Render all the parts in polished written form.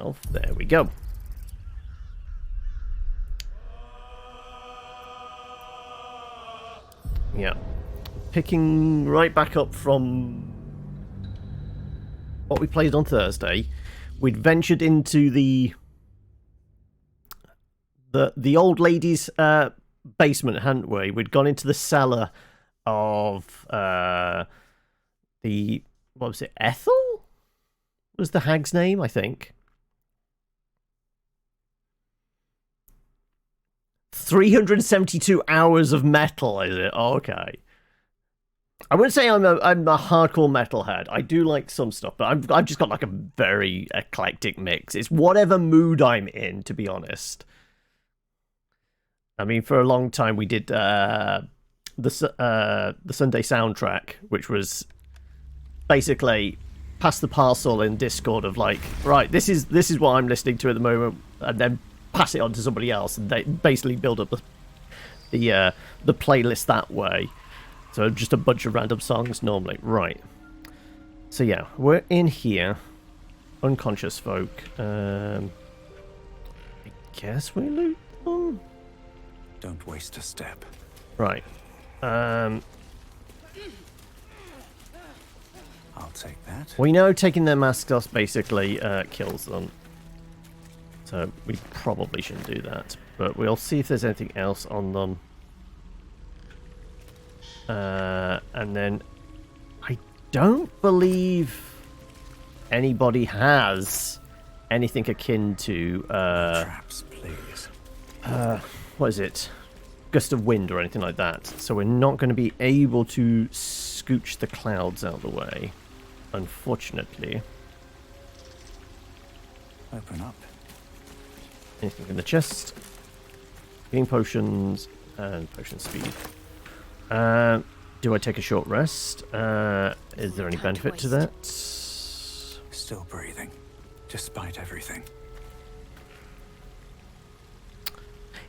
health. There we go. Yeah. Picking right back up from what we played on Thursday. We'd ventured into the old lady's basement, hadn't we? We'd gone into the cellar of what was it? Ethel? Was the hag's name, I think. 372 hours of metal, is it? Oh, okay. I wouldn't say I'm a hardcore metalhead. I do like some stuff, but I've just got like a very eclectic mix. It's whatever mood I'm in, to be honest. I mean, for a long time we did the Sunday soundtrack, which was basically pass the parcel in Discord of like, right, this is what I'm listening to at the moment, and then pass it on to somebody else, and they basically build up the playlist that way. So just a bunch of random songs normally. Right. So yeah, we're in here. Unconscious folk. I guess we loot them? Don't waste a step. Right. I'll take that. We know taking their masks off basically kills them. So we probably shouldn't do that. But we'll see if there's anything else on them. And then I don't believe anybody has anything akin to traps, please. What is it? Gust of wind or anything like that. So we're not going to be able to scooch the clouds out of the way, unfortunately. Open up. Anything in the chest? Healing potions and potion speed. Do I take a short rest? Is there any benefit to that? Still breathing, despite everything.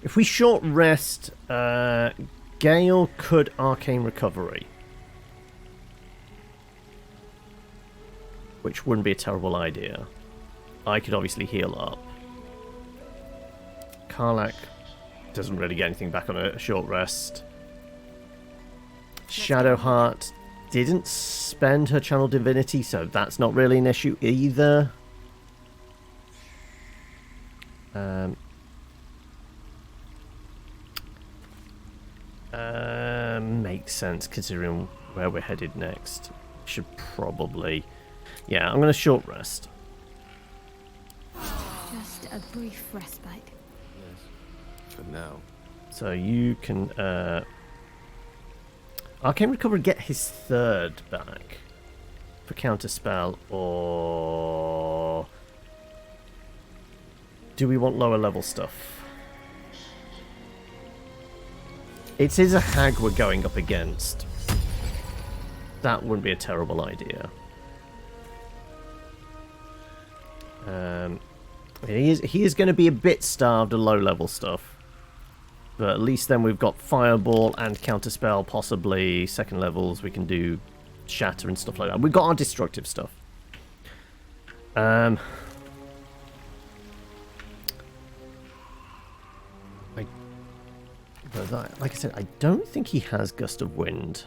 If we short rest, Gale could arcane recovery, which wouldn't be a terrible idea. I could obviously heal up. Karlak doesn't really get anything back on a short rest. Shadowheart didn't spend her channel divinity, so that's not really an issue either. Makes sense considering where we're headed next. Should probably... Yeah, I'm going to short rest. Just a brief respite. Yes. For now. So you can... Arcane Recovery get his third back for counterspell, or do we want lower level stuff? It is a hag we're going up against. That wouldn't be a terrible idea. He is going to be a bit starved of low level stuff. But at least then we've got Fireball and Counterspell, possibly second levels. We can do Shatter and stuff like that. We've got our destructive stuff. Like I said, I don't think he has Gust of Wind.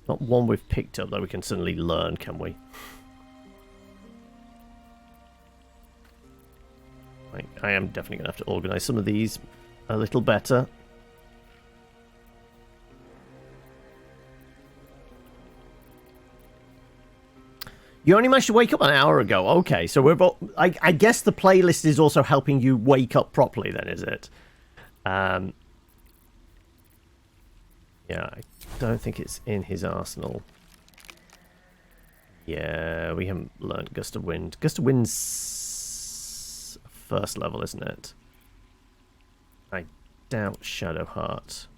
Not one we've picked up, though we can certainly learn, can we? I am definitely going to have to organise some of these a little better. You only managed to wake up an hour ago. Okay, so we're both... I guess the playlist is also helping you wake up properly then, is it? Yeah, I don't think it's in his arsenal. Yeah, we haven't learned Gust of Wind. Gust of Wind's first level, isn't it? I doubt Shadowheart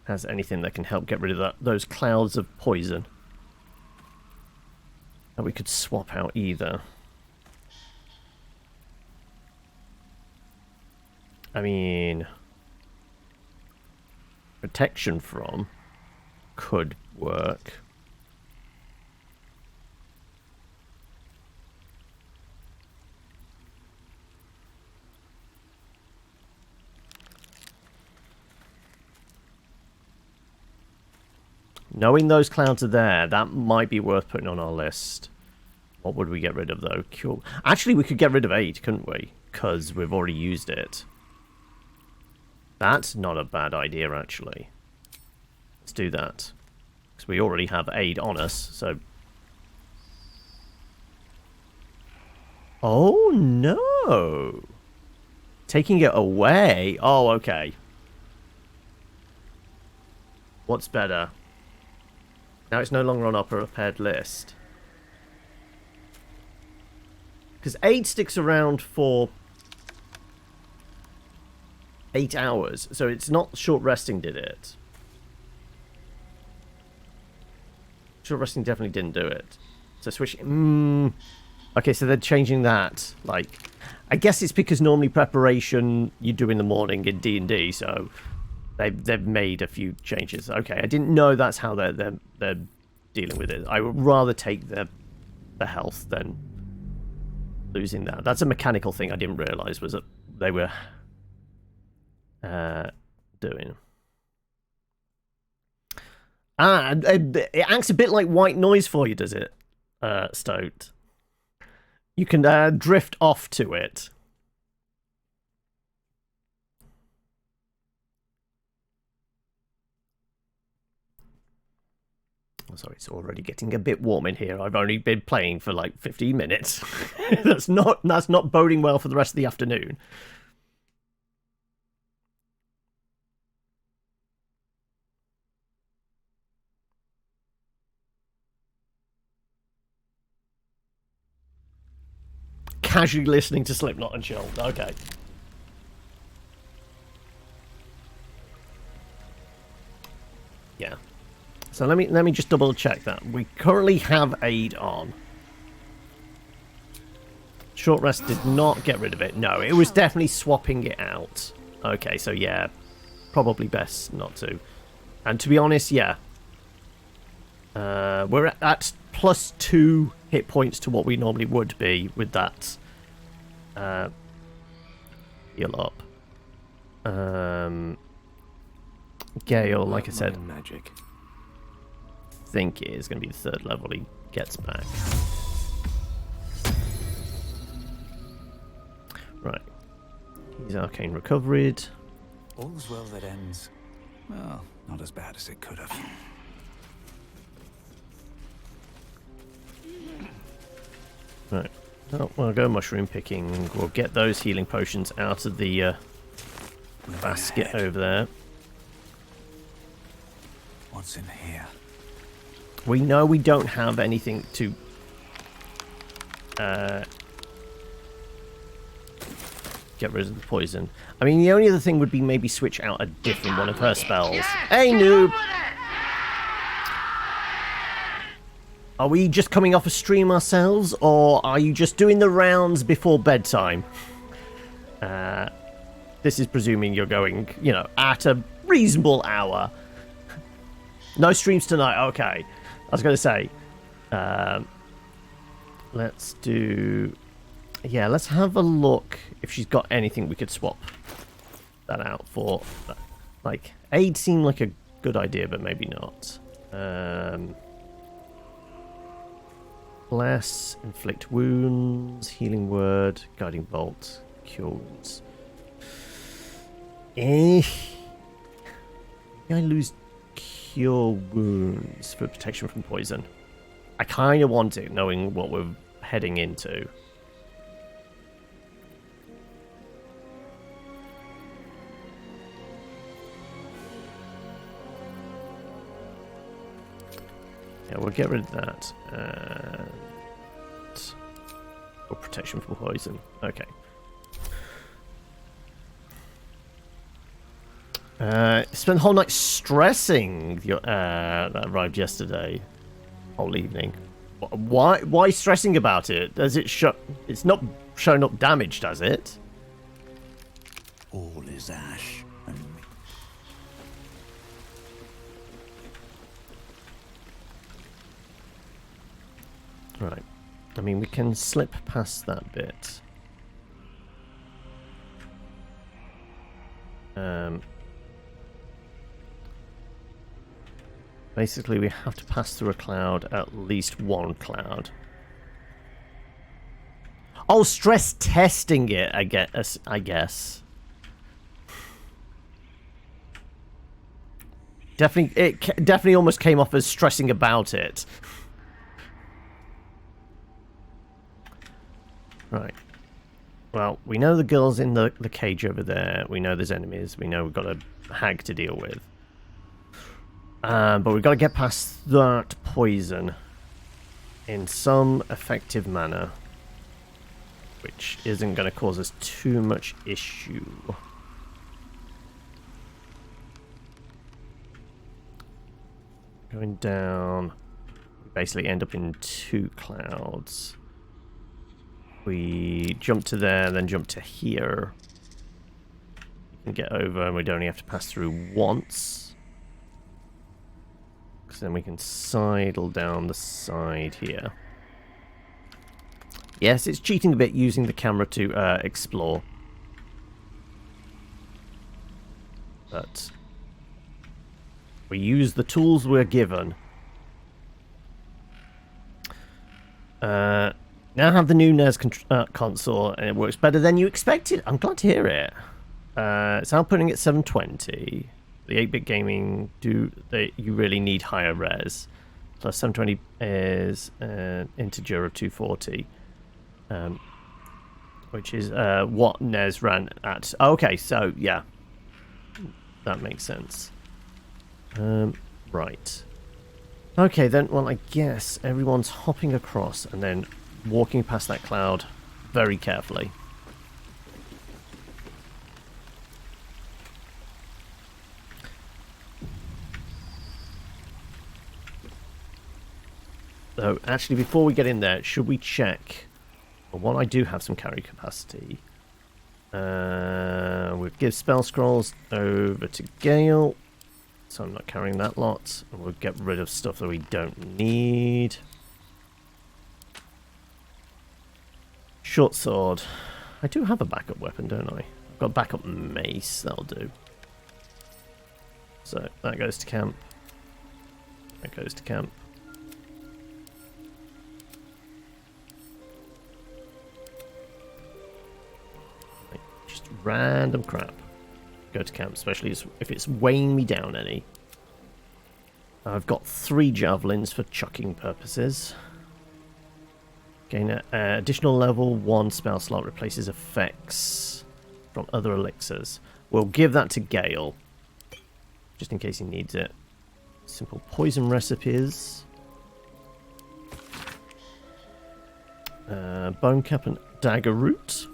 has anything that can help get rid of those clouds of poison that we could swap out either. I mean, protection from could work. Knowing those clouds are there, that might be worth putting on our list. What would we get rid of, though? Cool. Actually, we could get rid of 8, couldn't we? Because we've already used it. That's not a bad idea, actually. Let's do that. Because we already have aid on us, so... Oh, no! Taking it away? Oh, okay. What's better? Now it's no longer on our prepared list. Because aid sticks around for 8 hours, so it's not short resting, did it? Short resting definitely didn't do it. So switch... Okay, so they're changing that. Like, I guess it's because normally preparation you do in the morning in D&D, so they've made a few changes. Okay, I didn't know that's how they're dealing with it. I would rather take the health than losing that. That's a mechanical thing I didn't realise was that they were doing. It acts a bit like white noise for you, does it, Stoat? You can drift off to it. Oh, sorry, it's already getting a bit warm in here. I've only been playing for like 15 minutes. That's not boding well for the rest of the afternoon. Casually listening to Slipknot and chill. Okay. Yeah. So let me just double check that. We currently have aid on. Short rest did not get rid of it. No, it was definitely swapping it out. Okay, so yeah, probably best not to. And to be honest, yeah. We're at +2 hit points to what we normally would be with that. Heal up. Gale, like I said, magic. I think it is going to be the 3rd level he gets back. Right. He's arcane recovered. All's well that ends. Well, not as bad as it could have. Right. Oh, we'll go mushroom picking. We'll get those healing potions out of the basket over there. What's in here? We know we don't have anything to get rid of the poison. I mean, the only other thing would be maybe switch out a different one of her spells. Hey, noob! Are we just coming off a stream ourselves, or are you just doing the rounds before bedtime? This is presuming you're going, you know, at a reasonable hour. No streams tonight, okay. I was going to say, let's do... Yeah, let's have a look if she's got anything we could swap that out for. Like, aid seemed like a good idea, but maybe not. Bless, inflict wounds, healing word, guiding bolt, cure wounds. Maybe I lose cure wounds for protection from poison. I kind of want it, knowing what we're heading into. Yeah, we'll get rid of that. Or protection from poison. Okay. Spent the whole night stressing that arrived yesterday. Whole evening. Why stressing about it? Does it show? It's not showing up damage, does it? All is ash and Right. I mean, we can slip past that bit. Basically, we have to pass through a cloud, at least one cloud. Oh, stress testing it, I guess. Definitely almost came off as stressing about it. Right. Well, we know the girl's in the cage over there. We know there's enemies. We know we've got a hag to deal with. But we've got to get past that poison in some effective manner, which isn't going to cause us too much issue. Going down, we basically end up in two clouds. We jump to there, then jump to here. We can get over, and we'd only have to pass through once. Because then we can sidle down the side here. Yes, it's cheating a bit using the camera to explore. But we use the tools we're given. Now I have the new NES console, and it works better than you expected. I'm glad to hear it. It's outputting at 720. The 8-bit gaming, you really need higher res. Plus 720 is an integer of 240. Which is what NES ran at. Okay, so yeah. That makes sense. Right. Okay, then, well, I guess everyone's hopping across and then walking past that cloud very carefully. So, actually, before we get in there, should we check? Well, one, I do have some carry capacity. We'll give spell scrolls over to Gale. So I'm not carrying that lot. And we'll get rid of stuff that we don't need. Short sword. I do have a backup weapon, don't I? I've got a backup mace. That'll do. So that goes to camp. That goes to camp. Just random crap. Go to camp, especially if it's weighing me down any. I've got 3 javelins for chucking purposes. Gain an additional level 1 spell slot, replaces effects from other elixirs. We'll give that to Gale, just in case he needs it. Simple poison recipes. Bone cap and dagger root.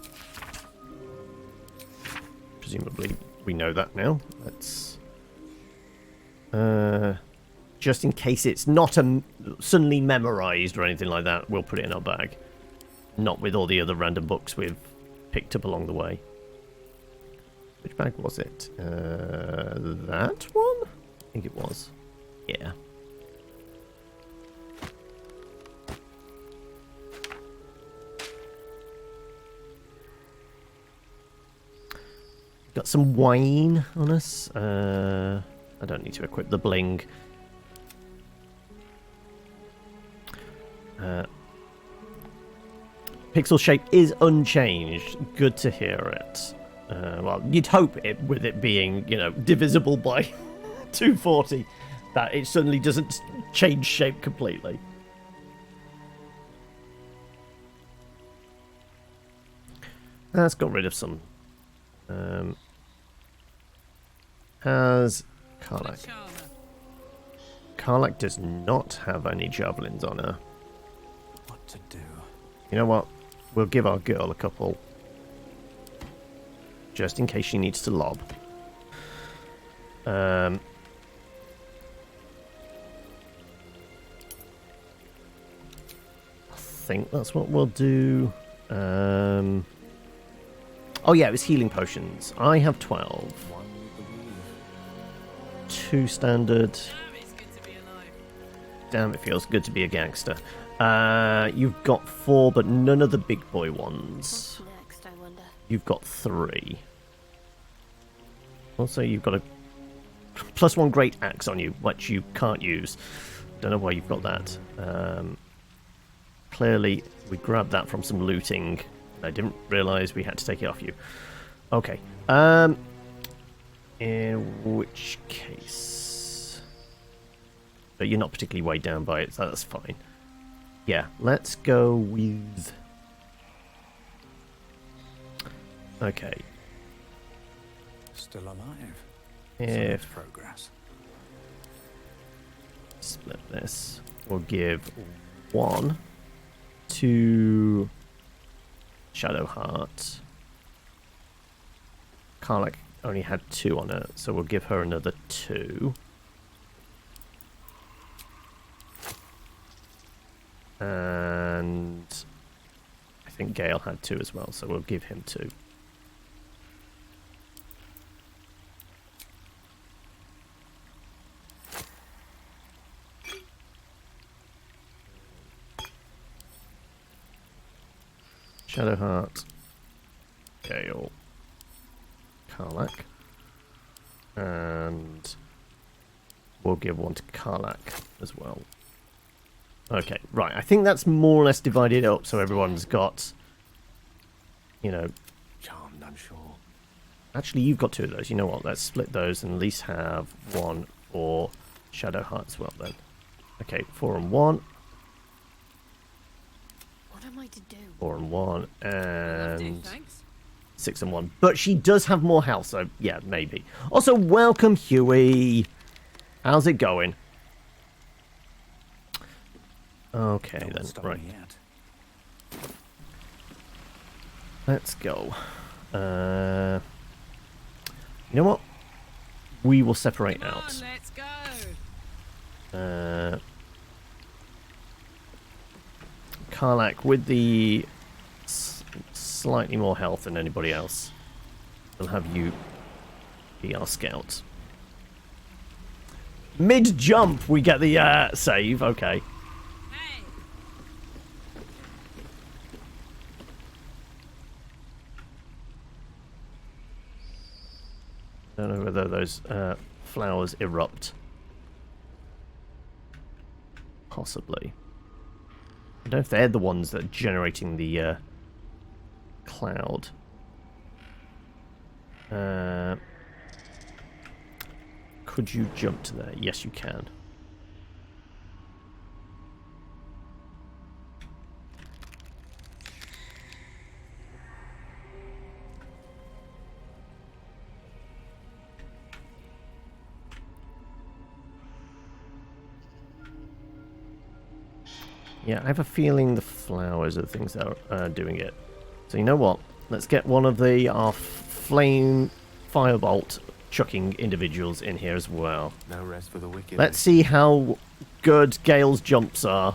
Presumably we know that now. Let's just in case it's not suddenly memorized or anything like that, we'll put it in our bag. Not with all the other random books we've picked up along the way. Which bag was it? That one? I think it was. Yeah. Got some wine on us. I don't need to equip the bling. Pixel shape is unchanged. Good to hear it. Well, you'd hope it, with it being, you know, divisible by 240, that it suddenly doesn't change shape completely. That's got rid of some. Has Karlak. Karlak does not have any javelins on her. What to do? You know what? We'll give our girl a couple. Just in case she needs to lob. I think that's what we'll do. Oh yeah, it was healing potions. I have 12. 2 standard. Damn, it feels good to be a gangster. You've got 4, but none of the big boy ones. What's next, I wonder? You've got 3. Also, you've got a +1 great axe on you, which you can't use. Don't know why you've got that. Clearly, we grabbed that from some looting. I didn't realise we had to take it off you. Okay. In which case... But you're not particularly weighed down by it, so that's fine. Yeah, let's go with... Okay. Still alive. If... Progress. Split this. We'll give 1 to Shadowheart. Karlach only had 2 on it, so we'll give her another 2. And I think Gale had 2 as well, so we'll give him 2. Shadowheart, Gale, Karlach, and we'll give 1 to Karlach as well. Okay, right, I think that's more or less divided up so everyone's got, you know... Charmed, I'm sure. Actually, you've got 2 of those. You know what, let's split those and at least have 1 for Shadowheart as well then. Okay, 4 and 1. What am I to do? 4 and 1, and Thanks. 6 and 1. But she does have more health, so yeah, maybe. Also, welcome, Huey. How's it going? Okay, then, right. Let's go. You know what? We will separate out. Let's go. Karlach with the slightly more health than anybody else. We'll have you be our scout. Mid-jump, we get the save. Okay. Hey. Don't know whether those flowers erupt. Possibly. I don't know if they're the ones that are generating the cloud. Could you jump to there? Yes, you can. Yeah, I have a feeling the flowers are the things that are doing it. So you know what? Let's get one of our flame firebolt chucking individuals in here as well. No rest for the wicked. Let's see how good Gale's jumps are.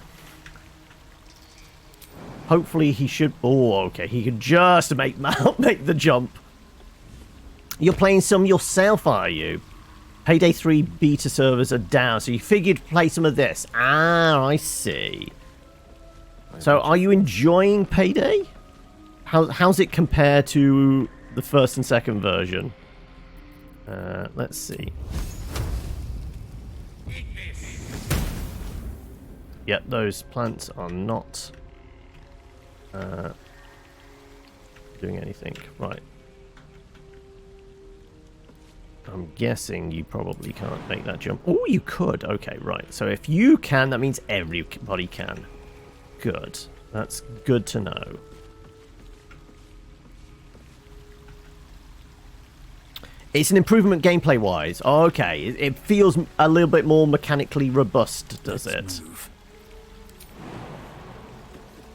Hopefully he should... Oh, okay. He can just make the jump. You're playing some yourself, are you? Payday 3 beta servers are down, so you figured to play some of this. Ah, I see. So, are you enjoying Payday? How's it compare to the first and second version? Let's see. Yep, those plants are not doing anything. Right. I'm guessing you probably can't make that jump. Oh, you could. Okay, right. So if you can, that means everybody can. Good. That's good to know. It's an improvement gameplay-wise. Oh, okay. It feels a little bit more mechanically robust, does it?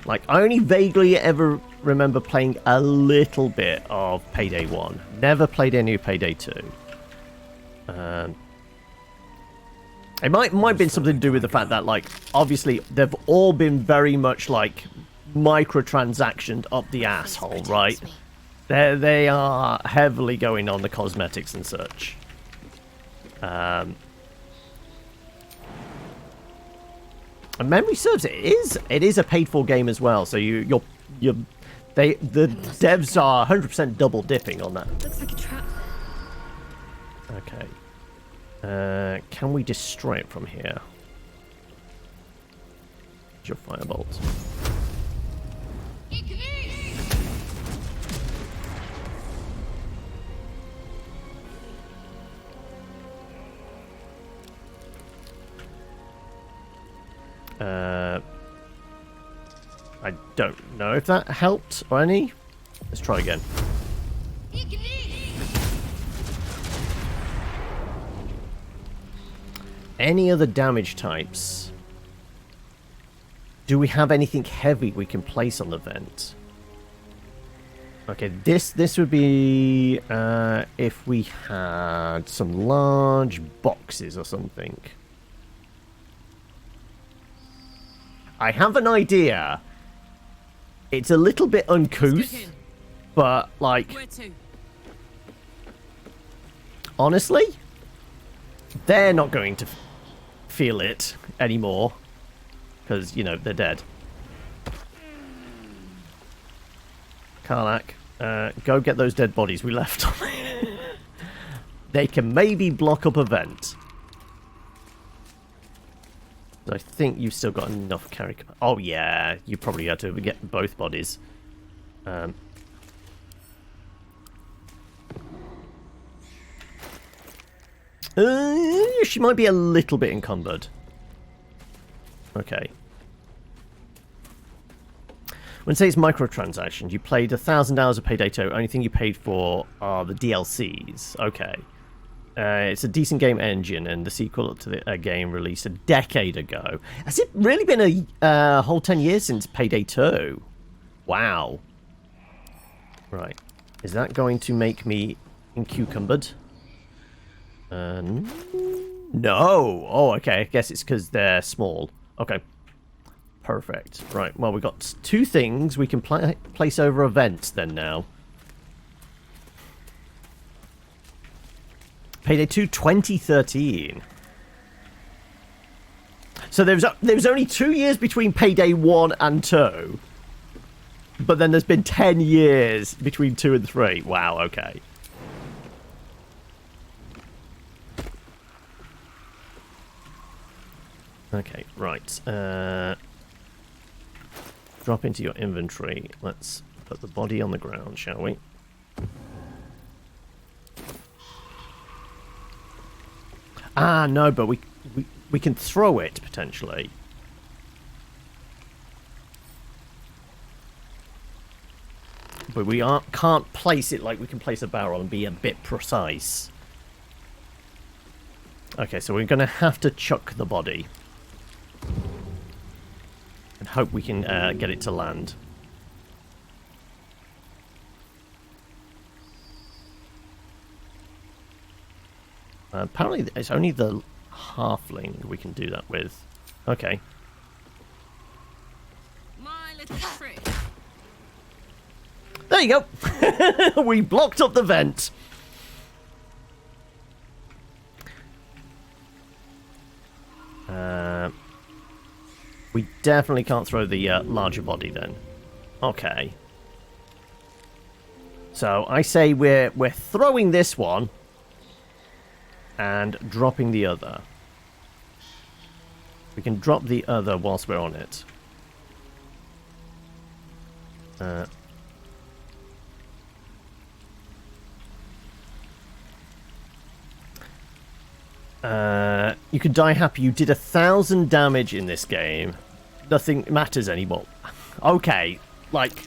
Like, I only vaguely ever remember playing a little bit of Payday 1. Never played any of Payday 2. It might have been something to do with the fact that, like, obviously they've all been very much, like, microtransactioned up the asshole, right? They are heavily going on the cosmetics and such. And memory serves, it is a paid-for game as well. So the devs are 100% double dipping on that. Looks like a trap. Okay. Can we destroy it from here? Your firebolt. I don't know if that helped or any. Let's try again. Any other damage types? Do we have anything heavy we can place on the vent? Okay, this would be if we had some large boxes or something. I have an idea. It's a little bit uncouth, but like, honestly, they're not going to feel it anymore because, you know, they're dead. Karlach, go get those dead bodies we left. They can maybe block up a vent. I think you've still got enough carry. Oh yeah, you probably had to get both bodies. She might be a little bit encumbered. Okay. When it says microtransactions, you played 1,000 hours of Payday 2. Only thing you paid for are the DLCs. Okay. It's a decent game engine, and the sequel to the game released a decade ago. Has it really been a whole 10 years since Payday 2? Wow. Right. Is that going to make me incucumbered? No. Oh, okay. I guess it's because they're small. Okay. Perfect. Right. Well, we've got two things we can place over events then now. Payday 2 2013. So there was only 2 years between Payday 1 and 2. But then there's been 10 years between 2 and 3. Wow, okay. Okay, right. Drop into your inventory. Let's put the body on the ground, shall we? Ah, no, but we can throw it, potentially. But we can't place it like we can place a barrel and be a bit precise. Okay, so we're going to have to chuck the body. And hope we can get it to land. Apparently it's only the halfling we can do that with. Okay. My little trick. There you go! We blocked up the vent! We definitely can't throw the larger body then. Okay. So I say we're throwing this one and dropping the other. We can drop the other whilst we're on it. You can die happy. You did 1,000 damage in this game. Nothing matters anymore. Okay, like,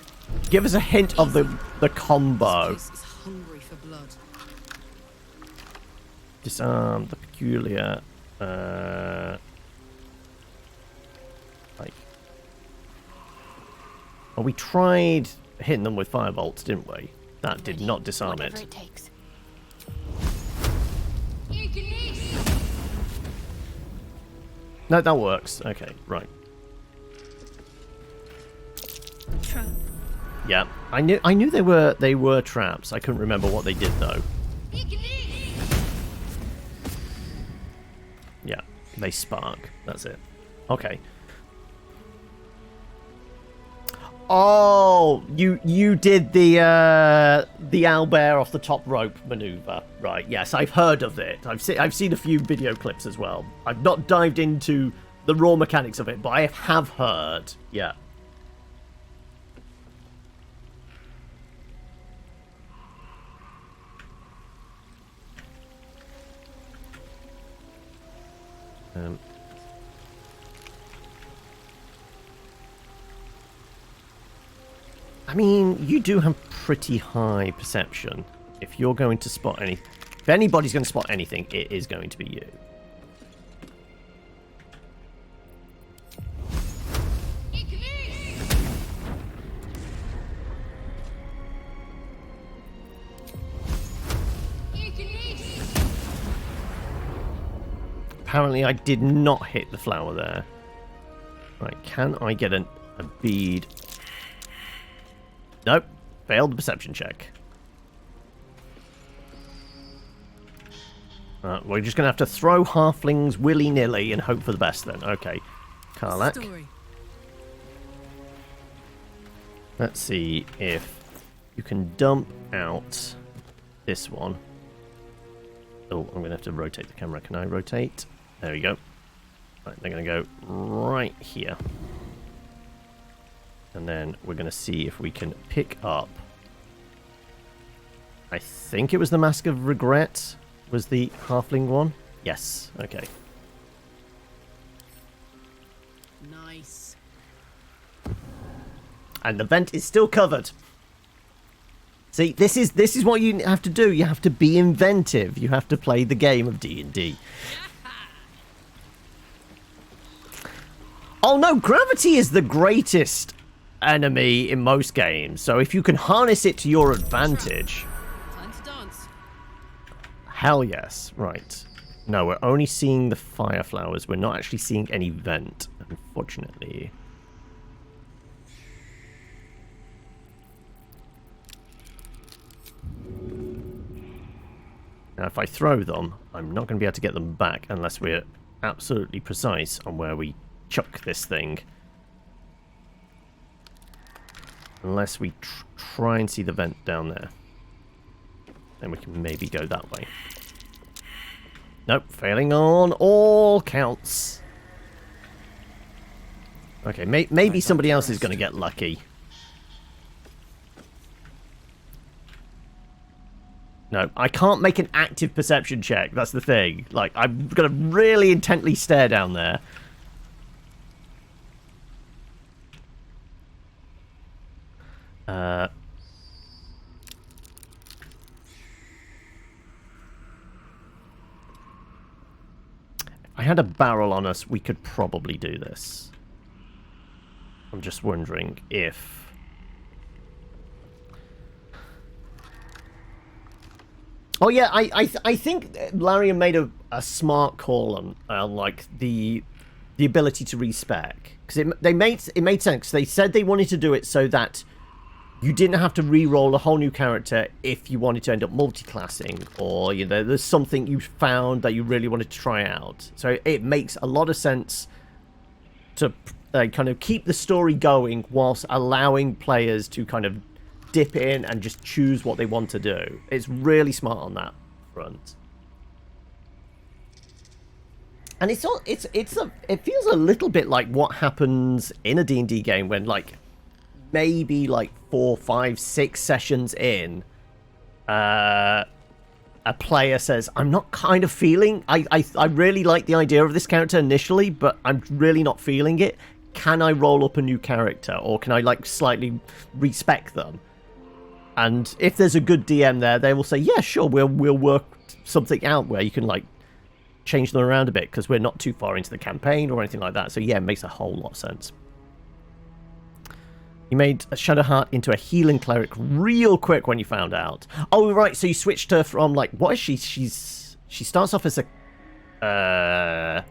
give us a hint of the combo. This place is hungry for blood. Disarm the peculiar. Like, well, we tried hitting them with firebolts, didn't we? That did not disarm Whatever it. it takes. No, that works. Okay, right. Trap. Yeah, I knew they were traps. I couldn't remember what they did though. Yeah, they spark. That's it. Okay. Oh, you did the owlbear off the top rope maneuver, right? Yes, I've heard of it. I've seen a few video clips as well. I've not dived into the raw mechanics of it, but I have heard. Yeah. I mean, you do have pretty high perception. If you're going to spot if anybody's going to spot anything, it is going to be you. Apparently, I did not hit the flower there. Right, can I get a bead? Nope. Failed the perception check. We're just going to have to throw halflings willy-nilly and hope for the best then. Okay. Karlach. Story. Let's see if you can dump out this one. Oh, I'm going to have to rotate the camera. Can I rotate? There we go. Right, they're going to go right here. And then we're going to see if we can pick up... I think it was the Mask of Regret was the halfling one. Yes, okay. Nice. And the vent is still covered. See, this is what you have to do. You have to be inventive. You have to play the game of D&D. Oh no, gravity is the greatest enemy in most games. So if you can harness it to your advantage... Time to dance. Hell yes. Right. No, we're only seeing the fire flowers. We're not actually seeing any vent, unfortunately. Now, if I throw them, I'm not going to be able to get them back unless we're absolutely precise on where we chuck this thing. Unless we try and see the vent down there. Then we can maybe go that way. Nope, failing on all counts. Okay, maybe somebody else is going to get lucky. No, I can't make an active perception check. That's the thing. Like, I'm going to really intently stare down there. If I had a barrel on us, we could probably do this. I'm just wondering if... Oh yeah, I think Larian made a smart call on like the ability to respec, because it made sense. They said they wanted to do it so that you didn't have to re-roll a whole new character if you wanted to end up multi-classing, or you know there's something you found that you really wanted to try out. So it makes a lot of sense to kind of keep the story going whilst allowing players to kind of dip in and just choose what they want to do. It's really smart on that front. And it feels a little bit like what happens in a D&D game when like maybe like 4, 5, 6 sessions in a player says, I'm not kind of feeling I really like the idea of this character initially, but I'm really not feeling it. Can I roll up a new character, or can I like slightly respec them? And if there's a good DM there, they will say, yeah, sure, we'll work something out where you can, like, change them around a bit, because we're not too far into the campaign or anything like that. So, yeah, it makes a whole lot of sense. You made a Shadowheart into a healing cleric real quick when you found out. Oh, right, so you switched her from, like, what is she? She starts off as a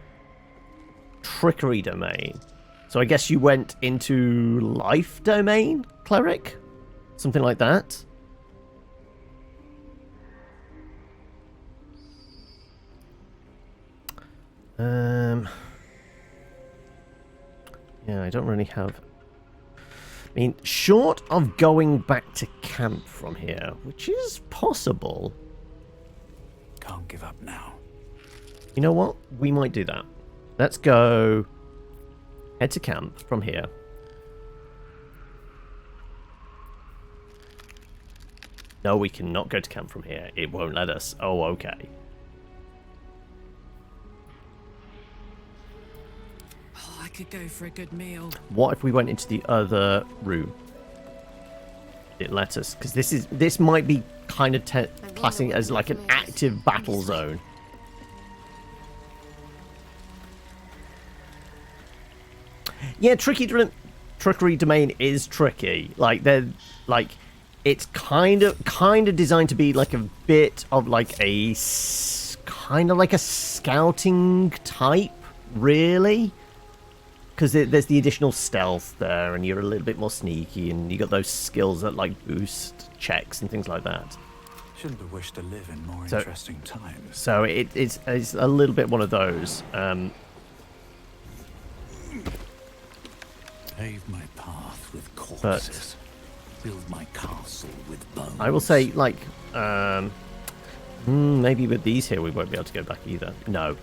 trickery domain. So I guess you went into life domain cleric? Something like that. Yeah, I don't really have... I mean, short of going back to camp from here, which is possible. Can't give up now. You know what? We might do that. Let's go head to camp from here. No, we cannot go to camp from here. It won't let us. Oh, okay. Oh, I could go for a good meal. What if we went into the other room? It let us, because this might be kind of classing as like an active battle zone. Yeah, trickery domain is tricky. Like they're like. It's kind of designed to be like a bit of like a kind of like a scouting type, really, because there's the additional stealth there, and you're a little bit more sneaky, and you got those skills that like boost checks and things like that. Shouldn't have wished to live in more interesting times. So it's a little bit one of those. Pave my path with corpses. Build my castle with bones. I will say, like, maybe with these here we won't be able to go back either. No.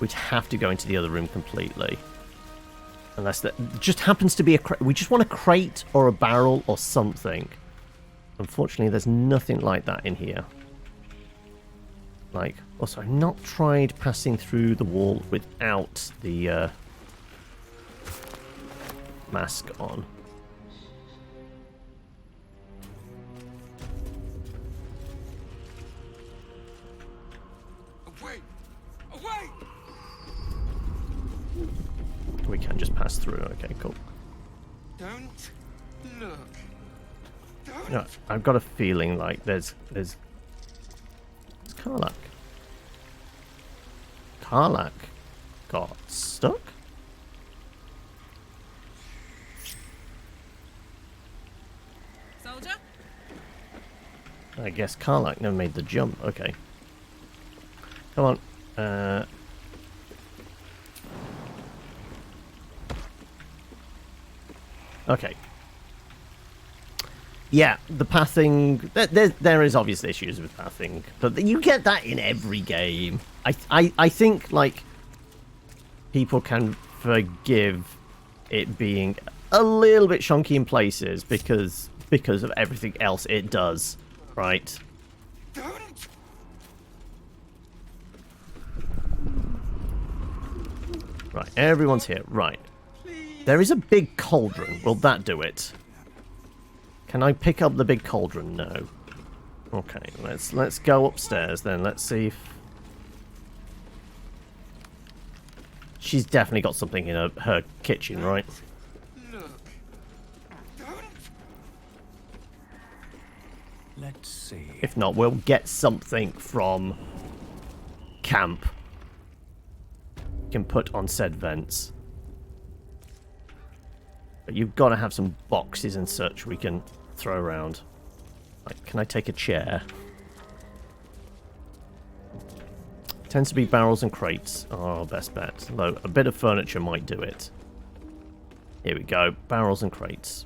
We'd have to go into the other room completely. Unless that just happens to be a crate. We just want a crate or a barrel or something. Unfortunately, there's nothing like that in here. Like, also, I've not tried passing through the wall without the mask on. We can just pass through. Okay, cool. Don't look. Don't. No, I've got a feeling like there's Karlach. Karlach got stuck. Soldier? I guess Karlach never made the jump. Okay. Come on. Okay. Yeah, the pathing. There is obviously issues with pathing, but you get that in every game. I think like people can forgive it being a little bit shonky in places because of everything else it does, right? Don't. Right, everyone's here. Right. There is a big cauldron. Will that do it? Can I pick up the big cauldron? No. Okay, let's go upstairs then. Let's see if she's definitely got something in her kitchen, right? Look. Don't. Let's see. If not, we'll get something from camp. Can put on said vents. But you've got to have some boxes and such we can throw around. Like, can I take a chair? Tends to be barrels and crates. Oh, best bet. Though a bit of furniture might do it. Here we go. Barrels and crates.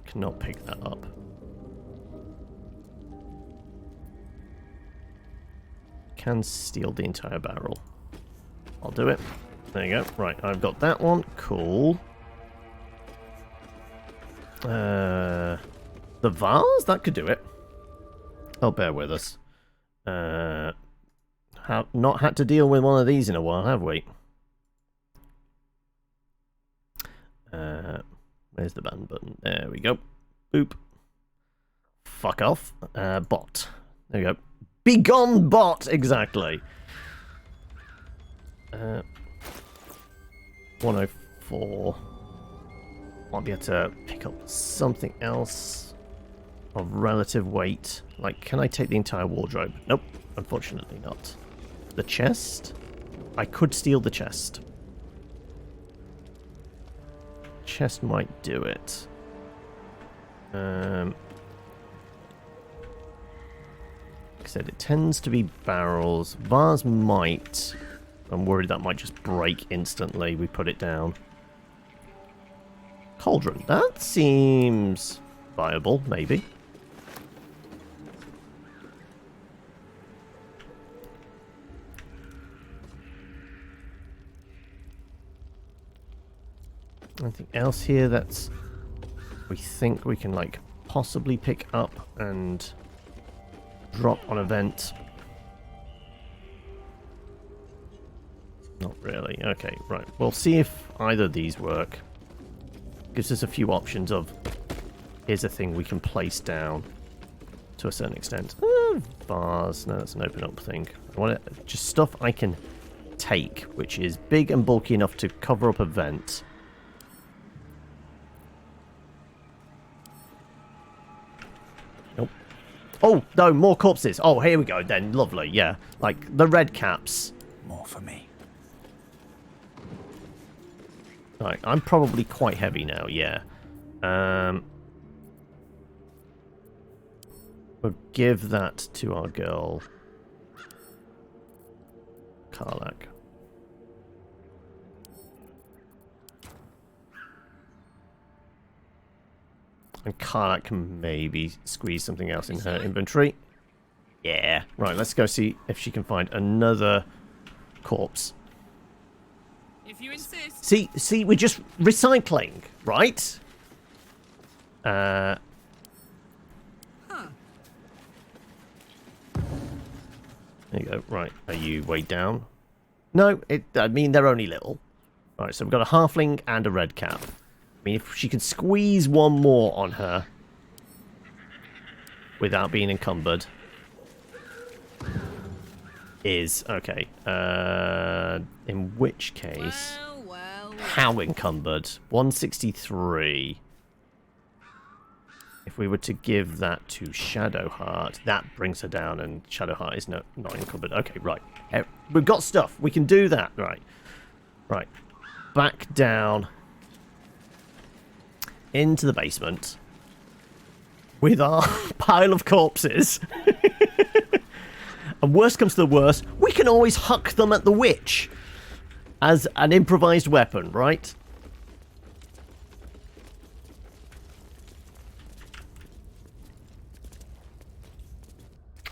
Cannot pick that up. Can steal the entire barrel. I'll do it. There you go. Right, I've got that one. Cool. The vase? That could do it. Oh, bear with us. Have not had to deal with one of these in a while, have we? Where's the ban button? There we go. Boop. Fuck off. Bot. There we go. Begone, bot! Exactly. 104. Might be able to pick up something else of relative weight. Like, can I take the entire wardrobe? Nope, unfortunately not. The chest? I could steal the chest. Chest might do it. Like I said, it tends to be barrels. Vase might. I'm worried that might just break instantly. We put it down. Cauldron. That seems viable, maybe. Anything else here that's we think we can like possibly pick up and drop on a vent? Not really. Okay, right. We'll see if either of these work. Gives us a few options of here's a thing we can place down to a certain extent. Vase. No, that's an open up thing. I want it, just stuff I can take, which is big and bulky enough to cover up a vent. Nope. Oh, no, more corpses. Oh, here we go then. Lovely, yeah. Like the red caps. More for me. Right, I'm probably quite heavy now, yeah. We'll give that to our girl, Karlak. And Karlak can maybe squeeze something else in her inventory. Yeah. Right, let's go see if she can find another corpse. If you insist. See, we're just recycling, right? Huh. There you go. Right, are you weighed down? No, I mean, they're only little. Alright, so we've got a halfling and a red cap. I mean, if she can squeeze one more on her without being encumbered. Is okay. In which case, Well. how encumbered? 163. If we were to give that to Shadowheart, that brings her down, and Shadowheart is not encumbered. Okay, right. We've got stuff. We can do that. Right. Right. Back down into the basement with our pile of corpses. And worst comes to the worst, we can always huck them at the witch as an improvised weapon, right?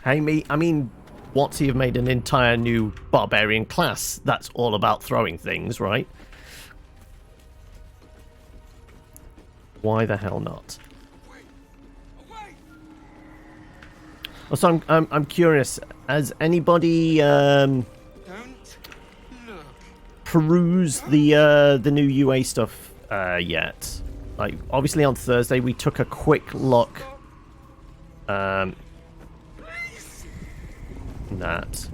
I mean, WotC have made an entire new barbarian class that's all about throwing things, right? Why the hell not? Also, I'm curious. Has anybody Don't look. perused the new UA stuff yet? Like, obviously on Thursday we took a quick look. That.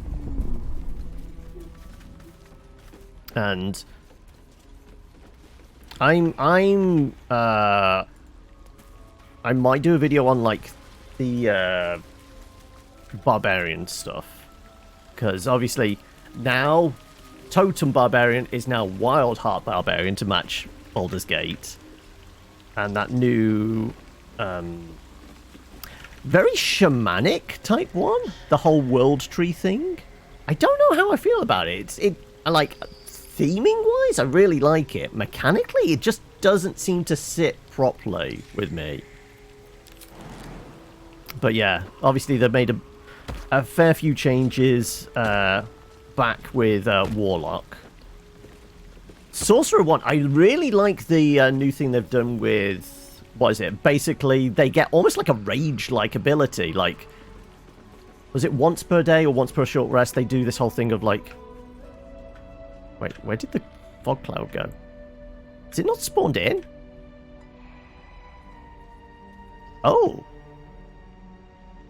And I might do a video on like the barbarian stuff, because obviously now Totem Barbarian is now Wild Heart Barbarian to match Baldur's Gate, and that new very shamanic type one, the whole world tree thing. I don't know how I feel about it. It like theming wise, I really like it. Mechanically, it just doesn't seem to sit properly with me. But yeah, obviously they made a fair few changes back with Warlock. Sorcerer 1, I really like the new thing they've done with, what is it? Basically, they get almost like a rage-like ability. Like, was it once per day or once per short rest? They do this whole thing of like... Wait, where did the fog cloud go? Is it not spawned in? Oh.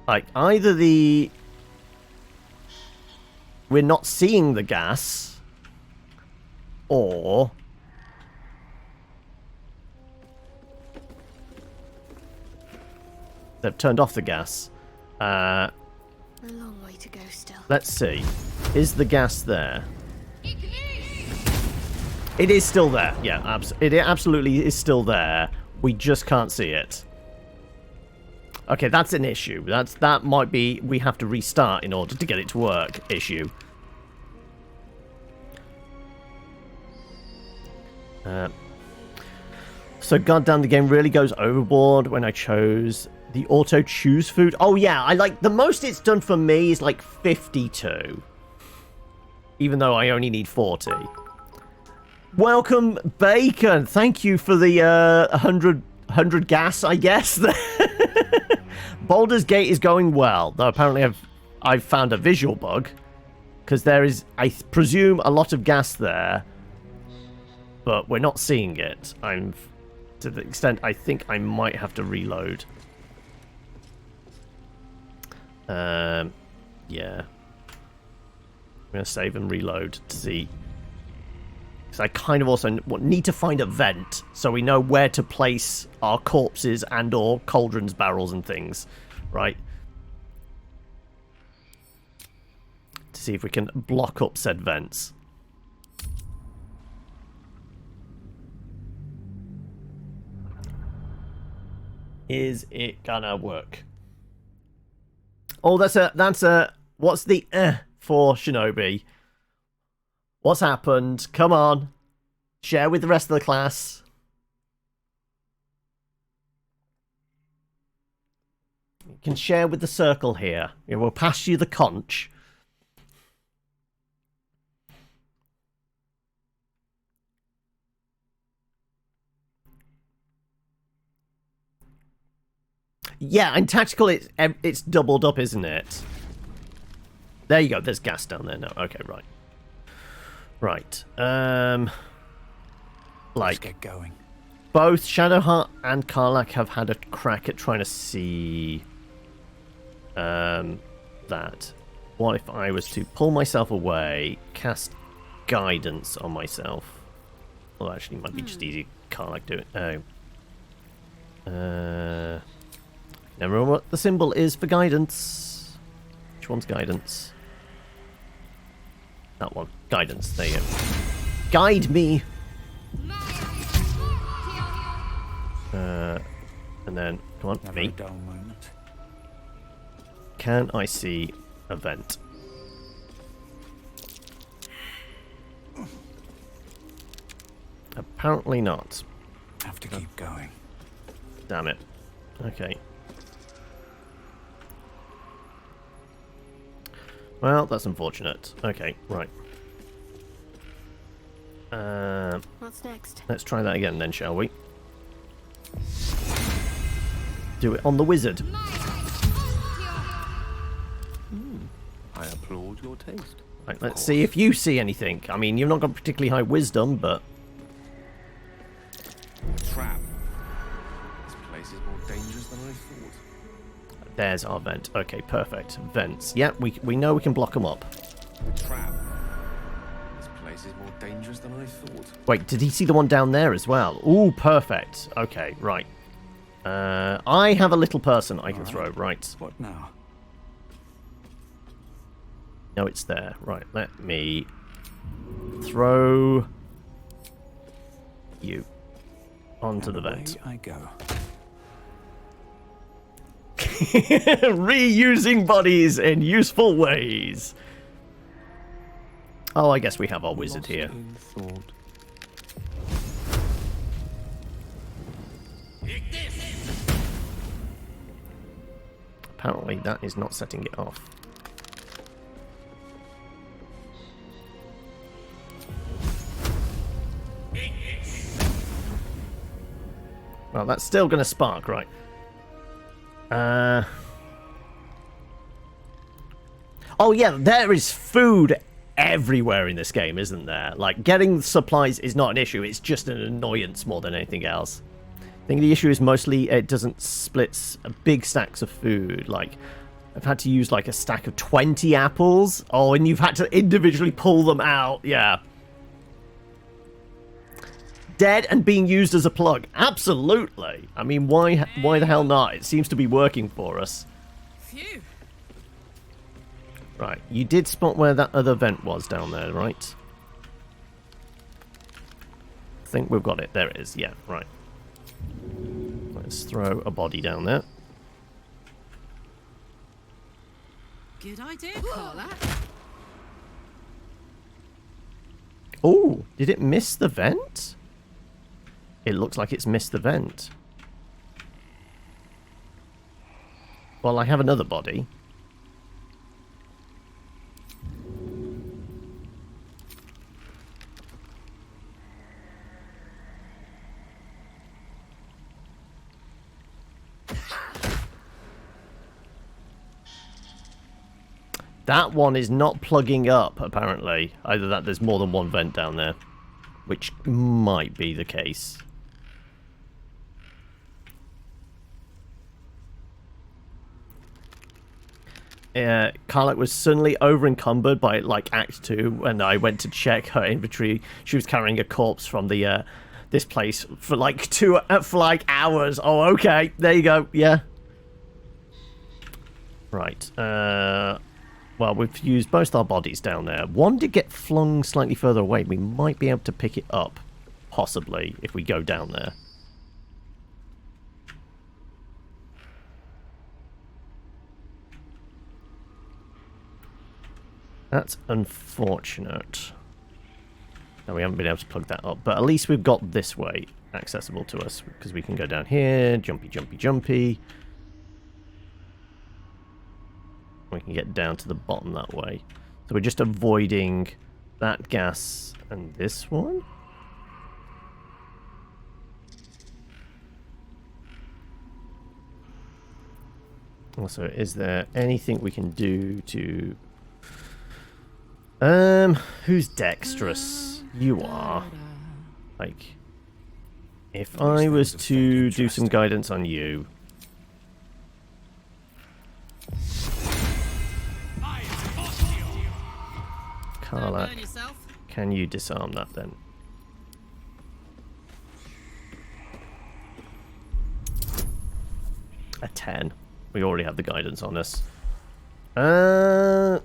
Like, either the... we're not seeing the gas, or... they've turned off the gas. A long way to go still. Let's see. Is the gas there? It is still there. Yeah, it absolutely is still there. We just can't see it. Okay, that's an issue. That might be we have to restart in order to get it to work issue. So goddamn, the game really goes overboard when I chose the auto choose food. Oh yeah, I like the most it's done for me is like 52. Even though I only need 40. Welcome, Bacon. Thank you for the 100 gas, I guess. Baldur's Gate is going well, though apparently I've found a visual bug. Because there is, I presume, a lot of gas there. But we're not seeing it. To the extent I think I might have to reload. Yeah. I'm going to save and reload to see. Because I kind of also need to find a vent so we know where to place our corpses and or cauldrons, barrels and things. Right? To see if we can block up said vents. Is it gonna work? Oh, that's a what's the for Shinobi? What's happened? Come on. Share with the rest of the class. You can share with the circle here. Yeah, we'll pass you the conch. Yeah, and tactical, it's doubled up, isn't it? There you go. There's gas down there now. Okay, right. Right. Let's get going. Both Shadowheart and Karlach have had a crack at trying to see that. What if I was to pull myself away, cast guidance on myself? Well, actually, it might be just easy. Karlach do it. Oh. Never remember what the symbol is for guidance. Which one's guidance? That one. Guidance. There you go. Guide me! And then, come on, Never me. a dull moment. Can I see a vent? Apparently not. Have to keep going. Damn it. Okay. Well, that's unfortunate. Okay, right. What's next? Let's try that again then, shall we? Do it on the wizard. I applaud your taste. Right, let's see if you see anything. I mean, you've not got particularly high wisdom, but... Trap. This place is more dangerous than I thought. There's our vent. Okay, perfect. Vents. Yeah, we know we can block them up. Trap. This place is more dangerous than I thought. Wait, did he see the one down there as well? Ooh, perfect. Okay, right. I have a little person I can throw. Right. What now? No, it's there. Right, let me throw you onto the vent. Away I go. Reusing bodies in useful ways. Oh, I guess we have our wizard Lost here. in thought. Apparently that is not setting it off. Well, that's still going to spark, right? Oh yeah, there is food everywhere in this game, isn't there? Like, getting supplies is not an issue, it's just an annoyance more than anything else. I think the issue is mostly it doesn't split big stacks of food. Like, I've had to use like a stack of 20 apples. Oh, and you've had to individually pull them out. Yeah. Dead and being used as a plug. Absolutely. I mean, why the hell not? It seems to be working for us. Phew. Right, you did spot where that other vent was down there, right? I think we've got it. There it is. Yeah, right. Let's throw a body down there. Good idea, Carla. Oh, did it miss the vent? It looks like it's missed the vent. Well, I have another body. That one is not plugging up, apparently. Either that there's more than one vent down there, which might be the case. Carla was suddenly over-encumbered by, like, Act 2 when I went to check her inventory. She was carrying a corpse from the this place for, like, hours. Oh, okay. There you go. Yeah. Right. Well, we've used most our bodies down there. One did get flung slightly further away. We might be able to pick it up, possibly, if we go down there. That's unfortunate. No, we haven't been able to plug that up. But at least we've got this way accessible to us, because we can go down here, jumpy, jumpy, jumpy. We can get down to the bottom that way. So we're just avoiding that gas and this one. Also, is there anything we can do to... who's dexterous? You are. Like, if I was to do some guidance on you... Carla, can you disarm that then? A 10. We already have the guidance on us. Oh,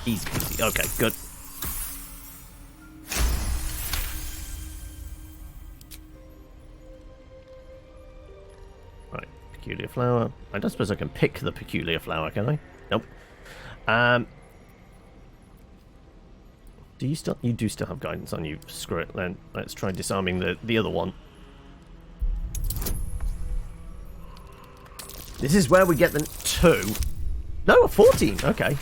easy peasy. Okay, good. Right, peculiar flower. I don't suppose I can pick the peculiar flower, can I? Nope. Do you still? You do still have guidance on you. Screw it. Then let's try disarming the other one. This is where we get the 2. No, a 14. Okay.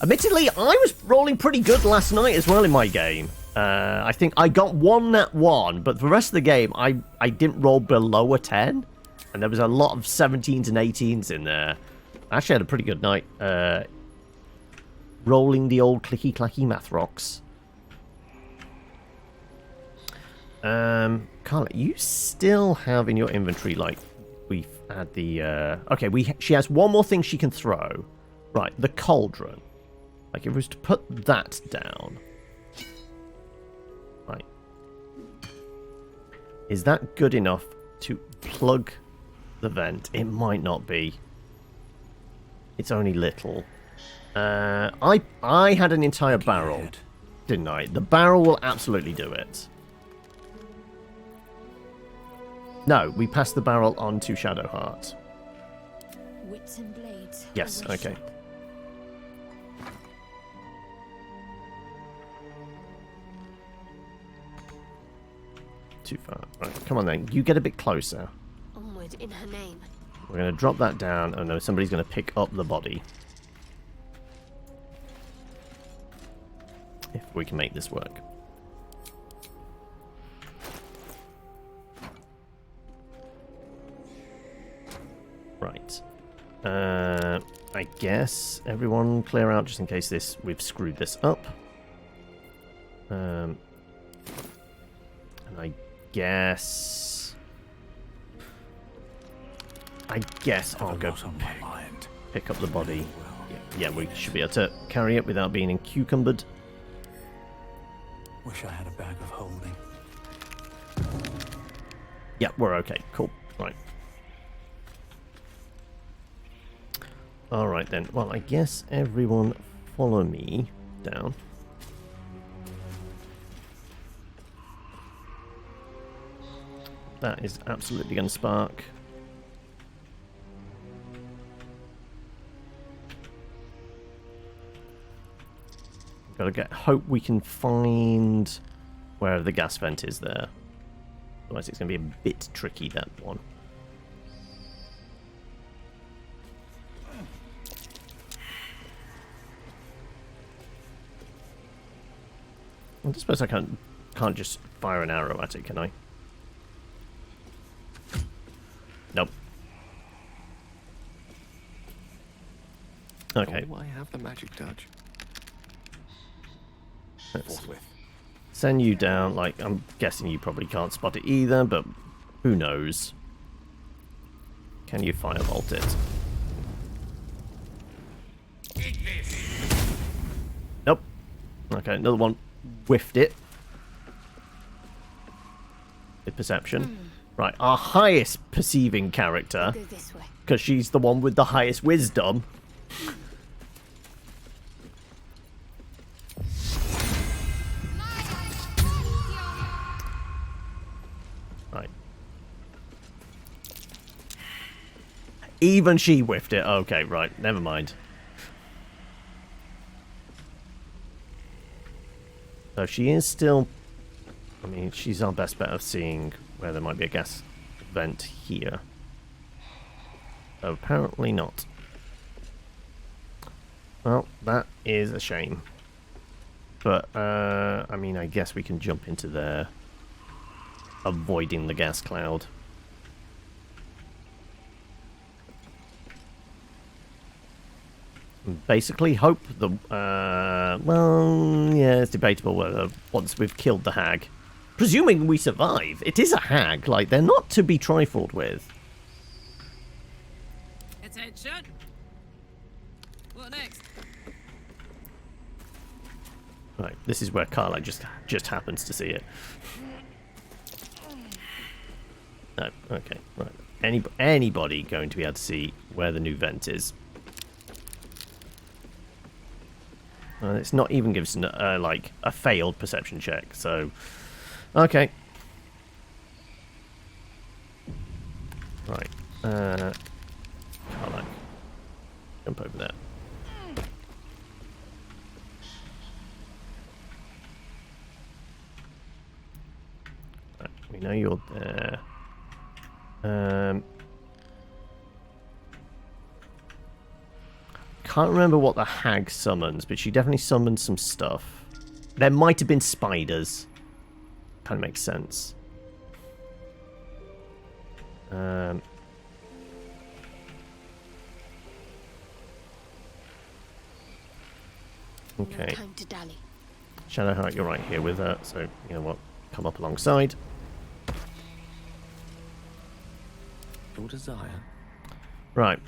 Admittedly, I was rolling pretty good last night as well in my game. I think I got 1 nat 1, but for the rest of the game, I didn't roll below a 10. And there was a lot of 17s and 18s in there. I actually had a pretty good night. Rolling the old clicky-clacky math rocks. Carla, you still have in your inventory, like, we've had the... okay, she has one more thing she can throw. Right, the cauldron. Like, if it was to put that down... Right. Is that good enough to plug the vent? It might not be. It's only little. I had an entire barrel, didn't I? The barrel will absolutely do it. No, we passed the barrel on to Shadowheart. Wits and blades. Yes, okay. Too far. Right, come on then. You get a bit closer. Onward in her name. We're going to drop that down, and then somebody's going to pick up the body. If we can make this work. Right. I guess everyone clear out just in case we've screwed this up. And I guess I'll go pick up the body. Yeah, we should be able to carry it without being encumbered. Wish I had a bag of holding. Yeah, we're okay. Cool. Right. Alright then. Well, I guess everyone follow me down. That is absolutely going to spark. hope we can find where the gas vent is there. Otherwise it's going to be a bit tricky, that one. I suppose I can't just fire an arrow at it, can I? Nope. Okay. Oh, I have the magic touch. Forthwith. Send you down. Like, I'm guessing you probably can't spot it either, but who knows? Can you firebolt it? Nope. Okay, another one whiffed it. With perception. Right, our highest perceiving character, Go this way. because she's the one with the highest wisdom. Right. Even she whiffed it. Okay, right, never mind. So she is still... I mean, she's our best bet of seeing where there might be a gas vent here. So apparently not. Well, that is a shame. But, I mean, I guess we can jump into there, avoiding the gas cloud. Basically hope the... well, yeah, it's debatable whether once we've killed the hag. Presuming we survive. It is a hag. Like, they're not to be trifled with. Attention. What next? Right, this is where Carla just happens to see it. No, okay, right. Anybody going to be able to see where the new vent is? It's not even gives like a failed perception check, so okay. Right, Carla, jump over there. Right, we know you're there. Can't remember what the hag summons, but she definitely summons some stuff. There might have been spiders. Kind of makes sense. Okay. No time to dally. Shadowheart, you're right here with her, so you know what? Come up alongside. Your desire. Right.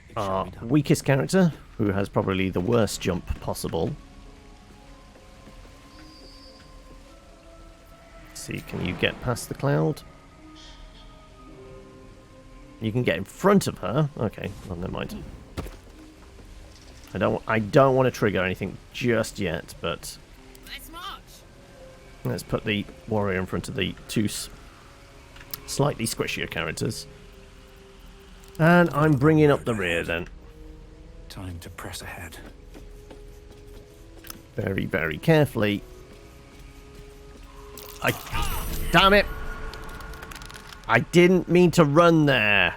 It shall Our be done. weakest character, who has probably the worst jump possible. Let's see, can you get past the cloud? You can get in front of her. Okay, well, never mind. I don't want to trigger anything just yet, but Let's march. let's put the warrior in front of the two slightly squishier characters. And I'm bringing up the rear then. Time to press ahead. Very, very carefully. Damn it! I didn't mean to run there.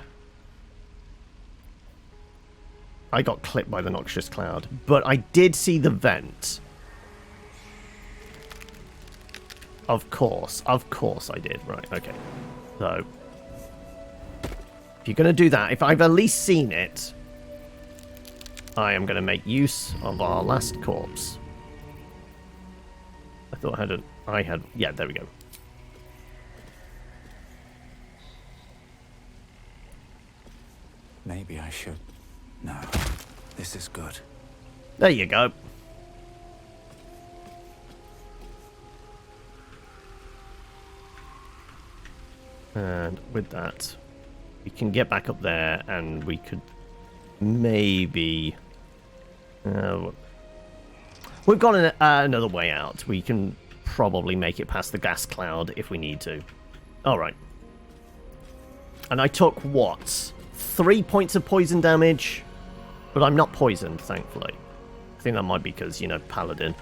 I got clipped by the noxious cloud, but I did see the vent. Of course I did. Right, okay. So, if you're going to do that, if I've at least seen it, I am going to make use of our last corpse. I thought I had, yeah, there we go. Maybe I should. No, this is good. There you go. And with that, we can get back up there and we could maybe... we've got another way out. We can probably make it past the gas cloud if we need to. Alright. And I took, what? 3 points of poison damage? But I'm not poisoned, thankfully. I think that might be because, you know, paladin,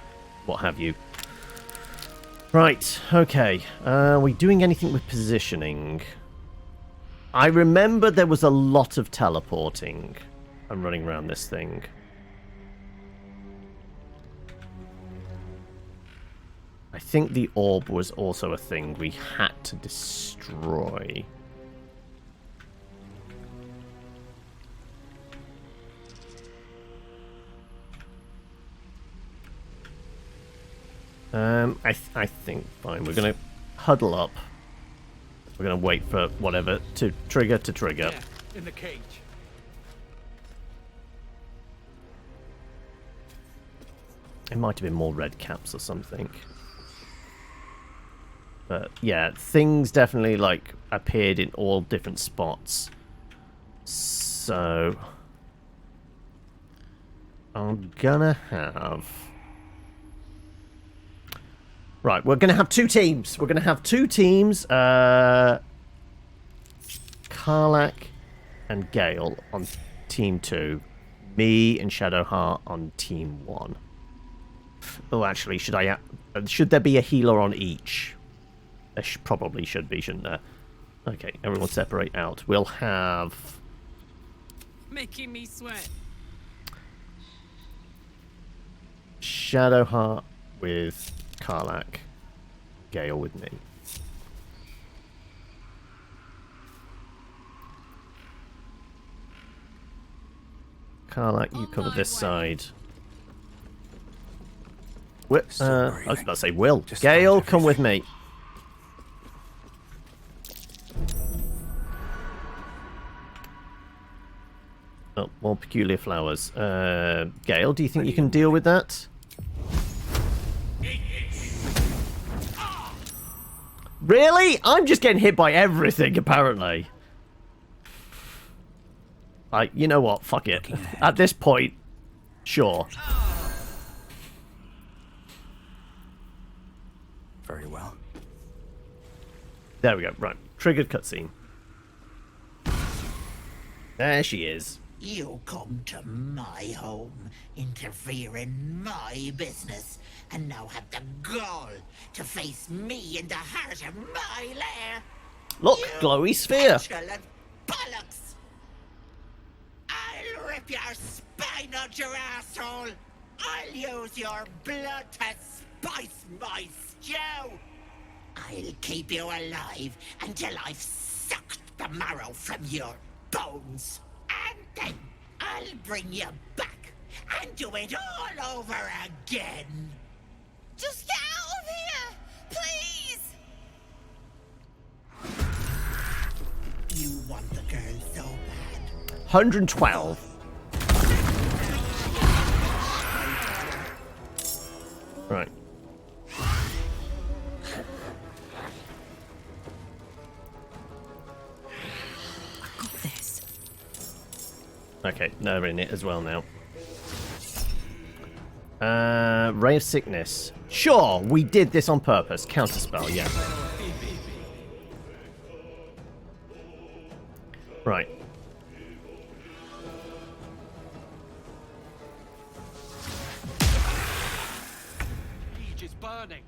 what have you. Right, okay. Are we doing anything with positioning? I remember there was a lot of teleporting and running around this thing. I think the orb was also a thing we had to destroy. I think fine. We're gonna huddle up. We're gonna wait for whatever to trigger. Yeah, in the cage. It might have been more red caps or something. But yeah, things definitely like appeared in all different spots. So I'm gonna have... Right, we're gonna have two teams. We're gonna have two teams. Karlach and Gale on team 2. Me and Shadowheart on team 1. Oh, actually, should there be a healer on each? There probably should be, shouldn't there? Okay, everyone separate out. We'll have... Making me sweat. Shadowheart with Karlach. Gale with me. Karlach, you cover this side. I was about to say Will. Gale, come with me. Oh, more peculiar flowers. Gale, do you think you can deal with that? Really? I'm just getting hit by everything, apparently. You know what? Fuck it. At this point, sure. Very well. There we go. Right. Triggered cutscene. There she is. You come to my home, interfere in my business, and now have the gall to face me in the heart of my lair. Look, You glowy sphere. petulant bollocks! I'll rip your spine out your asshole! I'll use your blood to spice my stew! I'll keep you alive until I've sucked the marrow from your bones. And then I'll bring you back and do it all over again. Just get out of here! Please! You want the girl so bad. 112. Right. I got this. Okay, they're in it as well now. Ray of Sickness. Sure, we did this on purpose. Counterspell, yeah. Right. Siege is burning.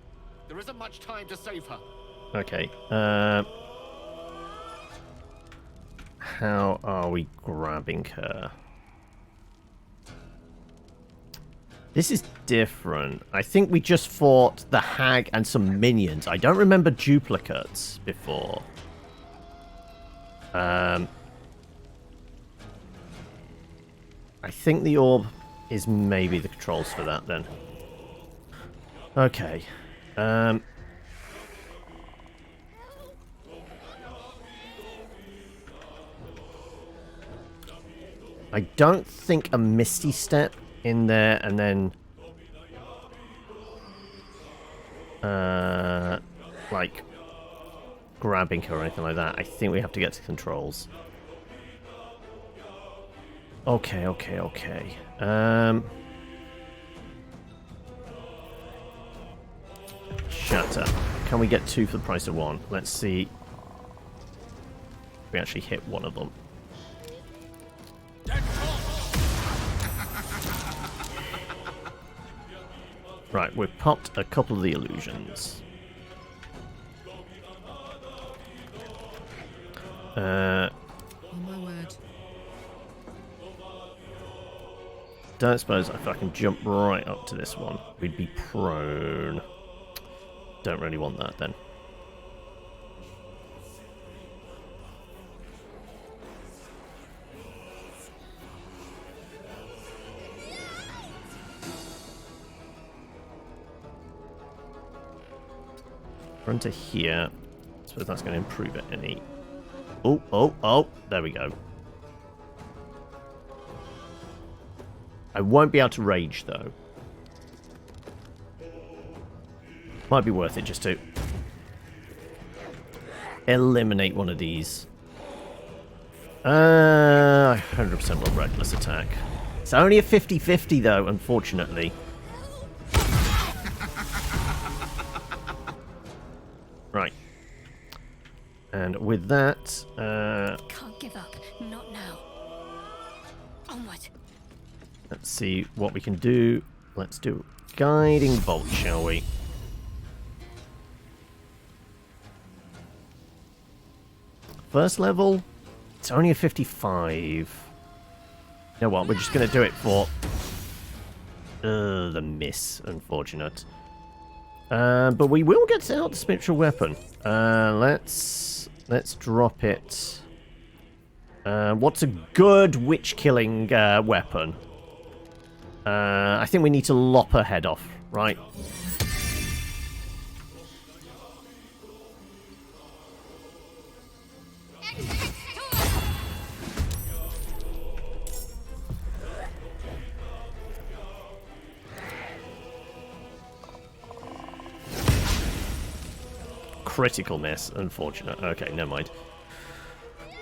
There isn't much time to save her. Okay. How are we grabbing her? This is different. I think we just fought the hag and some minions. I don't remember duplicates before. I think the orb is maybe the controls for that then. Okay. I don't think a Misty Step in there and then like grabbing her or anything like that. I think we have to get to controls. Okay. Shatter. Can we get 2 for the price of 1? Let's see if we actually hit one of them. Right, we've popped a couple of the illusions. On my word. Don't suppose if I can jump right up to this one, we'd be prone. Don't really want that then. Run to here. I suppose that's going to improve it any. Oh, there we go. I won't be able to rage, though. Might be worth it just to eliminate one of these. 100% will reckless attack. It's only a 50-50, though, unfortunately. Right. And with that, Can't give up. Not now. Onward. let's see what we can do. Let's do Guiding Bolt, shall we? First level, it's only a 55. You know what, we're just going to do it for the miss, unfortunate. But we will get out the spiritual weapon. Let's drop it. What's a good witch-killing weapon? I think we need to lop her head off, right? Critical miss, unfortunate. Okay, never mind.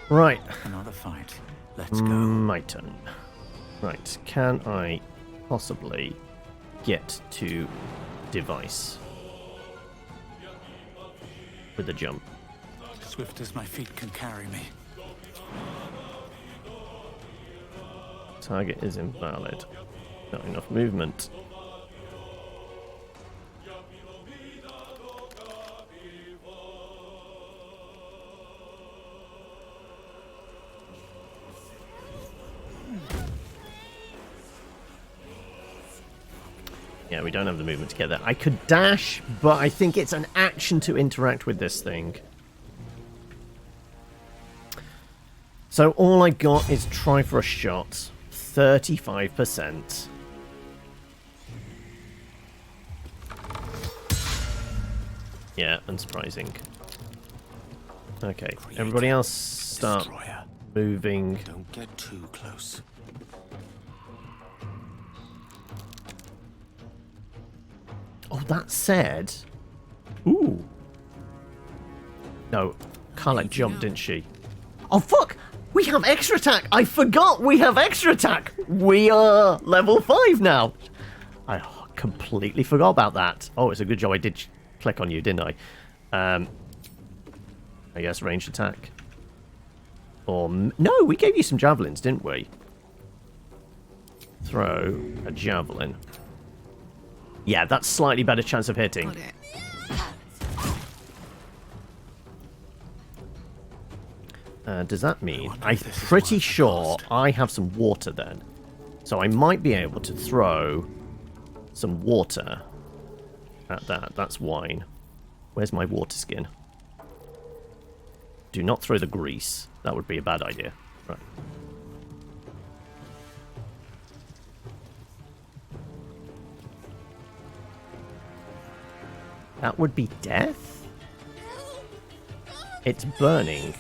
Right. Another fight. Let's go. My turn. Right, can I possibly get to device with a jump? Swift as my feet can carry me. Target is invalid. Not enough movement. Yeah, we don't have the movement to get there. I could dash, but I think it's an action to interact with this thing. So all I got is try for a shot. 35%. Yeah, unsurprising. Okay, everybody else start Destroyer. moving. Don't get too close. Oh, that said... Ooh. No, Carla jumped, didn't she? Oh, fuck! We have extra attack! I forgot we have extra attack! We are level 5 now! I completely forgot about that. Oh, it's a good job I did click on you, didn't I? I guess ranged attack. Or... No, we gave you some javelins, didn't we? Throw a javelin. Yeah, that's slightly better chance of hitting. Got it. Does that mean... I'm pretty sure I have some water then. So I might be able to throw some water at that. That's wine. Where's my water skin? Do not throw the grease. That would be a bad idea. Right. That would be death? It's burning.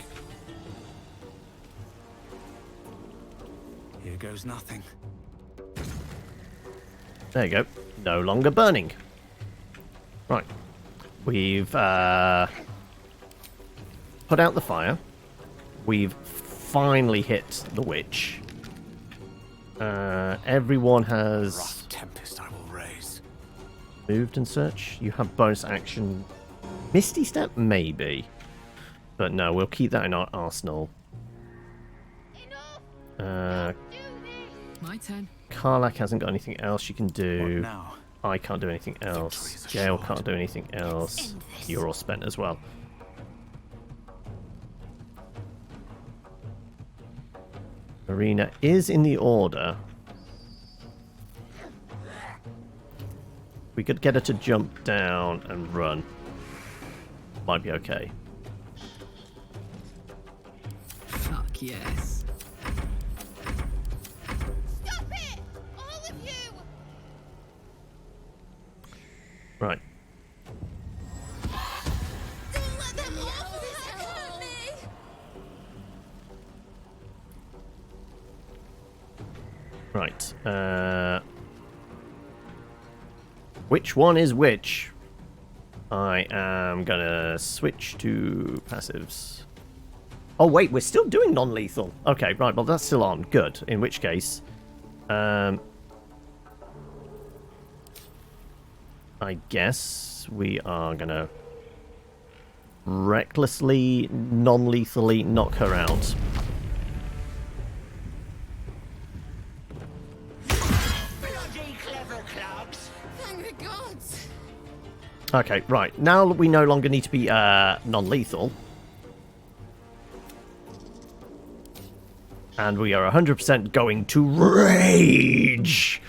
Here goes nothing. There you go. No longer burning. Right. We've put out the fire. We've finally hit the witch. Everyone has Rough tempest I will raise. moved and search. You have bonus action. Misty Step? Maybe. But no, we'll keep that in our arsenal. My turn. Karlak hasn't got anything else you can What do. now? I can't do anything else. Gale can't do anything else. You're all spent as well. Marina is in the order. We could get her to jump down and run. Might be okay. Fuck yes. Stop it! All of you! Right. Don't let them off! This hurt me! Right. Which one is which? I am gonna switch to passives. Oh wait, we're still doing non-lethal. Okay, right, well that's still on. Good. In which case, I guess we are gonna recklessly, non-lethally knock her out. Bloody clever clogs. Thank the gods! Okay, right. Now we no longer need to be non-lethal. And we are 100% going to rage!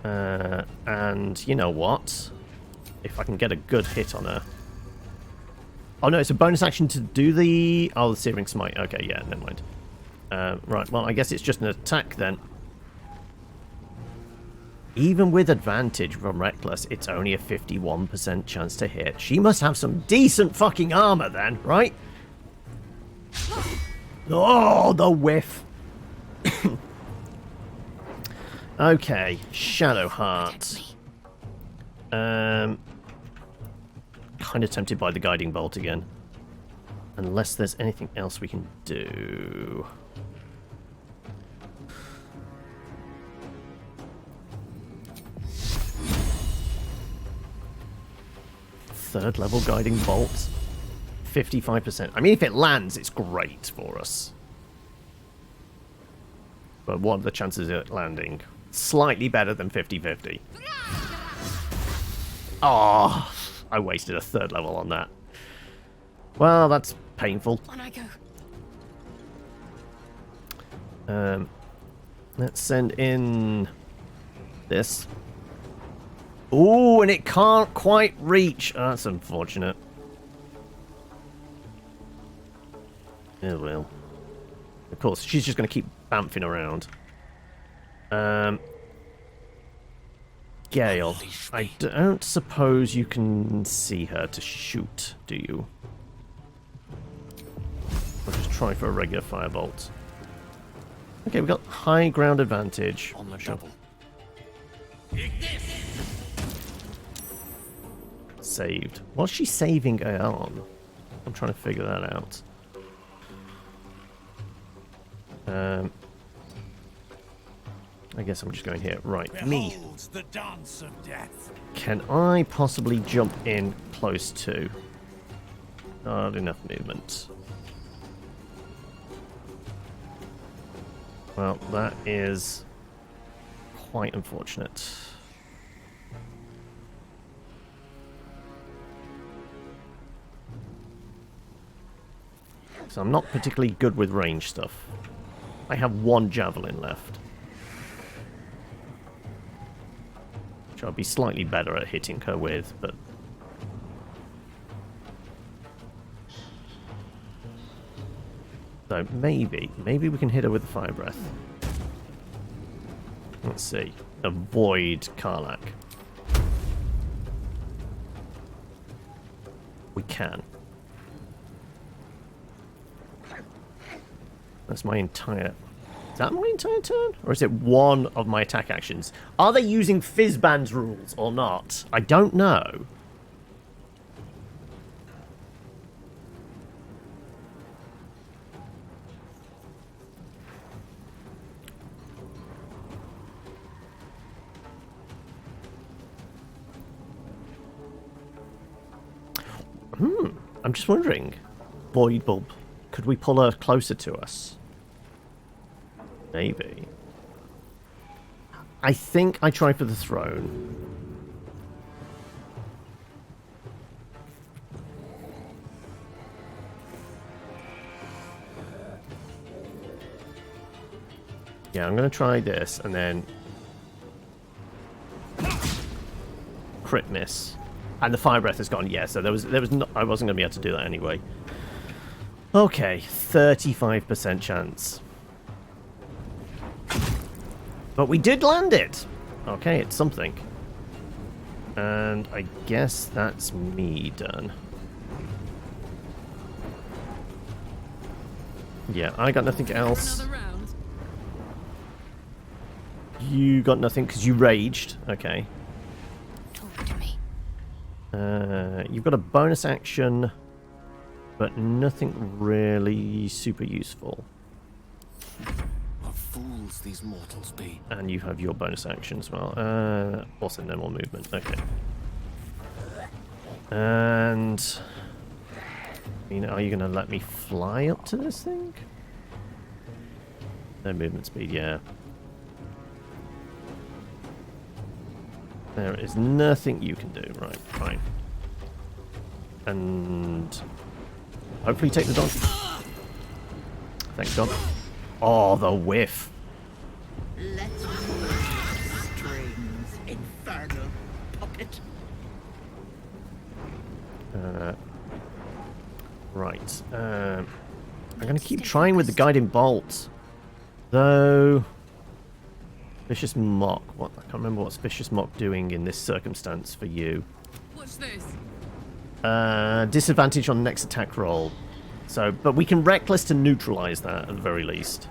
And you know what? If I can get a good hit on her. Oh no, it's a bonus action to do the... Oh, the Searing Smite. Okay, yeah, never mind. Right, well, I guess it's just an attack then. Even with advantage from Reckless, it's only a 51% chance to hit. She must have some decent fucking armor then, right? Oh, the whiff. Okay, Shadowheart. Kind of tempted by the Guiding Bolt again. Unless there's anything else we can do. Third level Guiding Bolt. 55%. I mean, if it lands, it's great for us. But what are the chances of it landing? Slightly better than 50-50. Oh, I wasted a third level on that. Well, that's painful. On I go. Let's send in this. Ooh, and it can't quite reach. Oh, that's unfortunate. Oh well. Of course, she's just going to keep bamfing around. Gale, I don't suppose you can see her to shoot, do you? I'll just try for a regular firebolt. Okay, we've got high ground advantage. On the double. Saved. What's she saving her on? I'm trying to figure that out. I guess I'm just going here. Right, me. The dance of death. Can I possibly jump in close to? Not enough movement. Well, that is quite unfortunate. So I'm not particularly good with range stuff. I have one javelin left. Which I'll be slightly better at hitting her with, but... So maybe we can hit her with the fire breath. Let's see. Avoid Karlach. We can. That's my entire... Is that my entire turn? Or is it one of my attack actions? Are they using Fizzband's rules or not? I don't know. I'm just wondering. Void Bulb. Could we pull her closer to us? Maybe. I think I try for the throne. Yeah, I'm going to try this and then crit miss. And the fire breath is gone. Yeah, so there was not, I wasn't going to be able to do that anyway. Okay, 35% chance. But we did land it. Okay, it's something. And I guess that's me done. Yeah, I got nothing else. Another round. You got nothing because you raged. Okay. Talk to me. You've got a bonus action, but nothing really super useful. What fools these mortals be. And you have your bonus action as well. Also no more movement. Okay. And are you going to let me fly up to this thing? No movement speed, yeah. There is nothing you can do. Right, fine. And hopefully take the dog. Thanks, God. Oh, the whiff. Let's strings, infernal puppet. Right. I'm going to keep trying with the guiding bolt. Though... Vicious Mock. What? I can't remember what's Vicious Mock doing in this circumstance for you. What's this? Disadvantage on next attack roll. So, but we can Reckless to neutralize that at the very least.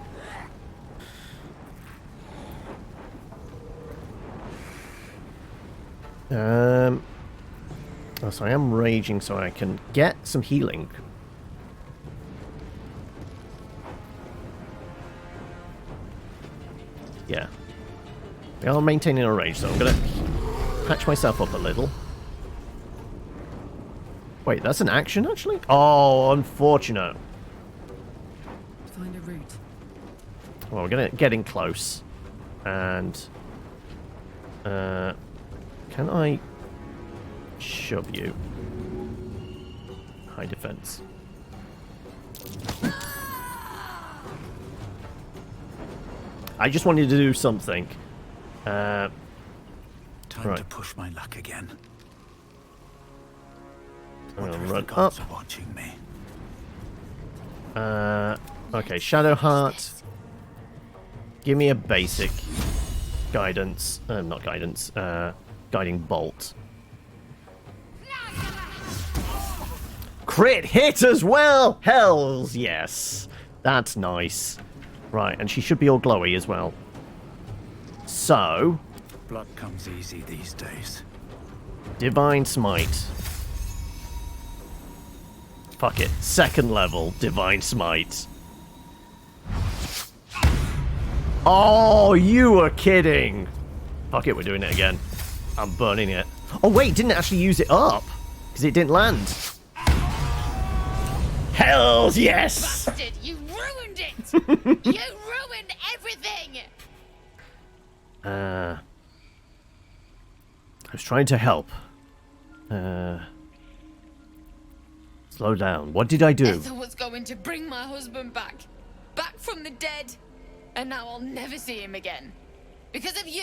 Oh, so I am raging so I can get some healing. Yeah. We are maintaining a rage, so I'm going to patch myself up a little. Wait, that's an action, actually? Oh, unfortunate. Find a route. Well, we're going to get in close. And... can I shove you? High defense. I just wanted to do something. Time right. to push my luck again. I'm Wonder gonna if run the gods up. are watching me. Okay, Shadow Heart. Give me a basic guidance. Not guidance. Guiding bolt. Crit hit as well! Hells yes! That's nice. Right, and she should be all glowy as well. So... Blood comes easy these days. Divine Smite. Fuck it. Second level Divine Smite. Oh, you were kidding! Fuck it, we're doing it again. I'm burning it. Oh wait, didn't actually use it up! Because it didn't land. Hells yes! Bastard, you ruined it! You ruined everything! I was trying to help. Slow down. What did I do? Ethel was going to bring my husband back. Back from the dead. And now I'll never see him again. Because of you!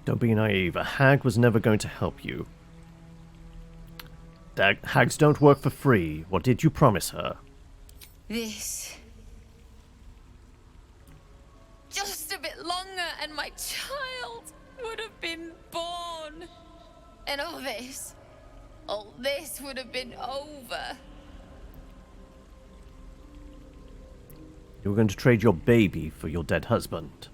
Don't be naive. A hag was never going to help you. Hags don't work for free. What did you promise her? This. Just a bit longer and my child would have been born. And all this would have been over. You were going to trade your baby for your dead husband.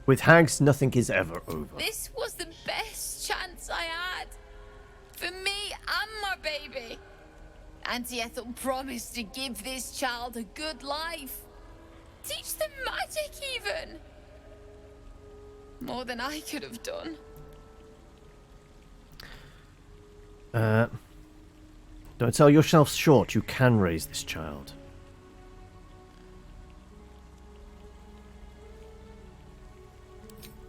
With hags, nothing is ever over. This was the best chance I had. For me and my baby. Auntie Ethel promised to give this child a good life. Teach them magic even. More than I could have done. Don't sell yourself short. You can raise this child.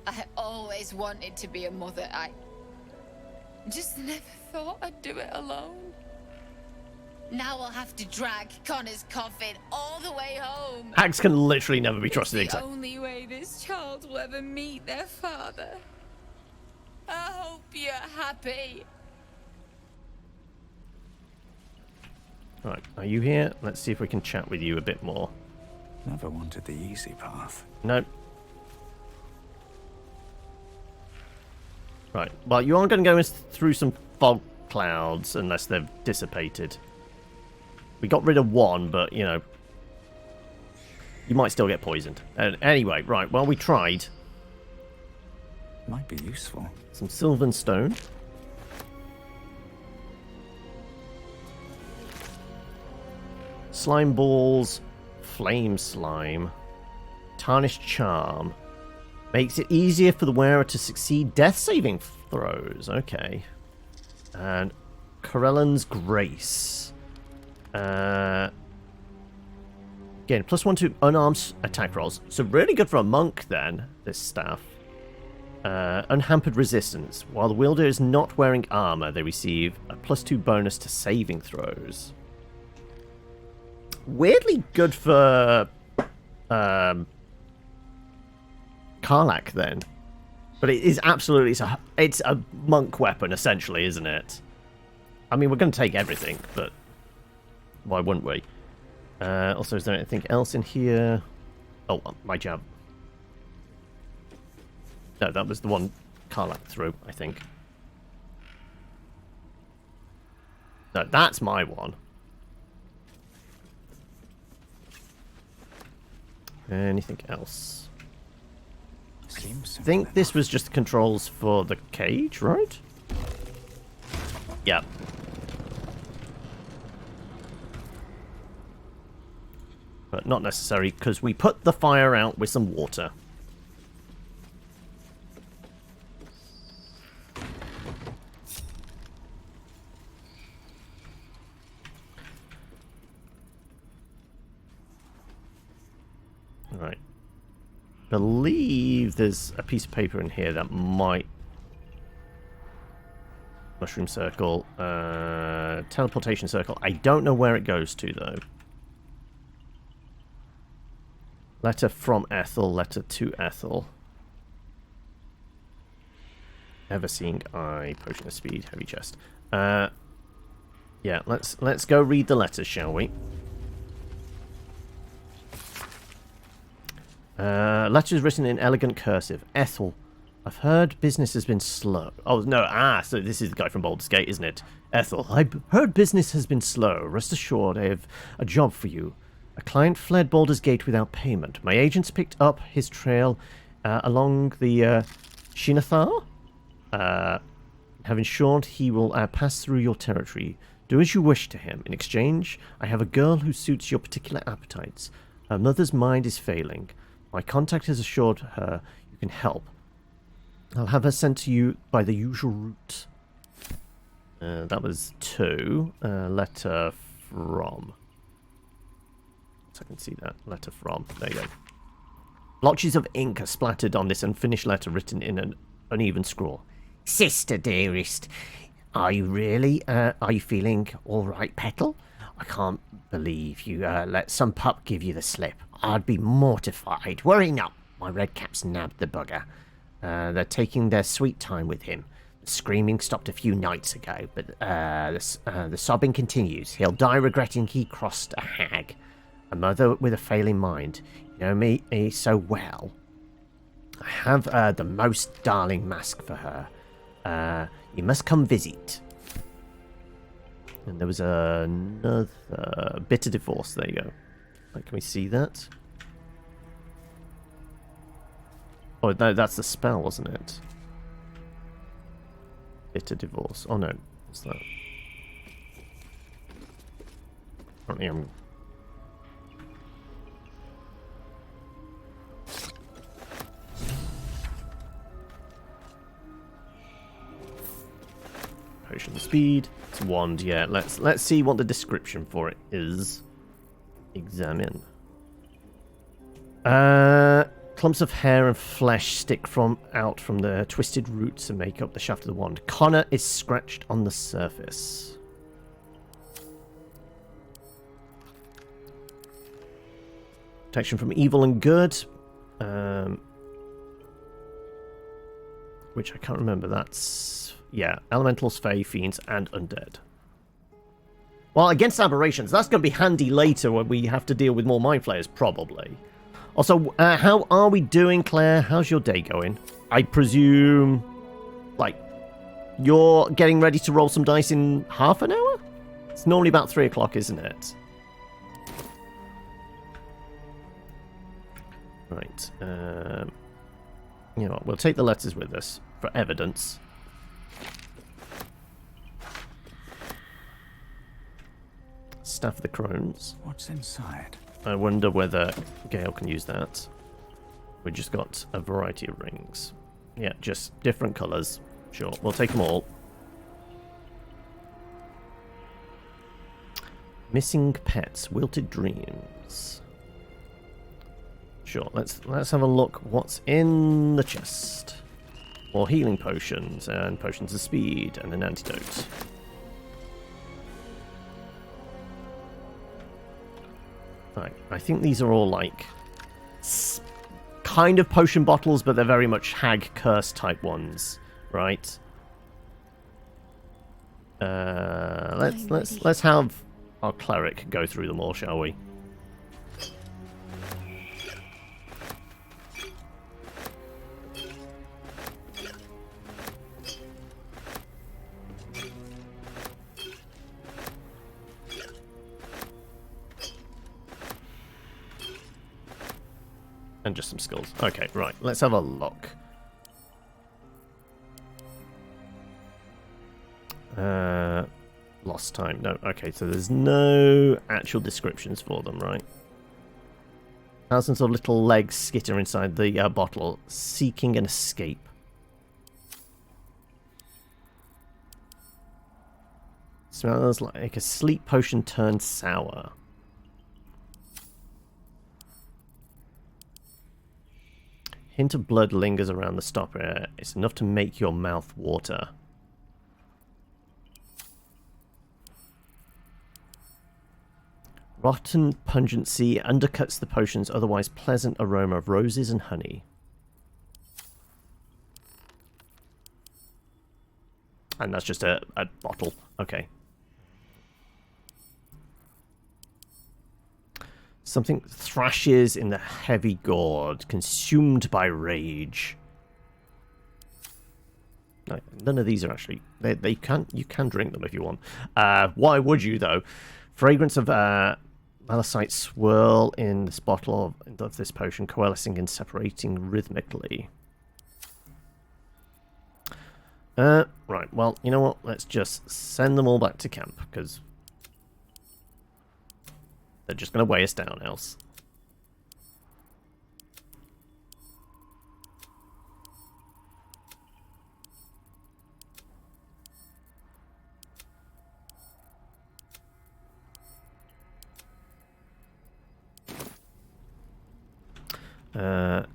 I always wanted to be a mother. I just never thought I'd do it alone. Now I'll have to drag Connor's coffin all the way home. Hags can literally never be trusted. It's the Exactly. only way this child will ever meet their father. I hope you're happy. Right, are you here? Let's see if we can chat with you a bit more. Never wanted the easy path. No. Right, well, you are going to go through some fog clouds unless they've dissipated. We got rid of one, but, you know, you might still get poisoned. Anyway, right, well, we tried. Might be useful. Some sylvan stone. Slime balls, flame slime, tarnished charm. Makes it easier for the wearer to succeed death saving throws. Okay. And Corellan's Grace. Again, +1 to unarmed attack rolls. So really good for a monk then, this staff. Unhampered resistance. While the wielder is not wearing armor, they receive a +2 bonus to saving throws. Weirdly good for Karlach then. But it is absolutely, it's a monk weapon essentially, isn't it? I mean, we're going to take everything, but why wouldn't we? Also, is there anything else in here? Oh, my jab. No, that was the one Karlach threw, I think. No, that's my one. Anything else? Seems I think this was just the controls for the cage, right? Yeah. But not necessary, because we put the fire out with some water. Right. Believe there's a piece of paper in here that might... Mushroom circle. Teleportation circle. I don't know where it goes to, though. Letter from Ethel. Letter to Ethel. Ever-seeing eye. Potion of speed. Heavy chest. Yeah, let's go read the letters, shall we? Letters written in elegant cursive. Ethel, I've heard business has been slow. Oh, no, so this is the guy from Baldur's Gate, isn't it? Ethel, I've heard business has been slow. Rest assured, I have a job for you. A client fled Baldur's Gate without payment. My agents picked up his trail along the Shinathar. Have ensured he will pass through your territory. Do as you wish to him. In exchange, I have a girl who suits your particular appetites. Her mother's mind is failing. My contact has assured her you can help. I'll have her sent to you by the usual route. That was 2. Letter from. So I can see that. Letter from. There you go. Blotches of ink are splattered on this unfinished letter written in an uneven scrawl. Sister dearest, are you really, are you feeling all right, Petal? I can't believe you let some pup give you the slip. I'd be mortified. Worry not. My redcaps nabbed the bugger. They're taking their sweet time with him. The screaming stopped a few nights ago, but the sobbing continues. He'll die regretting he crossed a hag. A mother with a failing mind. You know me so well. I have the most darling mask for her. You must come visit. And there was another bitter divorce. There you go. Can we see that? Oh, no, that's the spell, wasn't it? Bitter divorce. Oh, no. What's that? Apparently I'm... potion speed. It's a wand, yeah. Let's see what the description for it is. Examine. Clumps of hair and flesh stick out from the twisted roots and make up the shaft of the wand. Connor is scratched on the surface. Protection from evil and good. Which I can't remember. That's... yeah, elementals, fae, fiends, and undead. Well, against aberrations, that's going to be handy later when we have to deal with more mind flayers, probably. Also, how are we doing, Claire? How's your day going? I presume, like, you're getting ready to roll some dice in half an hour? It's normally about 3 o'clock, isn't it? Right. You know what? We'll take the letters with us for evidence. Staff of the Crones. What's inside? I wonder whether Gale can use that. We just got a variety of rings. Yeah, just different colours. Sure, we'll take them all. Missing pets, wilted dreams. Sure, let's have a look what's in the chest. More healing potions and potions of speed and an antidote. Right, I think these are all like kind of potion bottles, but they're very much hag curse type ones, right? Let's have our cleric go through them all, shall we? And just some skills. Okay, right. Let's have a look. Lost time. No. Okay, so there's no actual descriptions for them, right? Thousands of little legs skitter inside the bottle, seeking an escape. Smells like a sleep potion turned sour. Hint of blood lingers around the stopper. It's enough to make your mouth water. Rotten pungency undercuts the potion's otherwise pleasant aroma of roses and honey. And that's just a bottle. Okay. Something thrashes in the heavy gourd, consumed by rage. No, none of these are actually... you can drink them if you want. Why would you, though? Fragrance of malachite swirl in this bottle of this potion, coalescing and separating rhythmically. Right, well, you know what? Let's just send them all back to camp, because... they're just going to weigh us down else.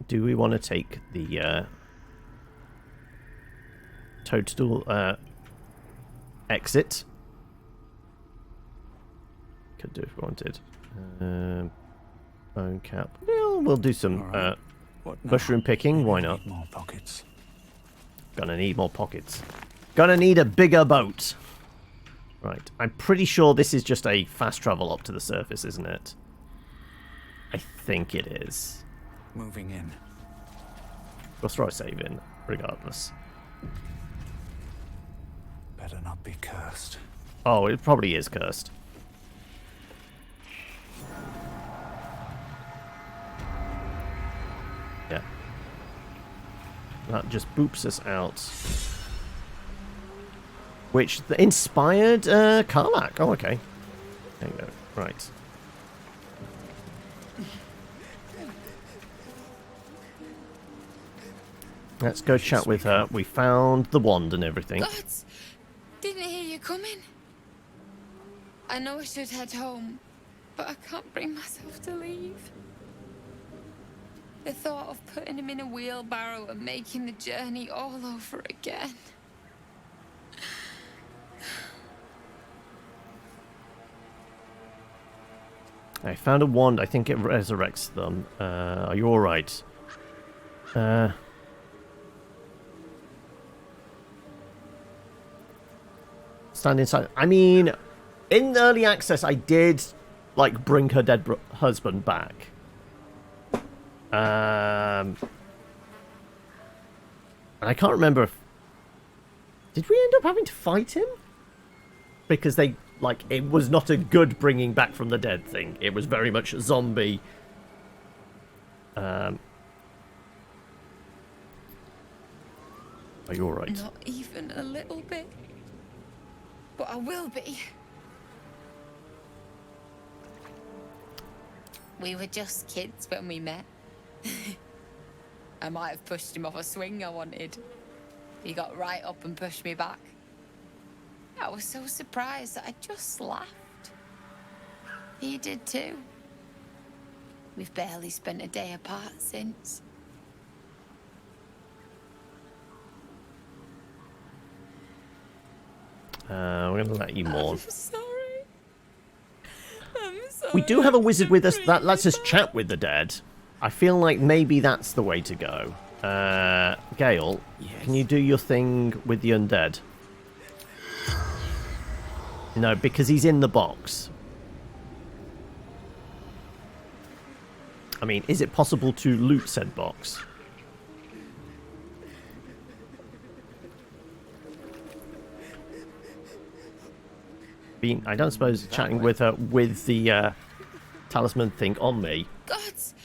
Do we want to take the toadstool exit? Could do if we wanted. Bone cap. Well, we'll do some mushroom picking. Why not? More pockets. Gonna need more pockets. Gonna need a bigger boat. Right. I'm pretty sure this is just a fast travel up to the surface, isn't it? I think it is. Moving in. We'll throw a save in, regardless. Better not be cursed. Oh, it probably is cursed. Yeah. That just boops us out. Which inspired Karlach. Oh, okay. There you go. Right. Let's go chat with her. We found the wand and everything. Gods, Didn't hear you coming. I know I should head home, but I can't bring myself to leave. The thought of putting him in a wheelbarrow and making the journey all over again. I found a wand. I think it resurrects them. Are you alright? Stand inside. I mean, in early access, I did, like, bring her dead husband back. And I can't remember if... Did we end up having to fight him? Because they... Like, it was not a good bringing back from the dead thing. It was very much a zombie. Are you alright? Not even a little bit. But I will be. We were just kids when we met. I might have pushed him off a swing I wanted. He got right up and pushed me back. I was so surprised that I just laughed. He did too. We've barely spent a day apart since. We're going to let you mourn. I'm sorry. I'm sorry. We do have a wizard with us that lets us chat with the dead. I feel like maybe that's the way to go. Gale, Yes. can you do your thing with the undead? No, because he's in the box. I mean, is it possible to loot said box? I don't suppose chatting with her with the talisman thing on me. Gods,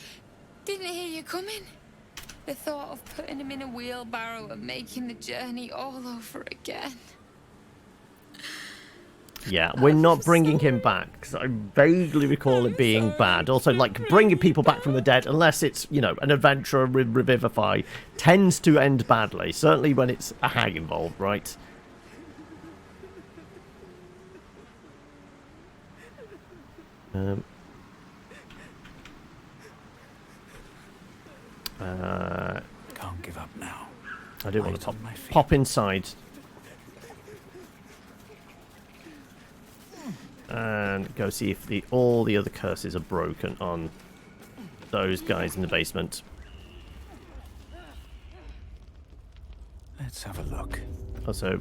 didn't hear you coming. The thought of putting him in a wheelbarrow and making the journey all over again. Yeah, we're not bringing him back, because I vaguely recall it being bad. Also, like, bringing people back from the dead, unless it's, you know, an adventurer with Revivify, tends to end badly. Certainly when it's a hag involved, right? Can't give up now. I do want to Light on my feet. pop inside. And go see if all the other curses are broken on those guys in the basement. Let's have a look. Also,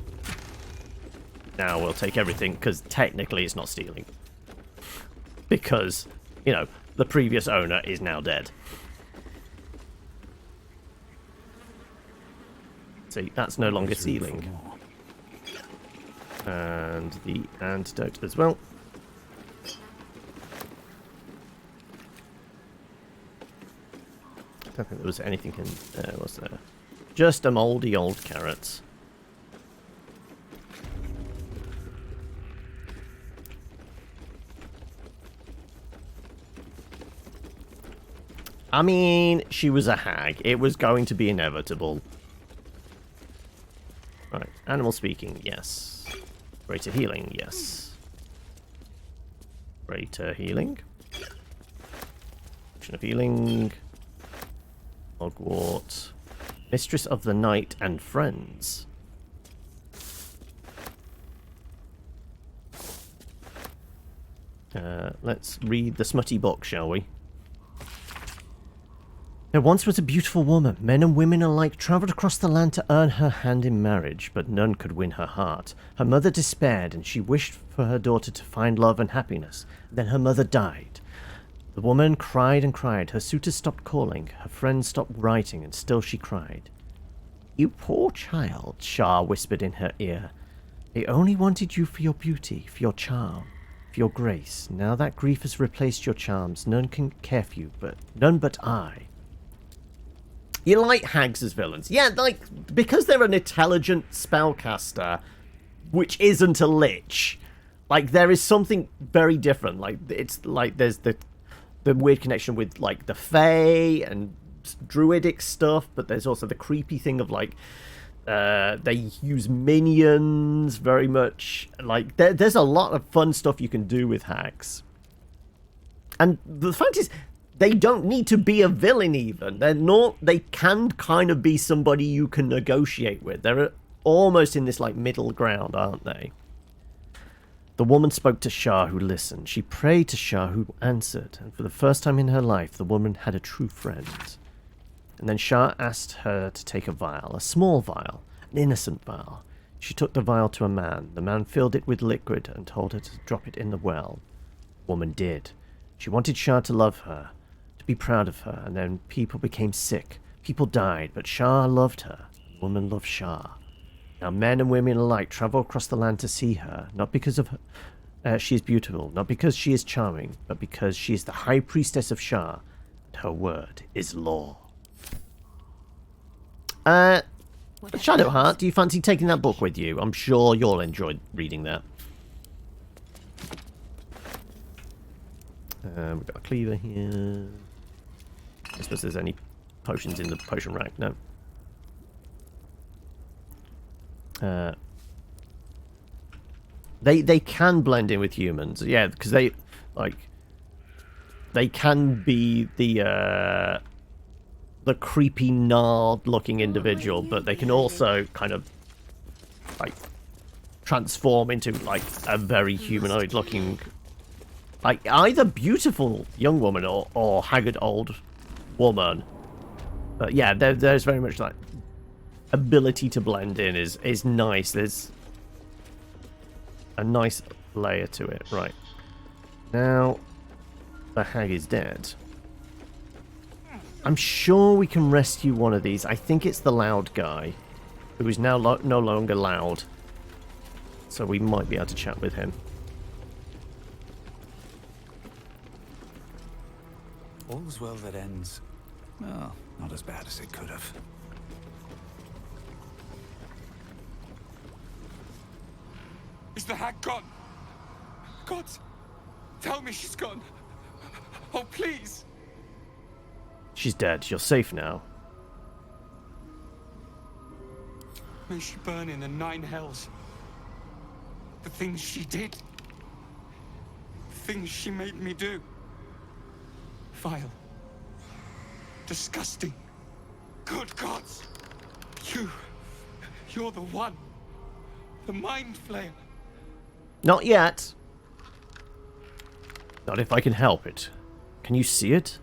now we'll take everything, because technically it's not stealing. Because, you know, the previous owner is now dead. See, that's no longer There's room for stealing. more. And the antidote as well. I don't think there was anything in there, was there? Just a mouldy old carrots. I mean, she was a hag. It was going to be inevitable. Right, animal speaking, yes. Greater healing, yes. Greater healing. Potion of healing. Hogwart. Mistress of the Night and Friends. Let's read the smutty book, shall we? There once was a beautiful woman. Men and women alike travelled across the land to earn her hand in marriage, but none could win her heart. Her mother despaired, and she wished for her daughter to find love and happiness. Then her mother died. The woman cried and cried. Her suitors stopped calling. Her friends stopped writing, and still she cried. "You poor child," Shah whispered in her ear. "They only wanted you for your beauty, for your charm, for your grace. Now that grief has replaced your charms, none can care for you, none but I." You like hags as villains. Yeah, like, because they're an intelligent spellcaster, which isn't a lich, like, there is something very different. Like, it's like there's the weird connection with, like, the Fae and druidic stuff, but there's also the creepy thing of, like, They use minions very much. Like, there's a lot of fun stuff you can do with hags. And the fact is, they don't need to be a villain even. They can kind of be somebody you can negotiate with. They're almost in this, like, middle ground, aren't they? The woman spoke to Shah, who listened. She prayed to Shah, who answered. And for the first time in her life, the woman had a true friend. And then Shah asked her to take a vial, a small vial, an innocent vial. She took the vial to a man. The man filled it with liquid and told her to drop it in the well. The woman did. She wanted Shah to love her, to be proud of her, and then people became sick. People died, but Shah loved her. The woman loved Shah. Now men and women alike travel across the land to see her, not because of her, she is beautiful, not because she is charming, but because she is the high priestess of Shah, and her word is law. Shadowheart, do you fancy taking that book with you? I'm sure you'll enjoy reading that. We've got a cleaver here. I suppose there's any potions in the potion rack. No. They can blend in with humans, yeah, because they can be the creepy gnarled looking individual, but they can also kind of like transform into like a very humanoid looking, like either beautiful young woman or haggard old woman. But yeah, there's very much like ability to blend in is nice. There's a nice layer to it. Right now the hag is dead. I'm sure we can rescue one of these. I think it's the loud guy, who is now no longer loud. So we might be able to chat with him. All's well that ends. Well, not as bad as it could have. Is the hag gone? God, tell me she's gone. Oh, please. She's dead. You're safe now. May she burn in the 9 hells. The things she did. The things she made me do. Vile. Disgusting. Good gods. You're the one. The mind flayer. Not yet. Not if I can help it. Can you see it?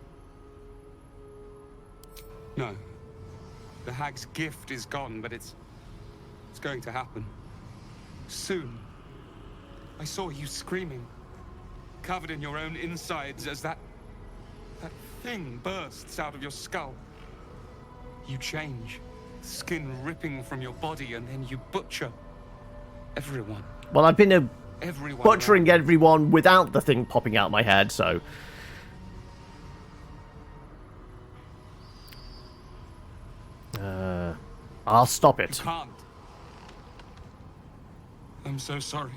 No. The hag's gift is gone, but it's going to happen. Soon. I saw you screaming, covered in your own insides as that thing bursts out of your skull. You change, skin ripping from your body, and then you butcher everyone. Well, I've been Everyone butchering around. everyone without the thing popping out my head, so... I'll stop it. You can't. I'm so sorry.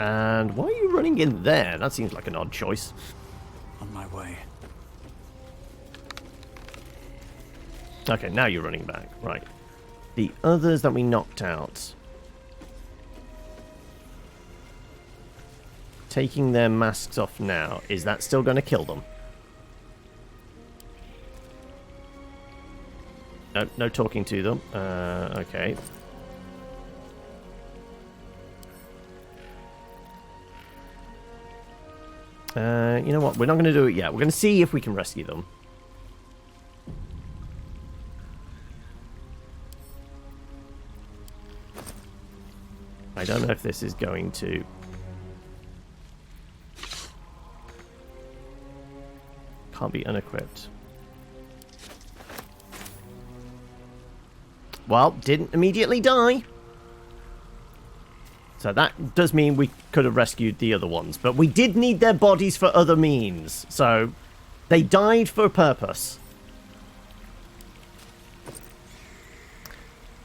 And why are you running in there? That seems like an odd choice. On my way. Okay, now you're running back. Right. The others that we knocked out. Taking their masks off now. Is that still going to kill them? No, no talking to them. Okay. You know what? We're not going to do it yet. We're going to see if we can rescue them. I don't know if this is going to... Can't be unequipped. Well, didn't immediately die. So that does mean we could have rescued the other ones. But we did need their bodies for other means. So they died for a purpose.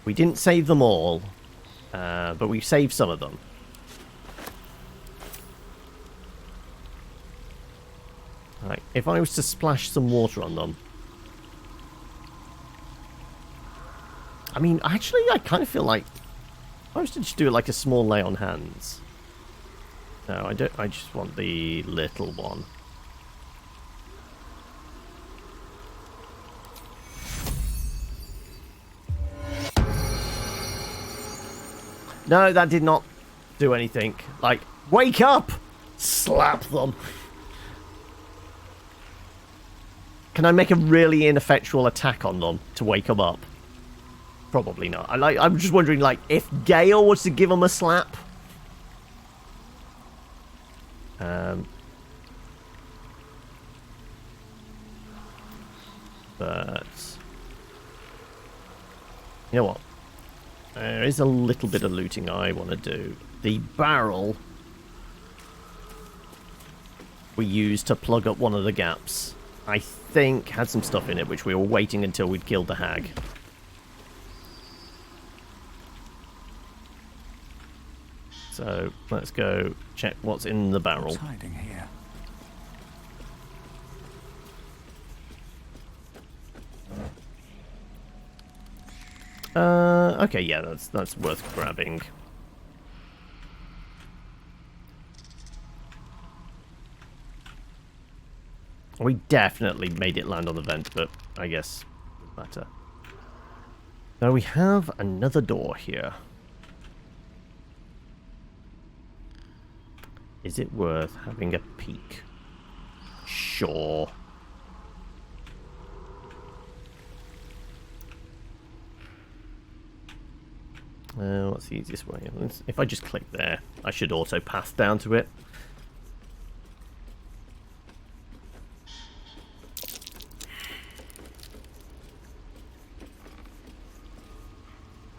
We didn't save them all. But we saved some of them. Right, if I was to splash some water on them... I mean, actually, I kind of feel like I was to just do it like a small lay on hands. No, I don't. I just want the little one. No, that did not do anything. Like, wake up! Slap them. Can I make a really ineffectual attack on them to wake them up? Probably not. I'm just wondering, like, if Gale was to give them a slap. But you know what? There is a little bit of looting I want to do. The barrel we used to plug up one of the gaps, I think, had some stuff in it, which we were waiting until we'd killed the hag. So let's go check what's in the barrel. What's hiding here? Okay, yeah, that's worth grabbing. We definitely made it land on the vent, but I guess it doesn't matter. Now we have another door here. Is it worth having a peek? Sure. What's the easiest way? If I just click there, I should auto path down to it.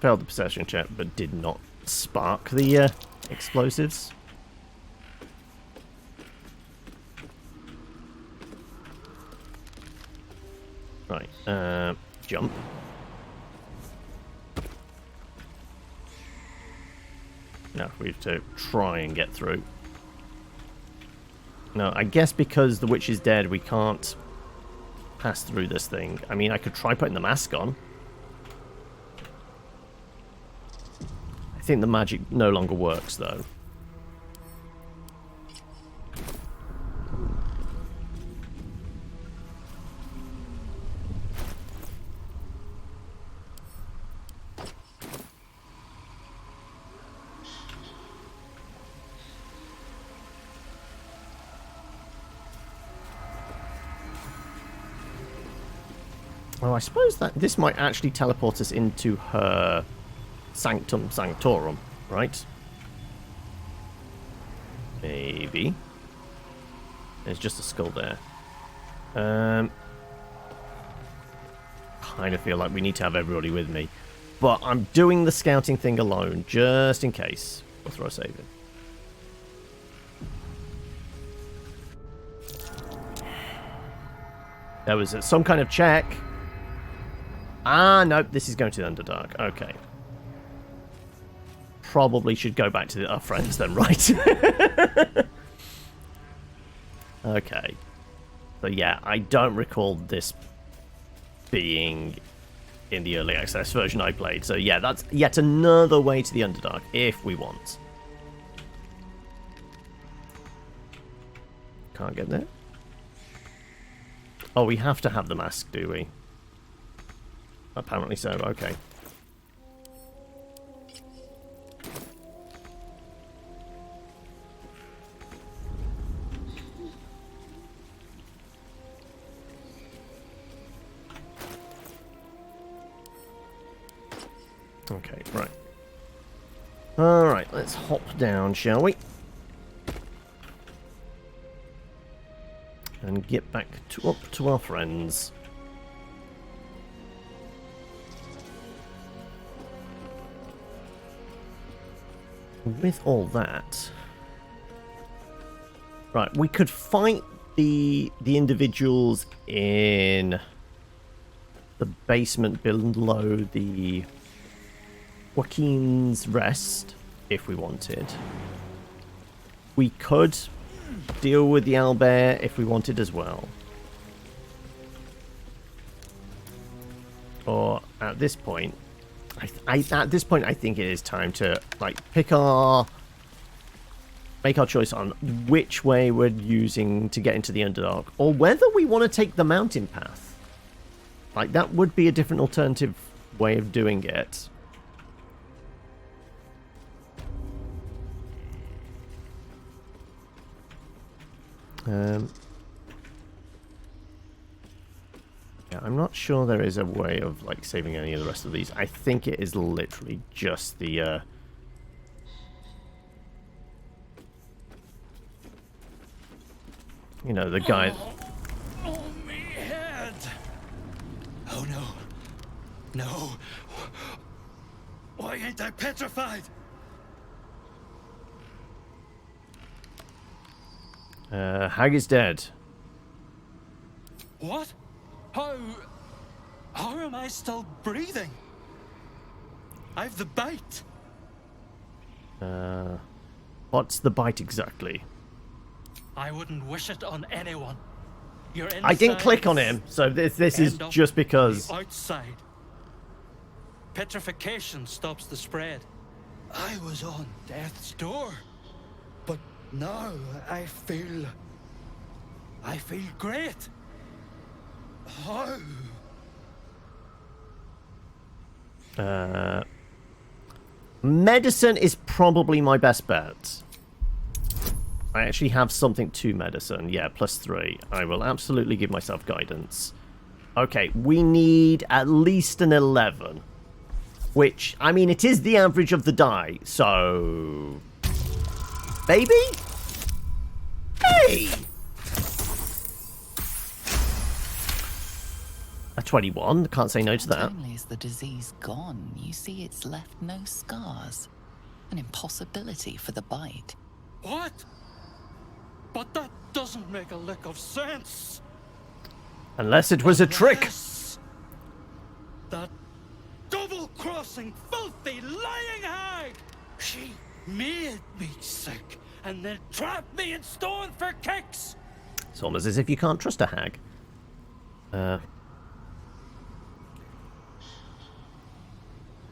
Failed the perception check, but did not spark the explosives. Right, jump. No, we have to try and get through. No, I guess because the witch is dead, we can't pass through this thing. I mean, I could try putting the mask on. I think the magic no longer works, though. Well, I suppose that this might actually teleport us into her Sanctum Sanctorum, right? Maybe. There's just a skull there. Kind of feel like we need to have everybody with me. But I'm doing the scouting thing alone, just in case. We'll throw a save in. There was some kind of check. Ah, nope, this is going to the Underdark. Okay. Probably should go back to our friends then, right? Okay. So yeah, I don't recall this being in the early access version I played. So yeah, that's yet another way to the Underdark, if we want. Can't get there. Oh, we have to have the mask, do we? Apparently so, okay. Okay, right. Alright, let's hop down, shall we? And get back up to our friends. With all that... Right, we could fight the individuals in the basement below the Joaquin's Rest, if we wanted. We could deal with the owlbear if we wanted as well. Or, at this point, At this point, I think it is time to like make our choice on which way we're using to get into the Underdark, or whether we want to take the mountain path. Like, that would be a different alternative way of doing it. Yeah, I'm not sure there is a way of like saving any of the rest of these. I think it is literally just the you know, the guy. Oh, me head! Oh no. No. Why ain't I petrified? Hag is dead. What? How am I still breathing? I've the bite. What's the bite exactly? I wouldn't wish it on anyone. Your I didn't click on him, so this is just because. Outside. Petrification stops the spread. I was on death's door, but now I feel great. How? Medicine is probably my best bet. I actually have something to medicine. Yeah, +3. I will absolutely give myself guidance. Okay, we need at least an 11. Which, I mean, it is the average of the die, so... Baby? Hey! A 21. Can't say no to that. Not only is the disease gone, you see it's left no scars. An impossibility for the bite. What? But that doesn't make a lick of sense. Unless it was a trick. Unless that double-crossing, filthy, lying hag! She made me sick and then trapped me in stone for kicks! It's almost as if you can't trust a hag.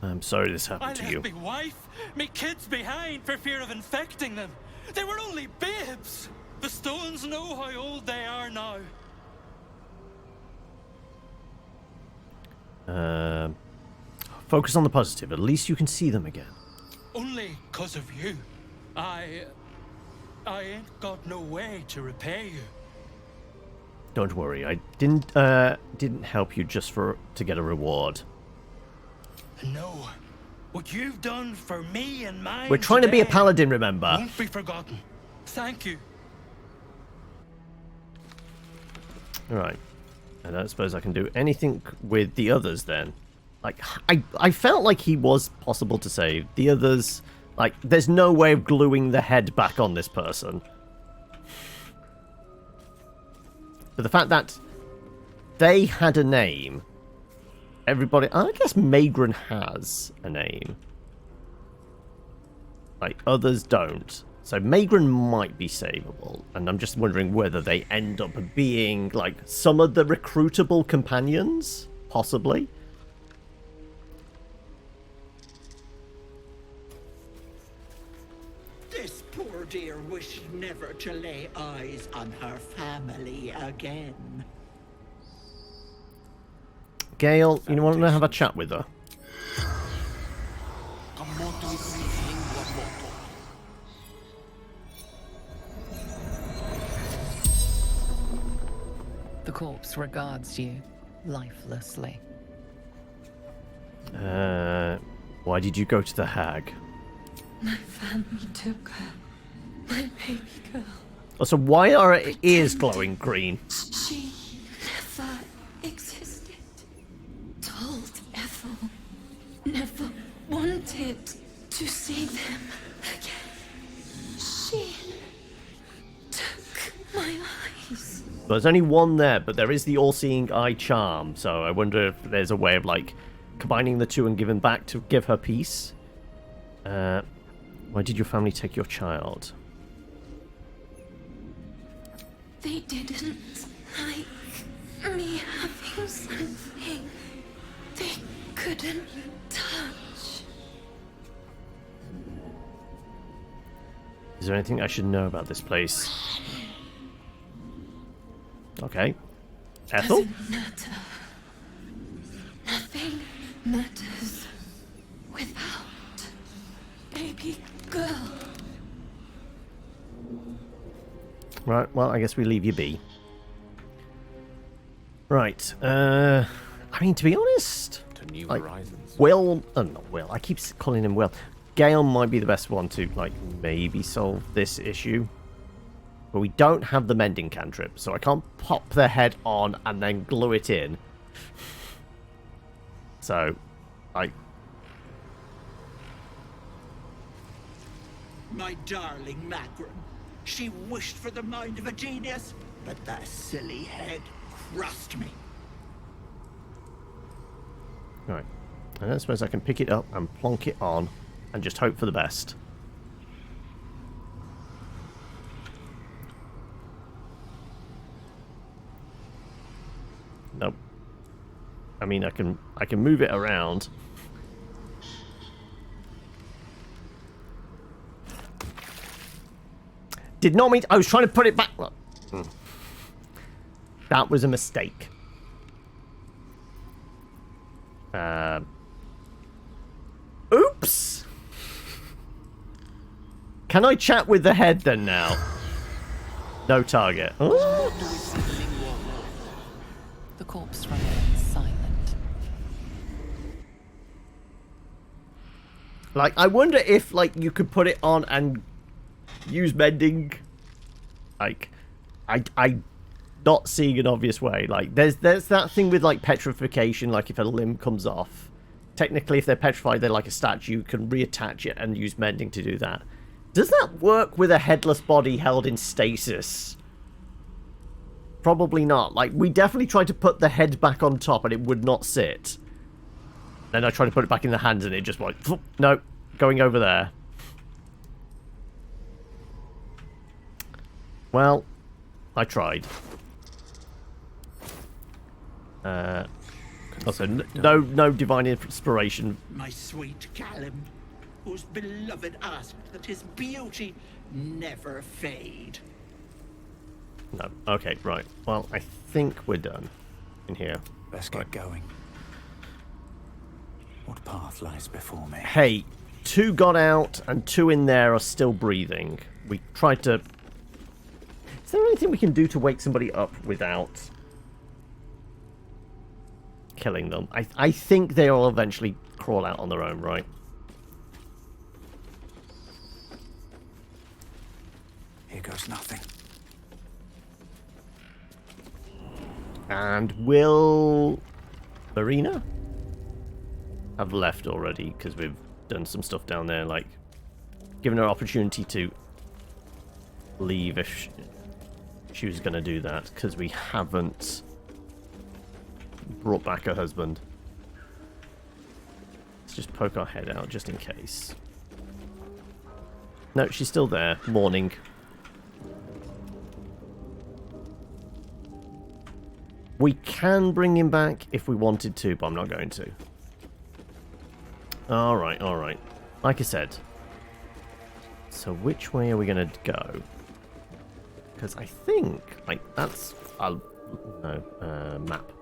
I'm sorry this happened to you. I left me wife, me kids behind for fear of infecting them. They were only babes. The stones know how old they are now. Focus on the positive. At least you can see them again. Only 'cause of you. I ain't got no way to repay you. Don't worry. I didn't help you just to get a reward. No. What you've done for me and mine We're trying to be a today paladin, remember? won't be forgotten. Thank you. Alright. I don't suppose I can do anything with the others then. Like, I felt like he was possible to save. The others, like, there's no way of gluing the head back on this person. But the fact that they had a name, everybody, I guess Magran has a name. Like, others don't. So Magran might be savable, and I'm just wondering whether they end up being, like, some of the recruitable companions? Possibly. This poor dear wished never to lay eyes on her family again. Gale, you want to have a chat with her? The corpse regards you lifelessly. Why did you go to the hag? My family took her. My baby girl. Also, why are her ears glowing green? She never existed. Told Ethel. Never wanted to see them again. She took my eyes. There's only one there, but there is the all-seeing eye charm, so I wonder if there's a way of, like, combining the two and giving back to give her peace. Why did your family take your child? They didn't like me having something they couldn't touch. Is there anything I should know about this place? Okay. Ethel? Doesn't matter. Nothing matters without baby girl. Right, well, I guess we leave you be. Right, I mean, to be honest... To new like, horizons. Will... Oh, not Will. I keep calling him Will. Gale might be the best one to, like, maybe solve this issue. But we don't have the mending cantrip, so I can't pop their head on and then glue it in. So, My darling Magrin. She wished for the mind of a genius, but that silly head crushed me. Right. I don't suppose I can pick it up and plonk it on and just hope for the best. Nope. I mean, I can move it around. Did not mean... I was trying to put it back... That was a mistake. Oops! Can I chat with the head then now? No target. Oh. The corpse remains silent. Like, I wonder if, like, you could put it on and use mending. Like, I not seeing an obvious way. Like, there's that thing with, like, petrification, like, if a limb comes off. Technically, if they're petrified, they're like a statue. You can reattach it and use mending to do that. Does that work with a headless body held in stasis? Probably not. Like, we definitely tried to put the head back on top and it would not sit. Then I tried to put it back in the hands and it just went, no, going over there. Well, I tried. Also, no divine inspiration. My sweet Callum, whose beloved asked that his beauty never fade. No. Okay, right. Well, I think we're done in here. Let's get going. What path lies before me? Hey, 2 got out and 2 in there are still breathing. We tried to... Is there anything we can do to wake somebody up without killing them? I think they'll eventually crawl out on their own, right? Here goes nothing. And will Marina have left already? Because we've done some stuff down there, like given her opportunity to leave if she was going to do that, because we haven't brought back her husband. Let's just poke our head out just in case. No, she's still there, mourning. We can bring him back if we wanted to, but I'm not going to. Alright, alright. Like I said. So which way are we going to go? Because I think, like, that's... map.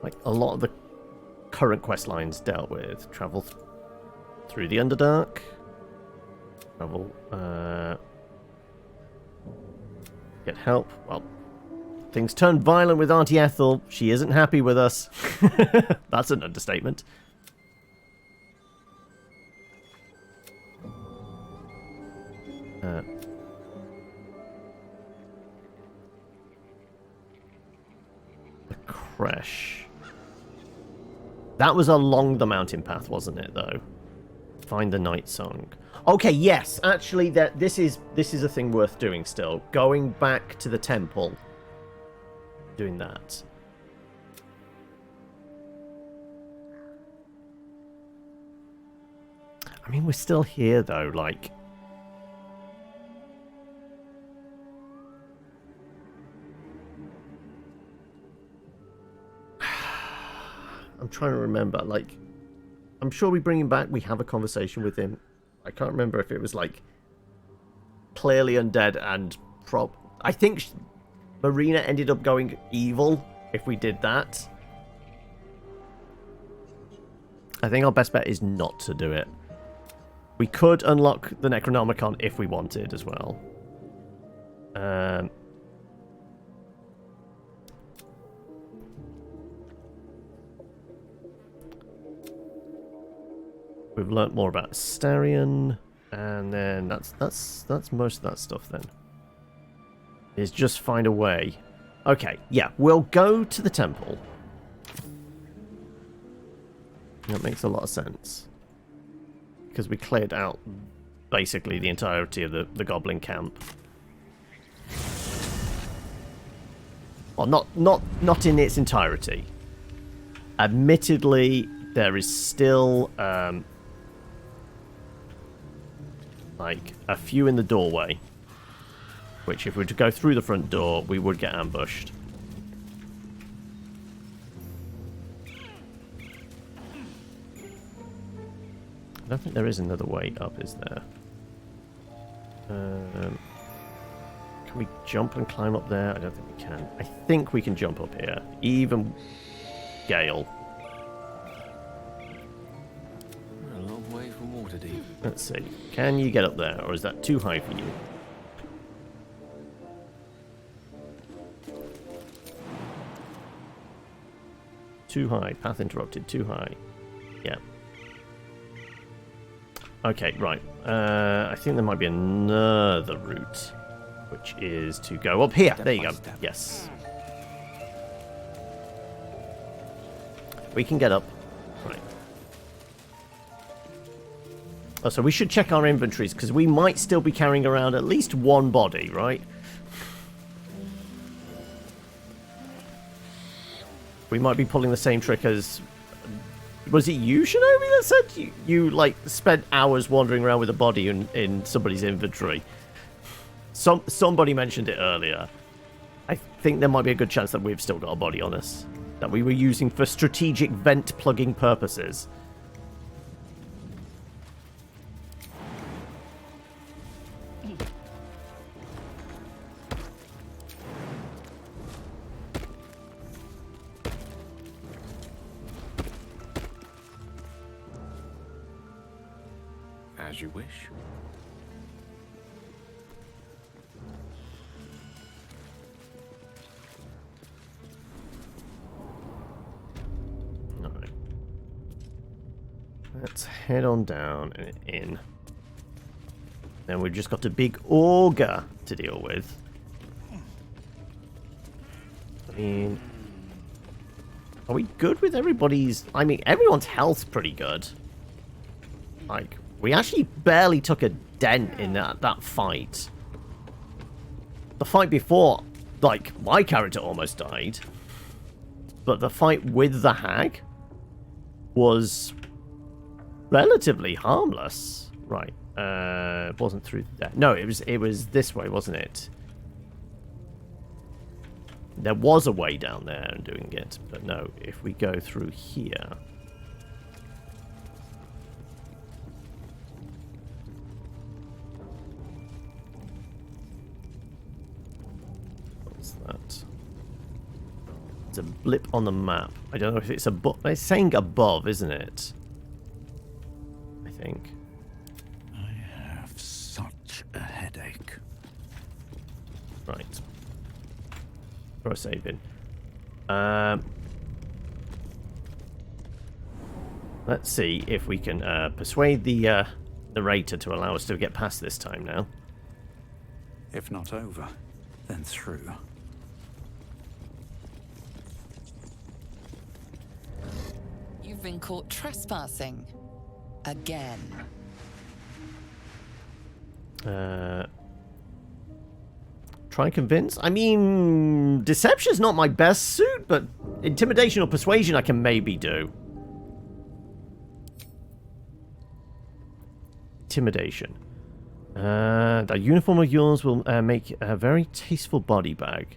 Like, a lot of the current quest lines dealt with. Travel through the Underdark. Travel, get help. Well, things turned violent with Auntie Ethel. She isn't happy with us. That's an understatement. The Creche. That was along the mountain path, wasn't it, though? Find the Night Song. Okay, yes, actually, this is a thing worth doing still. Going back to the temple. Doing that. I mean, we're still here, though, like... I'm trying to remember, like... I'm sure we bring him back, we have a conversation with him. I can't remember if it was, like... clearly undead and I think Marina ended up going evil if we did that. I think our best bet is not to do it. We could unlock the Necronomicon if we wanted as well. We've learnt more about Astarion, and then that's most of that stuff then. Is just find a way. Okay, yeah, we'll go to the temple. That makes a lot of sense. Because we cleared out basically the entirety of the goblin camp. Well, not in its entirety. Admittedly, there is still like a few in the doorway, which if we were to go through the front door, we would get ambushed. I don't think there is another way up, is there? Can we jump and climb up there? I don't think we can. I think we can jump up here. Even Gale. A long way from Waterdeep. Let's see. Can you get up there, or is that too high for you? Too high. Path interrupted. Too high. Yeah. Okay, right. I think there might be another route, which is to go up here. There you go. Yes. We can get up. Right. Oh, so we should check our inventories, because we might still be carrying around at least one body, right? We might be pulling the same trick as... Was it you, Shinobi, that said you like, spent hours wandering around with a body in somebody's inventory? Somebody mentioned it earlier. I think there might be a good chance that we've still got a body on us. That we were using for strategic vent plugging purposes. As you wish. Alright. Let's head on down and in. Then we've just got a big auger to deal with. I mean... Are we good with everybody's... I mean, everyone's health's pretty good. Like... We actually barely took a dent in that fight. The fight before, like, my character almost died. But the fight with the hag was relatively harmless. Right. It wasn't through there. No, it was this way, wasn't it? There was a way down there and doing it. But no, if we go through here... That. It's a blip on the map. I don't know if it's above. It's saying above, isn't it? I think. I have such a headache. Right. Throw a save in. Let's see if we can persuade the narrator to allow us to get past this time now. If not over, then through. You've been caught trespassing. Again. Try and convince? I mean, deception's not my best suit, but intimidation or persuasion I can maybe do. Intimidation. That uniform of yours will make a very tasteful body bag.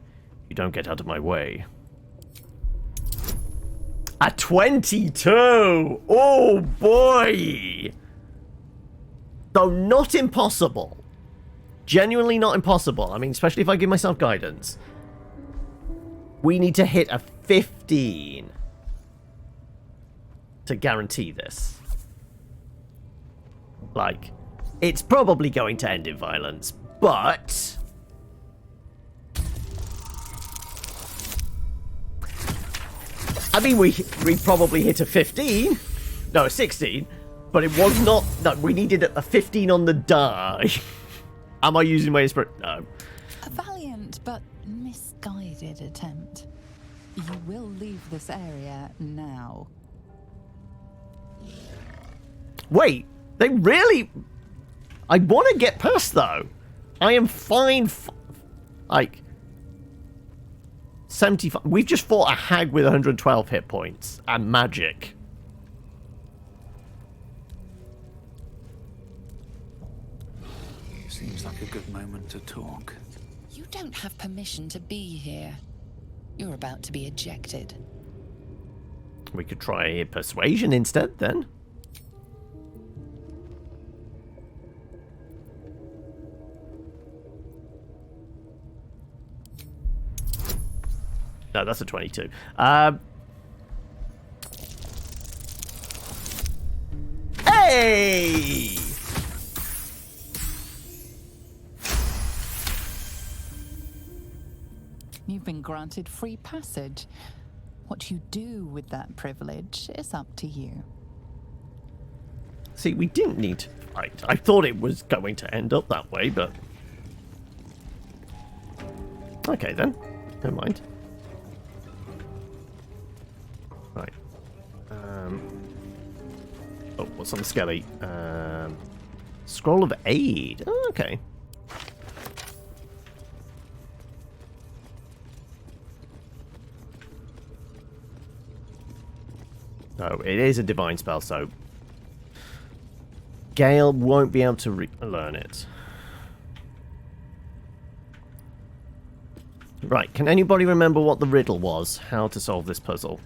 You don't get out of my way. A 22! Oh boy! Though not impossible. genuinely not impossible. I mean, especially if I give myself guidance. We need to hit a 15 to guarantee this. Like, it's probably going to end in violence, but... I mean, we probably hit a 15. No, a 16. But it was not... No, we needed a 15 on the die. Am I using my inspiration? No. A valiant but misguided attempt. You will leave this area now. Wait, they really... I want to get past, though. I am fine... Like... 75... We've just fought a hag with 112 hit points. And magic. Seems like a good moment to talk. You don't have permission to be here. You're about to be ejected. We could try persuasion instead, then. No, that's a 22. Hey! You've been granted free passage. What you do with that privilege is up to you. See, we didn't need to fight. I thought it was going to end up that way, but... Okay, then. Never mind. Right. Oh, what's on the skelly? Scroll of Aid. Oh, okay. No, it is a divine spell, so Gale won't be able to learn it. Right, can anybody remember what the riddle was? How to solve this puzzle?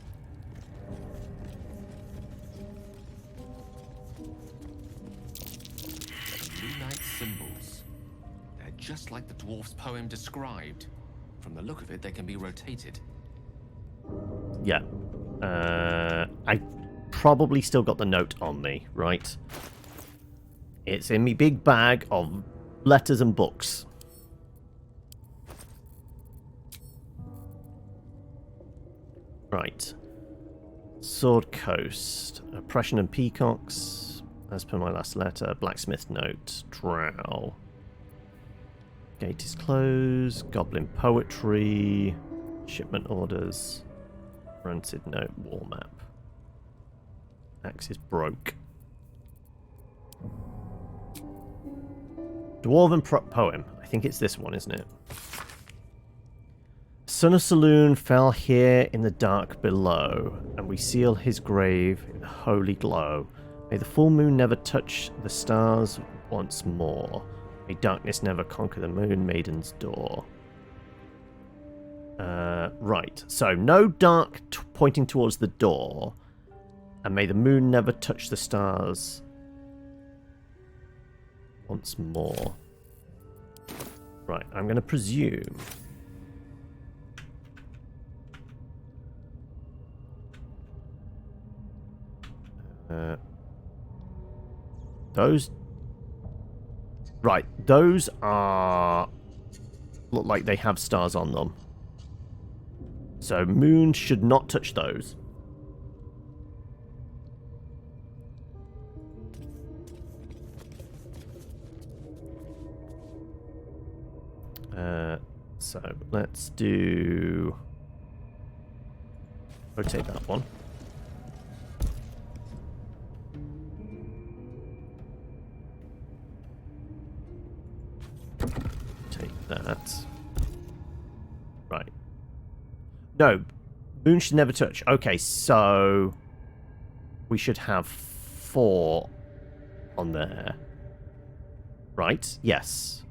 Lunite symbols. They're just like the dwarf's poem described. From the look of it, they can be rotated. Yeah. I probably still got the note on me, right? It's in me big bag of letters and books. Right. Sword Coast. Oppression and Peacocks. As per my last letter. Blacksmith note. Drow. Gate is closed. Goblin poetry. Shipment orders. Rancid note. War map. Axe is broke. Dwarven poem. I think it's this one, isn't it? Son of Saloon fell here in the dark below, and we seal his grave in the holy glow. May the full moon never touch the stars once more. May darkness never conquer the moon maiden's door. Right, so no dark pointing towards the door, and may the moon never touch the stars once more. Right, I'm going to presume. Those... Right, those are... look like they have stars on them. So moon should not touch those. So let's do... rotate that one. Take that. Right. No, moon should never touch. Okay, so we should have 4 on there. Right? Yes.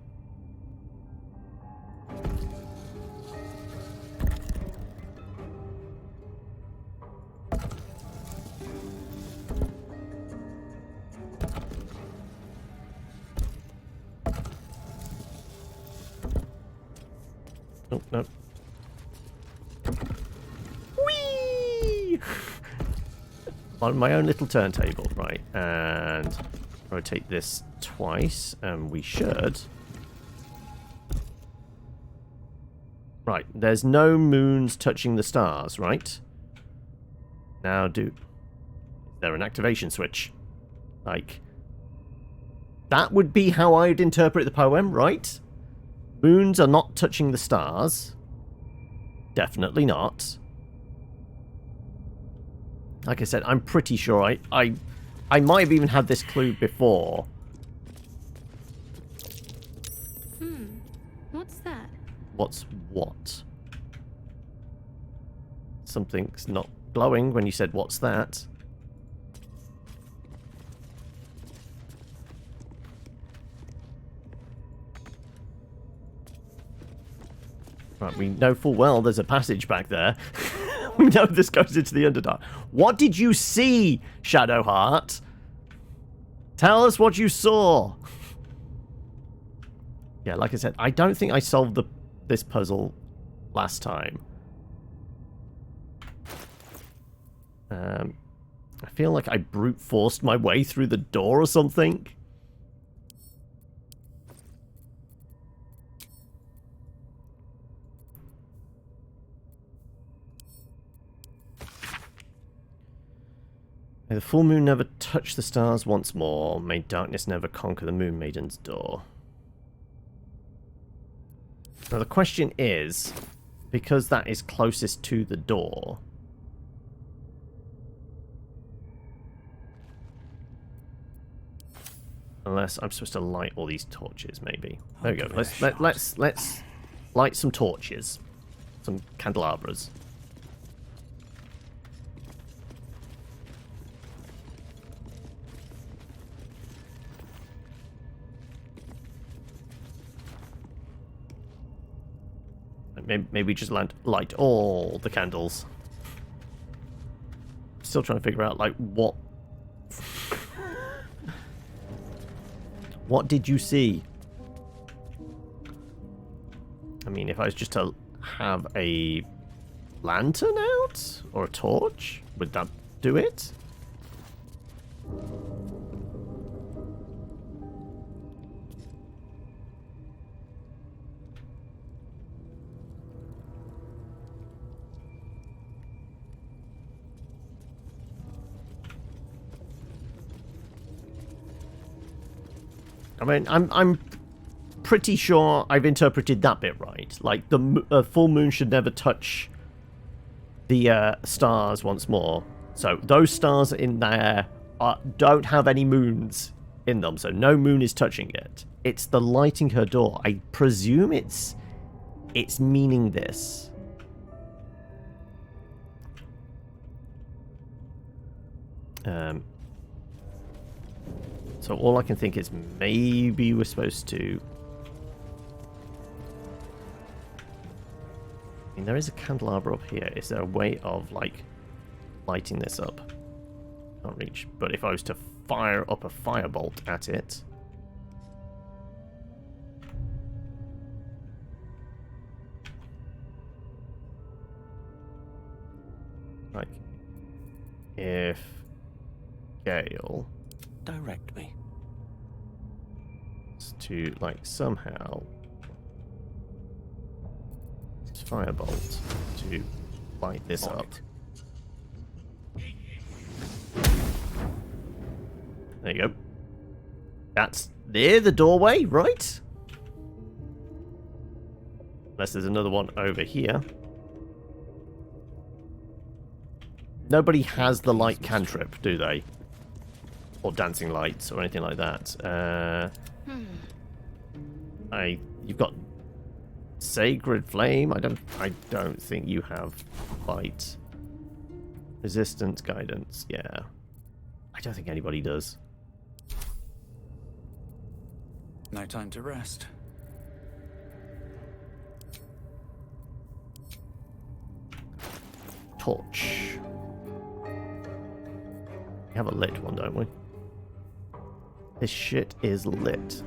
Oh, no. Whee! On my own little turntable, right, and rotate this twice, and we should. Right, there's no moons touching the stars, right? Now, is there an activation switch? Like, that would be how I'd interpret the poem, right? Moons are not touching the stars. Definitely not. Like I said, I'm pretty sure I might have even had this clue before. What's that? What's what? Something's not glowing when you said, what's that? Right, we know full well there's a passage back there. We know this goes into the Underdark. What did you see, Shadowheart? Tell us what you saw. Yeah, like I said, I don't think I solved this puzzle last time. I feel like I brute forced my way through the door or something. May the full moon never touch the stars once more. May darkness never conquer the moon maiden's door. Now the question is, because that is closest to the door, unless I'm supposed to light all these torches, maybe. There we go. Let's light some torches, some candelabras. Maybe just light all the candles. Still trying to figure out, like, what... What did you see? I mean, if I was just to have a lantern out? Or a torch? Would that do it? I mean, I'm pretty sure I've interpreted that bit right. Like, the full moon should never touch the stars once more. So those stars in there don't have any moons in them, so no moon is touching it. It's the lighting her door. I presume it's meaning this. So all I can think is maybe we're supposed to... I mean, there is a candelabra up here. Is there a way of, like, lighting this up? Can't reach. But if I was to fire up a firebolt at it... Like, if Gale... Direct me. To, like, somehow firebolt to light this up. There you go. That's near the doorway, right? Unless there's another one over here. Nobody has the light cantrip, do they? Or dancing lights or anything like that. You've got Sacred Flame. I don't think you have light. Resistance, guidance, yeah. I don't think anybody does. No time to rest. Torch. We have a lit one, don't we? This shit is lit.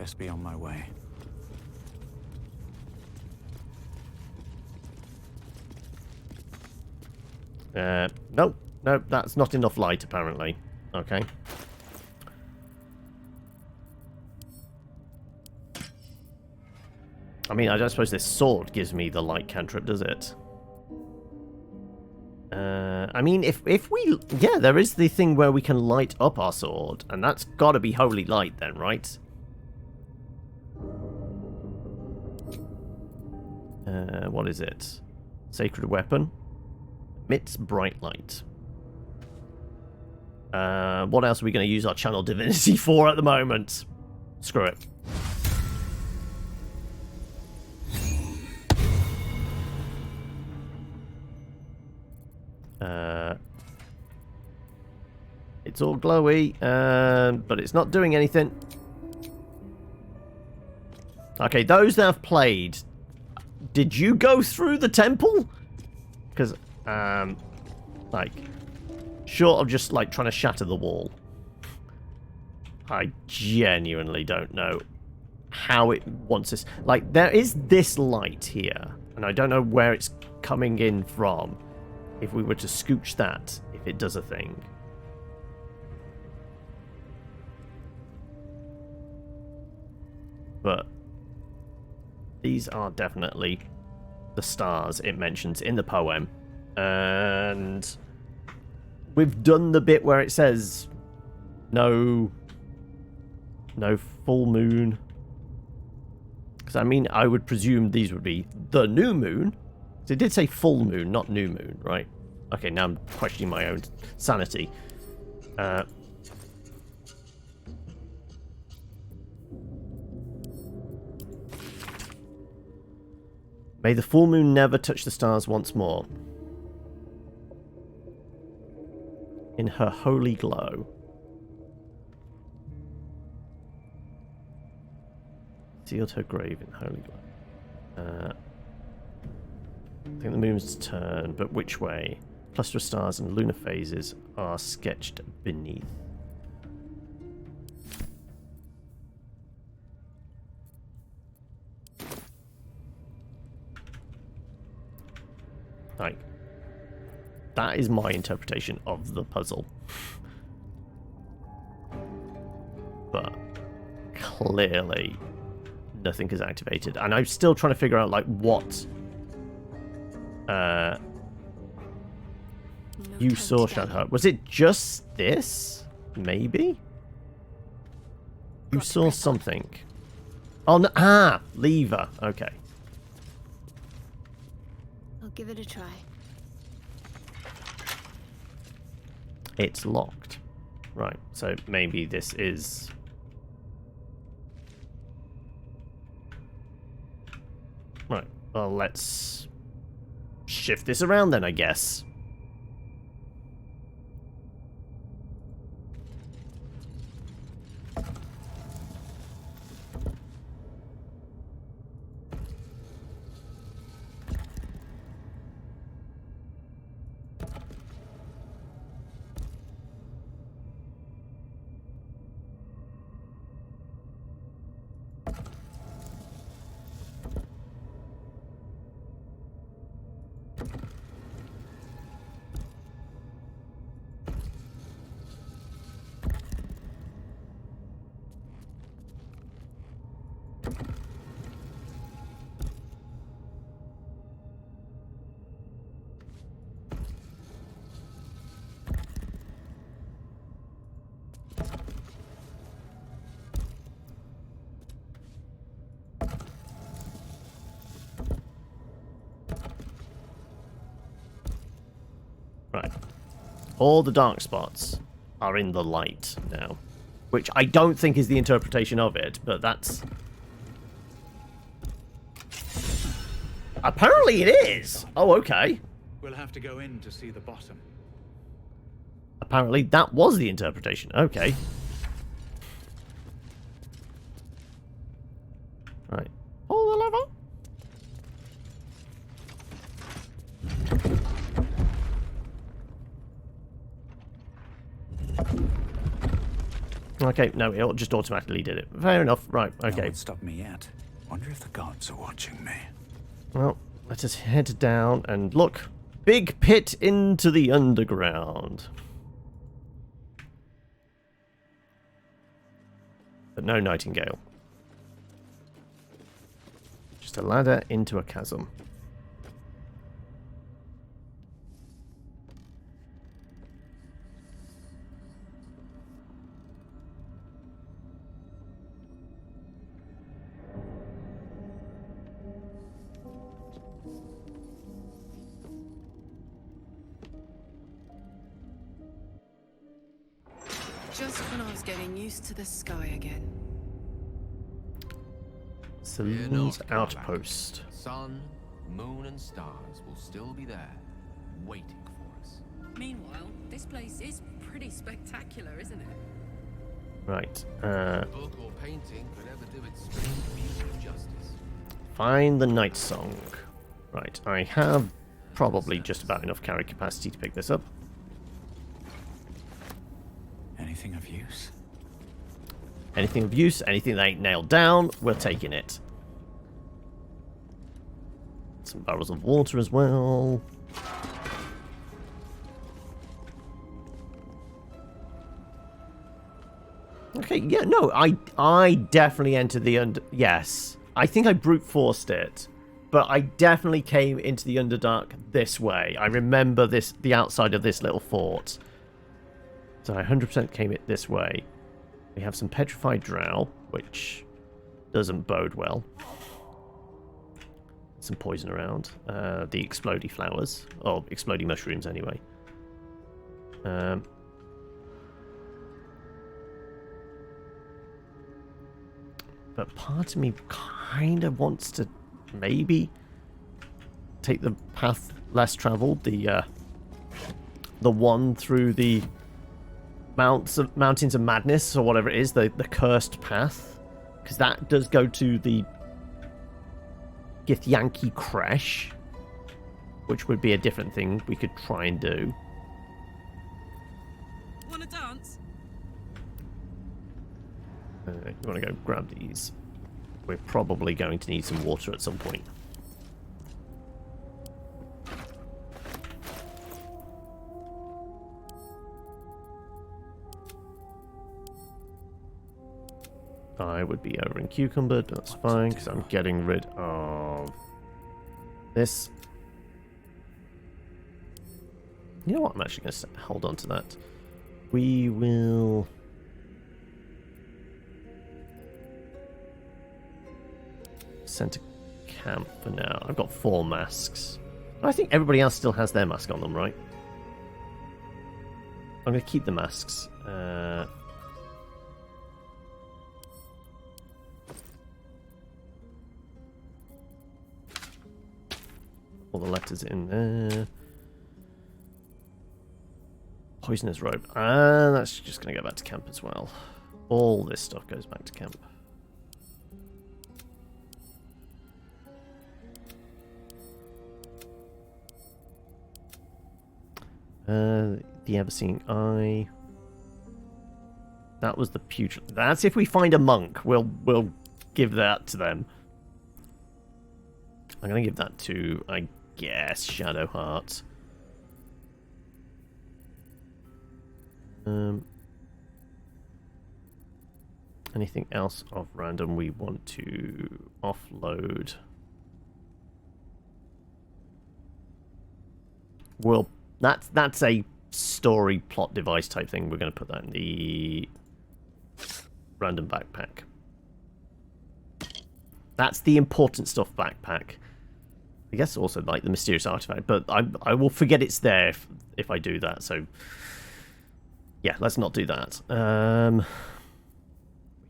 best be on my way. Nope. Nope, that's not enough light, apparently. Okay. I mean, I don't suppose this sword gives me the light cantrip, does it? I mean, if we... Yeah, there is the thing where we can light up our sword, and that's got to be holy light then, right? What is it? Sacred weapon. Emits bright light. What else are we going to use our channel divinity for at the moment? Screw it. It's all glowy, but it's not doing anything. Okay, those that have played, did you go through the temple? Because, like, short of just, like, trying to shatter the wall, I genuinely don't know how it wants us. Like, there is this light here, and I don't know where it's coming in from. If we were to scooch that, if it does a thing. But these are definitely the stars it mentions in the poem. And we've done the bit where it says no full moon. Because, I mean, I would presume these would be the new moon. So it did say full moon, not new moon, right? Okay, now I'm questioning my own sanity. May the full moon never touch the stars once more. In her holy glow. Sealed her grave in holy glow. I think the moon's turn, but which way? Cluster of stars and lunar phases are sketched beneath. Like, that is my interpretation of the puzzle. But clearly nothing is activated. And I'm still trying to figure out, like, what you saw, Shadhut. Was it just this? Maybe? You saw something. Oh, no. Ah! Lever. Okay. I'll give it a try. It's locked. Right, so maybe this is... Right, well, let's shift this around then, I guess. Right. All the dark spots are in the light now. Which I don't think is the interpretation of it, but that's... Apparently it is! Oh, okay. We'll have to go in to see the bottom. Apparently that was the interpretation. Okay. Right. Pull the lever. Okay, no, it just automatically did it. Fair enough. Right, No okay. one stopped me yet. Wonder if the gods are watching me. Well, let us head down and look. Big pit into the underground. But no nightingale. Just a ladder into a chasm. Just when I was getting used to the sky again. Saloon's outpost. Sun, moon, and stars will still be there, waiting for us. Meanwhile, this place is pretty spectacular, isn't it? Right. Book or painting could ever do its strange beauty justice. Find the night song. Right. I have probably just about enough carry capacity to pick this up. Anything of use? Anything of use, anything that ain't nailed down, we're taking it. Some barrels of water as well. Okay, yeah, no, I definitely entered the yes. I think I brute forced it, but I definitely came into the Underdark this way. I remember the outside of this little fort. So I 100% came it this way. We have some petrified drow, which doesn't bode well. Some poison around. The explodey flowers. Or explodey mushrooms, anyway. But part of me kind of wants to maybe take the path less traveled. The one through the Mountains of Madness, or whatever it is, the cursed path, because that does go to the Githyanki Creche, which would be a different thing we could try and do. Wanna dance? You want to go grab these? We're probably going to need some water at some point. I would be over in Cucumber, but that's fine, because I'm getting rid of this. You know what? I'm actually going to hold on to that. We will... send to camp for now. I've got 4 masks. I think everybody else still has their mask on them, right? I'm going to keep the masks. All the letters in there. Poisonous rope. And that's just going to go back to camp as well. All this stuff goes back to camp. The Ever-Seeing Eye. That was the putrid. That's if we find a monk. We'll give that to them. I'm gonna give that to, I guess, Shadowheart. Anything else of random we want to offload? Well, that's a story plot device type thing. We're going to put that in the random backpack. That's the important stuff backpack. I guess also like the mysterious artifact, but I will forget it's there if I do that. So yeah, let's not do that. We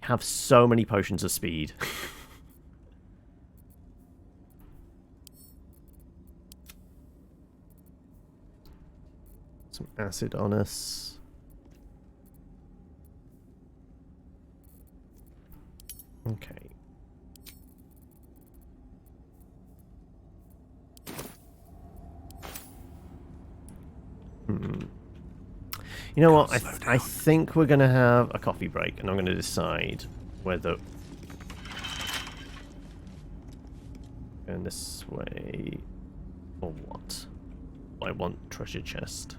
have so many potions of speed. Some acid on us. Okay. You You know what? I think we're going to have a coffee break, and I'm going to decide whether... Going this way... or what? I want treasure chest.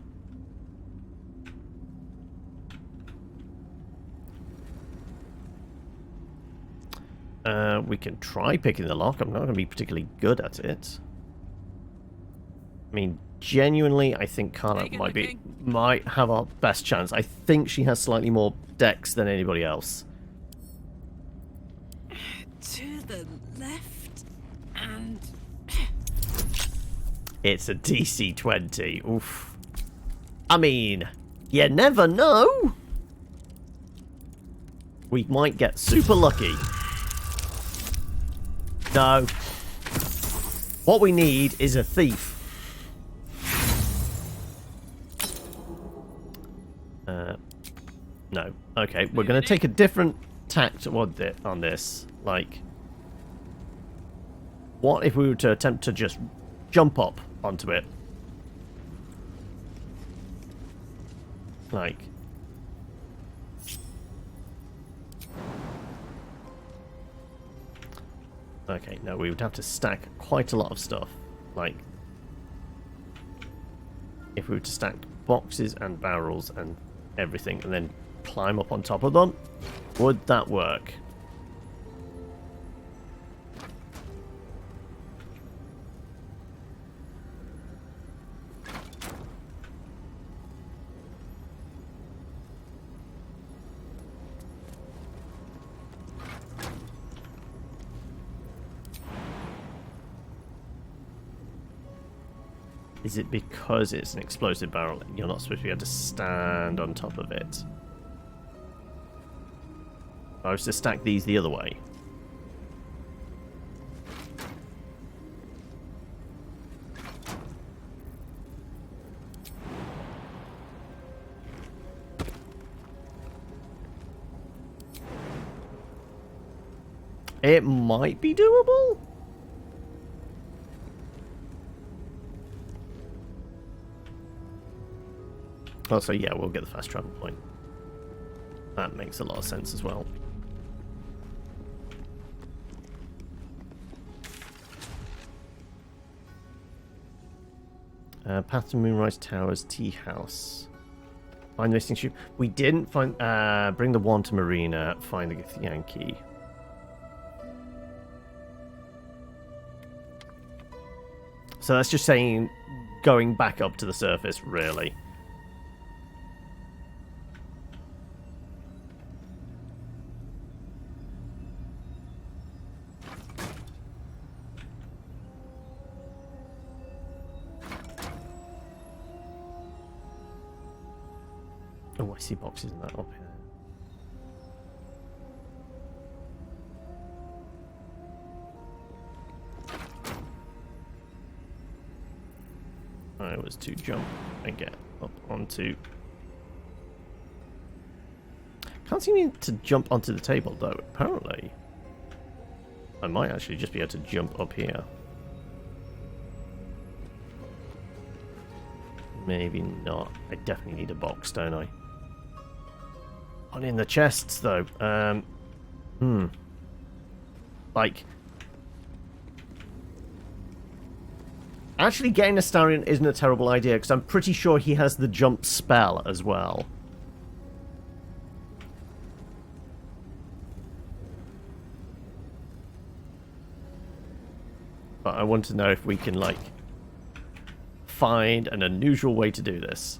We can try picking the lock. I'm not going to be particularly good at it. I mean, genuinely, I think Carla might have our best chance. I think she has slightly more dex than anybody else. To the left and... It's a DC 20. Oof. I mean, you never know. We might get super lucky. No. What we need is a thief. No. Okay, we're going to take a different tact on this. Like, what if we were to attempt to just jump up onto it? Like... Okay, no, we would have to stack quite a lot of stuff. Like, if we were to stack boxes and barrels and everything, and then climb up on top of them, would that work? Is it because it's an explosive barrel and you're not supposed to be able to stand on top of it? If I was to stack these the other way. It might be doable. Also, yeah, we'll get the fast travel point. That makes a lot of sense as well. Path to Moonrise Towers, Tea House. Find the missing ship. We didn't find... bring the wand to Marina. Find the Githyan key. So that's just saying going back up to the surface, really. Oh, I see boxes in that up here. I was to jump and get up onto... Can't seem to jump onto the table, though, apparently. I might actually just be able to jump up here. Maybe not. I definitely need a box, don't I? Not in the chests, though. Like... Actually, getting Astarion isn't a terrible idea, because I'm pretty sure he has the jump spell as well. But I want to know if we can, like, find an unusual way to do this.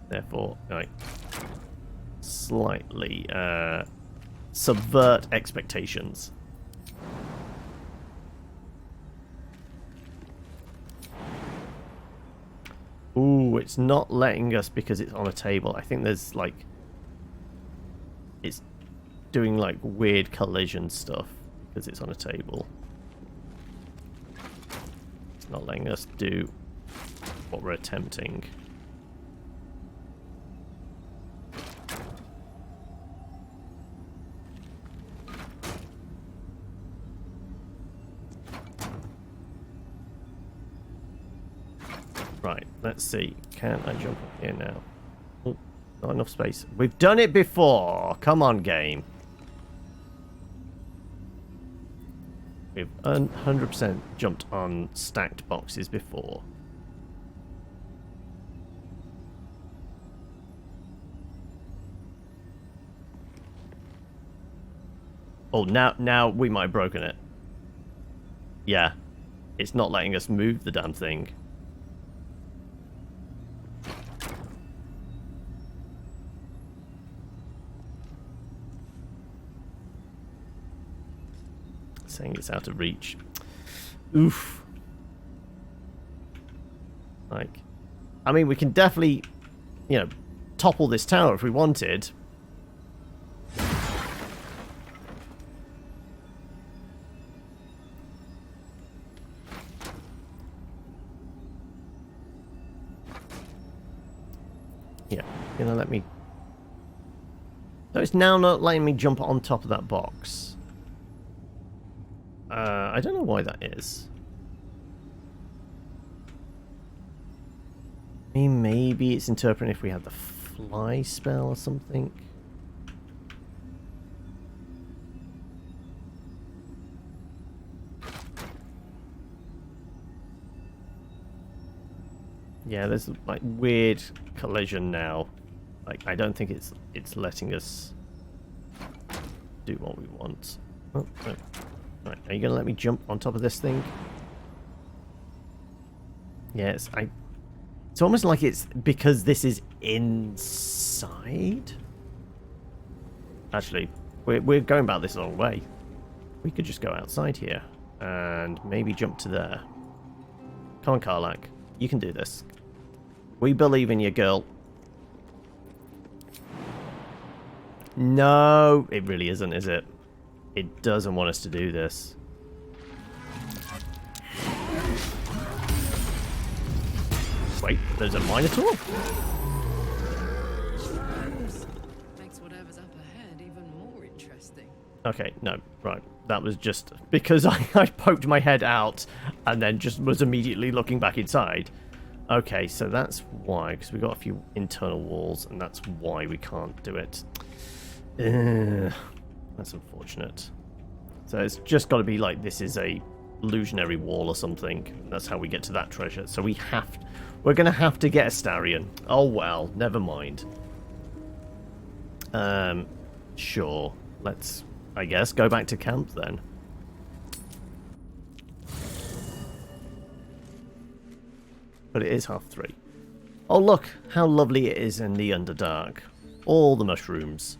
Therefore, like, slightly subvert expectations. Ooh, it's not letting us because it's on a table. I think there's, like... It's doing, like, weird collision stuff because it's on a table. It's not letting us do what we're attempting. Right, let's see. Can I jump up here now? Oh, not enough space. We've done it before. Come on, game. We've 100% jumped on stacked boxes before. Oh, now we might have broken it. Yeah. It's not letting us move the damn thing. Saying it's out of reach. Oof. Like, I mean, we can definitely, you know, topple this tower if we wanted. Yeah, gonna let me... No, it's now not letting me jump on top of that box. I don't know why that is. I mean, maybe it's interpreting if we had the fly spell or something. Yeah, there's like weird collision now. Like, I don't think it's letting us do what we want. Oh, no. Right, are you gonna let me jump on top of this thing? Yes, it's almost like it's because this is inside. Actually, we're going about this the wrong way. We could just go outside here and maybe jump to there. Come on, Karlach. You can do this. We believe in you, girl. No, it really isn't, is it? It doesn't want us to do this. Wait, there's a Minotaur? Makes whatever's up ahead even more interesting. Okay, no, right. That was just because I poked my head out and then just was immediately looking back inside. Okay, so that's why, because we got a few internal walls, and that's why we can't do it. That's unfortunate. So it's just got to be like this is a illusionary wall or something. That's how we get to that treasure. So we're going to have to get a Starion. Oh well, never mind. Sure. Let's, I guess, go back to camp then. But it is 3:30. Oh look, how lovely it is in the Underdark. All the mushrooms.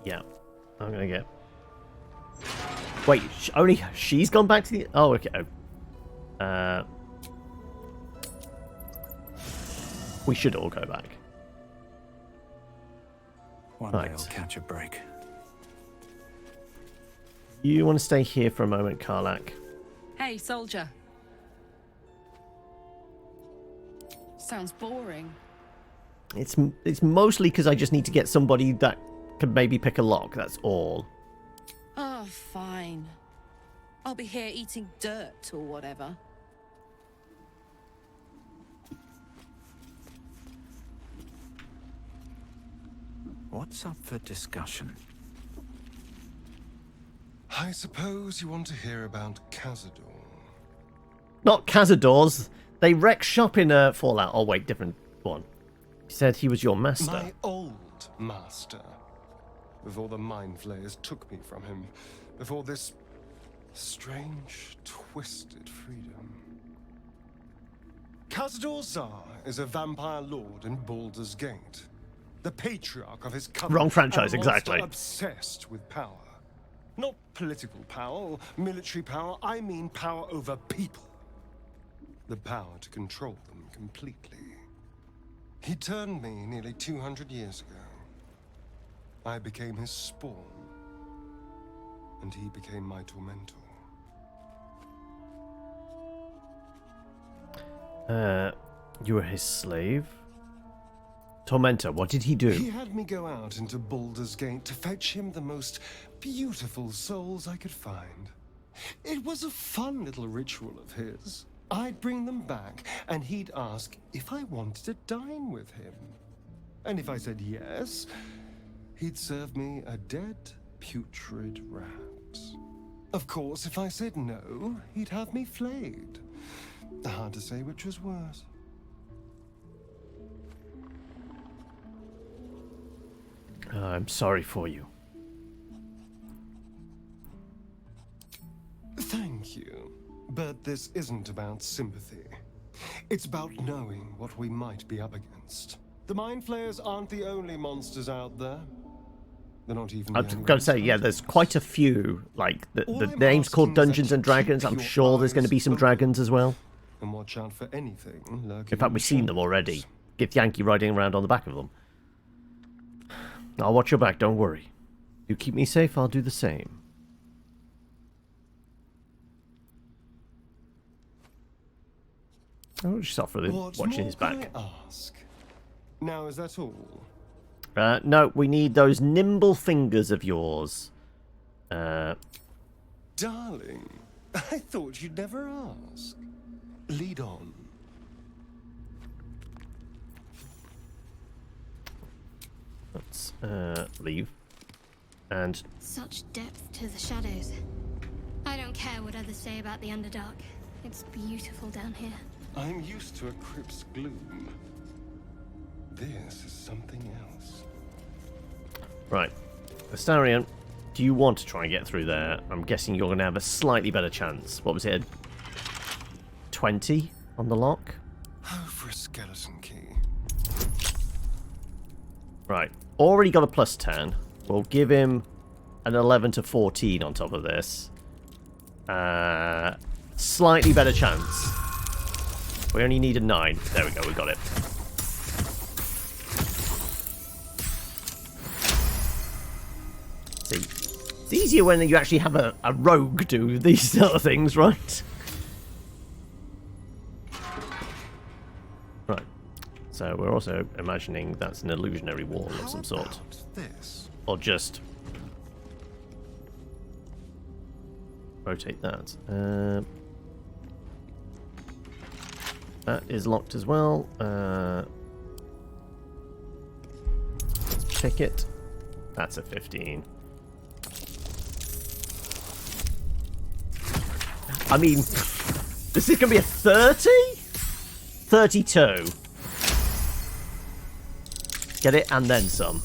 Yeah, I'm gonna get... Wait, only she's gone back to the... Oh, okay. We should all go back. One day I'll catch a break. You want to stay here for a moment, Karlach? Hey, soldier. Sounds boring. It's mostly because I just need to get somebody that could maybe pick a lock, that's all. Oh, fine. I'll be here eating dirt or whatever. What's up for discussion? I suppose you want to hear about Cazador. Not Cazadors. They wreck shop in Fallout. Oh wait, different one. He said he was your master. My old master. Before the Mind Flayers took me from him. Before this strange, twisted freedom. Cazador Zar is a vampire lord in Baldur's Gate. The patriarch of his covenant. Wrong franchise, a monster exactly. Obsessed with power. Not political power or military power, I mean power over people. The power to control them completely. He turned me nearly 200 years ago. I became his spawn, and he became my tormentor. You were his slave? Tormentor, what did he do? He had me go out into Baldur's Gate to fetch him the most beautiful souls I could find. It was a fun little ritual of his. I'd bring them back, and he'd ask if I wanted to dine with him. And if I said yes, he'd serve me a dead, putrid rat. Of course, if I said no, he'd have me flayed. Hard to say which was worse. I'm sorry for you. Thank you. But this isn't about sympathy. It's about knowing what we might be up against. The Mind Flayers aren't the only monsters out there. They're not even. I'm going to say, yeah, there's quite a few. Like, the name's called Dungeons and Dragons. I'm sure there's going to be some dragons as well. And watch out for anything lurking. In fact, we've seen them already. Get Yankee riding around on the back of them. I'll watch your back, don't worry. You keep me safe, I'll do the same. Oh, just off really watching his back. Ask? Now, is that all? No, we need those nimble fingers of yours. Darling, I thought you'd never ask. Lead on. Let's leave. And such depth to the shadows. I don't care what others say about the Underdark. It's beautiful down here. I'm used to a crypt's gloom. This is something else. Right. Astarion, do you want to try and get through there? I'm guessing you're going to have a slightly better chance. What was it? 20 on the lock? Oh, for a skeleton key. Right. Already got a plus 10. We'll give him an 11 to 14 on top of this. Slightly better chance. We only need a 9. There we go, we got it. See, it's easier when you actually have a rogue do these sort of things, right? Right. So we're also imagining that's an illusionary wall of some sort. This? Or just rotate that. That is locked as well. Let's pick it. That's a 15. I mean, this is going to be a 30? 32. Get it, and then some.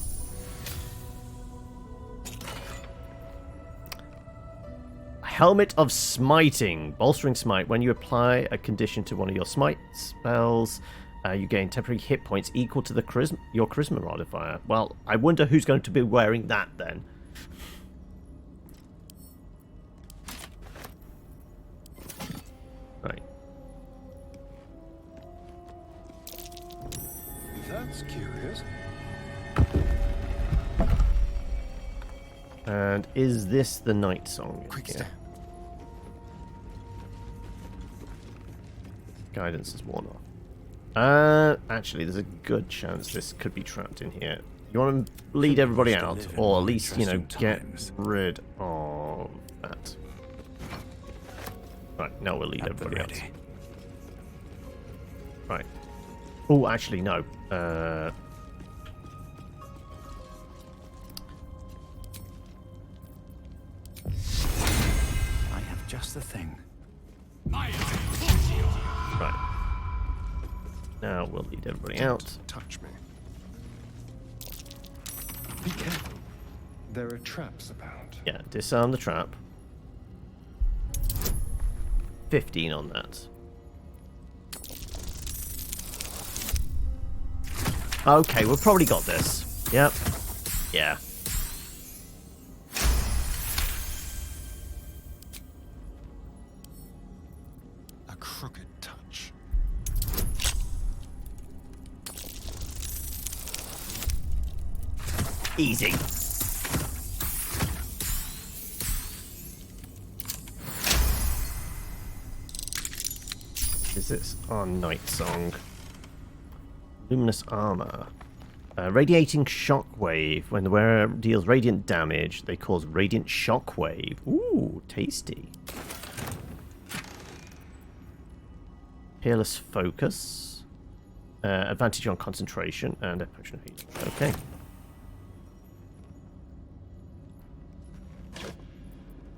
Helmet of Smiting. Bolstering Smite. When you apply a condition to one of your smite spells, you gain temporary hit points equal to your charisma modifier. Well, I wonder who's going to be wearing that then. Right. That's curious. And is this the night song? Quick step. Guidance is worn off. Actually, there's a good chance this could be trapped in here. You want to lead everybody out, or at least, you know, get rid of that. Right, now we'll lead everybody out. Right. Oh, actually, no. I have just the thing. Right. Now we'll lead everybody out. Touch me. Be careful. There are traps about. Yeah, disarm the trap. 15 on that. Okay, we've probably got this. Yep. Yeah. A crooked touch. Easy. Is this our night song? Luminous armor. Radiating shockwave. When the wearer deals radiant damage, they cause radiant shockwave. Ooh, tasty. Peerless focus. Advantage on concentration and a potion of healing. Okay.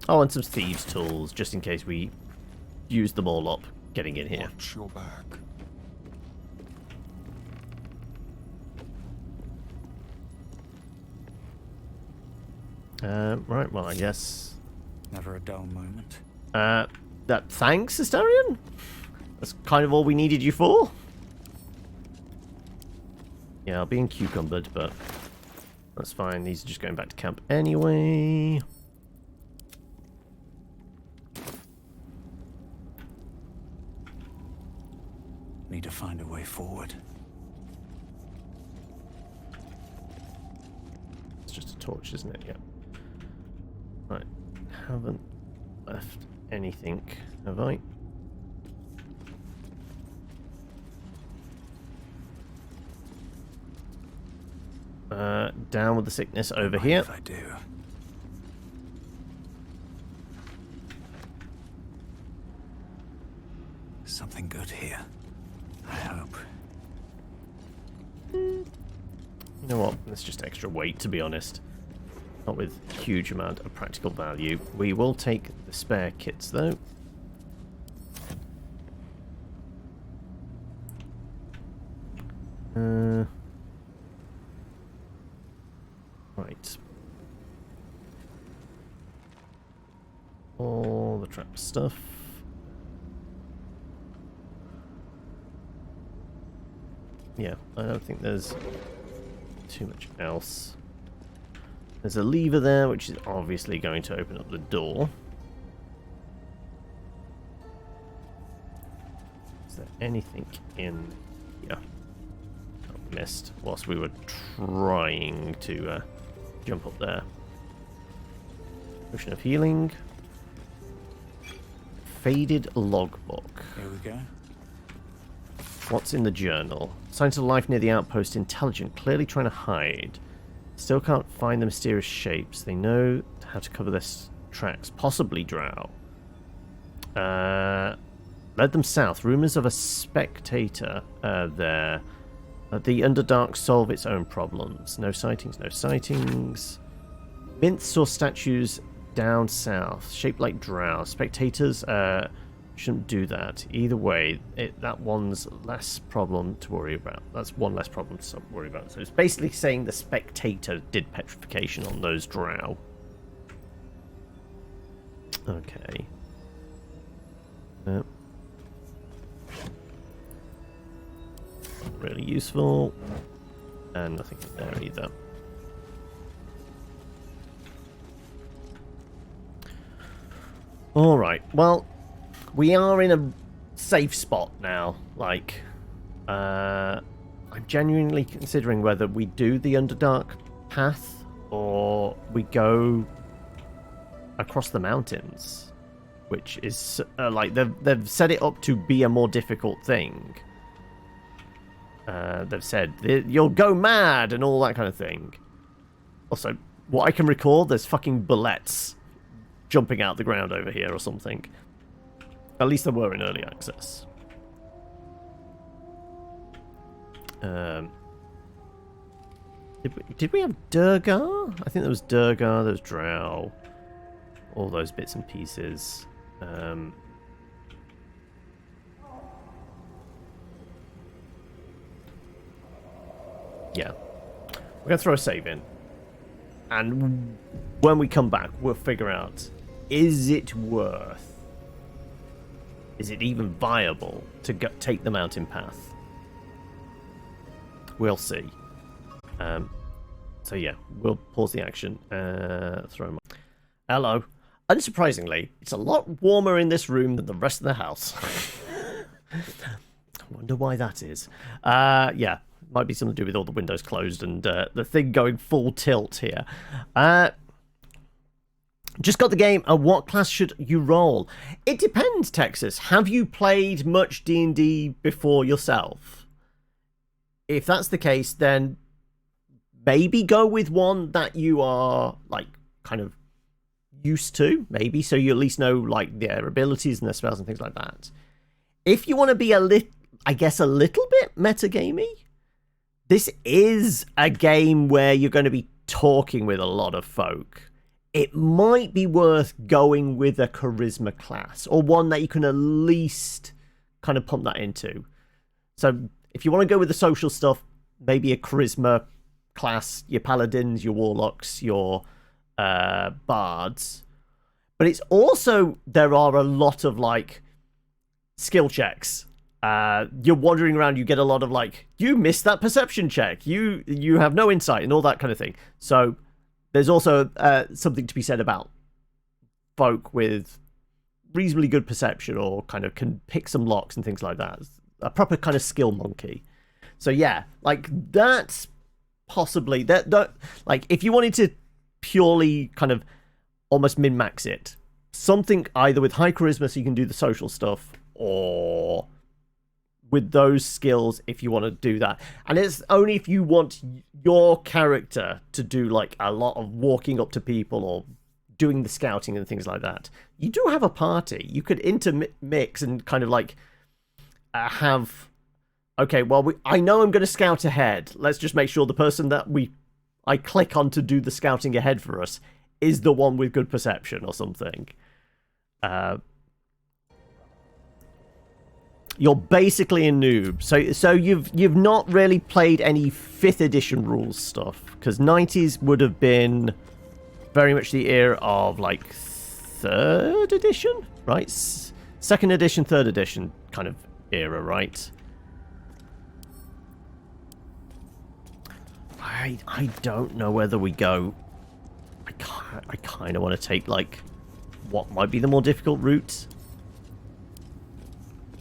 Oh, and some thieves' tools, just in case we use them all up getting in here. Watch your back. Right, well, I guess... Never a dull moment. Thanks, Astarion? That's kind of all we needed you for? Yeah, I'll be cucumbered, but that's fine. These are just going back to camp anyway. Need to find a way forward. It's just a torch, isn't it? Yeah. Right. Haven't left anything, have I? Down with the sickness over here. If I do. Something good here. I hope. You know what? It's just extra weight, to be honest. Not with huge amount of practical value. We will take the spare kits, though. Right. All the trap stuff. Yeah, I don't think there's too much else. There's a lever there, which is obviously going to open up the door. Is there anything in here that we missed whilst we were trying to jump up there? Potion of healing. Faded logbook. Here we go. What's in the journal? Signs of life near the outpost. Intelligent, clearly trying to hide. Still can't find the mysterious shapes. They know how to cover their tracks. Possibly drow. Led them south. Rumors of a spectator there. The Underdark solve its own problems. No sightings, no sightings. Mints or statues down south. Shaped like drow. Spectators shouldn't do that. Either way, that one's less problem to worry about. That's one less problem to worry about. So it's basically saying the spectator did petrification on those drow. Okay. Not really useful. And nothing in there either. Alright, well, we are in a safe spot now. Like, I'm genuinely considering whether we do the Underdark path or we go across the mountains, which is like they've set it up to be a more difficult thing. They've said you'll go mad and all that kind of thing. Also, what I can recall, there's fucking bullets jumping out the ground over here or something. At least there were in early access. Did we have Durgar? I think there was Durgar, there was Drow. All those bits and pieces. Yeah. We're going to throw a save in. And when we come back, we'll figure out, is it worth... Is it even viable to take the mountain path? We'll see. So yeah, we'll pause the action. Throw my... Hello. Unsurprisingly, it's a lot warmer in this room than the rest of the house. I wonder why that is. Yeah, might be something to do with all the windows closed and the thing going full tilt here. Just got the game. What class should you roll? It depends, Texas. Have you played much D&D before yourself? If that's the case, then maybe go with one that you are like kind of used to, maybe, so you at least know like their abilities and their spells and things like that. If you want to be a little bit metagamey, this is a game where you're going to be talking with a lot of folk. It might be worth going with a charisma class, or one that you can at least kind of pump that into. So if you want to go with the social stuff, maybe a charisma class, your paladins, your warlocks, your bards. But it's also, there are a lot of like skill checks. You're wandering around, you get a lot of like, you missed that perception check, you have no insight, and all that kind of thing. So there's also something to be said about folk with reasonably good perception, or kind of can pick some locks and things like that. A proper kind of skill monkey. So yeah, like that's possibly that like if you wanted to purely kind of almost min-max it, something either with high charisma so you can do the social stuff, or with those skills if you want to do that. And it's only if you want your character to do like a lot of walking up to people or doing the scouting and things like that. You do have a party. You could intermix and kind of like have, okay, well, I know I'm going to scout ahead. Let's just make sure the person that I click on to do the scouting ahead for us is the one with good perception or something. You're basically a noob. So you've not really played any 5th edition rules stuff, because 90s would have been very much the era of like 3rd edition, right? 2nd edition, 3rd edition kind of era, right? I don't know whether we go. I kind of want to take like what might be the more difficult route,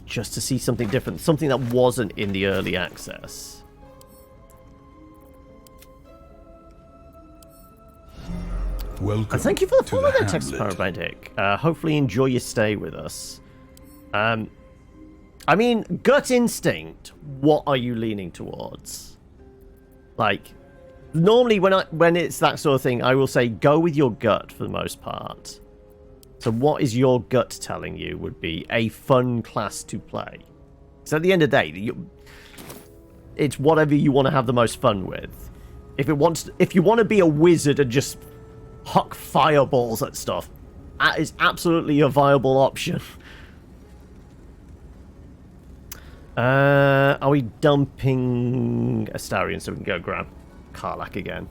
just to see something different, something that wasn't in the early access. Welcome. And thank you for the follow there, Texas Hamlet. Paramedic. Hopefully enjoy your stay with us. I mean, gut instinct, what are you leaning towards? Like, normally when it's that sort of thing, I will say go with your gut for the most part. So what is your gut telling you would be a fun class to play? So at the end of the day, it's whatever you want to have the most fun with. If you want to be a wizard and just huck fireballs at stuff, that is absolutely a viable option. Are we dumping Astarion so we can go grab Karlach again?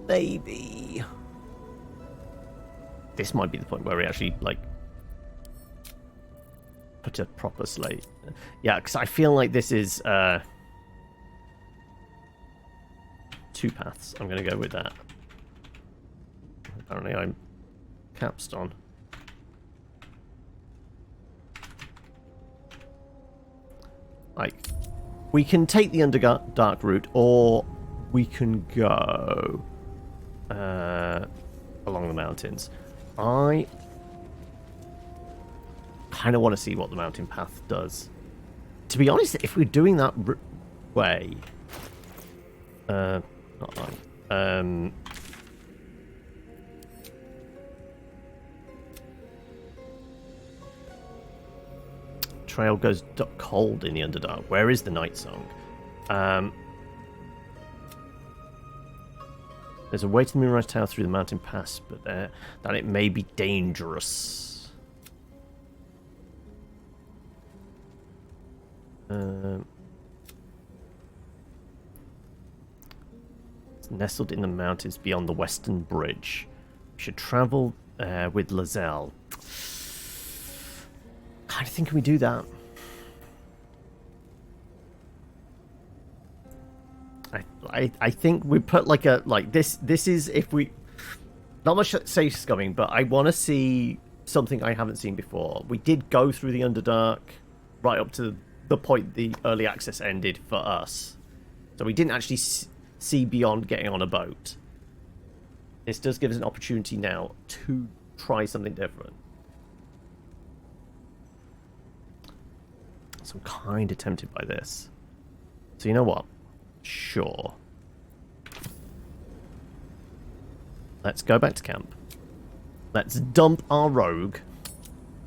Maybe. This might be the point where we actually, like, put a proper slate. Yeah, because I feel like this is 2 paths. I'm going to go with that. Apparently I'm capstan. Like, we can take the Underdark route, or we can go along the mountains. I kind of want to see what the mountain path does. To be honest, if we're doing that way... not long. Trail goes cold in the Underdark. Where is the Night Song? There's a way to the Moonrise Tower through the mountain pass, but that it may be dangerous. It's nestled in the mountains beyond the Western Bridge. We should travel with Lae'zel. Kind of think we do that. I think we put like this. This is if we not much safe scumming, but I want to see something I haven't seen before. We did go through the Underdark right up to the point the early access ended for us, so we didn't actually see beyond getting on a boat. This does give us an opportunity now to try something different. So I'm kind of tempted by this. So you know what? Sure. Let's go back to camp. Let's dump our rogue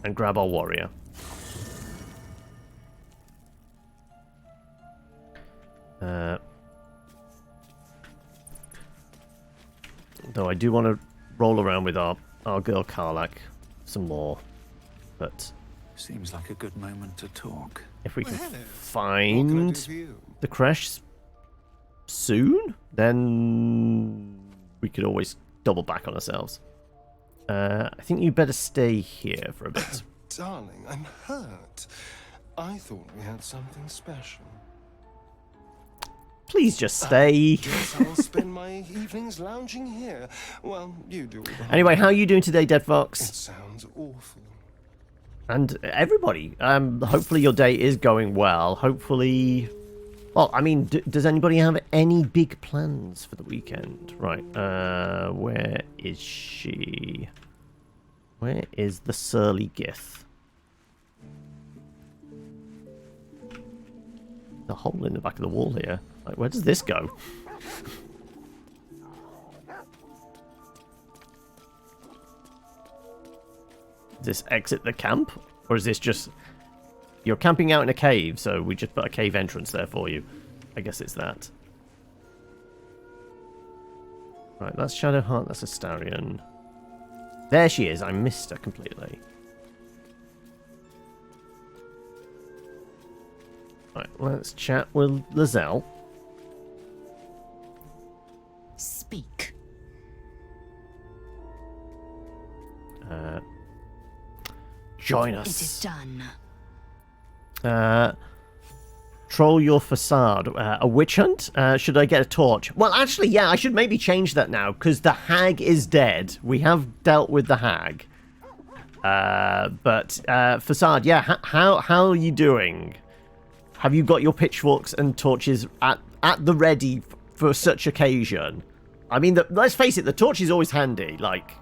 and grab our warrior. Though I do want to roll around with our girl Karlak some more, but seems like a good moment to talk. If we can find the crash soon, then we could always double back on ourselves. I think you better stay here for a bit. Darling, I'm hurt. I thought we had something special. Please just stay. Guess I'll spend my evenings lounging here. Well, you do. Anyway, how are you doing today, Dead Fox? It sounds awful. And everybody, hopefully your day is going well. Hopefully, well, I mean, does anybody have any big plans for the weekend? Right, where is she? Where is the surly Gith? The hole in the back of the wall here. Like, where does this go? Does this exit the camp? Or is this just... You're camping out in a cave, so we just put a cave entrance there for you. I guess it's that. Right, that's Shadowheart, that's Astarion. There she is, I missed her completely. Right, let's chat with Lae'zel. Speak. Join us. It is done. Troll your facade. A witch hunt? Should I get a torch? Well, actually, yeah, I should maybe change that now, because the hag is dead. We have dealt with the hag. But facade, yeah, how are you doing? Have you got your pitchforks and torches at the ready for such occasion? I mean, let's face it, the torch is always handy, like,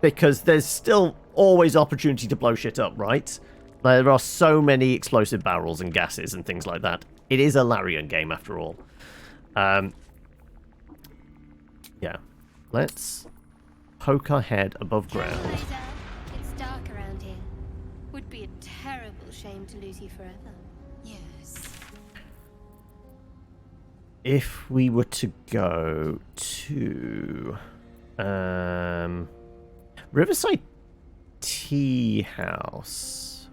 because there's still always opportunity to blow shit up, right? There are so many explosive barrels and gases and things like that. It is a Larian game, after all. Yeah. Let's poke our head above ground. It's dark around here. Would be a terrible shame to lose you forever. Yes. If we were to go to Riverside Tea House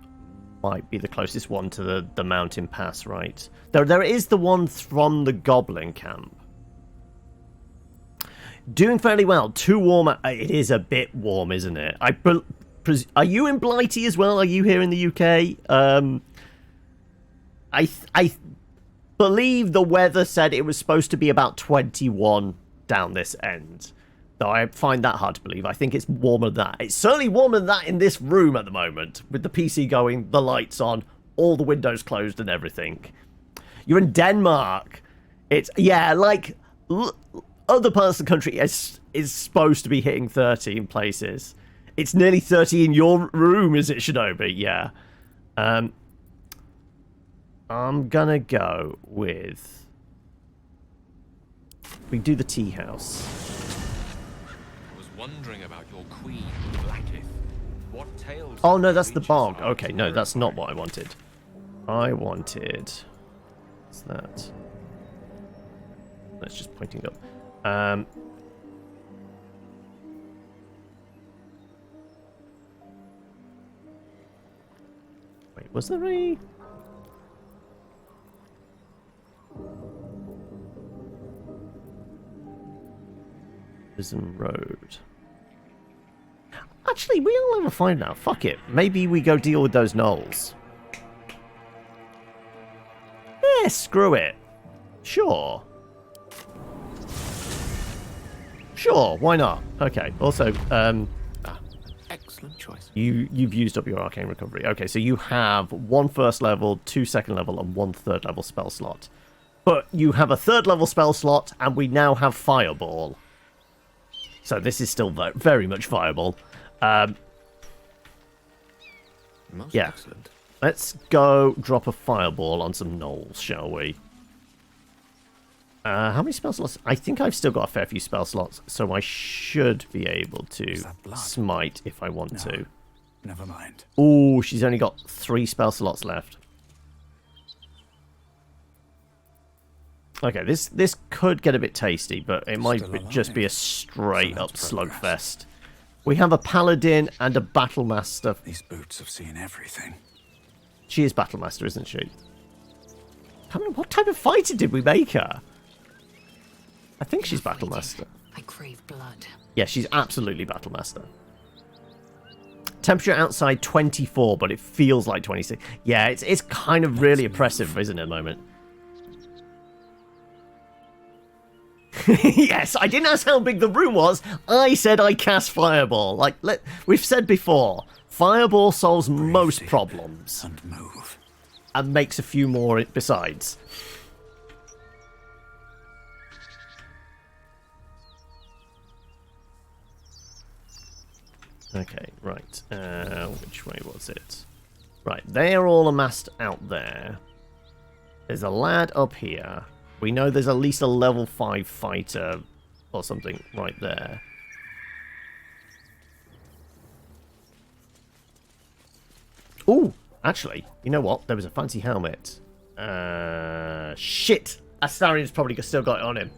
might be the closest one to the mountain pass, right? There is the one from the goblin camp. Doing fairly well. Too warm. It is a bit warm, isn't it? Are you in Blighty as well? Are you here in the UK? I believe the weather said it was supposed to be about 21 down this end. Though I find that hard to believe. I think it's warmer than that. It's certainly warmer than that in this room at the moment. With the PC going, the lights on, all the windows closed and everything. You're in Denmark. It's, yeah, like, other parts of the country is supposed to be hitting 30 in places. It's nearly 30 in your room, is it, Shinobi? Yeah. I'm gonna go with... We do the tea house. Wondering about your queen, Blackith. What tales? Oh no, that's the bog. Okay, no, that's not what I wanted. I wanted... What's that? That's just pointing up. Wait, was there a... Prison Road. Actually, we'll never find out. Fuck it. Maybe we go deal with those gnolls. Yeah, screw it. Sure. Sure, why not? Okay, also, excellent choice. You've used up your arcane recovery. Okay, so you have 1 first level, 2 second level, and 1 third level spell slot. But you have a 3rd level spell slot, and we now have Fireball. So this is still very much viable. Most yeah. excellent. Let's go drop a fireball on some gnolls, shall we? How many spell slots? I think I've still got a fair few spell slots, so I should be able to smite if I want to. Never mind. Oh, she's only got 3 spell slots left. Okay, this could get a bit tasty, but it might just be a straight up slugfest. We have a paladin and a battlemaster. These boots have seen everything. She is battlemaster, isn't she? I mean, what type of fighter did we make her? I think she's battlemaster. I crave blood. Yeah, she's absolutely battlemaster. Temperature outside 24, but it feels like 26. Yeah, it's kind of really oppressive, isn't it, at the moment? Yes, I didn't ask how big the room was. I said I cast Fireball. Like, we've said before, Fireball solves most problems. And move. And makes a few more besides. Okay, right. Which way was it? Right, they are all amassed out there. There's a lad up here. We know there's at least a level 5 fighter or something right there. Ooh, actually, you know what? There was a fancy helmet. Shit! Astarian's probably still got it on him.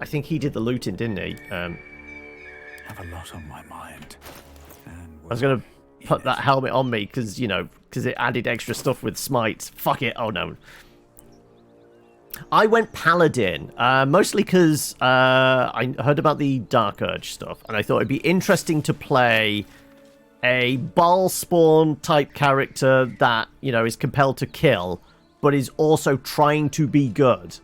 I think he did the looting, didn't he? Have a lot on my mind. I was going to put that helmet on me because, you know, because it added extra stuff with smite. Fuck it. Oh, no. I went paladin, mostly because I heard about the Dark Urge stuff, and I thought it'd be interesting to play a Bhaalspawn type character that, you know, is compelled to kill, but is also trying to be good.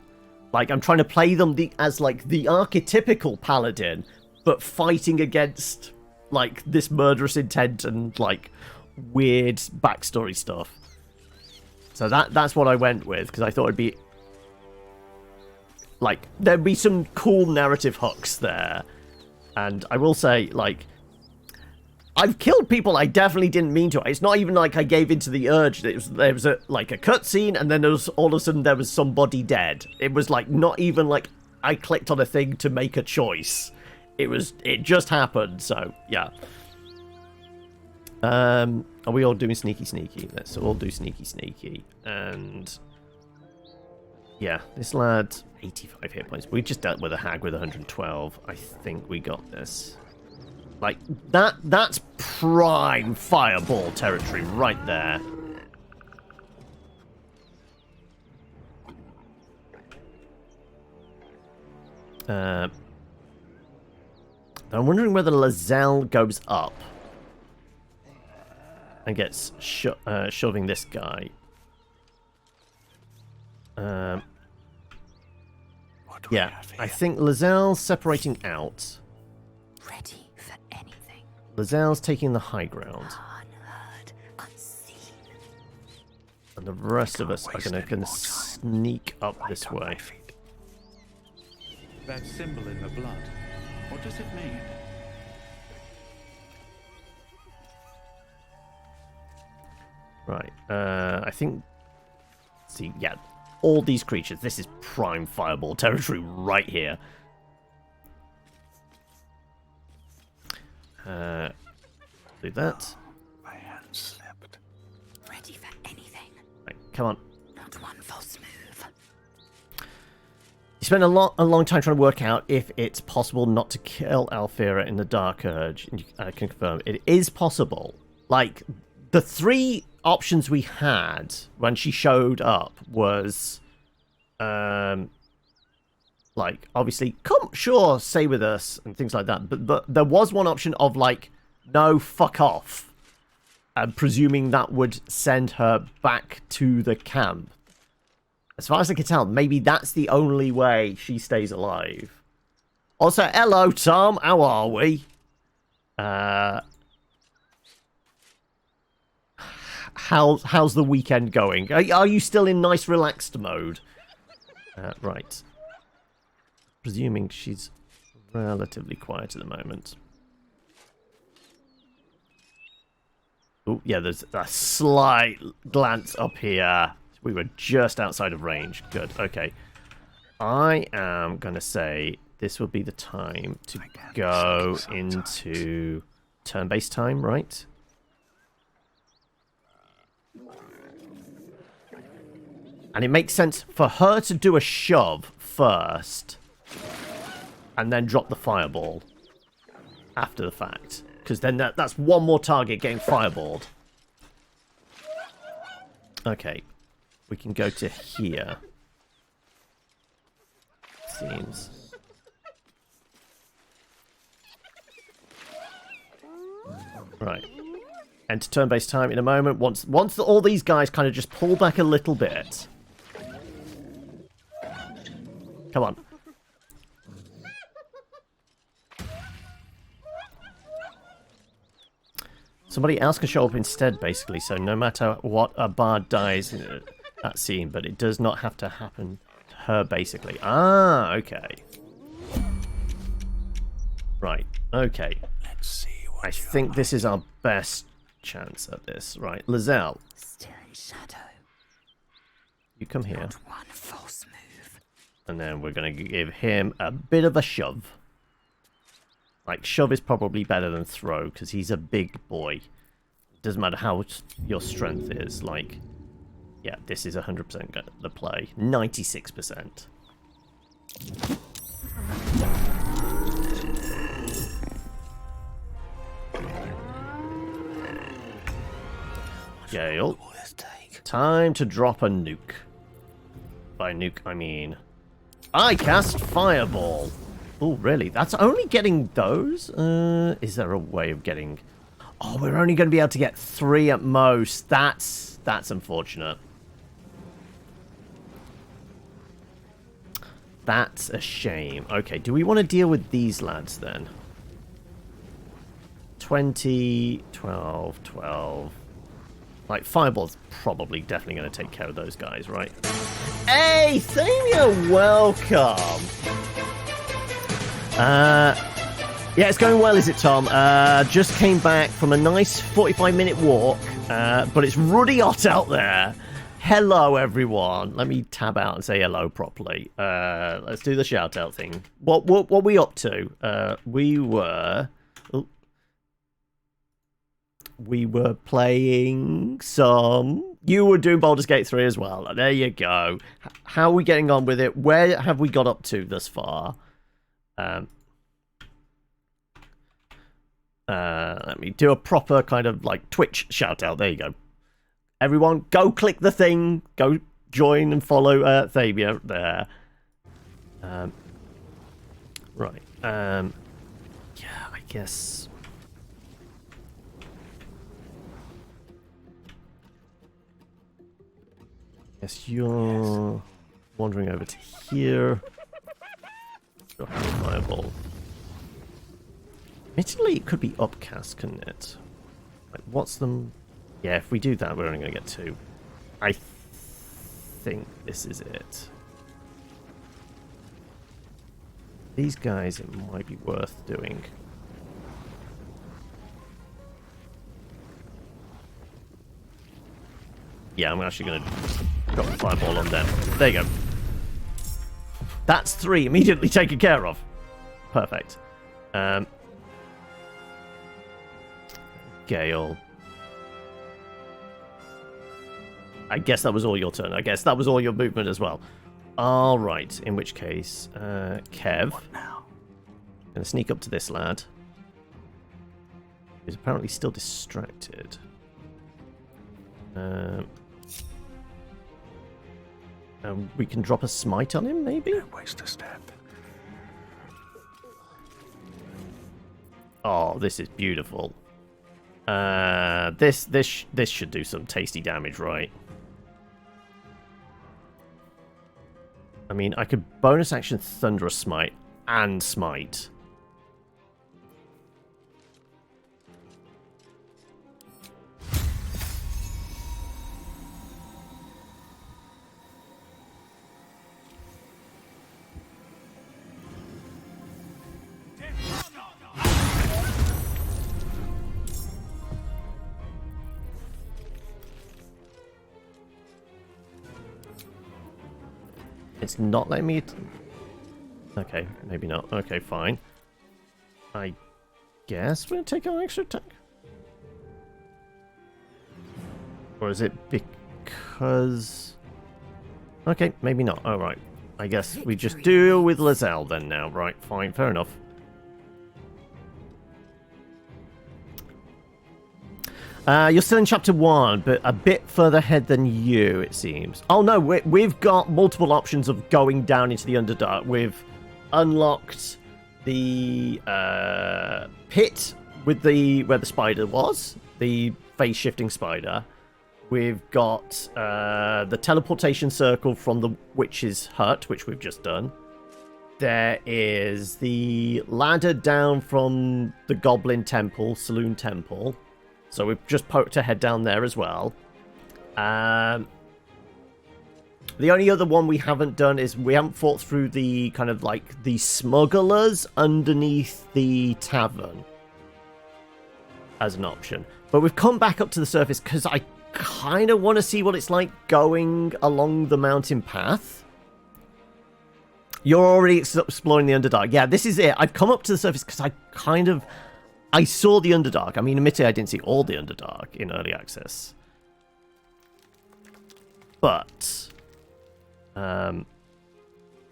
Like, I'm trying to play them as, like, the archetypical paladin, but fighting against, like, this murderous intent and, like, weird backstory stuff. So that's what I went with, because I thought it'd be... Like, there'd be some cool narrative hooks there. And I will say, like, I've killed people I definitely didn't mean to. It's not even like I gave into the urge. There was a cutscene, and then there was, all of a sudden there was somebody dead. It was like, not even like I clicked on a thing to make a choice. It just happened, so, yeah. Are we all doing sneaky? Let's all do sneaky. And... yeah, this lad, 85 hit points. We just dealt with a hag with 112. I think we got this. Like, that's prime fireball territory right there. I'm wondering whether Lae'zel goes up and gets shoving this guy. Yeah, I think Lae'zel's separating out. Ready for anything. Lae'zel's taking the high ground. Unheard, unseen. And the rest of us are going to sneak up this way. That symbol in the blood, what does it mean? Right, I think... see, yeah, all these creatures, this is prime fireball territory right here. Do that. My hand slipped. Ready for anything. Right, come on. Not one false move. You spent a long time trying to work out if it's possible not to kill Alfira in the Dark Urge. And I can confirm it is possible. Like, the 3 options we had when she showed up was, like, obviously, come, sure, stay with us, and things like that. But there was one option of, like, no, fuck off. And presuming that would send her back to the camp. As far as I can tell, maybe that's the only way she stays alive. Also, hello, Tom. How are we? How's the weekend going? Are you still in nice relaxed mode? Right. Presuming she's relatively quiet at the moment. Oh, yeah, there's a slight glance up here. We were just outside of range. Good, okay. I am going to say this will be the time to go into turn-based time, right? And it makes sense for her to do a shove first and then drop the fireball after the fact. Because then that's one more target getting fireballed. Okay. We can go to here. Seems. Right. Enter turn-based time in a moment. Once all these guys kind of just pull back a little bit. Come on. Somebody else can show up instead, basically. So no matter what a bard dies in that scene, but it does not have to happen to her, basically. Ah, okay. Right. Okay. Let's see. I think this is our best chance at this. Right, Lae'zel. Still in shadow. You come here. Not one false move. And then we're going to give him a bit of a shove. Like, shove is probably better than throw, because he's a big boy. Doesn't matter how your strength is. Like, yeah, this is 100% the play. 96%. Gale. Time to drop a nuke. By nuke, I mean... I cast Fireball. Oh, really? That's only getting those? Is there a way of getting... Oh, we're only going to be able to get 3 at most. That's unfortunate. That's a shame. Okay, do we want to deal with these lads then? 20, 12, 12... Like, Fireball's probably definitely going to take care of those guys, right? Hey, Thamia, welcome! Yeah, it's going well, is it, Tom? Just came back from a nice 45-minute walk, but it's ruddy hot out there. Hello, everyone. Let me tab out and say hello properly. Let's do the shout-out thing. What were we up to? We were playing some... You were doing Baldur's Gate 3 as well. There you go. How are we getting on with it? Where have we got up to thus far? Let me do a proper kind of like Twitch shout out. There you go. Everyone, go click the thing. Go join and follow Thamia there. Right. Yeah, I guess... Guess you're wandering over to here. Drop a fireball. Admittedly, it could be upcast, couldn't it? Like, what's them? Yeah, if we do that, we're only going to get 2. I think this is it. These guys, it might be worth doing. Yeah, I'm actually going to drop the fireball on them. There you go. That's 3 immediately taken care of. Perfect. Gale. I guess that was all your turn. I guess that was all your movement as well. All right. In which case, Kev. What now? Going to sneak up to this lad. He's apparently still distracted. We can drop a smite on him, maybe? Don't waste a step. Oh, this is beautiful. This should do some tasty damage, right? I mean, I could bonus action Thunderous Smite and Smite. It's not letting me... Okay, maybe not. Okay, fine. I guess we're going to take our extra attack. Or is it because... Okay, maybe not. Alright. I guess we just deal with Lae'zel then now. Right, fine, fair enough. You're still in chapter 1, but a bit further ahead than you, it seems. Oh no, we've got multiple options of going down into the Underdark. We've unlocked the pit with where the spider was, the face-shifting spider. We've got the teleportation circle from the witch's hut, which we've just done. There is the ladder down from the goblin temple, saloon temple. So we've just poked a head down there as well. The only other one we haven't done is we haven't fought through the kind of like the smugglers underneath the tavern as an option. But we've come back up to the surface because I kind of want to see what it's like going along the mountain path. You're already exploring the Underdark. Yeah, this is it. I've come up to the surface because I saw the Underdark. I mean, admittedly, I didn't see all the Underdark in early access. But...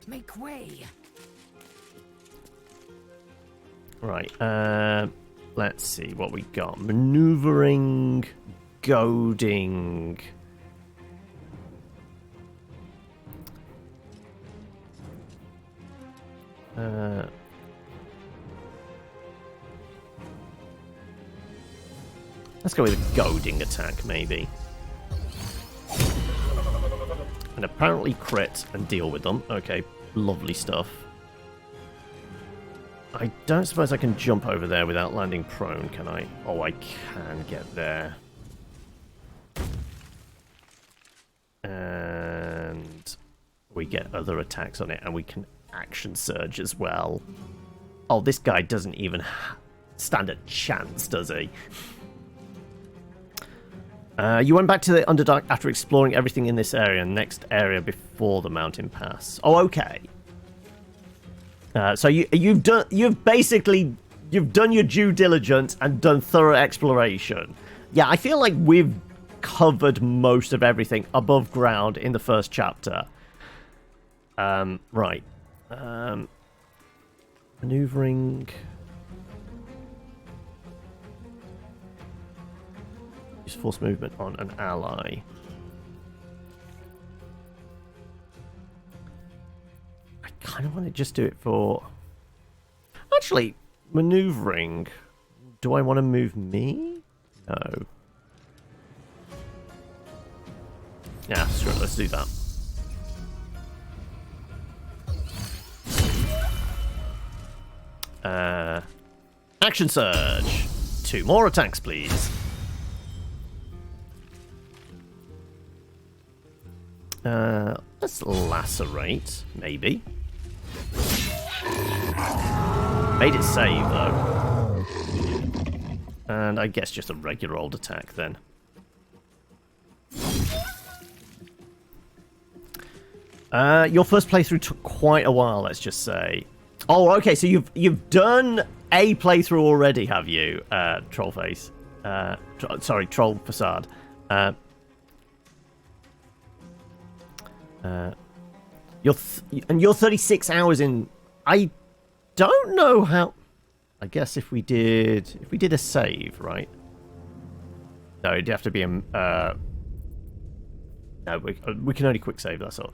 Make way. Right, let's see what we got. Maneuvering, goading... Let's go with a goading attack, maybe. And apparently crit and deal with them. Okay, lovely stuff. I don't suppose I can jump over there without landing prone, can I? Oh, I can get there. And we get other attacks on it, and we can action surge as well. Oh, this guy doesn't even stand a chance, does he? You went back to the Underdark after exploring everything in this area, next area before the mountain pass. Oh, okay. So you've done your due diligence and done thorough exploration. Yeah, I feel like we've covered most of everything above ground in the first chapter. Right. Maneuvering. Use force movement on an ally. I kind of want to just do it for... Actually, maneuvering. Do I want to move me? No. Yeah, sure, let's do that. Action surge. 2 more attacks, please. Let's lacerate, maybe. Made it save, though. And I guess just a regular old attack, then. Your first playthrough took quite a while, let's just say. Oh, okay, so you've done a playthrough already, have you, Trollface? Sorry, Troll Facade. You're 36 hours in. I don't know how. I guess if we did a save, right? No, it'd have to be a. No, we can only quick save. That's all.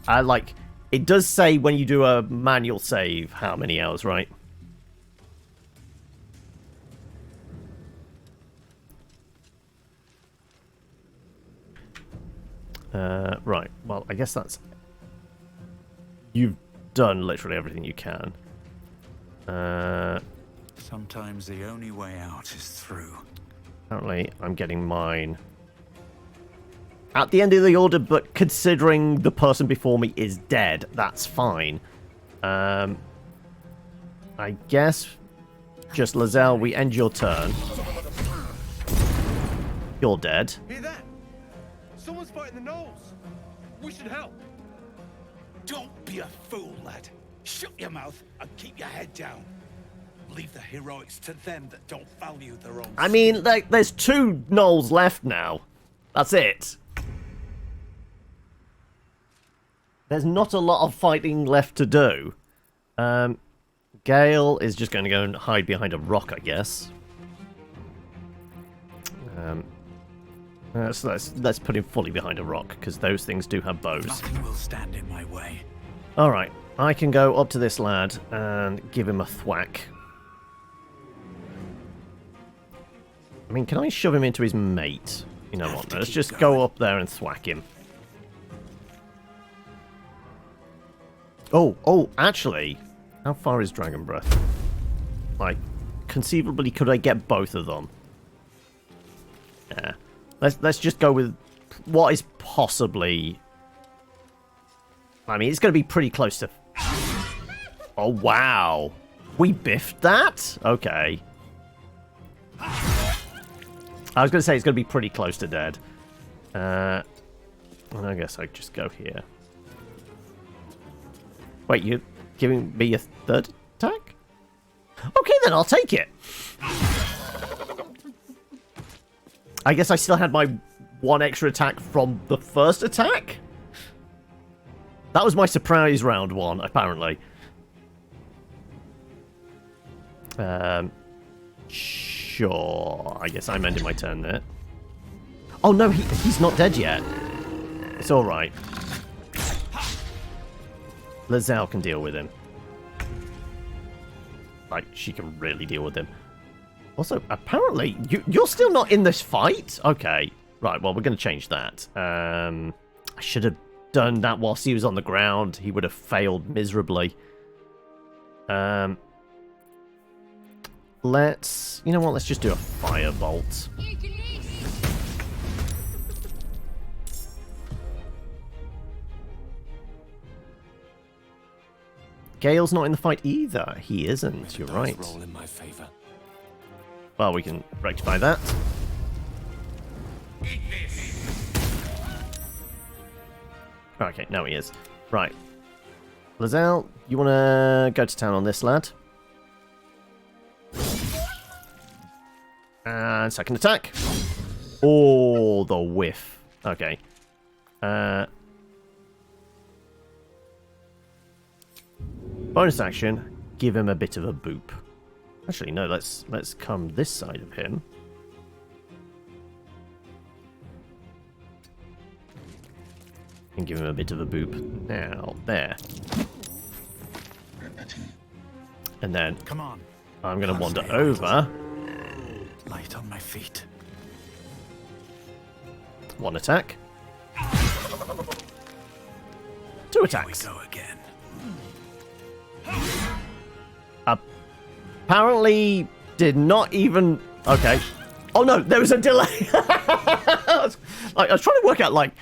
Like it does say when you do a manual save how many hours, right? Right. Well, I guess that's... You've done literally everything you can. Sometimes the only way out is through. Apparently, I'm getting mine at the end of the order, but considering the person before me is dead, that's fine. I guess just Lae'zel, we end your turn. You're dead. Hear that? Someone's fighting the gnolls. We should help. Don't be a fool, lad. Shut your mouth and keep your head down. Leave the heroics to them that don't value their own. I mean, there's 2 gnolls left now. That's it. There's not a lot of fighting left to do. Gale is just going to go and hide behind a rock, I guess. So let's put him fully behind a rock, because those things do have bows. Nothing will stand in my way. Alright, I can go up to this lad and give him a thwack. I mean, can I shove him into his mate? You know what, let's just go up there and thwack him. Oh, actually, how far is Dragon Breath? Like, conceivably, could I get both of them? Yeah. Let's just go with what is possibly... I mean, it's going to be pretty close to... Oh, wow. We biffed that? Okay. I was going to say it's going to be pretty close to dead. And I guess I just go here. Wait, you're giving me a 3rd attack? Okay, then I'll take it. I guess I still had my 1 extra attack from the first attack? That was my surprise round 1, apparently. Sure. I guess I'm ending my turn there. Oh no, he's not dead yet. It's alright. Lae'zel can deal with him. Like, she can really deal with him. Also, apparently, you're still not in this fight? Okay. Right, well, we're going to change that. I should have done that whilst he was on the ground. He would have failed miserably. Let's... You know what? Let's just do a firebolt. Gale's not in the fight either. He isn't. You're right. Roll in my favor. Well, we can rectify that. Okay, now he is. Right. Lae'zel, you want to go to town on this lad? And second attack. Oh, the whiff. Okay. Bonus action, give him a bit of a boop. Actually, no, let's come this side of him. And give him a bit of a boop. Now, there. And then come on. I'm going to wander over. Light on my feet. 1 attack. 2 attacks. Here we go again. Apparently did not even... Okay. Oh no, there was a delay. I was trying to work out, like,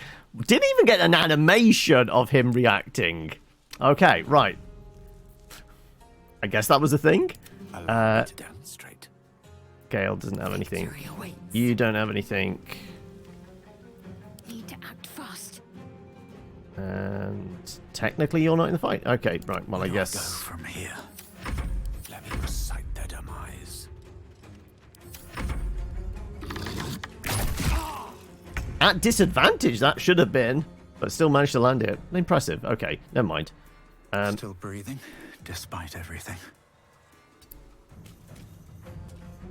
didn't even get an animation of him reacting. Okay, right. I guess that was a thing. Gale doesn't have anything. You don't have anything. Need to act fast. And technically you're not in the fight. Okay, right. Well, I guess... Go from here. Let me recite their demise. At disadvantage, that should have been. But still managed to land it. Impressive. Okay, never mind. Still breathing, despite everything.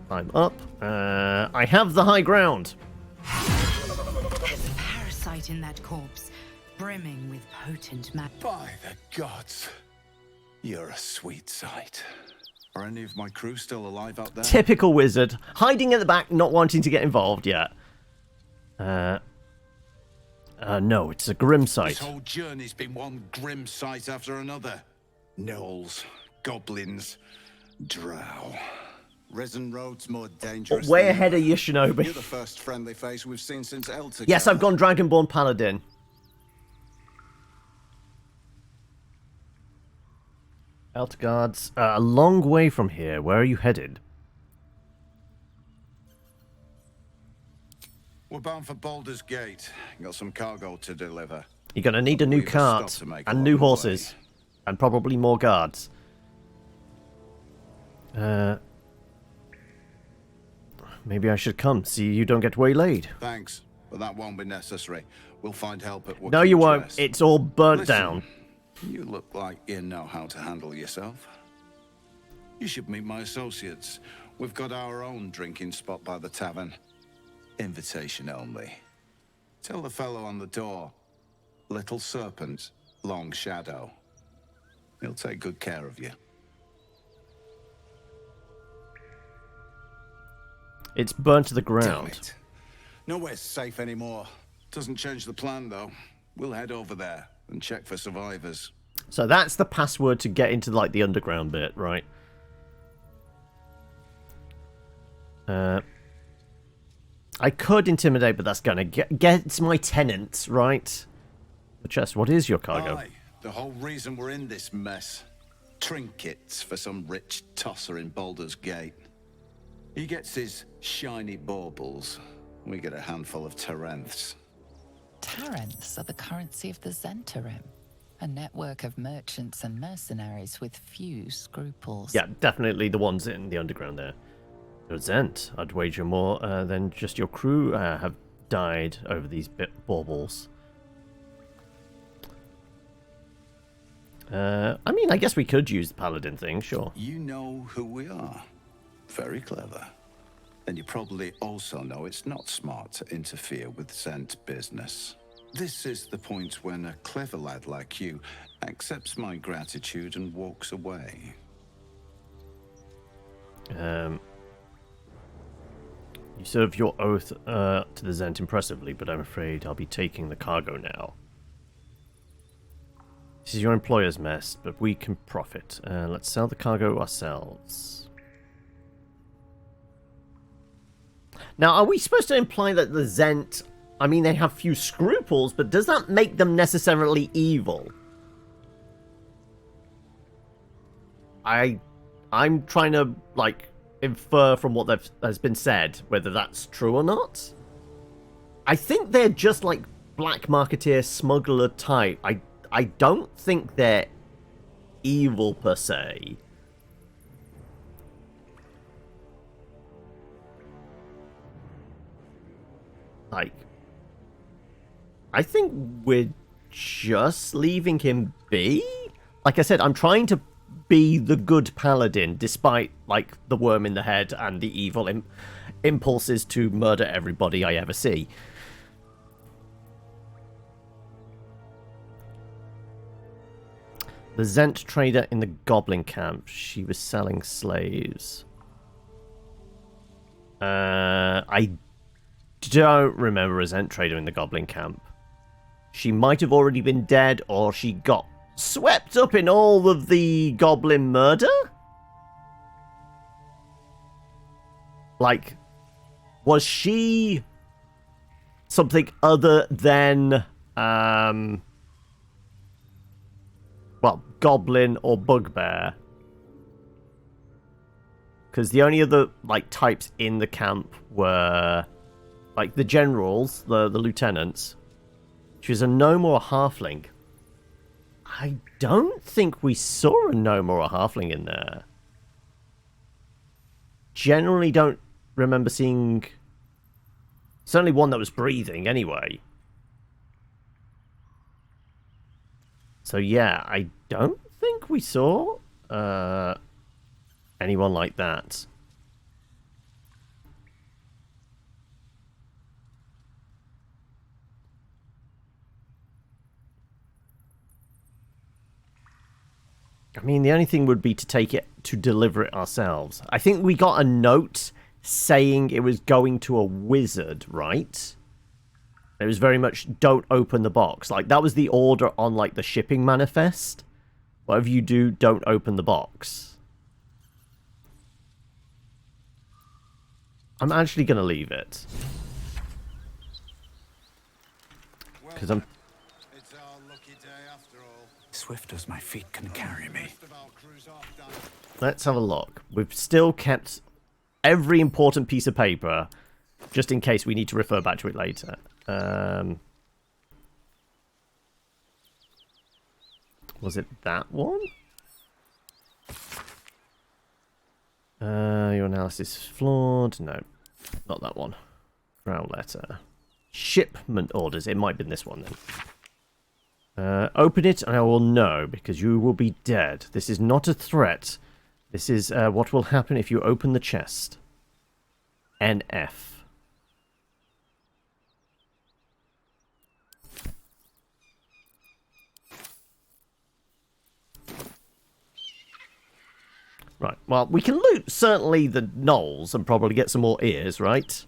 I'm up. I have the high ground. There's a parasite in that corpse, brimming with potent magic. By the gods, you're a sweet sight. Are any of my crew still alive out there? Typical wizard. Hiding at the back, not wanting to get involved yet. No, it's a grim sight. This whole journey's been one grim sight after another. Gnolls, goblins, drow. Risen Road's more dangerous. Way ahead of you, Shinobi. You're the first friendly face we've seen since Elta. Yes, I've gone Dragonborn Paladin. Elterguards, a long way from here. Where are you headed? We're bound for Baldur's Gate. Got some cargo to deliver. You're going to need a new cart and new horses. And probably more guards. Maybe I should come, see you don't get waylaid. Thanks, but that won't be necessary. We'll find help at what No, you won't. It's all burnt down. You look like you know how to handle yourself. You should meet my associates. We've got our own drinking spot by the tavern. Invitation only. Tell the fellow on the door. Little Serpent, Long Shadow. He'll take good care of you. It's burnt to the ground. Damn it. Nowhere's safe anymore. Doesn't change the plan, though. We'll head over there and check for survivors. So that's the password to get into, like, the underground bit, right? I could intimidate, but that's gonna get my tenants, right? The chest, what is your cargo? Aye, the whole reason we're in this mess. Trinkets for some rich tosser in Baldur's Gate. He gets his shiny baubles. We get a handful of Tarenths. Tarenths are the currency of the Zhentarim, a network of merchants and mercenaries with few scruples. Yeah, definitely the ones in the underground there. Your Zhent, I'd wager more than just your crew have died over these baubles. I mean, I guess we could use the paladin thing, sure. You know who we are. Very clever. And you probably also know it's not smart to interfere with Zhent business. This is the point when a clever lad like you accepts my gratitude and walks away. You serve your oath to the Zhent impressively, but I'm afraid I'll be taking the cargo now. This is your employer's mess, but we can profit. Let's sell the cargo ourselves. Now, are we supposed to imply that the Zhent, I mean, they have few scruples, but does that make them necessarily evil? I'm trying to, like, infer from what has been said whether that's true or not. I think they're just like black marketeer smuggler type. I don't think they're evil per se. Like, I think we're just leaving him be. Like I said, I'm trying to be the good paladin, despite, like, the worm in the head and the evil impulses to murder everybody I ever see. The Zhent trader in the goblin camp. She was selling slaves. I don't remember a Zhent trader in the goblin camp. She might have already been dead, or she got swept up in all of the goblin murder? Like, was she something other than, well, goblin or bugbear? Because the only other, like, types in the camp were, like, the generals, the lieutenants. She was a gnome or a halfling. I don't think we saw a gnome or a halfling in there. Generally don't remember seeing... Certainly one that was breathing, anyway. So yeah, I don't think we saw anyone like that. I mean, the only thing would be to take it, to deliver it ourselves. I think we got a note saying it was going to a wizard, right? It was very much, don't open the box. Like, that was the order on, like, the shipping manifest. Whatever you do, don't open the box. I'm actually going to leave it. Because I'm... Swift as my feet can carry me. Let's have a look. We've still kept every important piece of paper, just in case we need to refer back to it later. Was it that one? Your analysis is flawed. No, not that one. Brown letter. Shipment orders. It might have been this one then. Open it and I will know, because you will be dead. This is not a threat. This is what will happen if you open the chest. NF. Right, well, we can loot certainly the knolls and probably get some more ears, right?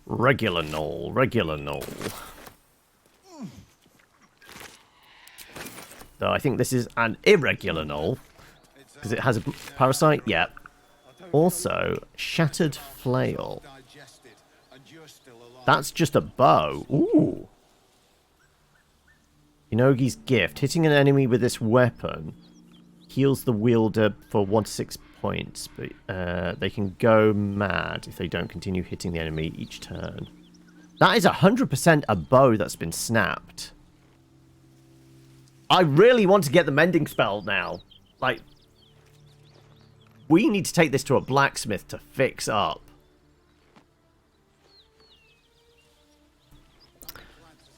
Regular knoll, regular knoll. Though I think this is an irregular knoll, because it has a parasite, yeah. Also, shattered flail. That's just a bow, ooh. Inogi's gift. Hitting an enemy with this weapon heals the wielder for 1 to 6 points, but they can go mad if they don't continue hitting the enemy each turn. That is 100% a bow that's been snapped. I really want to get the mending spell now. Like, we need to take this to a blacksmith to fix up.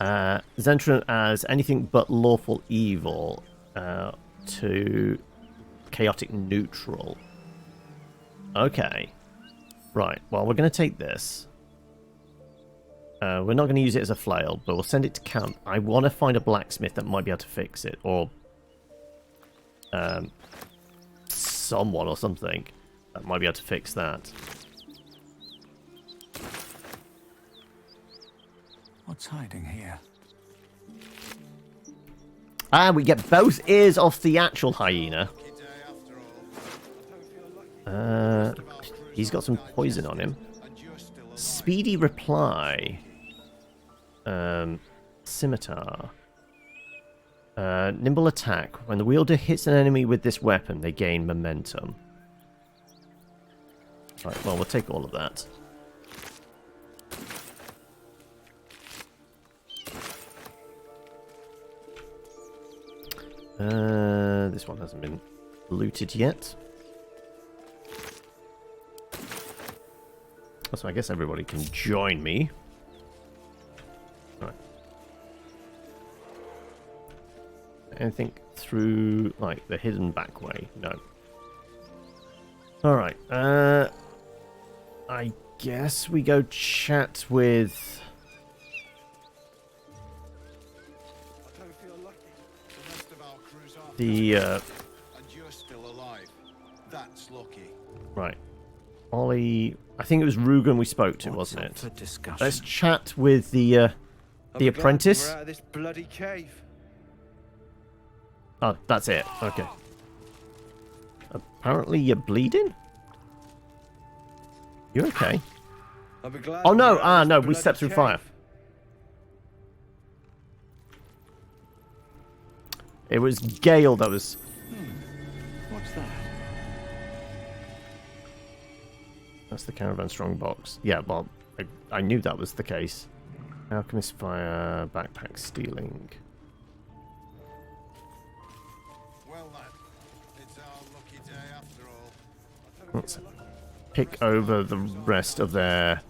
Zentrum as anything but lawful evil. To chaotic neutral. Okay. Right, well, we're going to take this. We're not going to use it as a flail, but we'll send it to camp. I want to find a blacksmith that might be able to fix it, or someone or something that might be able to fix that. What's hiding here? And we get both ears off the actual hyena. He's got some poison on him. Speedy reply. Scimitar. Nimble attack. When the wielder hits an enemy with this weapon, they gain momentum. Right, well, we'll take all of that. This one hasn't been looted yet. So I guess everybody can join me. Right. Anything through, like, the hidden back way? No. Alright. I guess we go chat with... the, And you're still alive. That's lucky. Right. Ollie... I think it was Rugen we spoke to, wasn't it? Let's chat with the apprentice. We're out of this bloody cave. Oh, that's it. Okay. Apparently you're bleeding? You're okay. I'll be glad. Oh no, no, we stepped through fire. It was Gale that was... What's that? That's the caravan strongbox. Yeah, well, I knew that was the case. Alchemist fire, backpack stealing. Well, lad, it's our lucky day after all. Let's pick over the rest of their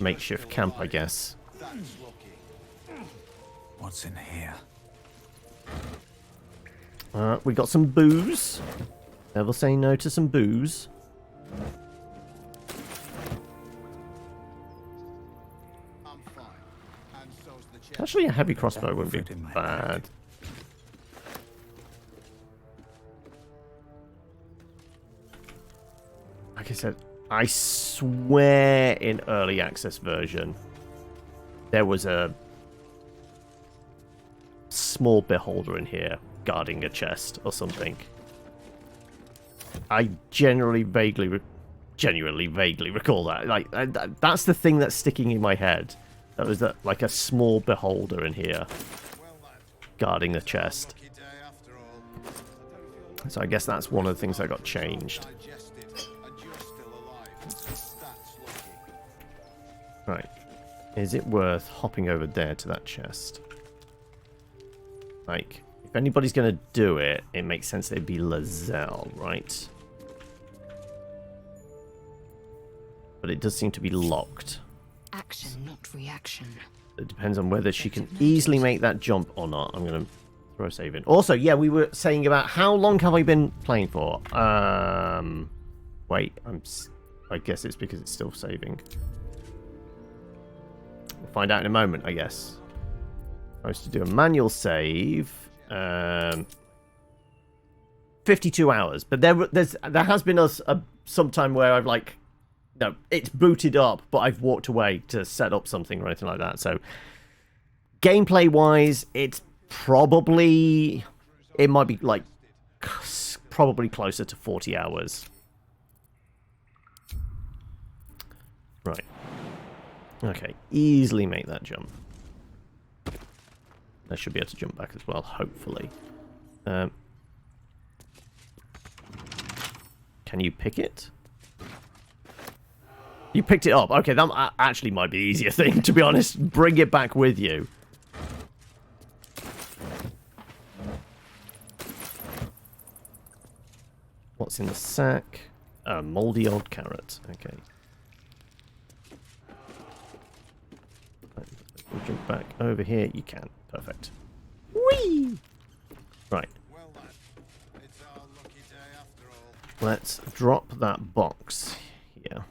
makeshift camp, I guess. That's lucky. What's in here? We got some booze. Never say no to some booze. Actually, a heavy crossbow wouldn't be bad. Like I said, I swear in early access version, there was a small beholder in here guarding a chest or something. I genuinely vaguely recall that. Like that's the thing that's sticking in my head. That was that, like a small beholder in here guarding the chest. So I guess that's one of the things that got changed. Right. Is it worth hopping over there to that chest? Like, if anybody's going to do it, it makes sense it'd be Lae'zel, right? But it does seem to be locked. Action, not reaction. It depends on whether she can easily make that jump or not. I'm going to throw a save in. Also, yeah, we were saying about how long have I been playing for? Wait, I guess it's because it's still saving. We'll find out in a moment, I guess. I was to do a manual save. 52 hours. But there has been some time where I've like, no, it's booted up, but I've walked away to set up something or anything like that. So gameplay-wise, it's probably, it might be like probably closer to 40 hours. Right. Okay, easily make that jump. I should be able to jump back as well, hopefully. Can you pick it? You picked it up. Okay, that actually might be the easier thing, to be honest. Bring it back with you. What's in the sack? A moldy old carrot. Okay. We'll jump back over here. You can. Perfect. Whee! Right. Let's drop that box here.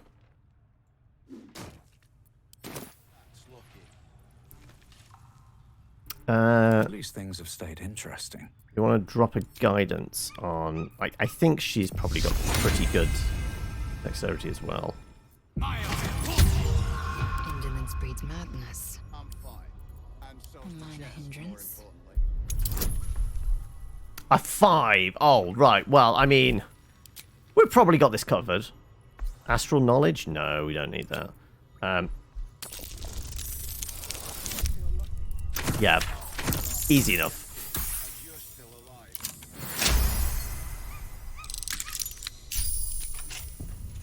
At least things have stayed interesting. You want to drop a guidance on... I think she's probably got pretty good dexterity as well. Indolence breeds madness. A minor hindrance. A 5. Oh, right. Well, I mean, we've probably got this covered. Astral knowledge? No, we don't need that. Yeah. Easy enough.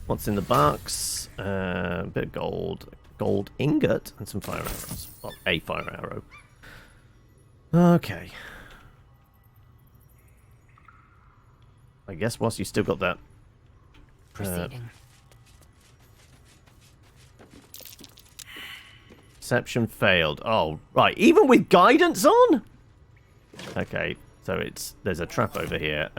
What's in the box? A bit of gold. Gold ingot and some fire arrows. Well, a fire arrow. Okay. I guess whilst you still got that... Proceeding. Perception failed. Oh, right. Even with guidance on? Okay, so there's a trap over here.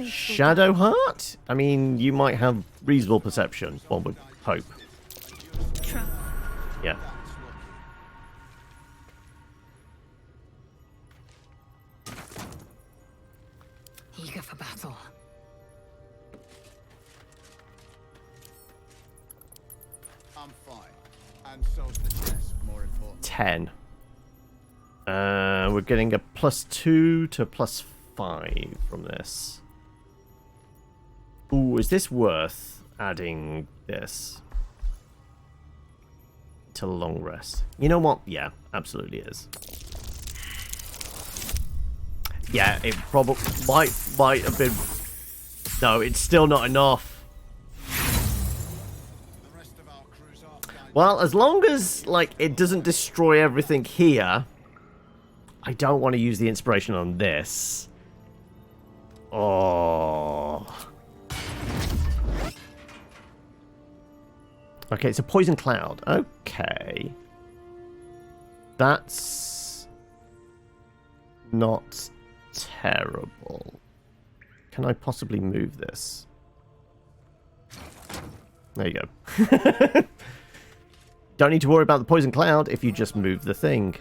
Shadow Heart? I mean, you might have reasonable perception, one would hope. Trap. Yeah. Eager for battle. I'm fine. And so's the chest, more important. 10. We're getting a +2 to +5 from this. Ooh, is this worth adding this to long rest? You know what? Yeah, absolutely is. Yeah, it probably might have been. No, it's still not enough. Well, as long as like it doesn't destroy everything here, I don't want to use the inspiration on this. Oh. Okay, it's a poison cloud. Okay. That's not terrible. Can I possibly move this? There you go. Don't need to worry about the poison cloud if you just move the thing.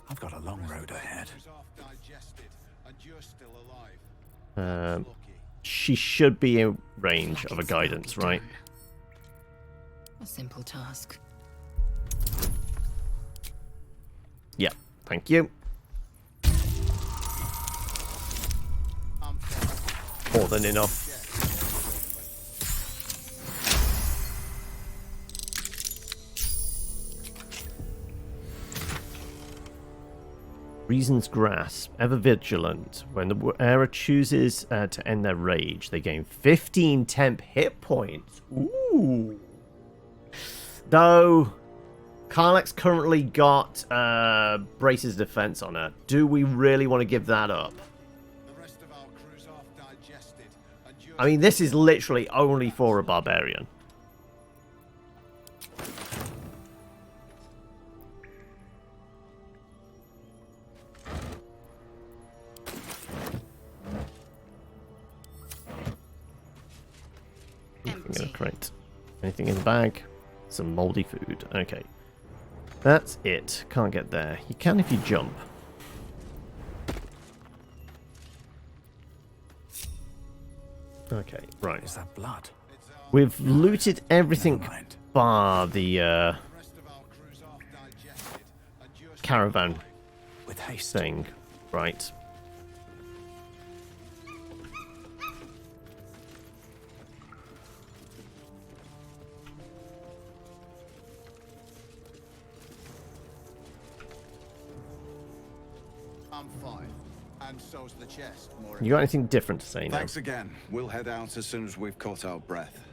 I've got a long road ahead. She should be in range of a guidance, right? A simple task. Yeah, thank you. More than enough. Reason's Grasp. Ever vigilant. When the wearer chooses to end their rage, they gain 15 temp hit points. Ooh. Though, Karlach's currently got Brace's defense on her. Do we really want to give that up? I mean, this is literally only for a barbarian. Great. Anything in the bag? Some moldy food. Okay. That's it. Can't get there. You can if you jump. Okay, right. Is that blood? We've looted everything bar the caravan with haste thing. Right. I'm fine. And so's the chest. You got anything different to say now? Thanks again. We'll head out as soon as we've caught our breath.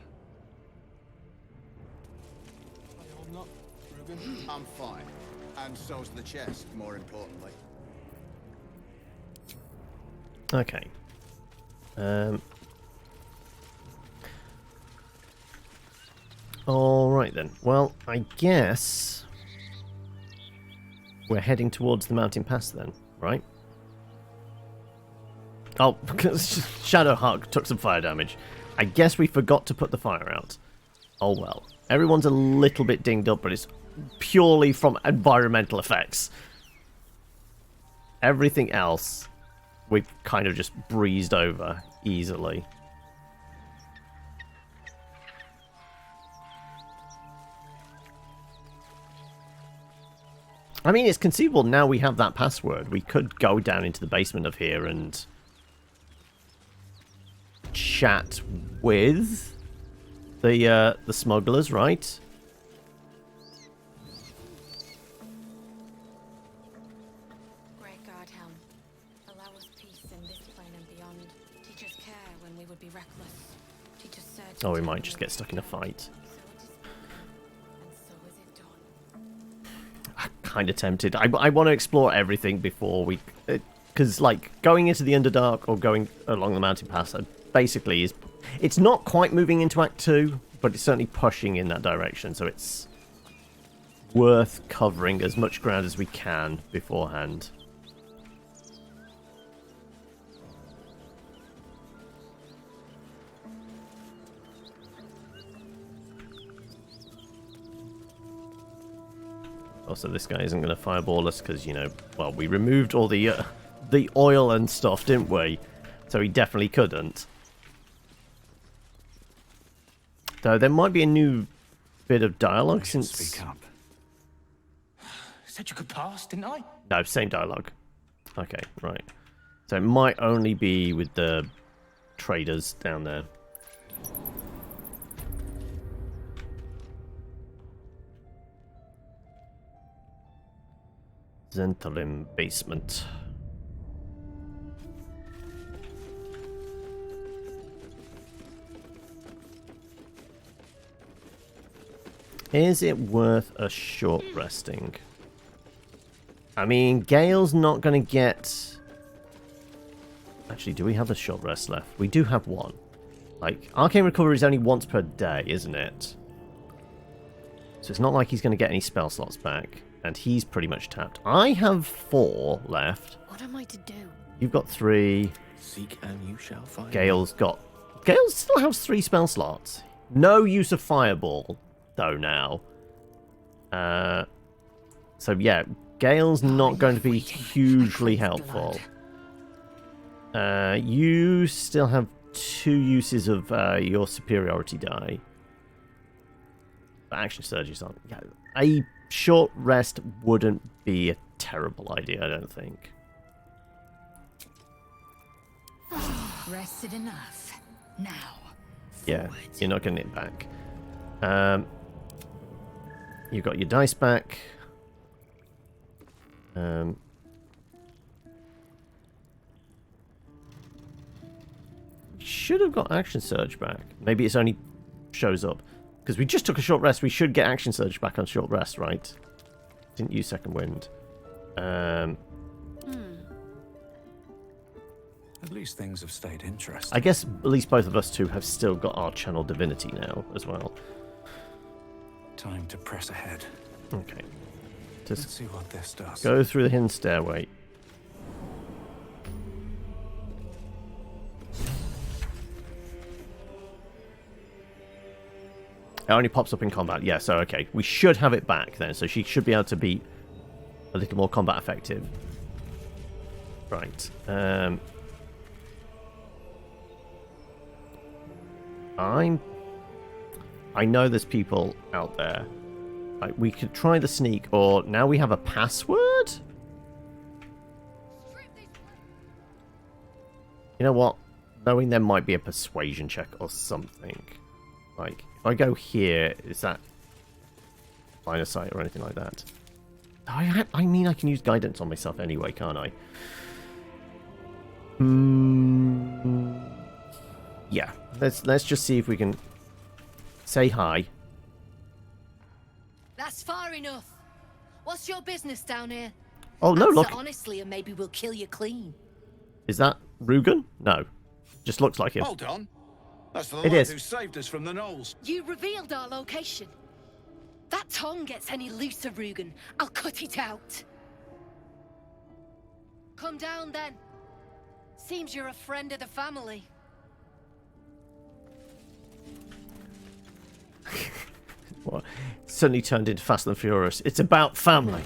I'm fine. And so's the chest, more importantly. Okay. Alright then. Well, I guess we're heading towards the mountain pass then, right? Oh, because Shadowhawk took some fire damage. I guess we forgot to put the fire out. Oh well. Everyone's a little bit dinged up, but it's purely from environmental effects. Everything else, we've kind of just breezed over easily. I mean, it's conceivable now we have that password. We could go down into the basement of here and chat with the smugglers, right? Great God, Helm. Allow us peace in this plane and beyond. Teach us care when we would be reckless. Teach us search. Oh, we might just get stuck in a fight. I'm kind of tempted. I want to explore everything before we... Because, like, going into the Underdark or going along the mountain pass basically is... It's not quite moving into Act 2, but it's certainly pushing in that direction, so it's worth covering as much ground as we can beforehand. Also, this guy isn't going to fireball us because, you know, well, we removed all the oil and stuff, didn't we? So he definitely couldn't. Though there might be a new bit of dialogue since... Speak up. Said you could pass, didn't I? No, same dialogue. Okay, right. So it might only be with the traders down there. Zenthalim basement. Is it worth a short resting? I mean, Gale's not going to get... Actually, do we have a short rest left? We do have one. Like, Arcane Recovery is only once per day, isn't it? So it's not like he's going to get any spell slots back. And he's pretty much tapped. I have 4 left. What am I to do? You've got 3. Seek and you shall find. Gale's got... Gale still has 3 spell slots. No use of Fireball, though, now. So, yeah, Gale's not going to be hugely helpful. You still have 2 uses of your superiority die. Action Surge is on. Yeah, a short rest wouldn't be a terrible idea, I don't think. Rested enough. Now. Yeah, you're not getting it back. You've got your dice back. Should have got Action Surge back. Maybe it's only shows up. Because we just took a short rest, we should get Action Surge back on short rest, right? Didn't use second wind. At least things have stayed interesting. I guess at least both of us two have still got our channel divinity now as well. Time to press ahead. Okay. Let's see what this does. Go through the hidden stairway. It only pops up in combat. Yeah, so okay. We should have it back then, so she should be able to be a little more combat effective. Right. I know there's people out there. Like, we could try the sneak, or now we have a password? You know what? Knowing there might be a persuasion check or something. Like, if I go here, is that line of sight or anything like that? I mean, I can use guidance on myself anyway, can't I? Yeah. Let's just see if we can say hi. That's far enough. What's your business down here? Oh no! Answer Look. honestly, and maybe we'll kill you clean. Is that Rugen? No. Just looks like him. Hold on. That's the It lad is. who saved us from the gnolls. You revealed our location. That tongue gets any looser, Rugen, I'll cut it out. Come down then. Seems you're a friend of the family. What? Suddenly turned into Fast and Furious. It's about family.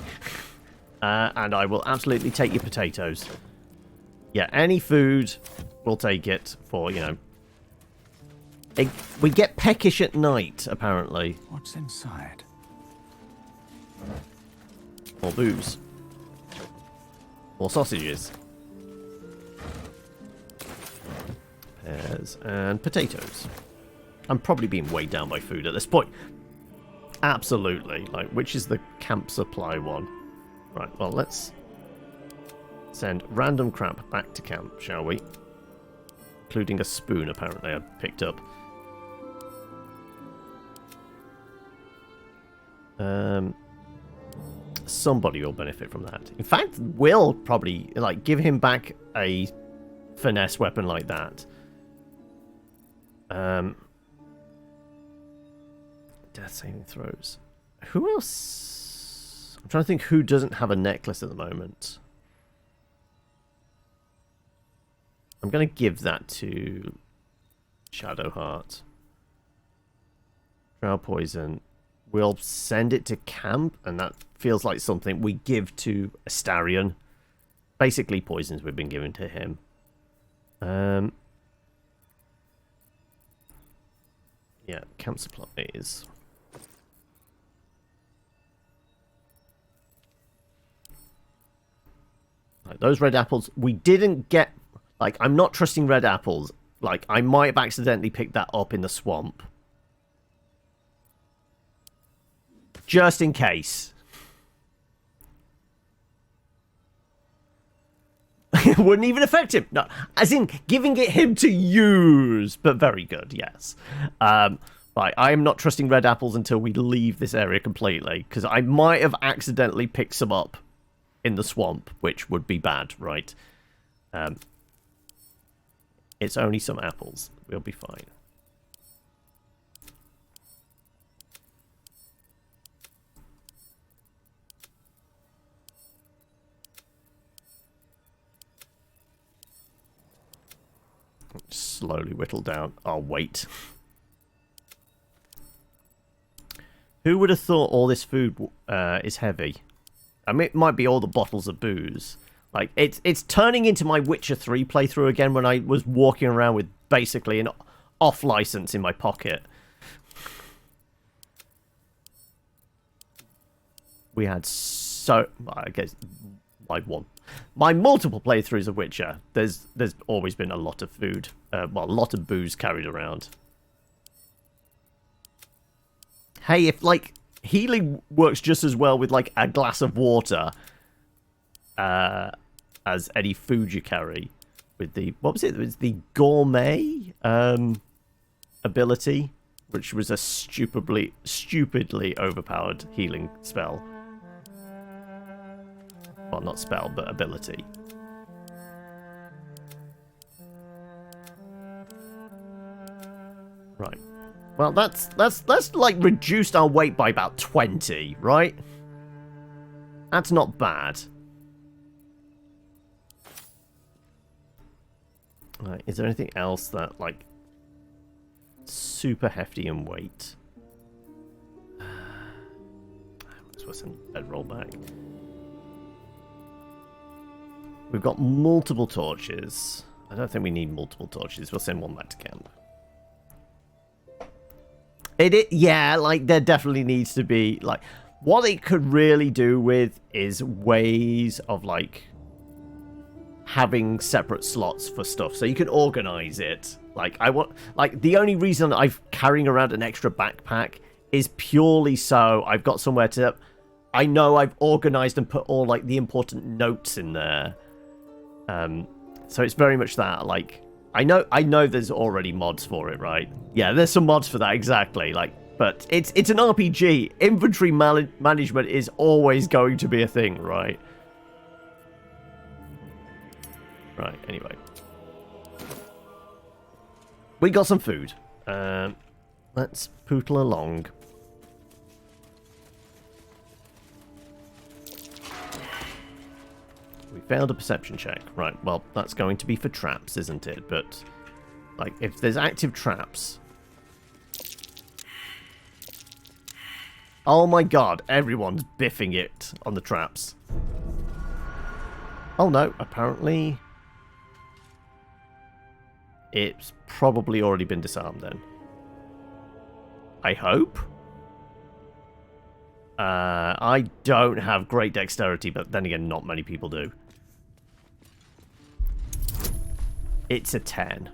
And I will absolutely take your potatoes. Yeah, any food, we'll take it for, you know. We get peckish at night, apparently. What's inside? More booze. More sausages. Pears and potatoes. I'm probably being weighed down by food at this point. Absolutely. Like, which is the camp supply one? Right, well, let's send random crap back to camp, shall we? Including a spoon, apparently, I picked up. Somebody will benefit from that. In fact, we'll probably, like, give him back a finesse weapon like that. Death saving throws. Who else? I'm trying to think who doesn't have a necklace at the moment. I'm going to give that to Shadowheart. Drow poison. We'll send it to camp, and that feels like something we give to Astarion. Basically, poisons we've been given to him. Yeah, camp supplies. Like, those red apples, we didn't get... Like, I'm not trusting red apples. Like, I might have accidentally picked that up in the swamp. Just in case. It wouldn't even affect him. No, as in giving it him to use. But very good, yes. Right, I am not trusting red apples until we leave this area completely. Because I might have accidentally picked some up in the swamp, which would be bad, right? It's only some apples. We'll be fine. Slowly whittle down. I'll wait. Who would have thought all this food is heavy? I mean, it might be all the bottles of booze. Like, it's turning into my Witcher 3 playthrough again when I was walking around with basically an off license in my pocket. We had so... I guess... My multiple playthroughs of Witcher, there's always been a lot of food. Well, a lot of booze carried around. Hey, if, like, healing works just as well with, like, a glass of water as any food you carry with the... What was it? It was the gourmet ability, which was a stupidly overpowered healing spell. Well, not spell, but ability. Right. Well, that's like reduced our weight by about 20, right? That's not bad. Right, is there anything else that, like, super hefty in weight? Let's send bedroll back. We've got multiple torches. I don't think we need multiple torches. We'll send one back to camp. Yeah, like, there definitely needs to be, like, what it could really do with is ways of, like, having separate slots for stuff, so you can organize it. Like, the only reason I'm carrying around an extra backpack is purely so I've got somewhere to, I know I've organized and put all, like, the important notes in there. So it's very much that, like, I know there's already mods for it, right? Yeah, there's some mods for that, exactly. Like, but it's an RPG. Inventory management is always going to be a thing, right? Right, anyway. We got some food. Let's pootle along. We failed a perception check. Right, well, that's going to be for traps, isn't it? But, like, if there's active traps... Oh my god, everyone's biffing it on the traps. Oh no, apparently... It's probably already been disarmed then. I hope? I don't have great dexterity, but then again, not many people do. It's a 10.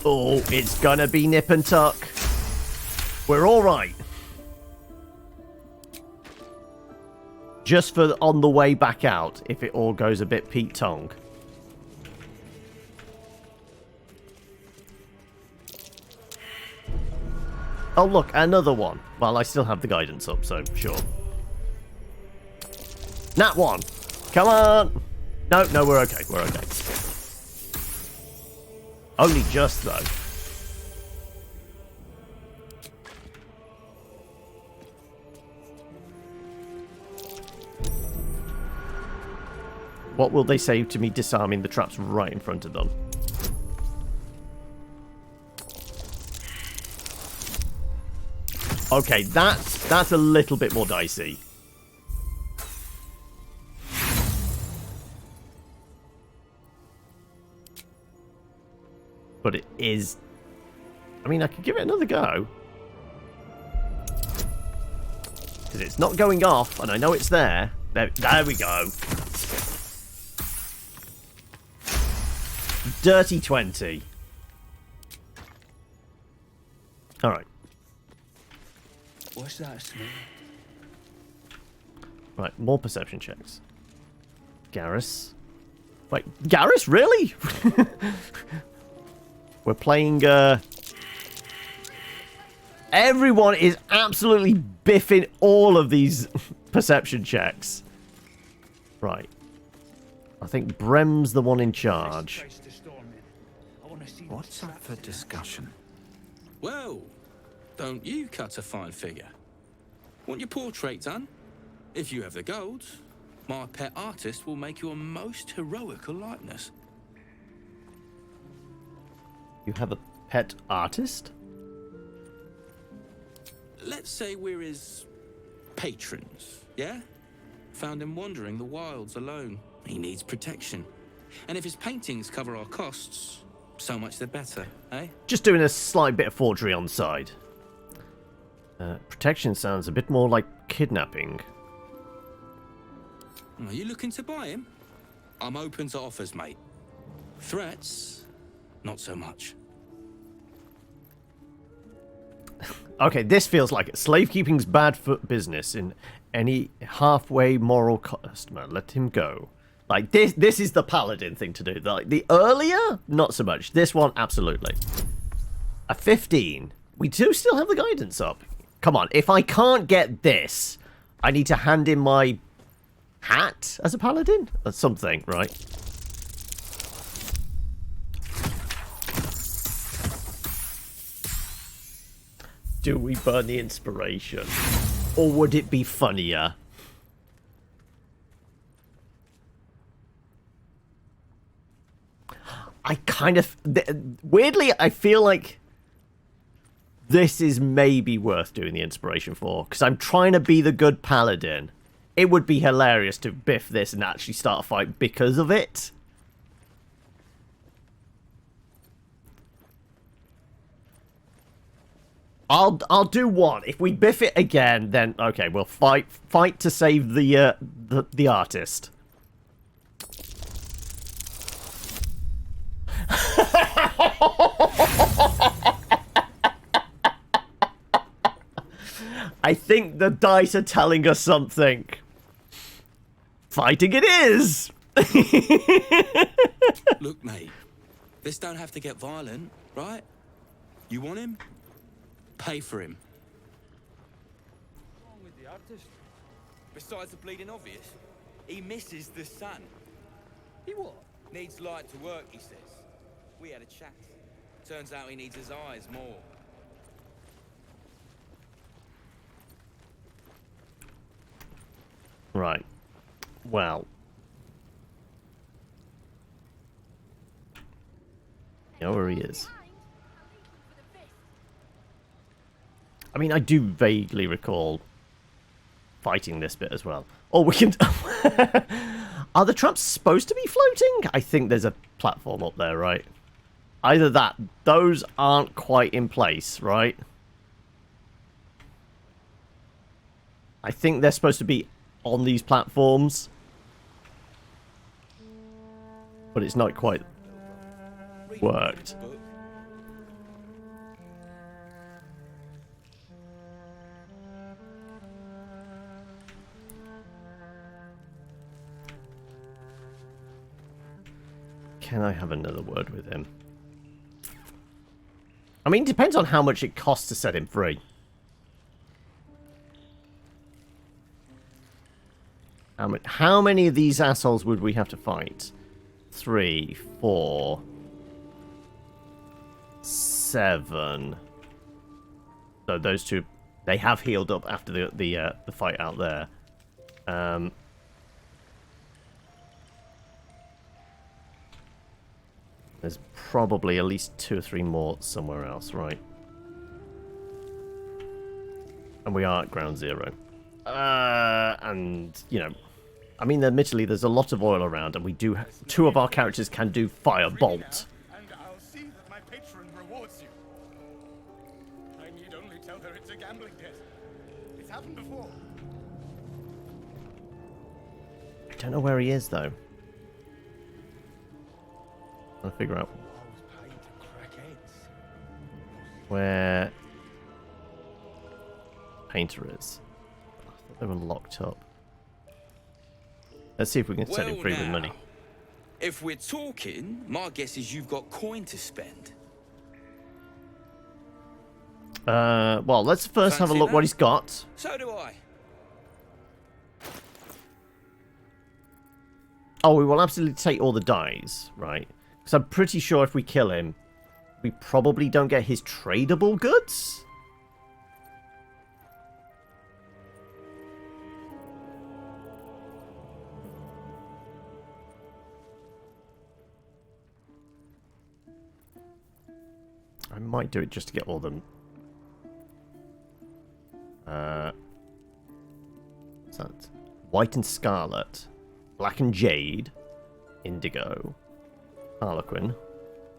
Oh, it's gonna be nip and tuck. We're alright. Just for on the way back out, if it all goes a bit Pete Tong. Oh, look, another one. Well, I still have the guidance up, so sure. Nat 1. Come on. No, we're okay. We're okay. Only just, though. What will they say to me disarming the traps right in front of them? Okay, that's a little bit more dicey. But it is... I mean, I could give it another go. Because it's not going off, and I know it's there. There we go. Dirty 20. Alright. What's that smell? Right, more perception checks. Garrus. Wait, Garrus? Really? We're playing, Everyone is absolutely biffing all of these perception checks. Right. I think Brem's the one in charge. What's up for discussion? Well, don't you cut a fine figure? Want your portrait done? If you have the gold, my pet artist will make you a most heroical likeness. You have a pet artist? Let's say we're his patrons, yeah? Found him wandering the wilds alone. He needs protection. And if his paintings cover our costs, so much the better, eh? Just doing a slight bit of forgery on the side. Protection sounds a bit more like kidnapping. Are you looking to buy him? I'm open to offers, mate. Threats, not so much. Okay, this feels like it. Slave keeping's bad for business. In any halfway moral customer, let him go. Like, this is the paladin thing to do. Like, the earlier, not so much. This one, absolutely. A 15. We do still have the guidance up. Come on, if I can't get this, I need to hand in my hat as a paladin? Or something, right? Do we burn the inspiration? Or would it be funnier? I kind of... Weirdly, I feel like this is maybe worth doing the inspiration for, because I'm trying to be the good paladin. It would be hilarious to biff this and actually start a fight because of it. I'll do one. If we biff it again, then okay, we'll fight to save the artist. I think the dice are telling us something. Fighting it is! Look, mate. This don't have to get violent, right? You want him? Pay for him. What's wrong with the artist? Besides the bleeding obvious, he misses the sun. He what? Needs light to work, he says. We had a chat. Turns out he needs his eyes more. Right. Well. You know where he is. I mean, I do vaguely recall fighting this bit as well. Oh, we can... Are the traps supposed to be floating? I think there's a platform up there, right? Either that. Those aren't quite in place, right? I think they're supposed to be on these platforms. But it's not quite worked. Can I have another word with him? I mean, it depends on how much it costs to set him free. How many of these assholes would we have to fight? 3, 4, 7. So those two, they have healed up after the fight out there. There's probably at least 2 or 3 more somewhere else, right? And we are at ground zero. And, you know, I mean, admittedly, there's a lot of oil around, and we do... 2 of our characters can do Firebolt. And I'll see that my patron rewards you. I need only tell her it's a gambling debt. It's happened before. I don't know where he is, though. Trying to figure out where Painter is. I thought they were locked up. Let's see if we can set him free with money. If we're talking, my guess is you've got coin to spend. Well, let's first have a look what he's got. So do I. Oh, we will absolutely take all the dies, right? Because I'm pretty sure if we kill him, we probably don't get his tradable goods. I might do it just to get all them. What's that? White and Scarlet, Black and Jade, Indigo, Harlequin,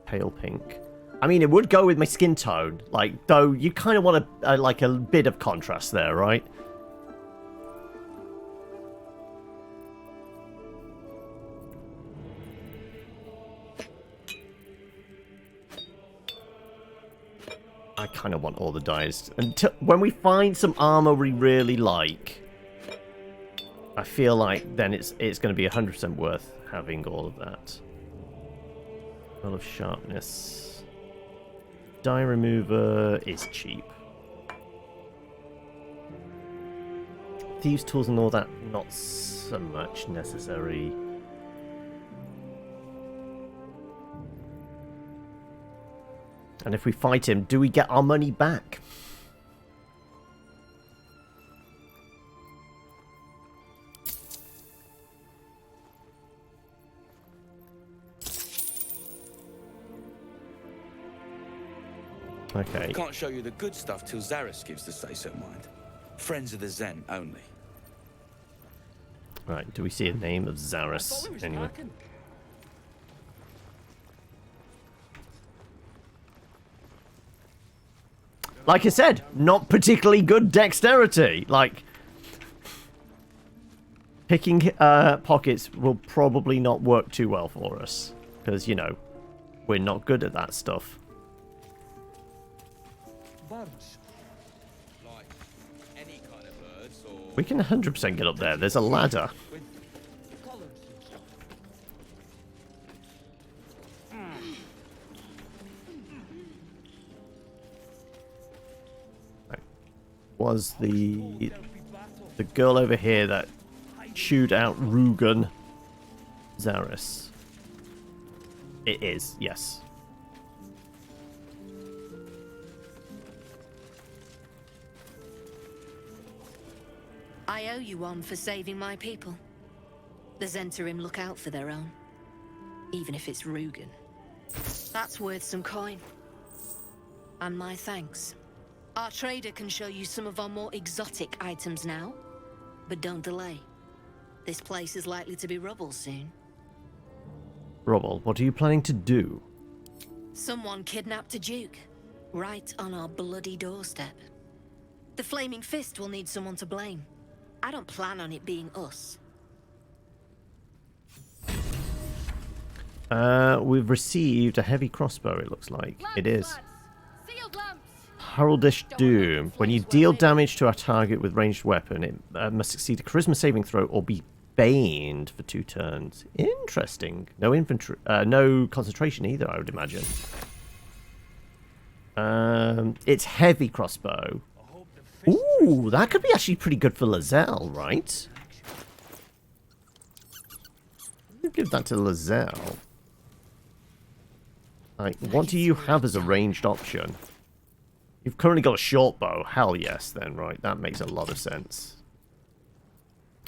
Pale Pink. I mean, it would go with my skin tone, like, though you kind of want like a bit of contrast there, right? I kind of want all the dyes. Until when we find some armor we really like, I feel like then it's going to be 100% worth having all of that. Full of sharpness. Die remover is cheap. Thieves' tools and all that, not so much necessary. And if we fight him, do we get our money back? Okay. Can't show you the good stuff till Zaris gives the say-so, mind. Friends of the Zen only. Right, do we see a name of Zaris anyway? Like I said, not particularly good dexterity. Like, picking pockets will probably not work too well for us. Because, you know, we're not good at that stuff. Like any kind of birds or... We can 100% get up there. There's a ladder. Was the girl over here that chewed out Rugen Zaris? It is, yes. I owe you one for saving my people. The Zentarim look out for their own, even if it's Rugen. That's worth some coin. And my thanks. Our trader can show you some of our more exotic items now, but don't delay. This place is likely to be rubble soon. Rubble, what are you planning to do? Someone kidnapped a duke, right on our bloody doorstep. The Flaming Fist will need someone to blame. I don't plan on it being us. We've received a heavy crossbow, it looks like. It is. Heraldish Doom. When you deal damage to a target with ranged weapon, it must succeed a charisma saving throw or be baned for 2 turns. Interesting. No infantry, no concentration either, I would imagine. It's heavy crossbow. Ooh, that could be actually pretty good for Lae'zel, right? We'll give that to Lae'zel. Like, what do you have as a ranged option? You've currently got a short bow. Hell yes, then, right? That makes a lot of sense.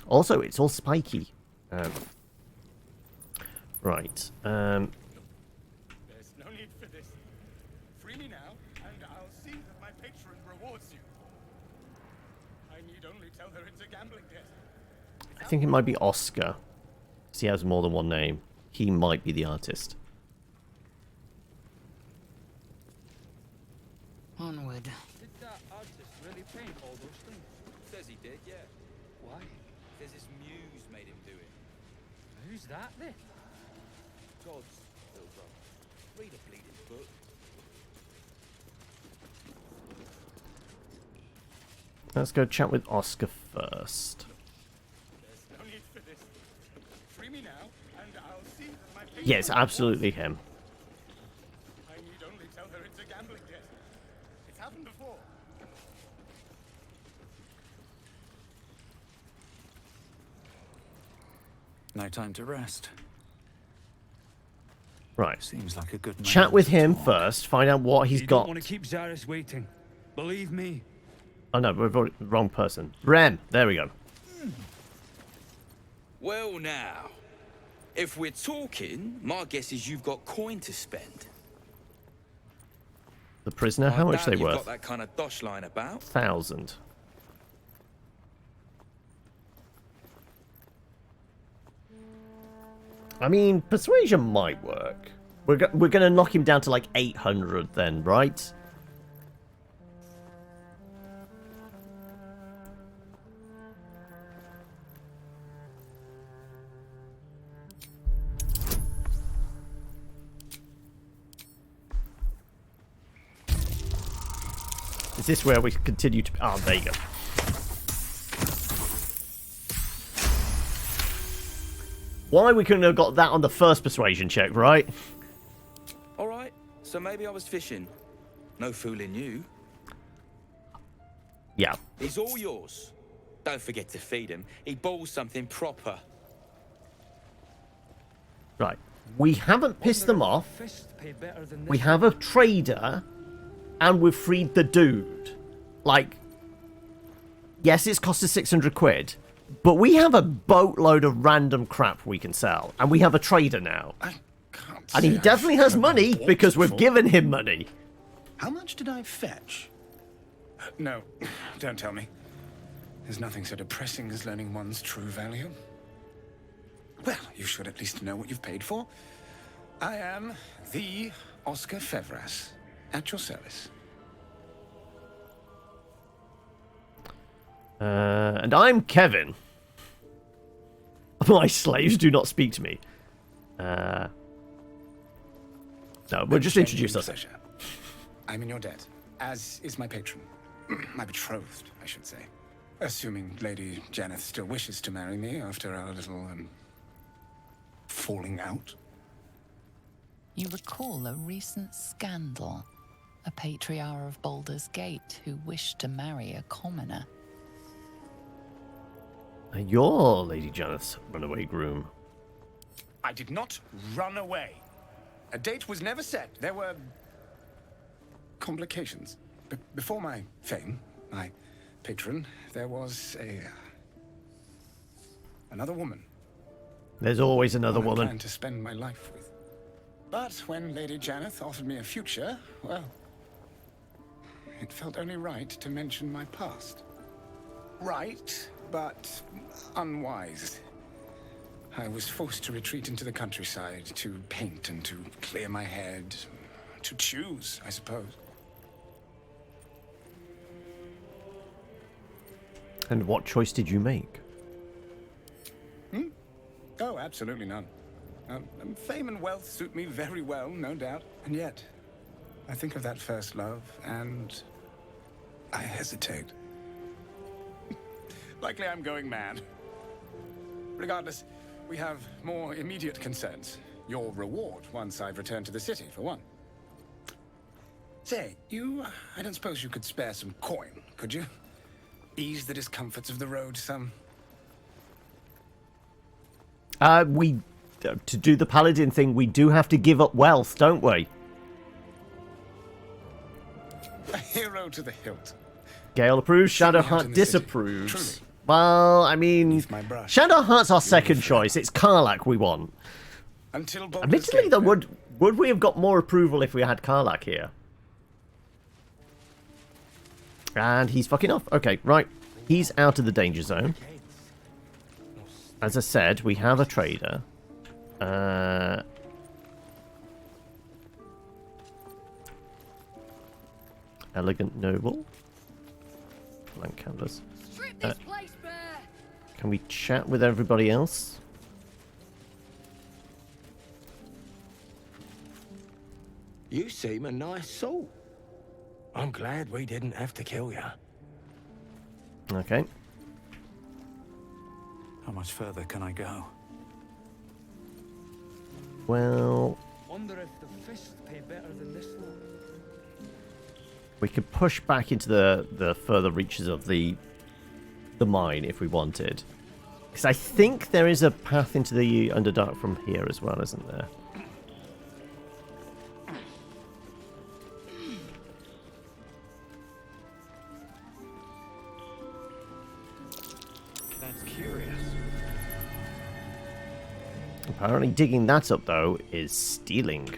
Also, it's all spiky. Right. There's no need for this. Free me now, and I'll see that my patron rewards you. I need only tell her it's a gambling debt. I think it might be Oscar. Because he has more than one name. He might be the artist. Onward. Did that artist really paint all those things? Says he did, yeah. Why? Says his muse made him do it. Who's that then? Gods, little bro. Read a bleeding book. Let's go chat with Oscar first. There's no need for this. Free me now, and I'll see that my patron... Yes, absolutely him. I need only tell her it's a gambling debt. It's happened before. No time to rest. Right. Seems like a good Chat with him first. Find out what he's You got. don't want to keep Zaris waiting. Believe me. Oh no, we've already, wrong person. Rem. There we go. Well now, if we're talking, my guess is you've got coin to spend. The prisoner. How much they You've worth? got that kind of dosh lying about. 1,000. I mean, persuasion might work. We're gonna knock him down to like 800 then, right? Is this where we continue to... Oh, there you go. Why we couldn't have got that on the first persuasion check, right? Alright, so maybe I was fishing. No fooling you. Yeah. He's all yours. Don't forget to feed him. He balls something proper. Right. We haven't pissed them off. We have a trader, and we've freed the dude. Like, yes, it's cost us 600 quid, but we have a boatload of random crap we can sell, and we have a trader now. And he definitely has money because we've given him money. How much did I fetch? No, don't tell me. There's nothing so depressing as learning one's true value. Well, you should at least know what you've paid for. I am the Oscar Fevras, at your service. And I'm Kevin. My slaves do not speak to me. No, we'll just introduce ourselves. I'm in your debt, as is my patron. My betrothed, I should say. Assuming Lady Janeth still wishes to marry me after our little, falling out. You recall a recent scandal. A patriarch of Baldur's Gate who wished to marry a commoner. You're Lady Janeth's runaway groom. I did not run away. A date was never set. There were complications. Before my fame, my patron, there was another woman. There's always another I woman. planned to spend my life with. But when Lady Janeth offered me a future, well, it felt only right to mention my past. Right, but unwise. I was forced to retreat into the countryside to paint and to clear my head, to choose, I suppose. And what choice did you make? Oh, absolutely none. Fame and wealth suit me very well, no doubt. And yet, I think of that first love, and I hesitate. Likely I'm going mad. Regardless, we have more immediate concerns. Your reward once I've returned to the city, for one. Say, I don't suppose you could spare some coin, could you? Ease the discomforts of the road some. To do the paladin thing, we do have to give up wealth, don't we? A hero to the hilt. Gale approves, Shadowheart disapproves. Well, I mean, Shadowheart's our second choice. It's Karlach we want. Admittedly, though, would we have got more approval if we had Karlach here? And he's fucking off. Okay, right. He's out of the danger zone. As I said, we have a trader. Elegant noble. Blank canvas. Can we chat with everybody else? You seem a nice soul. I'm glad we didn't have to kill you. Okay. How much further can I go? Well, Wonder if the fists pay better than this lot. we could push back into the further reaches of the mine if we wanted. Because I think there is a path into the Underdark from here as well, isn't there? That's curious. Apparently digging that up, though, is stealing.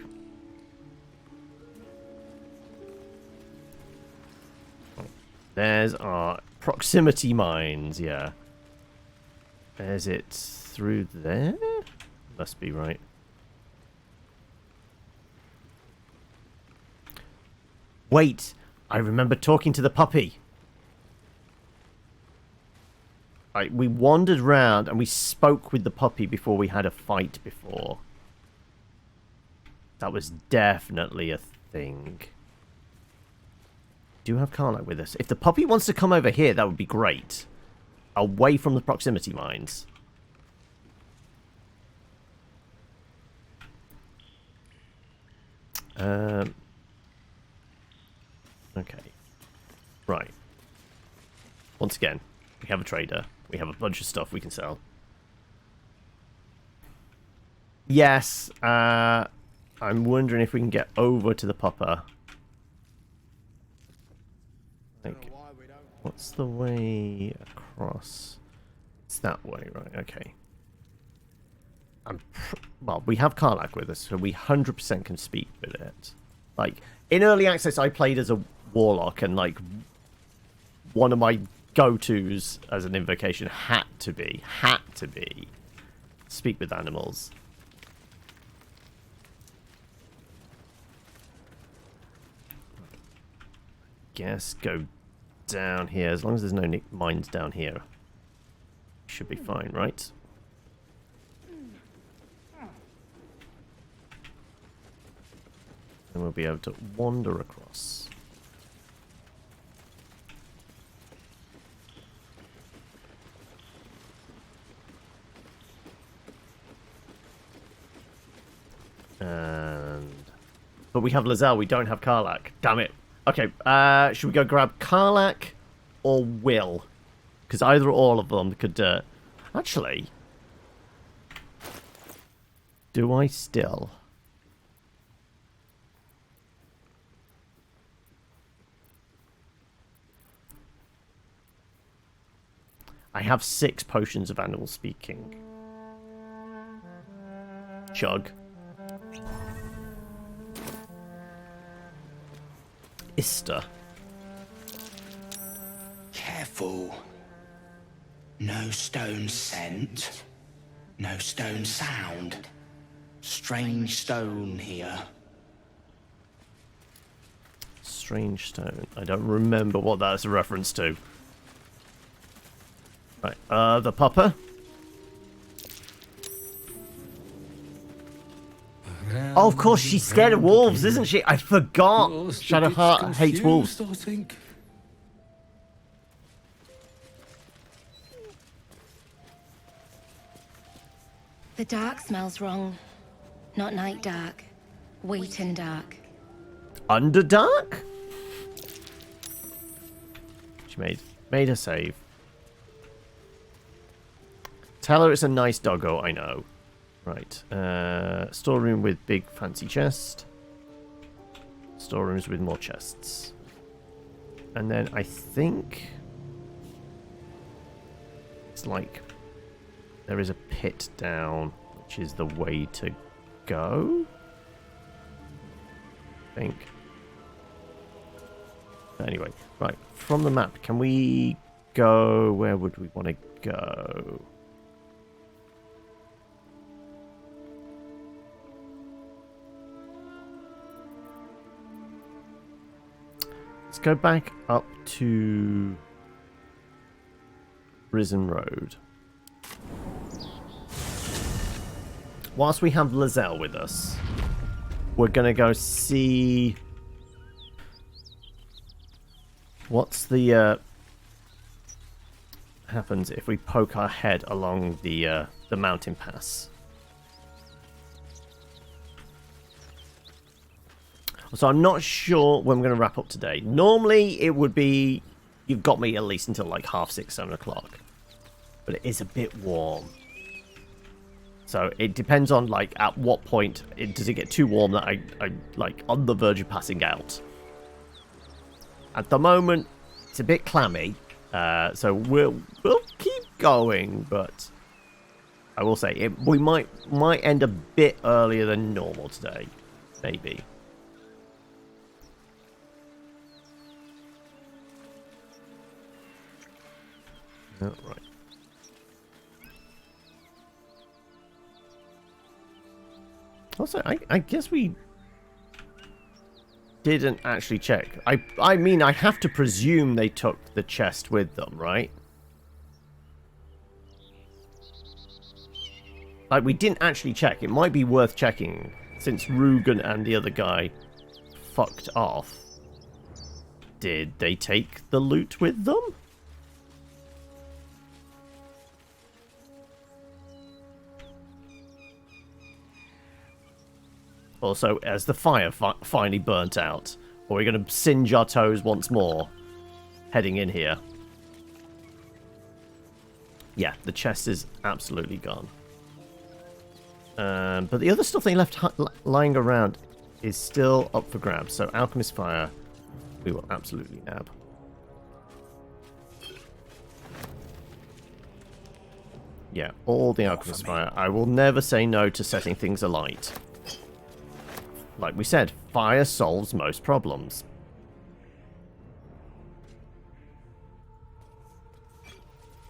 There's our proximity mines, yeah. Is it through there? Must be right. Wait, I remember talking to the puppy. We wandered round and we spoke with the puppy before we had a fight before. That was definitely a thing. Do have Karlach with us. If the puppy wants to come over here, that would be great. Away from the proximity mines. Okay. Right. Once again, we have a trader. We have a bunch of stuff we can sell. Yes, I'm wondering if we can get over to the popper. Like, what's the way across? It's that way, right? Okay. Well, we have Karlach with us, so we 100% can speak with it. Like, in early access, I played as a warlock, and like, one of my go-tos as an invocation had to be speak with animals. Guess go down here. As long as there's no mines down here, should be fine, right? And we'll be able to wander across. But we have Lae'zel, we don't have Karlach. Damn it. Okay, should we go grab Karlach or Will? Because either or all of them could... Actually... Do I still... I have 6 potions of animal speaking. Chug. Ista. Careful. No stone scent. No stone sound. Strange stone here. Strange stone. I don't remember what that's a reference to. Right, the popper. Oh, of course, she's scared of wolves, isn't she? I forgot. Shadowheart hates wolves. I think. The dark smells wrong. Not night dark. Wheaten dark. Underdark? She made her save. Tell her it's a nice doggo, I know. Right. Storeroom with big fancy chest. Storerooms with more chests. And then I think it's like there is a pit down, which is the way to go. I think. Anyway, right. From the map, can we go? Where would we want to go? Let's go back up to Risen Road. Whilst we have Lae'zel with us, we're going to go see what's the happens if we poke our head along the mountain pass. So I'm not sure when we're going to wrap up today. Normally it would be, you've got me at least until like 6:30, 7 o'clock. But it is a bit warm. So it depends on like at what point does it get too warm that I like on the verge of passing out. At the moment, it's a bit clammy. So we'll keep going, but I will say we might end a bit earlier than normal today. Maybe. Oh, right. Also, I guess we didn't actually check. I mean, I have to presume they took the chest with them, right? Like, we didn't actually check. It might be worth checking, since Rugen and the other guy fucked off. Did they take the loot with them? Also, as the fire finally burnt out, Or are we going to singe our toes once more heading in here? Yeah, the chest is absolutely gone. But the other stuff they left lying around is still up for grabs. So Alchemist Fire, we will absolutely nab. Yeah, all the Alchemist Fire. I will never say no to setting things alight. Like we said, fire solves most problems.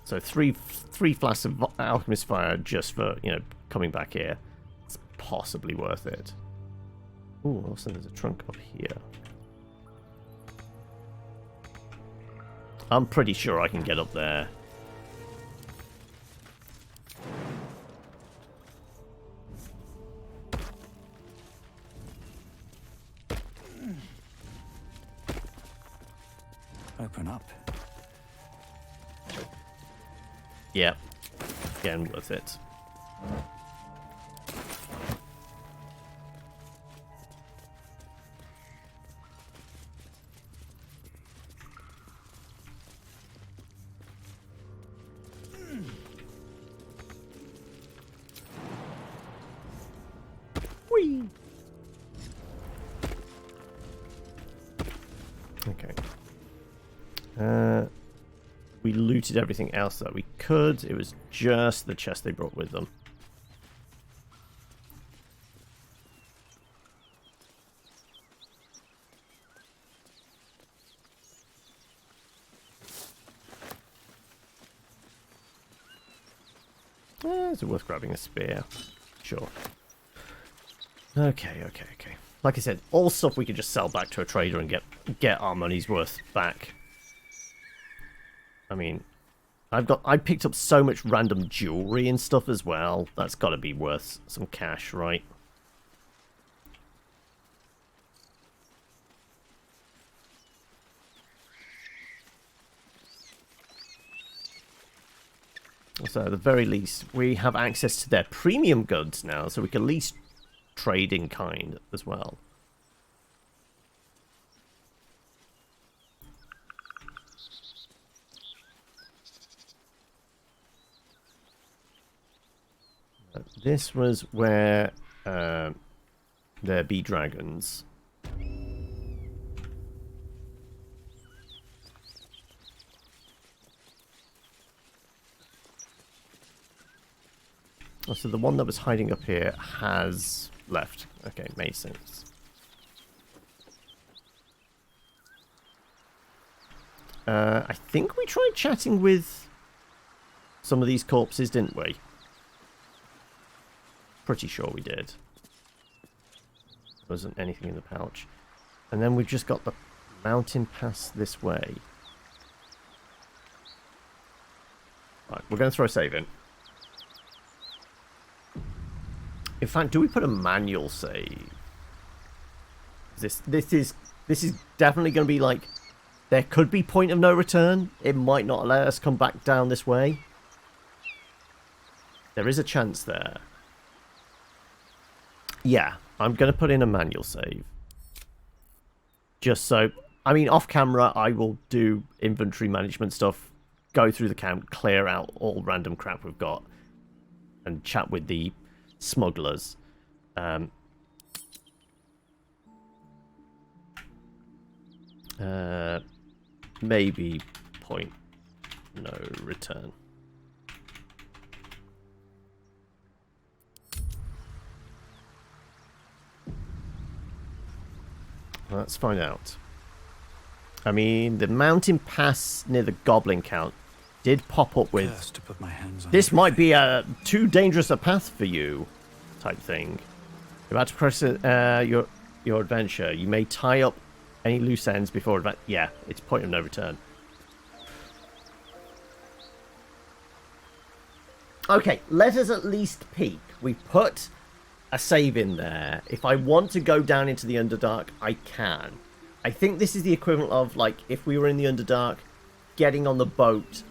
So three flasks of Alchemist Fire just for, you know, coming back here. It's possibly worth it. Ooh, also there's a trunk up here. I'm pretty sure I can get up there. Open up. Yep. Again, worth it. Whee! Okay. We looted everything else that we could. It was just the chest they brought with them. Is it worth grabbing a spear? Sure. Okay. Like I said, all stuff we could just sell back to a trader and get our money's worth back. I mean, I picked up so much random jewelry and stuff as well. That's got to be worth some cash, right? So at the very least, we have access to their premium goods now, so we can at least trade in kind as well. This was where there be dragons. Oh, so the one that was hiding up here has left. Okay, made sense. I think we tried chatting with some of these corpses, didn't we? Pretty sure we did. There wasn't anything in the pouch. And then we've just got the mountain pass this way. Right, we're going to throw a save in. In fact, do we put a manual save? This is definitely going to be like, there could be point of no return. It might not let us come back down this way. There is a chance there. Yeah, I'm going to put in a manual save. Just so, I mean, off camera, I will do inventory management stuff, go through the camp, clear out all random crap we've got, and chat with the smugglers. Maybe point no return. Let's find out. I mean, the mountain pass near the goblin count did pop up with to put my hands on this might be a too dangerous a path for you type thing. You're about to press your adventure. You may tie up any loose ends before yeah, it's point of no return. Okay, let us at least peek. We put a save in there. If I want to go down into the Underdark, I can. I think this is the equivalent of, like, if we were in the Underdark, getting on the boat,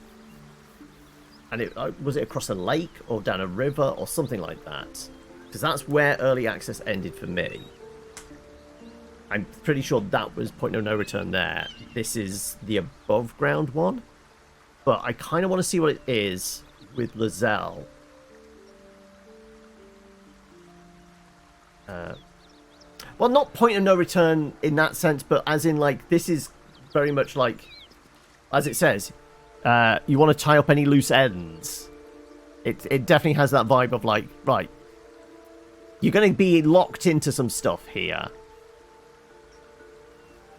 and it was it across a lake or down a river or something like that? Because that's where early access ended for me. I'm pretty sure that was point of no return there. This is the above ground one. But I kind of want to see what it is with Lae'zel. Well, not point of no return in that sense, but as in, like, this is very much like, as it says, you want to tie up any loose ends. It definitely has that vibe of, like, right, you're going to be locked into some stuff here.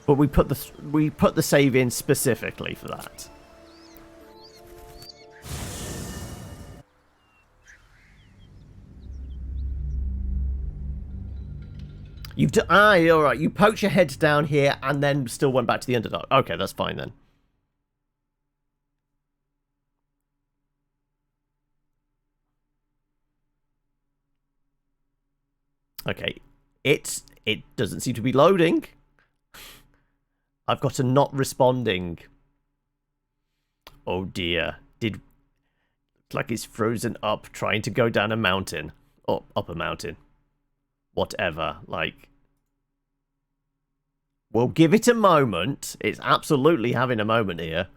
But we put the save in specifically for that. All right. You poked your head down here and then still went back to the Underdark. Okay, that's fine then. Okay, it doesn't seem to be loading. I've got a not responding. Oh dear. Looks like it's frozen up trying to go down a mountain. Or up a mountain. Whatever, like, we'll give it a moment. It's absolutely having a moment here.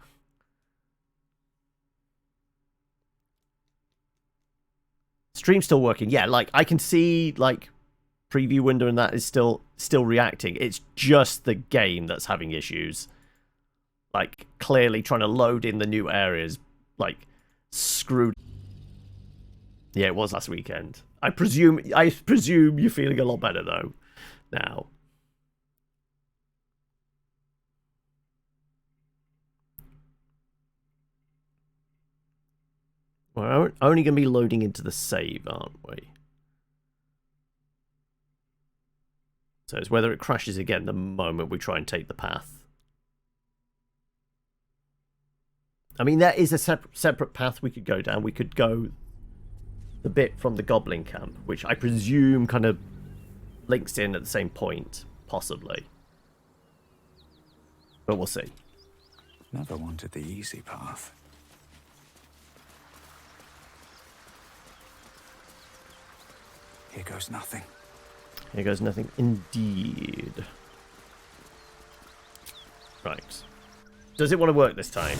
Stream's still working. Yeah, like, I can see, like, preview window and that is still reacting. It's just the game that's having issues. Like, clearly trying to load in the new areas, like, screwed. Yeah, it was last weekend. I presume you're feeling a lot better though now. We're only going to be loading into the save, aren't we? So it's whether it crashes again the moment we try and take the path. I mean, there is a separate path we could go down. We could go the bit from the goblin camp, which I presume kind of links in at the same point, possibly. But we'll see. Never wanted the easy path. Here goes nothing. Here goes nothing indeed. Right. Does it want to work this time?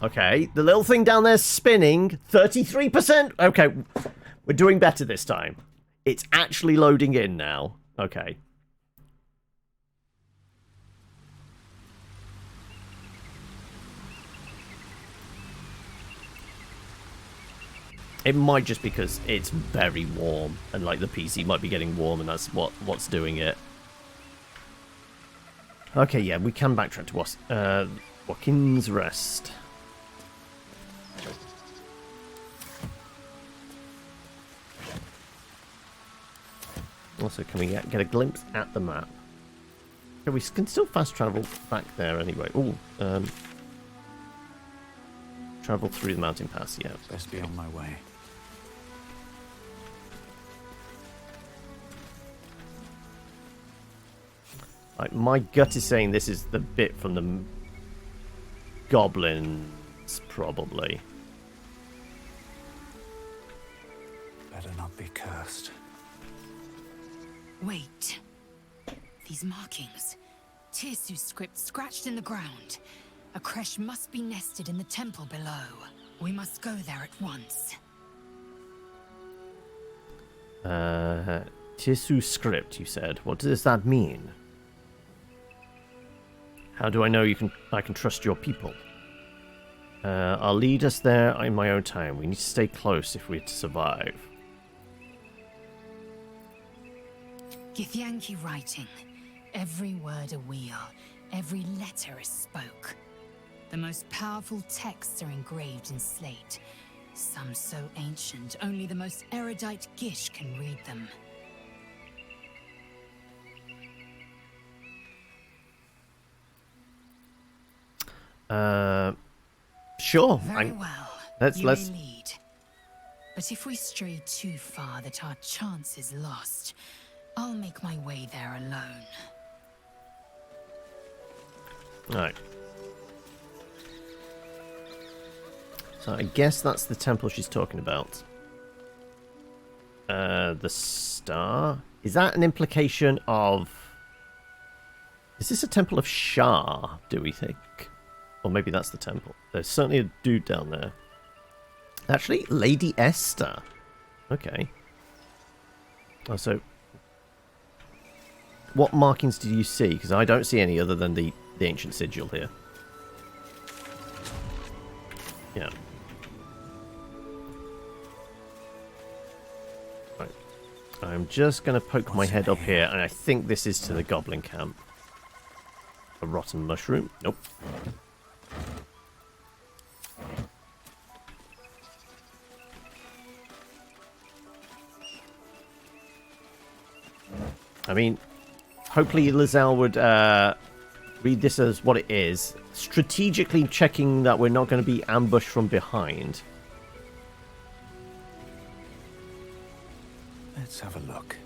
Okay, the little thing down there spinning, 33%. Okay, we're doing better this time. It's actually loading in now. Okay. It might just because it's very warm and like the PC might be getting warm and that's what's doing it. Okay, yeah, we can backtrack to Watkins Rest. Also, can we get a glimpse at the map? Okay, we can still fast travel back there anyway. Oh, travel through the mountain pass, yeah. Best be on my way. Like, my gut is saying this is the bit from the goblins, probably. Better not be cursed. Wait. These markings. Tirsu script scratched in the ground. A creche must be nested in the temple below. We must go there at once. Tirsu script, you said. What does that mean? How do I know I can trust your people? I'll lead us there in my own time. We need to stay close if we're to survive. Githyanki writing. Every word a wheel, every letter is spoke. The most powerful texts are engraved in slate. Some so ancient, only the most erudite Gish can read them. Sure. Very well. Let's May lead. But if we stray too far that our chance is lost, I'll make my way there alone. Alright. So I guess that's the temple she's talking about. The star? Is that an implication of... Is this a temple of Shah, do we think? Or maybe that's the temple. There's certainly a dude down there. Actually, Lady Esther. Okay. Oh, so... What markings did you see? Because I don't see any other than the ancient sigil here. Yeah. Right. I'm just going to poke my head up here, and I think this is to the goblin camp. A rotten mushroom? Nope. I mean, hopefully Lae'zel would read this as what it is. Strategically checking that we're not going to be ambushed from behind. Let's have a look.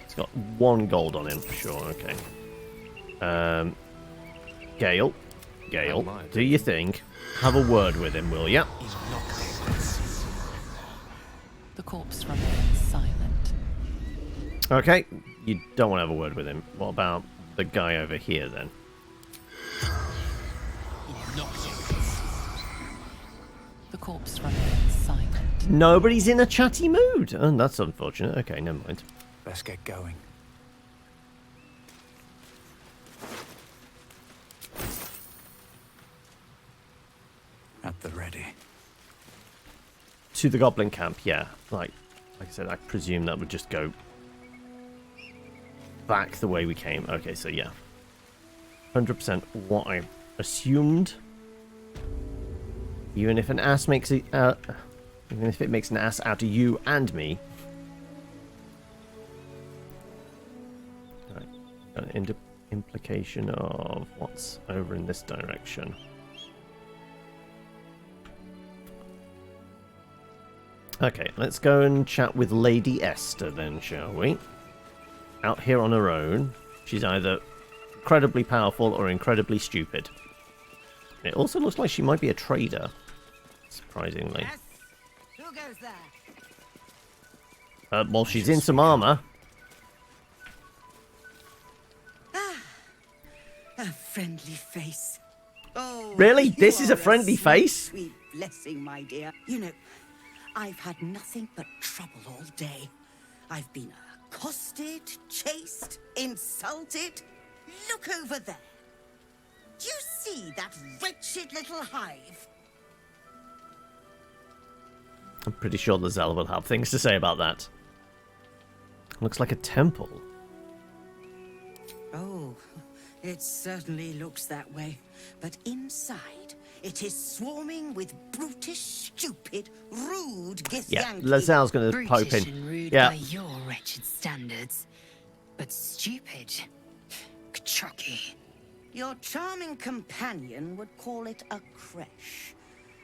It's got 1 gold on him for sure, okay. Gale, do you think? Have a word with him, will ya? The corpse remains silent. Okay, you don't want to have a word with him. What about the guy over here, then? The corpse remains silent. Nobody's in a chatty mood. Oh, that's unfortunate. Okay, never mind. Let's get going. At the ready. To the goblin camp, yeah. Like I said, I presume that would just go back the way we came. Okay, so yeah. 100% what I assumed. Even if an ass makes it even if it makes an ass out of you and me. Right. Got an implication of what's over in this direction. Okay, let's go and chat with Lady Esther then, shall we? Out here on her own. She's either incredibly powerful or incredibly stupid. It also looks like she might be a trader, surprisingly. Yes? Who goes there? Well, she's in some armor. A friendly face. Oh, Really? This you is a are friendly sweet, face? Sweet blessing, my dear. You know, I've had nothing but trouble all day. I've been accosted, chased, insulted. Look over there. Do you see that wretched little hive? I'm pretty sure Lae'zel will have things to say about that. Looks like a temple. Oh, it certainly looks that way. But inside, it is swarming with brutish, stupid, rude Githyanki. Yeah, Lae'zel's going to poke Brutish in. and rude Yeah. by your wretched standards, but stupid. Kachaki. Your charming companion would call it a creche.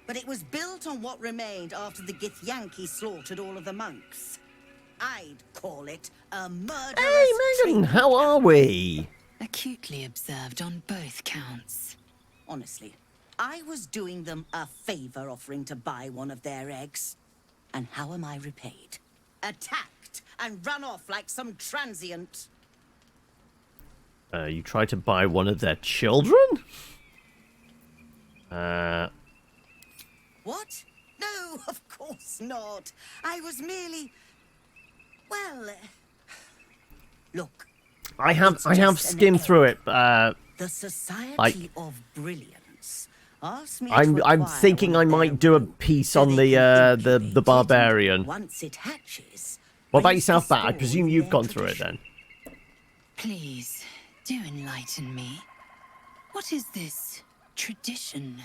But it was built on what remained after the Githyanki slaughtered all of the monks. I'd call it a murderous... Hey, Megan, how are we? Acutely observed on both counts. Honestly, I was doing them a favor offering to buy one of their eggs. And how am I repaid? Attacked and run off like some transient. You tried to buy one of their children? What? No, of course not. I was merely... Well... Look. I have skimmed through it. The Society of Brilliance asked me I'm thinking I might do a piece on the barbarian. Once it hatches. What about yourself, Bat? I presume you've gone through it then. Please, do enlighten me. What is this tradition?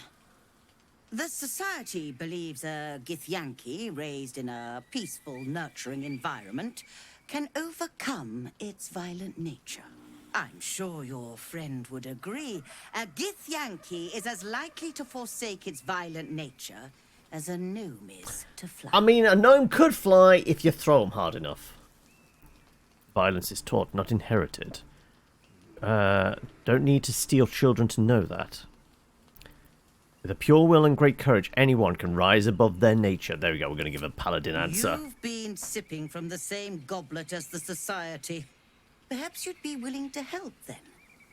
The Society believes a Githyanki raised in a peaceful, nurturing environment can overcome its violent nature. I'm sure your friend would agree. A Githyanki is as likely to forsake its violent nature as a gnome is to fly. I mean, a gnome could fly if you throw him hard enough. Violence is taught, not inherited. Don't need to steal children to know that. With a pure will and great courage, anyone can rise above their nature. There we go, we're going to give a paladin answer. You've been sipping from the same goblet as the Society. Perhaps you'd be willing to help them,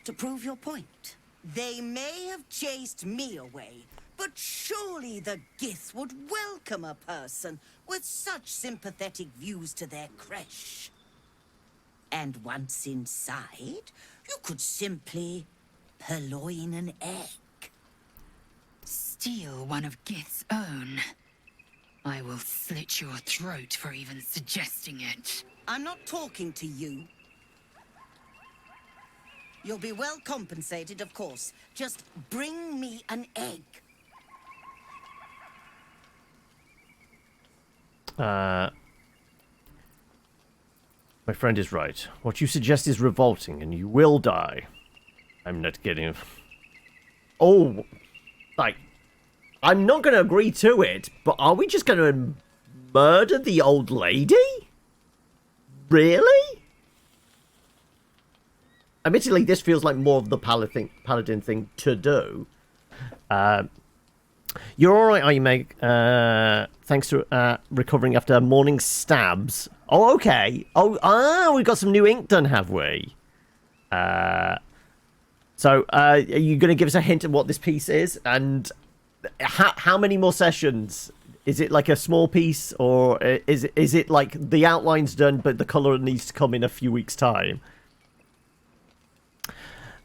to prove your point. They may have chased me away, but surely the Gith would welcome a person with such sympathetic views to their creche. And once inside, you could simply purloin an egg. Steal one of Gith's own. I will slit your throat for even suggesting it. I'm not talking to you. You'll be well compensated, of course. Just bring me an egg. My friend is right. What you suggest is revolting, and you will die. I'm not kidding. Oh, like, I'm not going to agree to it, but are we just going to murder the old lady? Really? Admittedly, this feels like more of the paladin thing to do. You're alright, are you, Meg? Thanks to recovering after morning stabs. Oh, okay. Oh, we got some new ink done, have we? So, are you going to give us a hint of what this piece is? And how many more sessions? Is it like a small piece? Or is it like the outline's done, but the colour needs to come in a few weeks' time?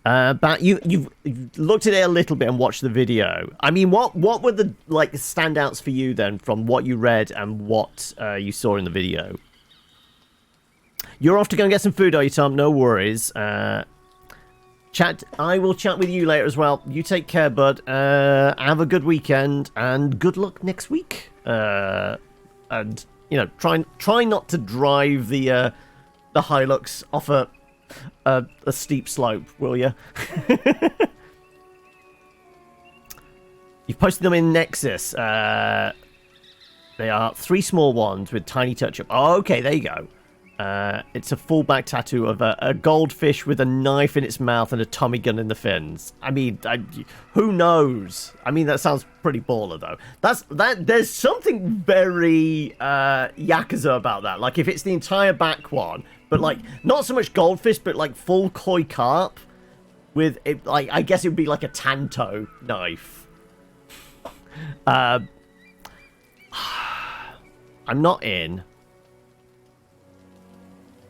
But you've looked at it a little bit and watched the video. I mean, what were the like standouts for you then from what you read and what you saw in the video? You're off to go and get some food, are you, Tom? No worries. Chat. I will chat with you later as well. You take care, bud. Have a good weekend and good luck next week. And you know, try not to drive the Hilux off a steep slope, will you? You've posted them in Nexus. They are 3 small ones with tiny touch-up. Oh, okay, there you go. It's a full-back tattoo of a goldfish with a knife in its mouth and a Tommy gun in the fins. I mean, who knows? I mean, that sounds pretty baller, though. There's something very Yakuza about that. Like, if it's the entire back one, but, like, not so much goldfish, but, like, full koi carp with, it, like, I guess it would be like a Tanto knife. I'm not in.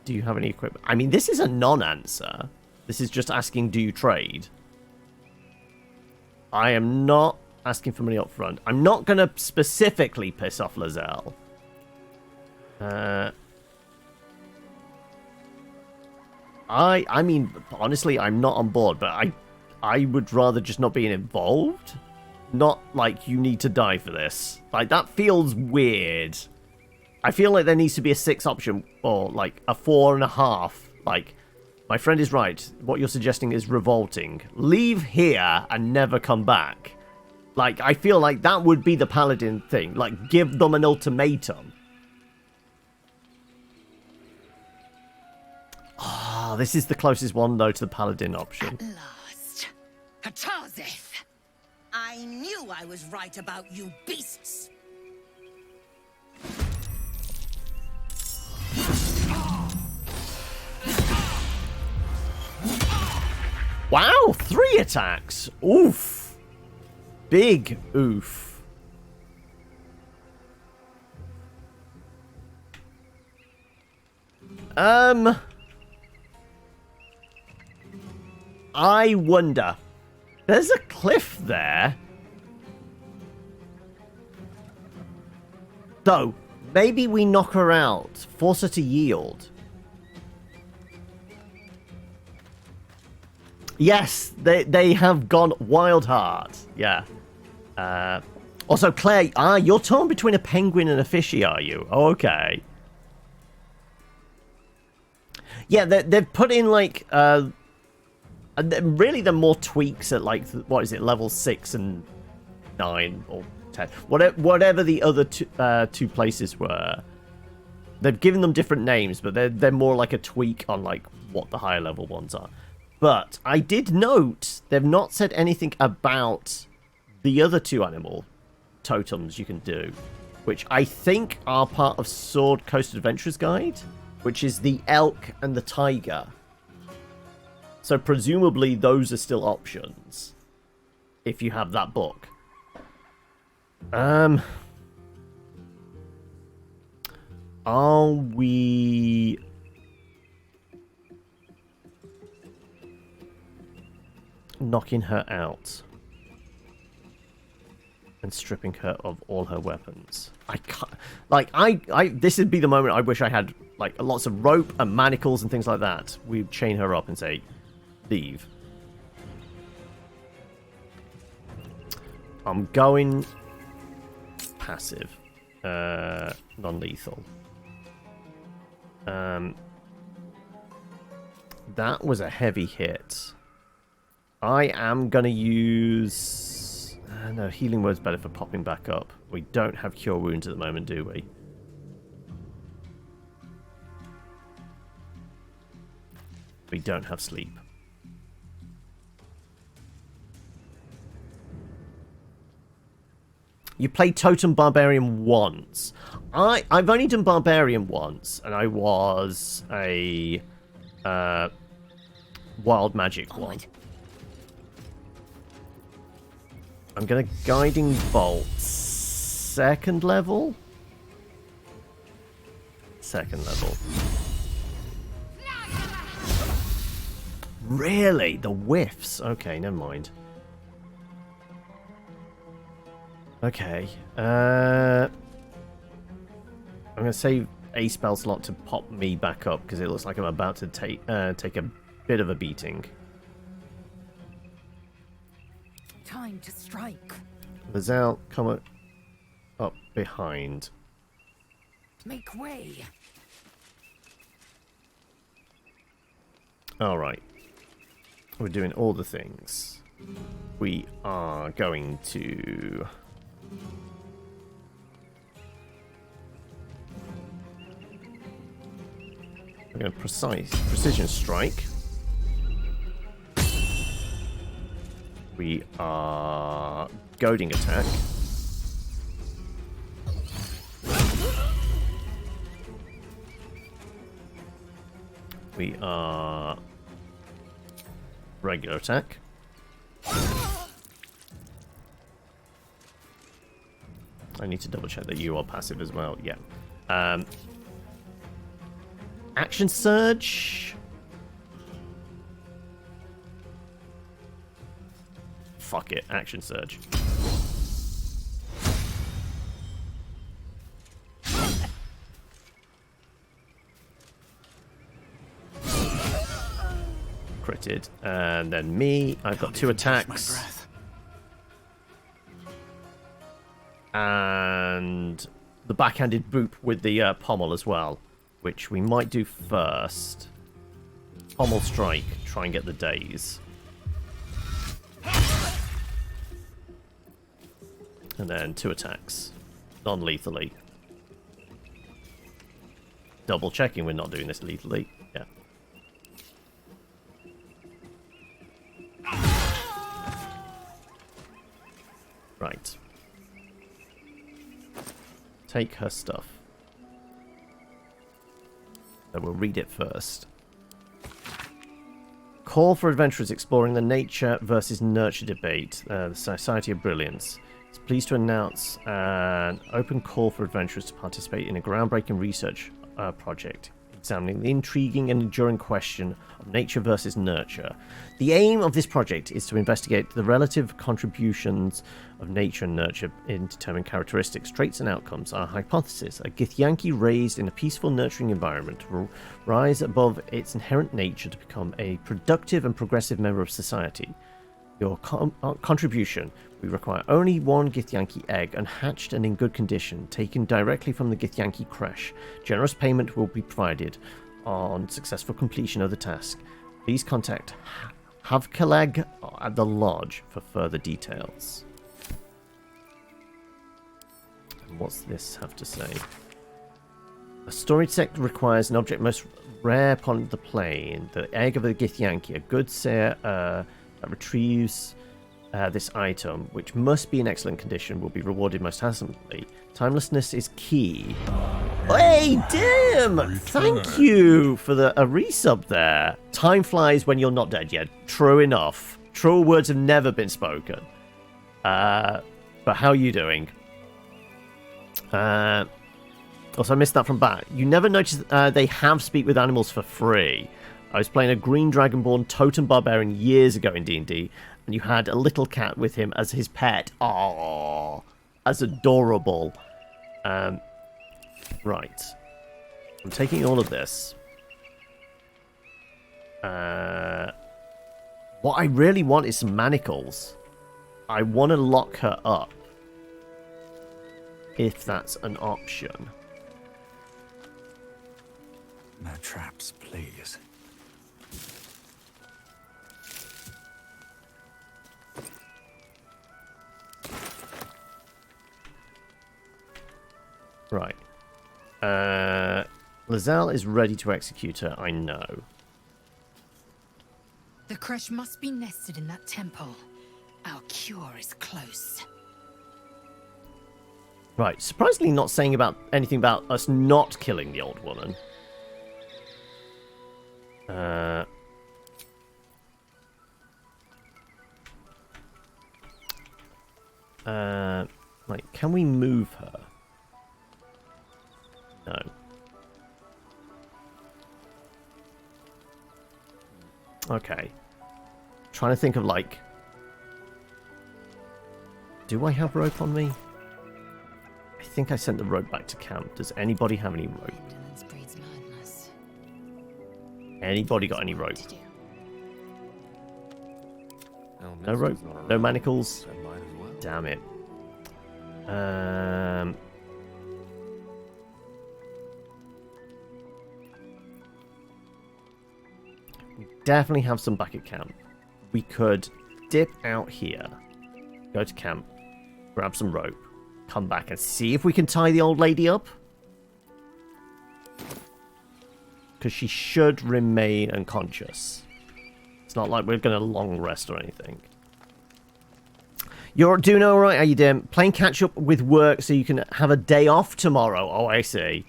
Do you have any equipment? I mean, this is a non-answer. This is just asking, do you trade? I am not asking for money up front. I'm not going to specifically piss off Lae'zel. I mean, honestly, I'm not on board, but I would rather just not being involved. Not like you need to die for this. Like, that feels weird. I feel like there needs to be a 6 option, or like a 4.5. Like, my friend is right. What you're suggesting is revolting. Leave here and never come back. Like, I feel like that would be the paladin thing. Like, give them an ultimatum. Oh, this is the closest one, though, to the paladin option. At last. Hatazith! I knew I was right about you beasts. Wow, 3 attacks. Oof. Big oof. I wonder. There's a cliff there. So, maybe we knock her out. Force her to yield. Yes, they have gone wild heart. Yeah. Also, Claire, you're torn between a penguin and a fishy, are you? Oh, okay. Yeah, they've put in, like, really the more tweaks at, like, what is it, level 6 and 9 or 10. Whatever the other two places were. They've given them different names, but they're more like a tweak on, like, what the higher level ones are. But I did note they've not said anything about the other two animal totems you can do, which I think are part of Sword Coast Adventurers Guide, which is the elk and the tiger. So presumably those are still options if you have that book. Are we... knocking her out and stripping her of all her weapons? I can't... Like, this would be the moment I wish I had, like, lots of rope and manacles and things like that. We'd chain her up and say, leave. I'm going passive. Non-lethal. That was a heavy hit. I am going to use... no, healing word's better for popping back up. We don't have cure wounds at the moment, do we? We don't have sleep. You played Totem Barbarian once. I've only done Barbarian once, and I was a Wild Magic one. I'm going to Guiding Bolt. Second level? Second level. Really? The whiffs? Okay, never mind. Okay. I'm going to save a spell slot to pop me back up, because it looks like I'm about to take a bit of a beating. Time to strike. Lae'zel, come up behind. Make way. Alright. We're doing all the things. We are going to... we're going to precision strike. We are goading attack. We are regular attack. I need to double check that you are passive as well. Yeah. Action surge. Fuck it. Action surge. Critted. And then me. I've got 2 attacks. And the backhanded boop with the pommel as well, which we might do first. Pommel strike, try and get the daze. And then 2 attacks, non-lethally. Double checking we're not doing this lethally. Yeah. Right. Take her stuff. So we'll read it first. Call for adventurers exploring the nature versus nurture debate. The Society of Brilliance. It's pleased to announce an open call for adventurers to participate in a groundbreaking research project examining the intriguing and enduring question of nature versus nurture. The aim of this project is to investigate the relative contributions of nature and nurture in determining characteristics, traits, and outcomes. Our hypothesis: a Githyanki raised in a peaceful, nurturing environment will rise above its inherent nature to become a productive and progressive member of society. Your contribution: we require only 1 Githyanki egg, unhatched and in good condition, taken directly from the Githyanki creche. Generous payment will be provided on successful completion of the task. Please contact Havkalag at the lodge for further details. And what's this have to say? A storage sect requires an object most rare upon the plane, the egg of a Githyanki, a good seer that retrieves This item, which must be in excellent condition, will be rewarded most handsomely. Timelessness is key. Hey, damn! Thank you for a resub there. Time flies when you're not dead yet. True enough. Truer words have never been spoken. But how are you doing? Also, I missed that from Bat. You never noticed they have speak with animals for free. I was playing a green dragonborn totem barbarian years ago in D&D, and you had a little cat with him as his pet. Aww, that's adorable. Right. I'm taking all of this. What I really want is some manacles. I want to lock her up. If that's an option. No traps, please. Right. Lae'zel is ready to execute her, I know. The crush must be nested in that temple. Our cure is close. Right, surprisingly not saying anything about us not killing the old woman. Right, can we move her? No. Okay. Trying to think of, like... Do I have rope on me? I think I sent the rope back to camp. Does anybody have any rope? Anybody got any rope? No rope? No manacles? Damn it. We definitely have some back at camp. We could dip out here, go to camp, grab some rope, come back and see if we can tie the old lady up. Because she should remain unconscious. It's not like we're going to long rest or anything. You're doing all right, are you doing? Playing catch up with work so you can have a day off tomorrow. Oh, I see.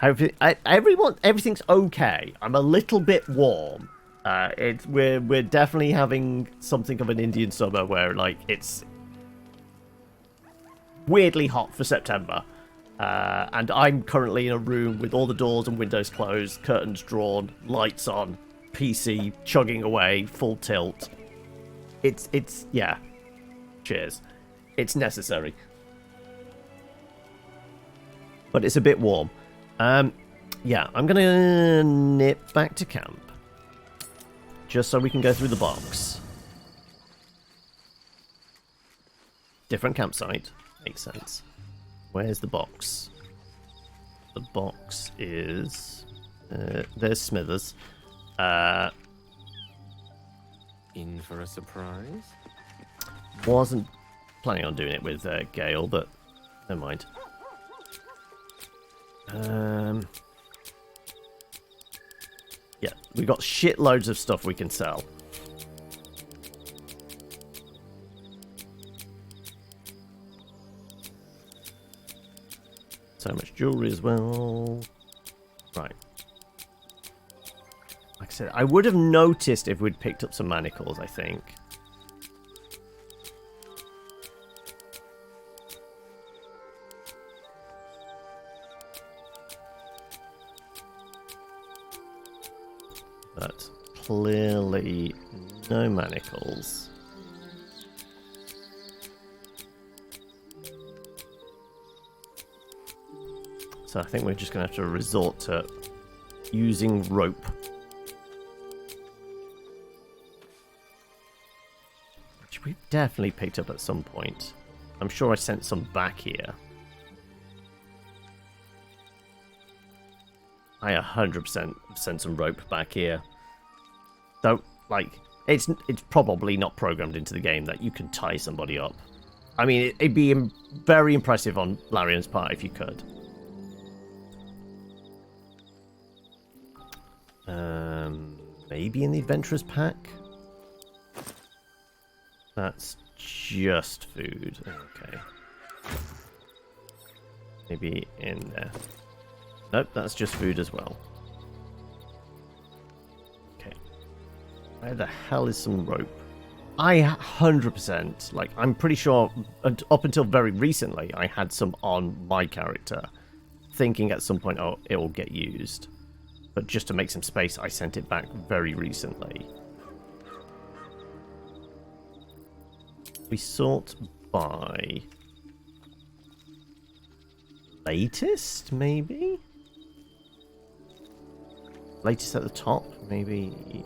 Everything's okay. I'm a little bit warm. We're definitely having something of an Indian summer where like it's weirdly hot for September. And I'm currently in a room with all the doors and windows closed, curtains drawn, lights on, PC chugging away, full tilt. It's yeah. Cheers. It's necessary. But it's a bit warm. Yeah, I'm gonna nip back to camp. Just so we can go through the box. Different campsite. Makes sense. Where's the box? The box is... there's Smithers. In for a surprise? Wasn't planning on doing it with Gale, but never mind. Yeah, we got shitloads of stuff we can sell. So much jewelry as well. Right. Like I said, I would have noticed if we'd picked up some manacles, I think. But clearly no manacles. So I think we're just going to have to resort to using rope. Which we've definitely picked up at some point. I'm sure I sent some back here. I 100% sent some rope back here. Don't, like, it's probably not programmed into the game that you can tie somebody up. I mean, it'd be very impressive on Larian's part if you could. Maybe in the Adventurer's Pack? That's just food. Okay. Maybe in there. Nope, that's just food as well. Okay. Where the hell is some rope? I 100%, like, I'm pretty sure up until very recently, I had some on my character, thinking at some point, oh, it will get used. But just to make some space, I sent it back very recently. We sort by latest, maybe? Latest at the top, maybe.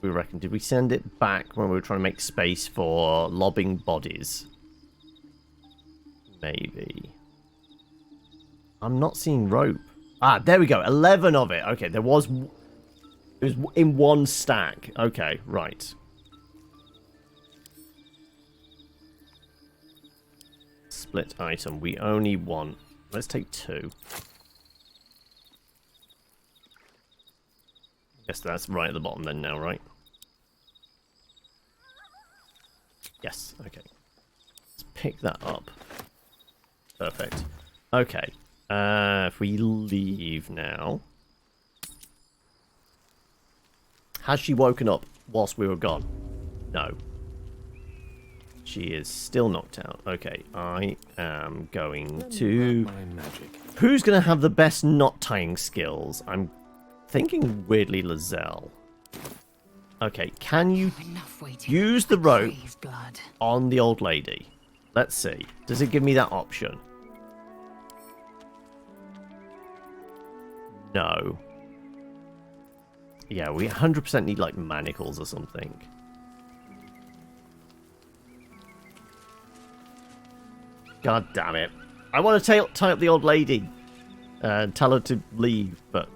We reckon. Did we send it back when we were trying to make space for lobbing bodies? Maybe. I'm not seeing rope. Ah, there we go. 11 of it. Okay, there was... It was in one stack. Okay, right. Split item. We only want... Let's take 2. Guess that's right at the bottom then now, right? Yes, okay. Let's pick that up. Perfect. Okay. If we leave now... Has she woken up whilst we were gone? No. She is still knocked out. Okay, I am going to... Who's going to have the best knot tying skills? I'm thinking weirdly Lae'zel. Okay, can you use the rope on the old lady? Let's see. Does it give me that option? No. Yeah, we 100% need like manacles or something. God damn it. I want to tie up the old lady and tell her to leave, but...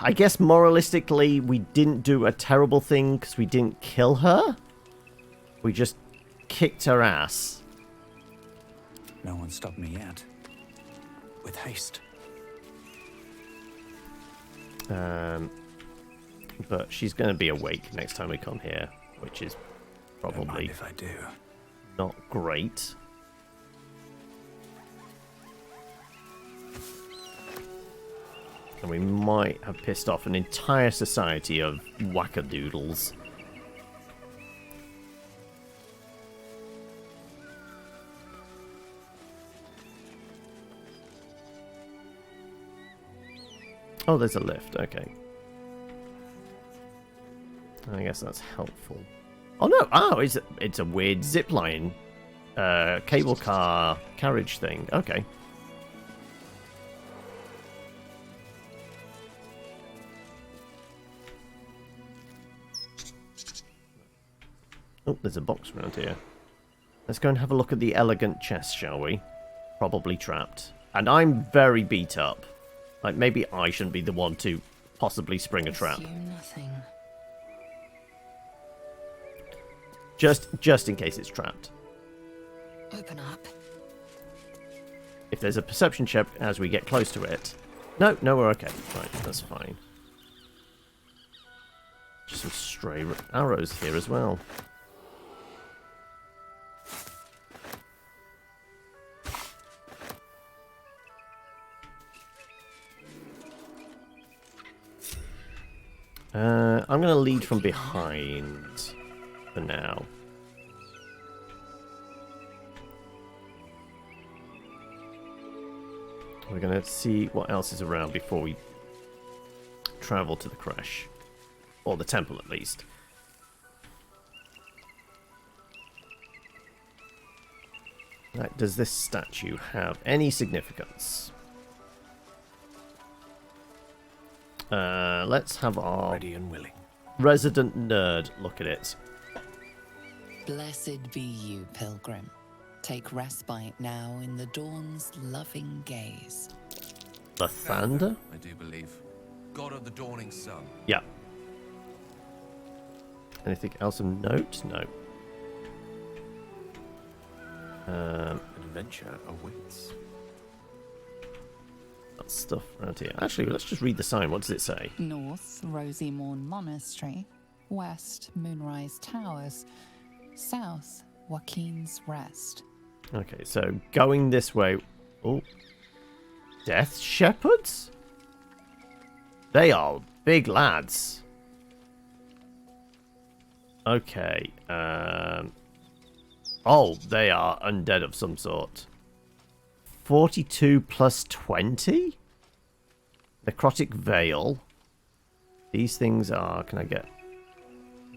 I guess moralistically, we didn't do a terrible thing because we didn't kill her. We just kicked her ass. No one stopped me yet. With haste. But she's going to be awake next time we come here, which is probably if I do. Not great. And we might have pissed off an entire society of wackadoodles. Oh, there's a lift. Okay. I guess that's helpful. Oh no! Oh, it's a weird zipline, cable car carriage thing. Okay. Oh, there's a box around here. Let's go and have a look at the elegant chest, shall we? Probably trapped. And I'm very beat up. Like, maybe I shouldn't be the one to possibly spring a trap. Nothing. Just in case it's trapped. Open up. If there's a perception check as we get close to it. No, we're okay. Right, that's fine. Just some stray arrows here as well. I'm going to lead from behind for now. We're going to see what else is around before we travel to the crash. Or the temple, at least. Right, does this statue have any significance? Let's have our ready and willing resident nerd look at it. Blessed be you, pilgrim. Take respite now in the dawn's loving gaze. Lathander? I do believe. God of the dawning sun. Yeah. Anything else of note? No. Adventure awaits. Not stuff around here. Actually, let's just read the sign. What does it say? North, Rosy Morn Monastery. West, Moonrise Towers. South, Joaquin's Rest. Okay, so going this way... Oh. Death Shepherds? They are big lads. Okay. Oh, they are undead of some sort. 42 plus 20? Necrotic Veil. These things are... Can I get...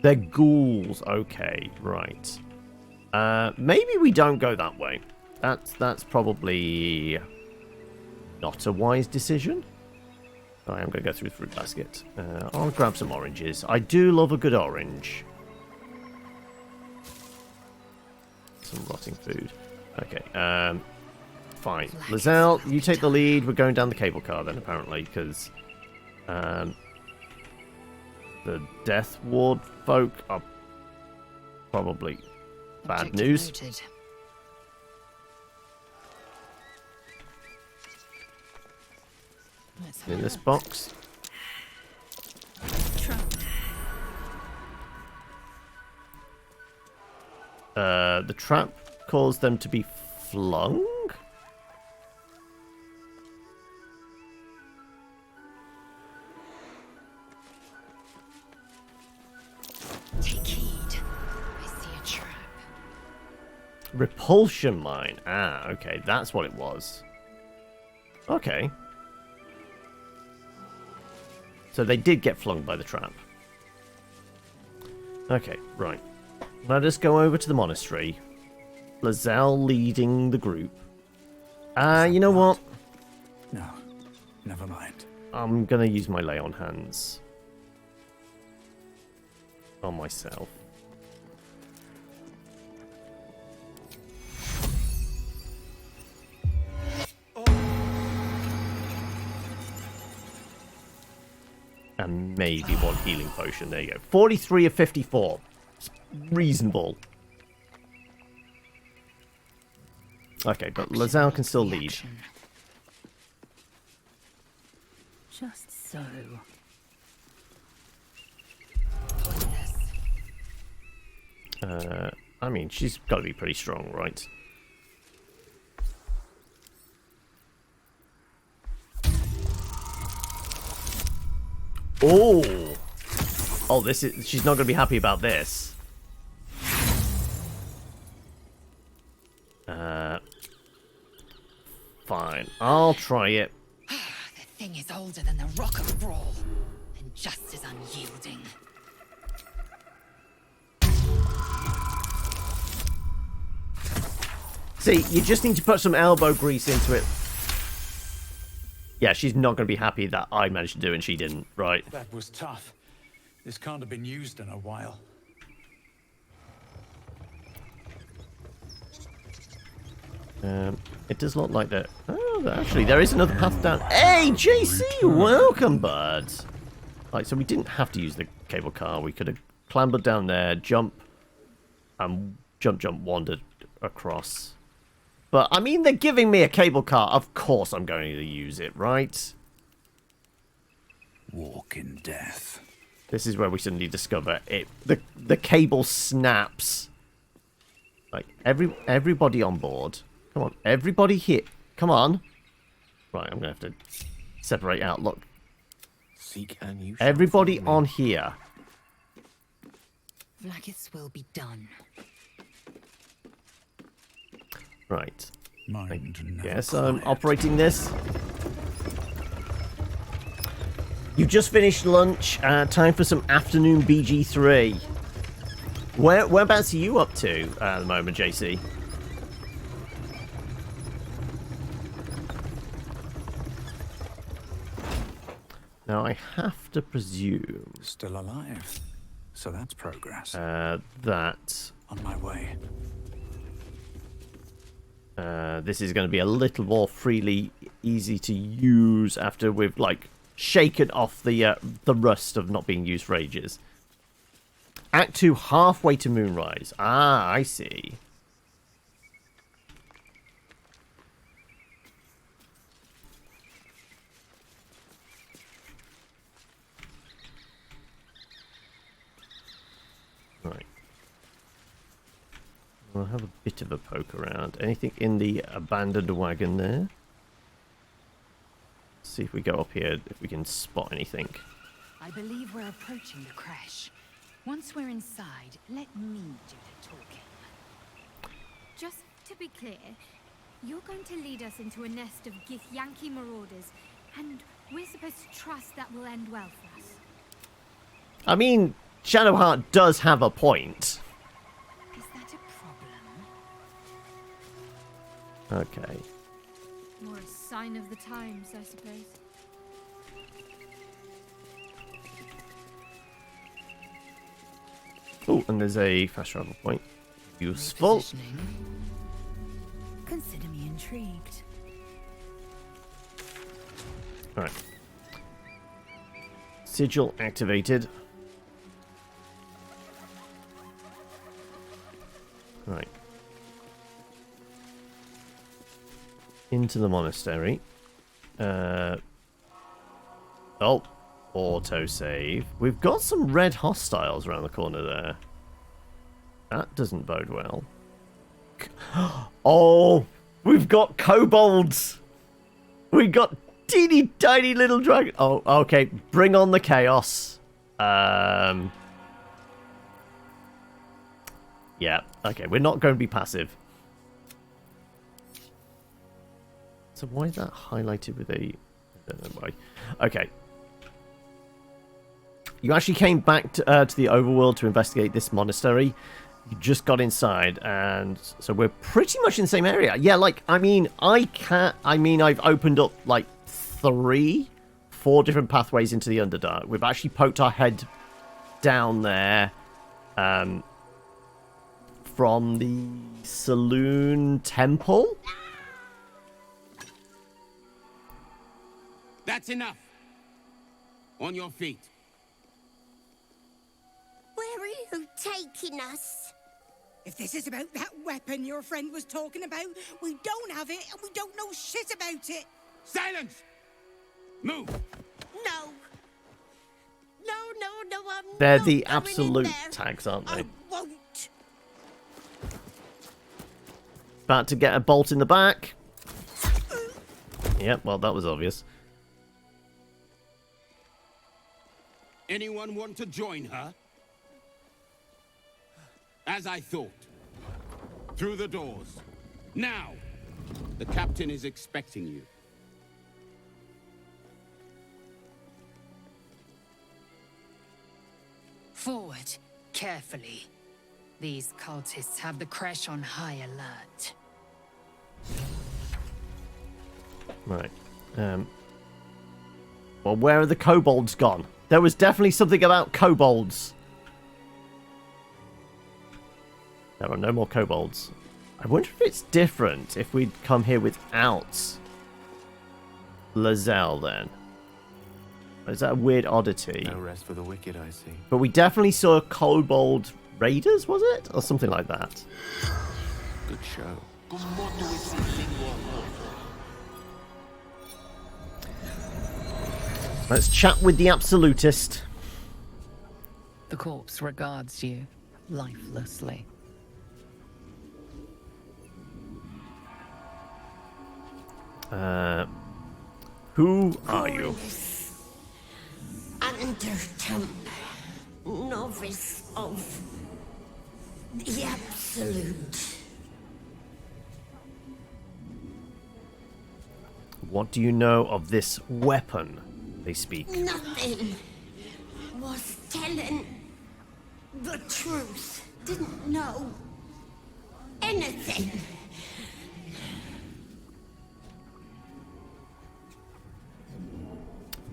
They're ghouls. Okay, right. Maybe we don't go that way. That's probably not a wise decision. I am going to go through the fruit basket. I'll grab some oranges. I do love a good orange. Some rotting food. Okay, fine. Lae'zel, you take the lead. We're going down the cable car then, apparently, because the Death Ward folk are probably bad news. Noted. In this box. The trap caused them to be flung? Take heed. I see a trap. Repulsion mine. Ah, okay. That's what it was. Okay. So they did get flung by the trap. Okay, right. Let us go over to the monastery. Lae'zel leading the group. You know what? No, never mind. I'm gonna use my lay on hands. On myself. And maybe one healing potion. There you go. 43 of 54. It's reasonable. Okay, but Lae'zel can still lead. Just so. I mean, she's got to be pretty strong, right? Oh! Oh, this is... She's not going to be happy about this. Fine. I'll try it. The thing is older than the Rock of Brawl, and just as unyielding. See, you just need to put some elbow grease into it. Yeah, she's not going to be happy that I managed to do it and she didn't, right? That was tough. This can't have been used in a while. It does look like that. Oh, actually, there is another path down. Hey, JC, welcome, bud. Right, so we didn't have to use the cable car. We could have clambered down there, jump, and jump, wandered across. But, I mean, they're giving me a cable car. Of course I'm going to use it, right? Walk in death. This is where we suddenly discover it. The cable snaps. Like, everybody on board. Come on, everybody here. Come on. Right, I'm going to have to separate out. Look. Seek and you shall Everybody find me. on here. Vlaakith's will be done. Right. Mind Yes, I'm operating this. You just finished lunch. Time for some afternoon BG3. Whereabouts are you up to at the moment, JC? Now, I have to presume... Still alive. So that's progress. That... On my way. This is going to be a little more freely easy to use after we've, like, shaken off the rust of not being used for ages. Act 2, halfway to Moonrise. Ah, I see. I'll have a bit of a poke around. Anything in the abandoned wagon there? See if we go up here, if we can spot anything. I believe we're approaching the crash. Once we're inside, let me do the talking. Just to be clear, you're going to lead us into a nest of Githyanki marauders, and we're supposed to trust that will end well for us. I mean, Shadowheart does have a point. Is that a problem? Okay. More a sign of the times, I suppose. Oh, and there's a fast travel point. Useful. Consider me intrigued. Alright. Sigil activated. Right. Into the monastery. Oh. Autosave. We've got some red hostiles around the corner there. That doesn't bode well. Oh! We've got kobolds! We got teeny tiny little dragon. Oh, okay. Bring on the chaos. Yeah. Okay, we're not going to be passive. So why is that highlighted with a... I don't know why. Okay. You actually came back to the overworld to investigate this monastery. You just got inside, and so we're pretty much in the same area. Yeah, like, I mean, I've opened up, like, 4 different pathways into the Underdark. We've actually poked our head down there from the Saloon Temple. That's enough. On your feet. Where are you taking us? If this is about that weapon your friend was talking about, we don't have it and we don't know shit about it. Silence! Move! No. No, I'm They're not the going absolute in there. tags, aren't they? I won't. About to get a bolt in the back. Yep, well, that was obvious. Anyone want to join her? As I thought. Through the doors. Now! The captain is expecting you. Forward, carefully. These cultists have the crash on high alert. Right. Well, where are the kobolds gone? There was definitely something about kobolds. There are no more kobolds. I wonder if it's different if we'd come here without Lae'zel then. Is that a weird oddity? No rest for the wicked, I see. But we definitely saw kobold raiders, was it? Or something like that. Good show. Let's chat with the absolutist. The corpse regards you lifelessly. Who are you? Undertump, novice of the Absolute. What do you know of this weapon they speak? Nothing. Was telling the truth. Didn't know anything.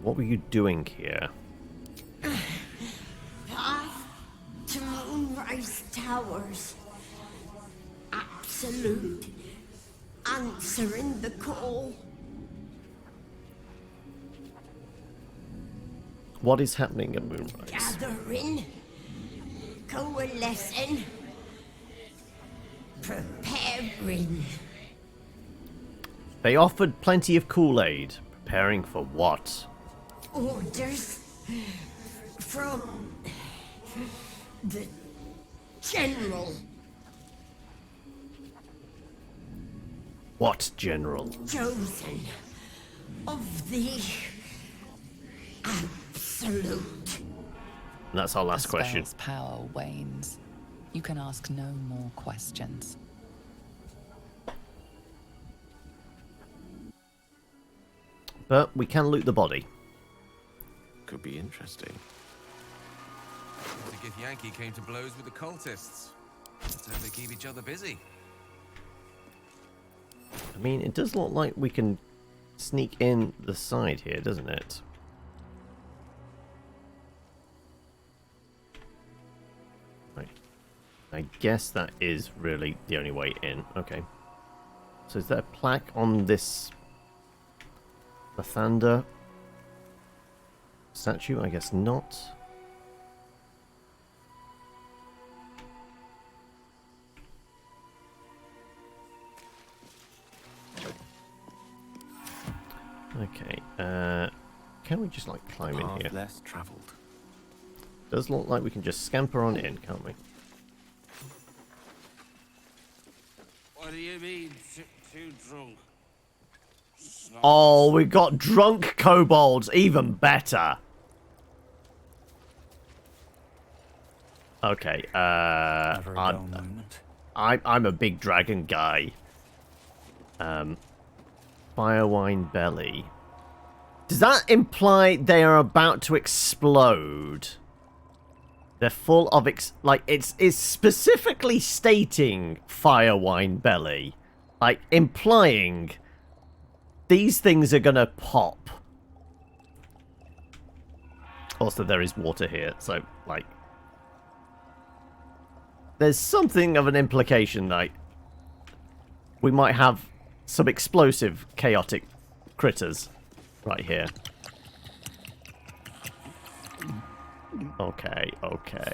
What were you doing here? Path to Moonrise Towers. Absolute. Answering the call. What is happening at Moonrise? Gathering. Coalescing. Preparing. They offered plenty of Kool-Aid. Preparing for what? Orders from the General. What, General? Chosen of the absolute. And that's our last The question. spell's power wanes. You can ask no more questions. But we can loot the body. Could be interesting. The Githyanki came to blows with the cultists. Let's hope they keep each other busy. I mean, it does look like we can sneak in the side here, doesn't it? Right. I guess that is really the only way in. Okay. So is there a plaque on this Lathander statue? I guess not. Okay, can we just like climb in here? Less traveled. Does look like we can just scamper on in, can't we? What do you mean, too drunk? Oh, we got drunk kobolds, even better. Okay, I'm a big dragon guy. Firewine belly. Does that imply they are about to explode? They're full of it's specifically stating firewine belly, like implying these things are gonna pop. Also, there is water here, so like there's something of an implication like we might have some explosive, chaotic critters right here. Okay, okay.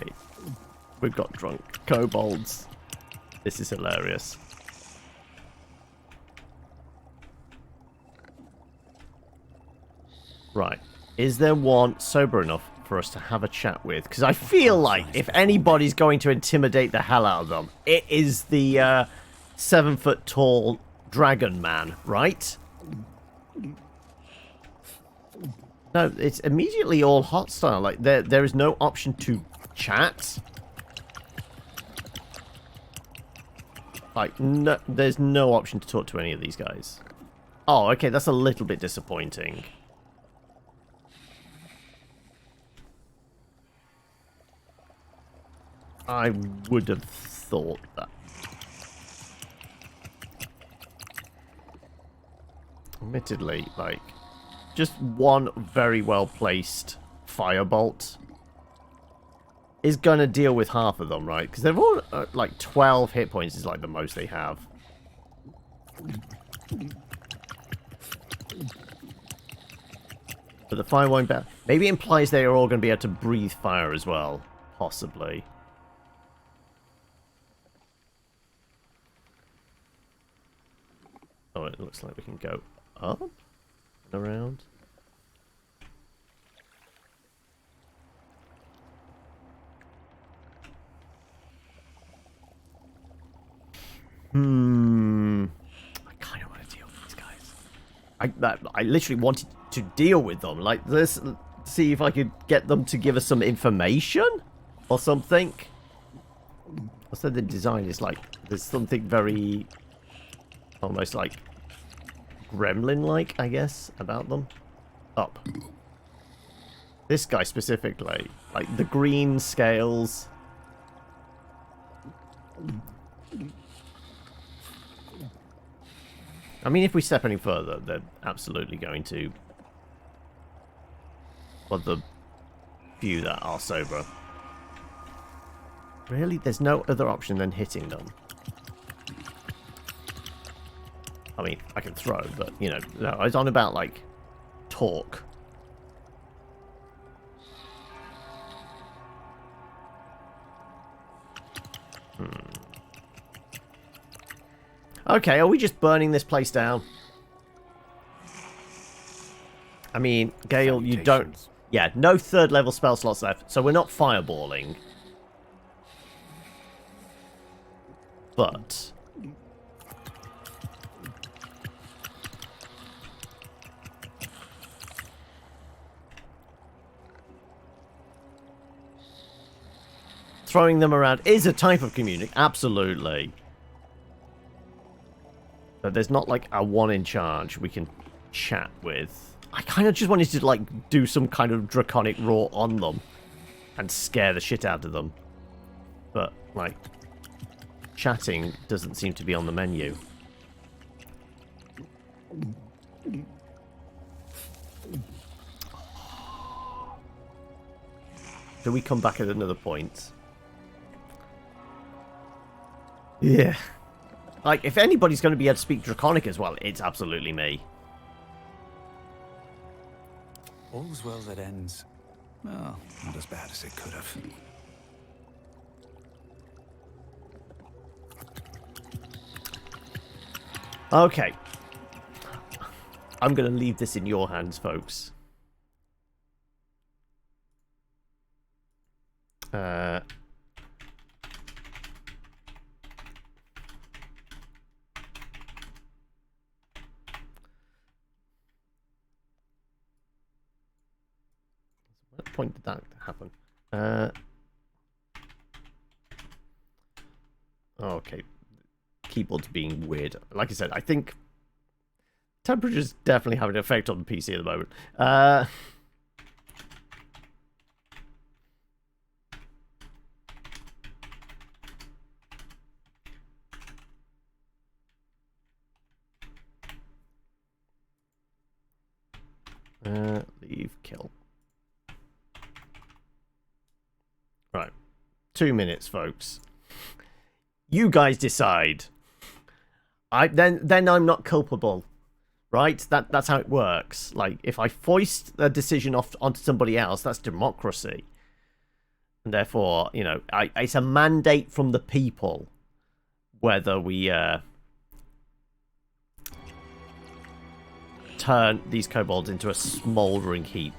We've got drunk kobolds. This is hilarious. Right. Is there one sober enough for us to have a chat with? Because I feel like if anybody's going to intimidate the hell out of them, it is the 7-foot-tall dragon man, right? No, it's immediately all hostile. Like there is no option to chat. Like no, there's no option to talk to any of these guys. Oh, okay, that's a little bit disappointing. I would have thought that. Admittedly, like, just one very well-placed firebolt is gonna deal with half of them, right? Because they've all, like, 12 hit points is, like, the most they have. But the firewine maybe implies they are all going to be able to breathe fire as well. Possibly. Oh, it looks like we can go up and around. I kind of want to deal with these guys. I literally wanted to deal with them. Like, let's see if I could get them to give us some information or something. Also, the design is like, there's something very almost like gremlin-like, I guess, about them. Up. This guy specifically. Like, the green scales. I mean, if we step any further, they're absolutely going to... Well, the few that are sober. Really? There's no other option than hitting them. I mean, I can throw, but, you know, no, I was on about, like, talk. Okay, are we just burning this place down? I mean, Gale, you don't... Yeah, no third level spell slots left, so we're not fireballing. But... throwing them around is a type of communication. Absolutely. But there's not like a one in charge we can chat with. I kind of just wanted to like do some kind of draconic roar on them and scare the shit out of them. But like chatting doesn't seem to be on the menu. Do we come back at another point? Yeah. Like, if anybody's going to be able to speak Draconic as well, it's absolutely me. All's well that ends. Well, not as bad as it could have. Okay. I'm going to leave this in your hands, folks. What point did that happen? Okay. Keyboard's being weird. Like I said, I think temperature's definitely having an effect on the PC at the moment. Leave, kill. Right. 2 minutes, folks. You guys decide. Then I'm not culpable. Right? That's how it works. Like, if I foist a decision off onto somebody else, that's democracy. And therefore, you know, it's a mandate from the people whether we turn these kobolds into a smouldering heap.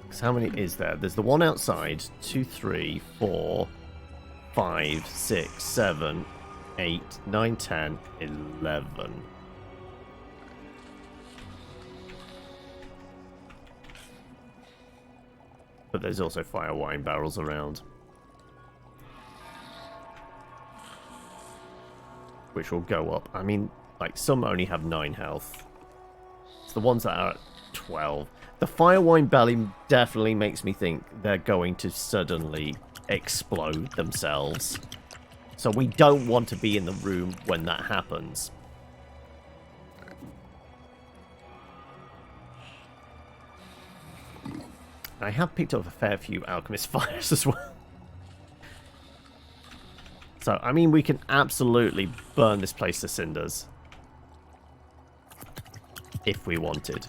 Because how many is there? There's the one outside. 2, 3, 4, 5, 6, 7, 8, 9, 10, 11. But there's also fire wine barrels around, which will go up. I mean, like, some only have 9 health. It's the ones that are at 12. The fire wine belly definitely makes me think they're going to suddenly explode themselves. So we don't want to be in the room when that happens. I have picked up a fair few alchemist fires as well. So, I mean, we can absolutely burn this place to cinders. If we wanted.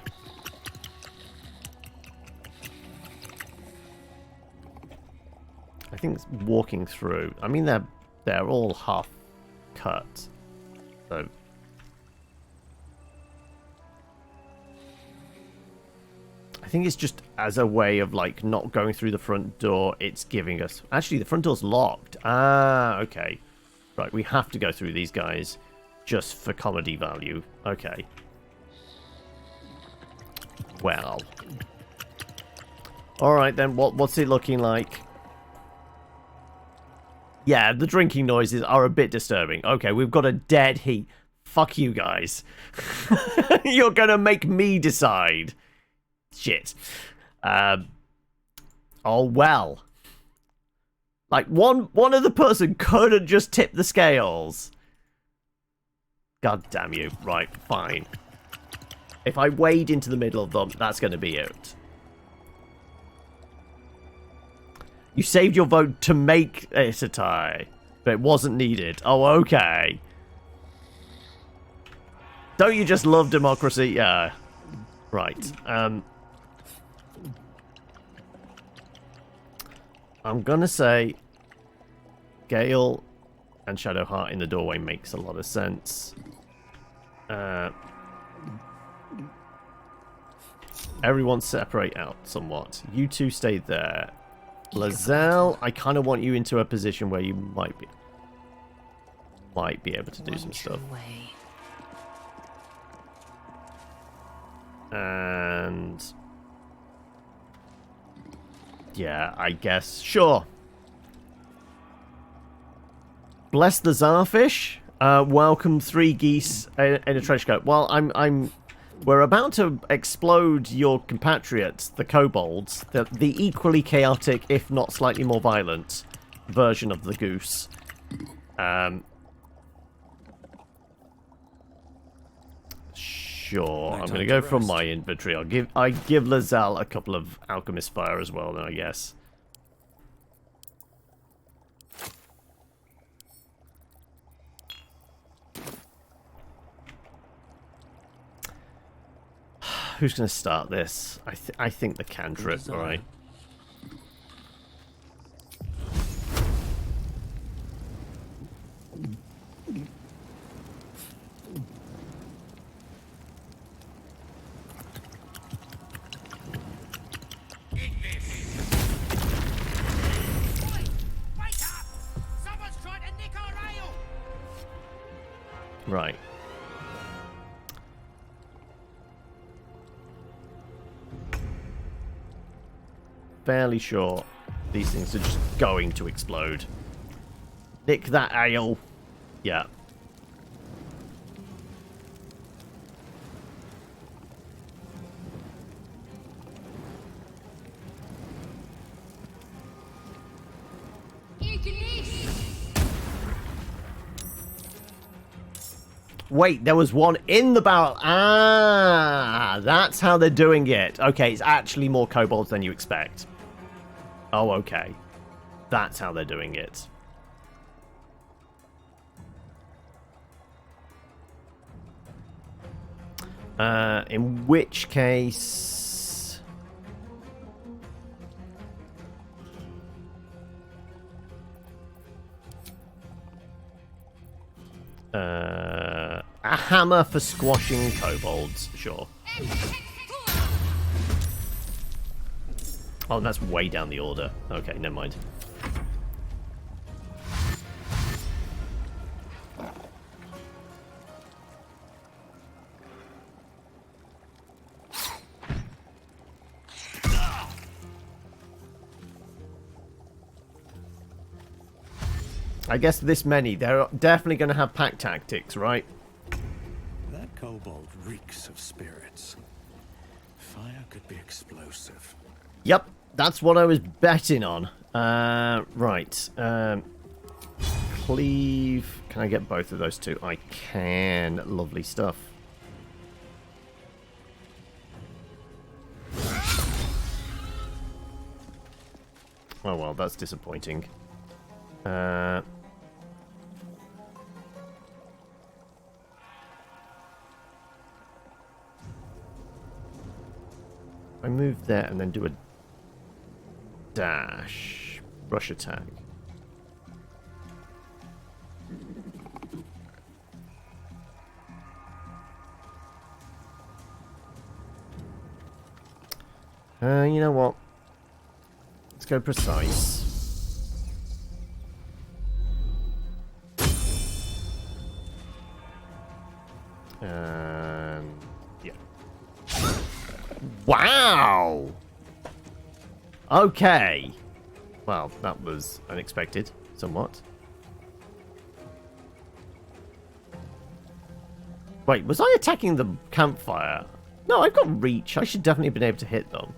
I think it's walking through. I mean, they're all half cut. So I think it's just as a way of like not going through the front door. It's giving us. Actually, the front door's locked. Ah, okay. Right, we have to go through these guys just for comedy value. Okay. Well. Alright then, what's it looking like? Yeah, the drinking noises are a bit disturbing. Okay, we've got a dead heat. Fuck you guys. You're gonna make me decide. Shit. Oh well. Like, one other person couldn't just tip the scales. God damn you. Right, fine. If I wade into the middle of them, that's going to be it. You saved your vote to make it a tie, but it wasn't needed. Oh, okay. Don't you just love democracy? Yeah. Right. I'm going to say Gale and Shadowheart in the doorway makes a lot of sense. Everyone separate out somewhat. You two stay there. Lae'zel, I kind of want you into a position where you might be able to do some stuff. And yeah, I guess sure. Bless the Czarfish. Welcome 3 geese in a trench coat. Well, we're about to explode your compatriots, the kobolds, the equally chaotic, if not slightly more violent, version of the goose. Sure, I'm going to go from my inventory. I give Lae'zel a couple of alchemist fire as well, then I guess. Who's going to start this? I think the cantrip, alright. Right. Fairly sure these things are just going to explode. Nick that ale. Yeah. Wait, there was one in the barrel. Ah, that's how they're doing it. Okay, it's actually more kobolds than you expect. Oh, okay. That's how they're doing it. In which case... a hammer for squashing kobolds, sure. Oh, that's way down the order. Okay, never mind. I guess this many, they're definitely going to have pack tactics, right? That kobold reeks of spirits. Fire could be explosive. Yep, that's what I was betting on. Right. Cleave. Can I get both of those two? I can. Lovely stuff. Oh well, that's disappointing. I move there and then do a dash. Rush attack. You know what? Let's go precise. Yeah. Wow! Okay. Well, that was unexpected, somewhat. Wait, was I attacking the campfire? No, I've got reach. I should definitely have been able to hit them.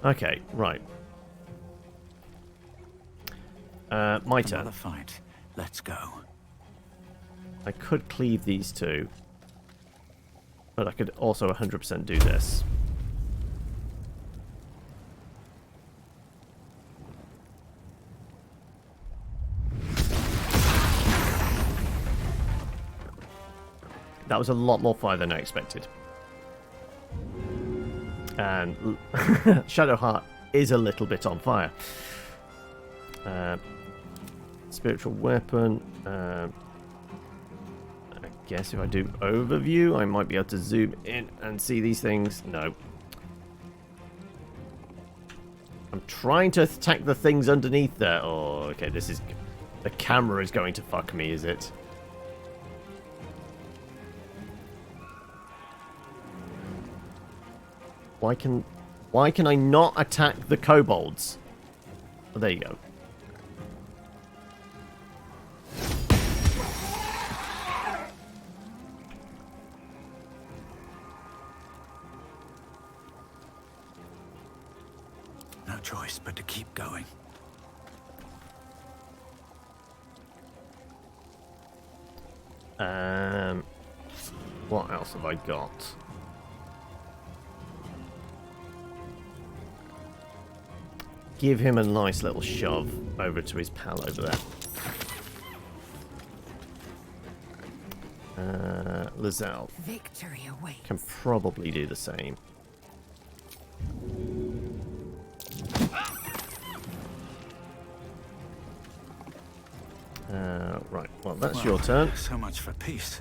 Okay, right. My turn. Another fight. Let's go. I could cleave these two. But I could also 100% do this. That was a lot more fire than I expected. And Shadowheart is a little bit on fire. Spiritual weapon. I guess if I do overview, I might be able to zoom in and see these things. No. I'm trying to attack the things underneath there. Oh, okay, this is... The camera is going to fuck me, is it? Why can Why can I not attack the kobolds? Oh, there you go. No choice but to keep going. What else have I got? Give him a nice little shove over to his pal over there. Lae'zel Victory awaits. can probably do the same. Right, well, that's your turn. So much for peace.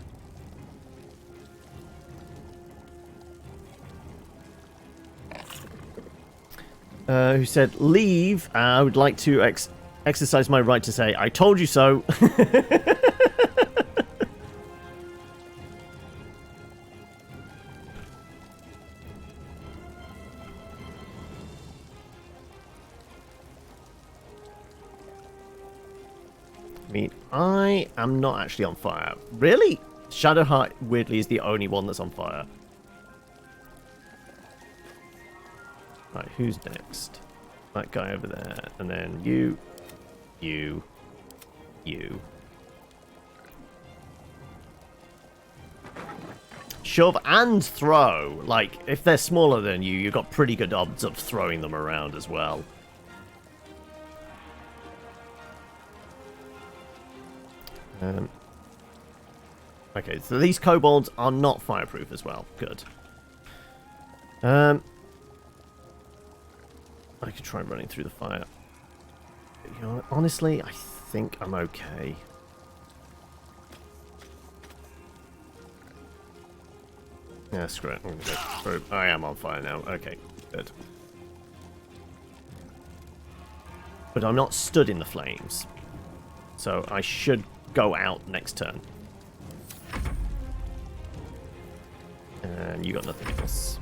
Who said, leave. I would like to exercise my right to say, I told you so. I mean, I am not actually on fire. Really? Shadowheart, weirdly, is the only one that's on fire. Right, who's next? That guy over there. And then you. Shove and throw. Like, if they're smaller than you, you've got pretty good odds of throwing them around as well. Okay, so these kobolds are not fireproof as well. Good. I could try running through the fire. You know, honestly, I think I'm okay. Yeah, screw it. I'm gonna go through. I am on fire now. Okay, good. But I'm not stood in the flames. So I should go out next turn. And you got nothing else.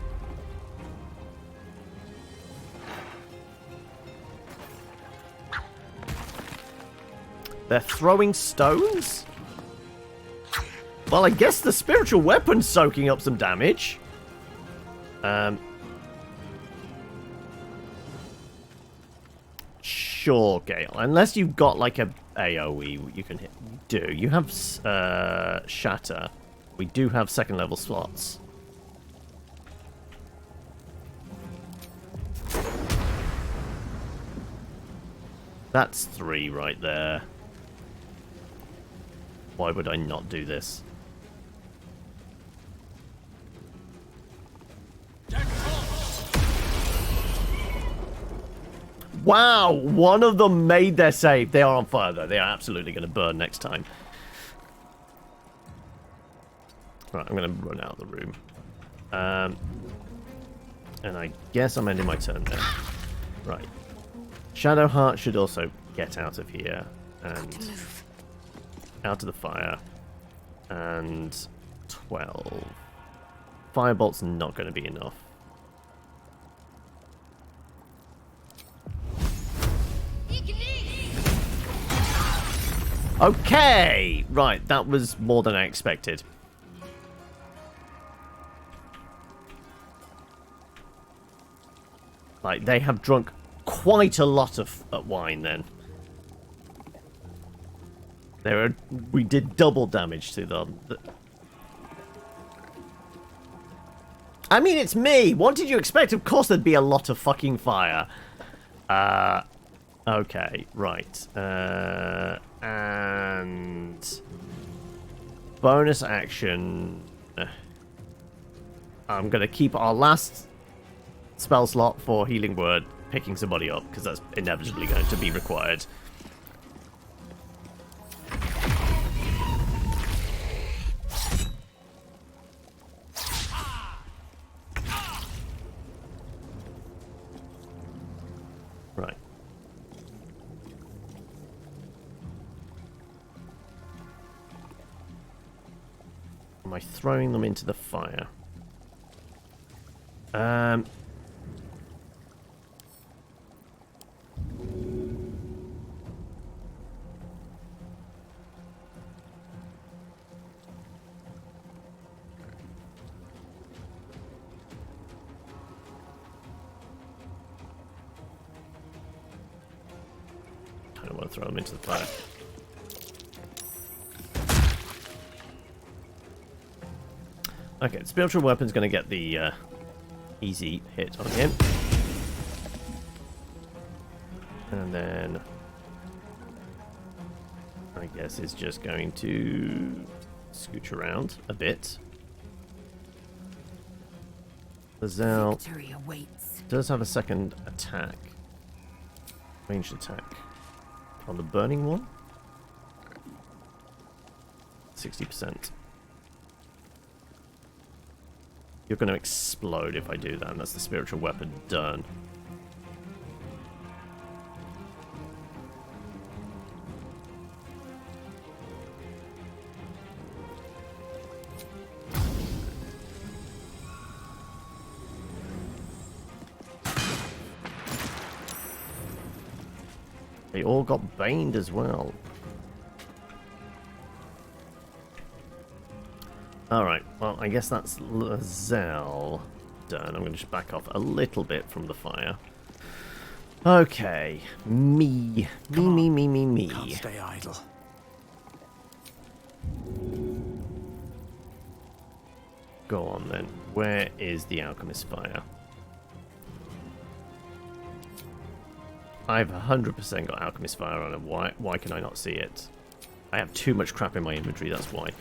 They're throwing stones? Well, I guess the spiritual weapon's soaking up some damage. Sure, Gale. Unless you've got like a AoE you can hit. You do. You have Shatter. We do have second level slots. That's 3 right there. Why would I not do this? Wow! One of them made their save. They are on fire, though. They are absolutely going to burn next time. Right, I'm going to run out of the room. And I guess I'm ending my turn there. Right. Shadowheart should also get out of here. And out of the fire. And 12. Firebolt's not going to be enough. Okay! Right, that was more than I expected. Like, they have drunk quite a lot of wine then. We did double damage to them. I mean, it's me! What did you expect? Of course there'd be a lot of fucking fire. Okay, right. And bonus action. I'm going to keep our last spell slot for Healing Word, picking somebody up, because that's inevitably going to be required. Right. Am I throwing them into the fire? don't want to throw them into the fire. Okay, the spiritual weapon's going to get the easy hit on him. And then I guess it's just going to scooch around a bit. Lae'zel does have a second attack. Ranged attack. On the burning one. 60%. You're going to explode if I do that, and that's the spiritual weapon done. They all got baned as well. Alright, well, I guess that's Lae'zel done. I'm going to just back off a little bit from the fire. Okay. Me. Me. Can't stay idle. Go on then. Where is the alchemist fire? I've 100% got alchemist fire on it. Why can I not see it? I have too much crap in my inventory, that's why.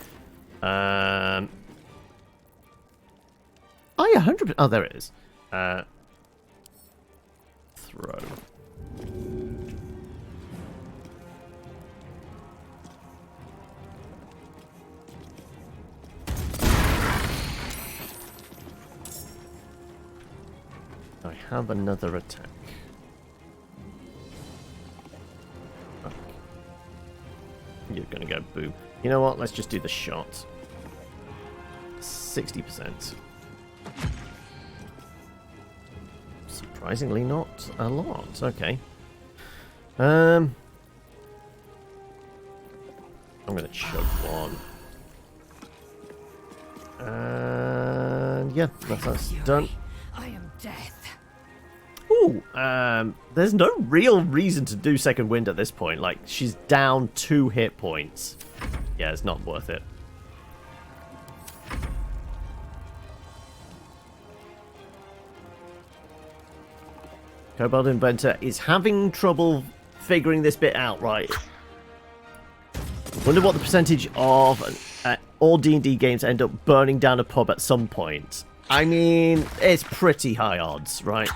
Oh yeah, 100%. Oh, there it is. Throw. I have another attack. You're gonna go boom. You know what? Let's just do the shot. 60%. Surprisingly not a lot. Okay. I'm gonna choke one. And yeah, that's done. I am death. Ooh, there's no real reason to do second wind at this point. Like, she's down 2 hit points. Yeah, it's not worth it. Kobold Inventor is having trouble figuring this bit out, right? Wonder what the percentage of all D&D games end up burning down a pub at some point. I mean, it's pretty high odds, right?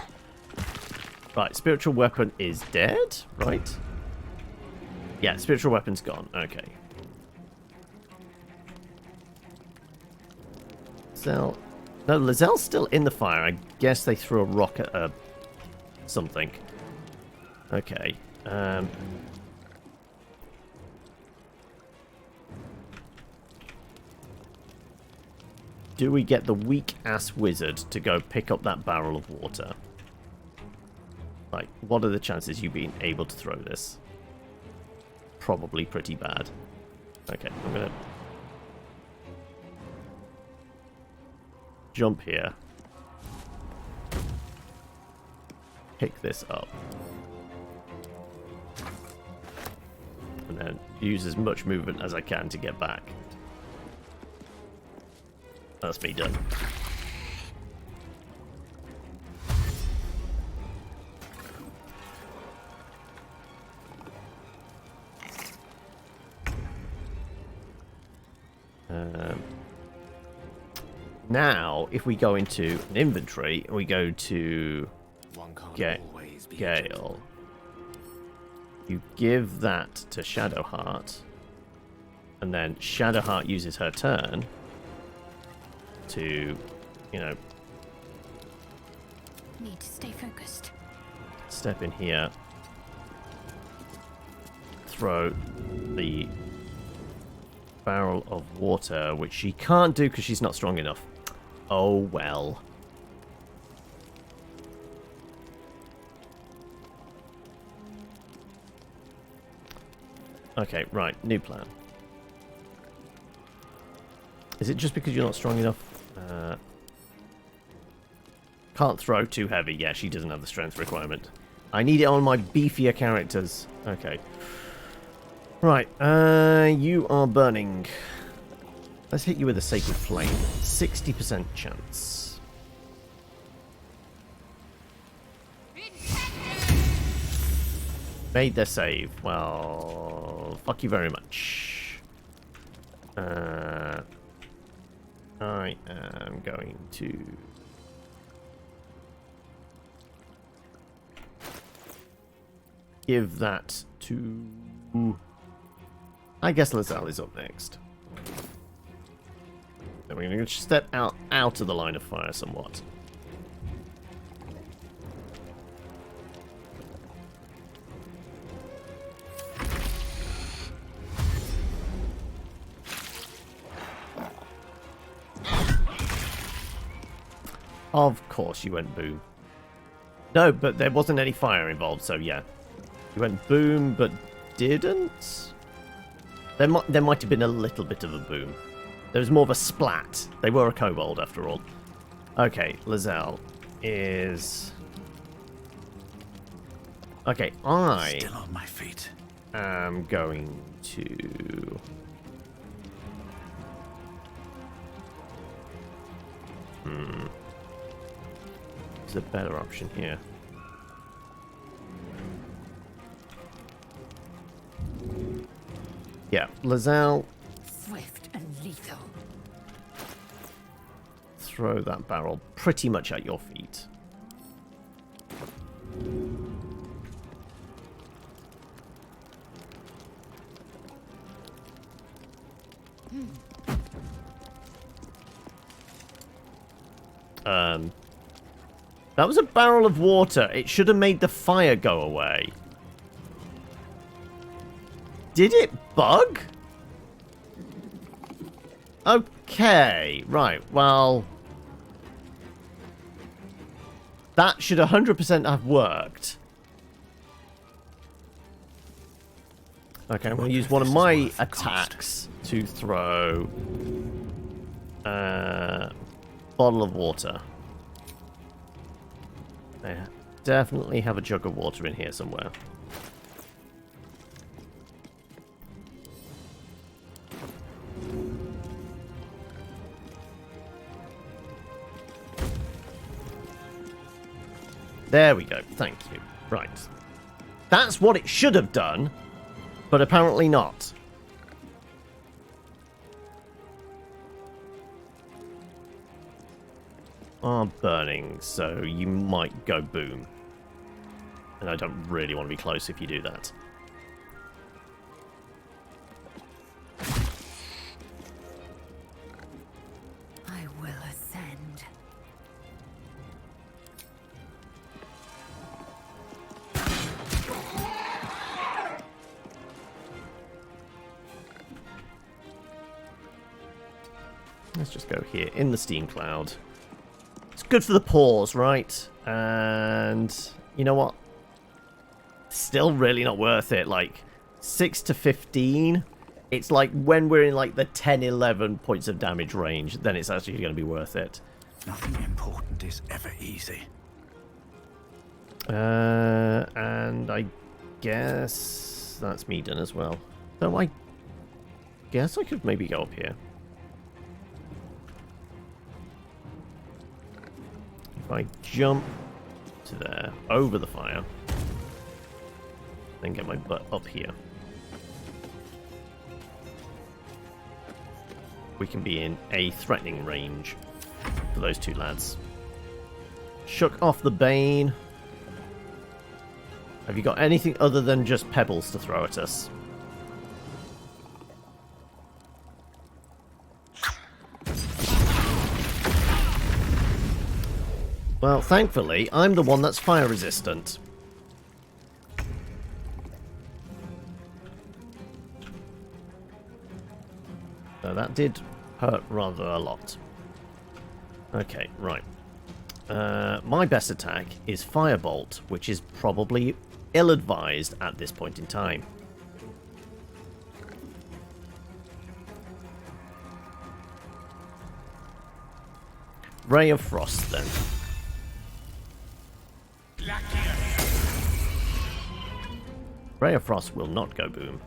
Right, spiritual weapon is dead, right? Yeah, spiritual weapon's gone. Okay. No, Lae'zel's still in the fire. I guess they threw a rock at something. Okay. Do we get the weak-ass wizard to go pick up that barrel of water? Like, what are the chances you being able to throw this? Probably pretty bad. Okay, I'm gonna jump here. Pick this up. And then use as much movement as I can to get back. That's me done. Now, if we go into an inventory, we go to Gale. You give that to Shadowheart, and then Shadowheart uses her turn to, you know, need to stay focused. Step in here, throw the barrel of water, which she can't do because she's not strong enough. Oh well. Okay, right, new plan. Is it just because you're not strong enough? Can't throw too heavy. Yeah, she doesn't have the strength requirement. I need it on my beefier characters. Okay. Right, you are burning. Let's hit you with a Sacred Flame. 60% chance. Made their save. Well, fuck you very much. I am going to... give that to... I guess Lae'zel is up next. Then we're going to step out of the line of fire somewhat. Of course you went boom. No, but there wasn't any fire involved, so yeah. You went boom, but didn't? There might have been a little bit of a boom. There was more of a splat. They were a kobold, after all. Okay, Lae'zel is... Okay, I... Still on my feet. Am going to... There's a better option here. Yeah, Lae'zel. Swift and lethal. Throw that barrel pretty much at your feet. That was a barrel of water. It should have made the fire go away. Did it bug? Okay, right, well... That should 100% have worked. Okay, I'm going to use one of my attacks to throw... bottle of water. I definitely have a jug of water in here somewhere. There we go. Thank you. Right. That's what it should have done, but apparently not. Are burning, so you might go boom. And I don't really want to be close if you do that. I will ascend. Let's just go here in the steam cloud. It's good for the pores, right? And you know what? Still really not worth it. Like 6 to 15. It's like when we're in like the 10-11 points of damage range, then it's actually going to be worth it. Nothing important is ever easy. And I guess that's me done as well. So I guess I could maybe go up here. If I jump to there, over the fire, then get my butt up here, we can be in a threatening range for those two lads. Shook off the Bane. Have you got anything other than just pebbles to throw at us? Well, thankfully, I'm the one that's fire resistant. So that did hurt rather a lot. Okay, right. My best attack is Firebolt, which is probably ill-advised at this point in time. Ray of Frost, then. Ray of Frost will not go boom.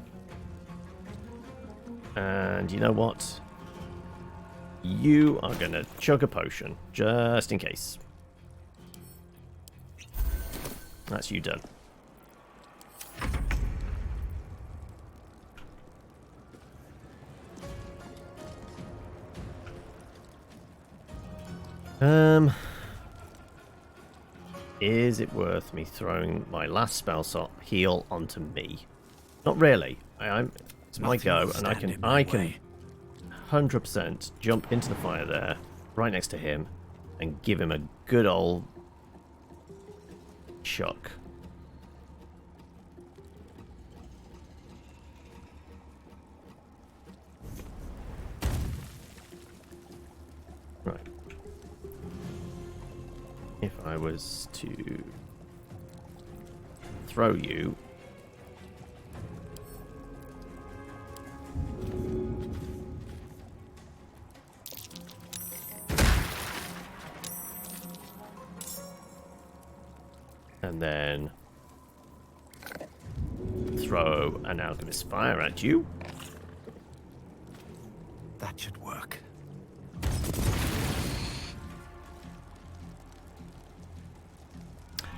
And you know what? You are going to chug a potion, just in case. That's you done. Is it worth me throwing my last spell slot heal onto me? Not really. It's my go, and I can 100% jump into the fire there, right next to him, and give him a good old chuck. Right. If I was to throw you, and then throw an alchemist fire at you. That should work.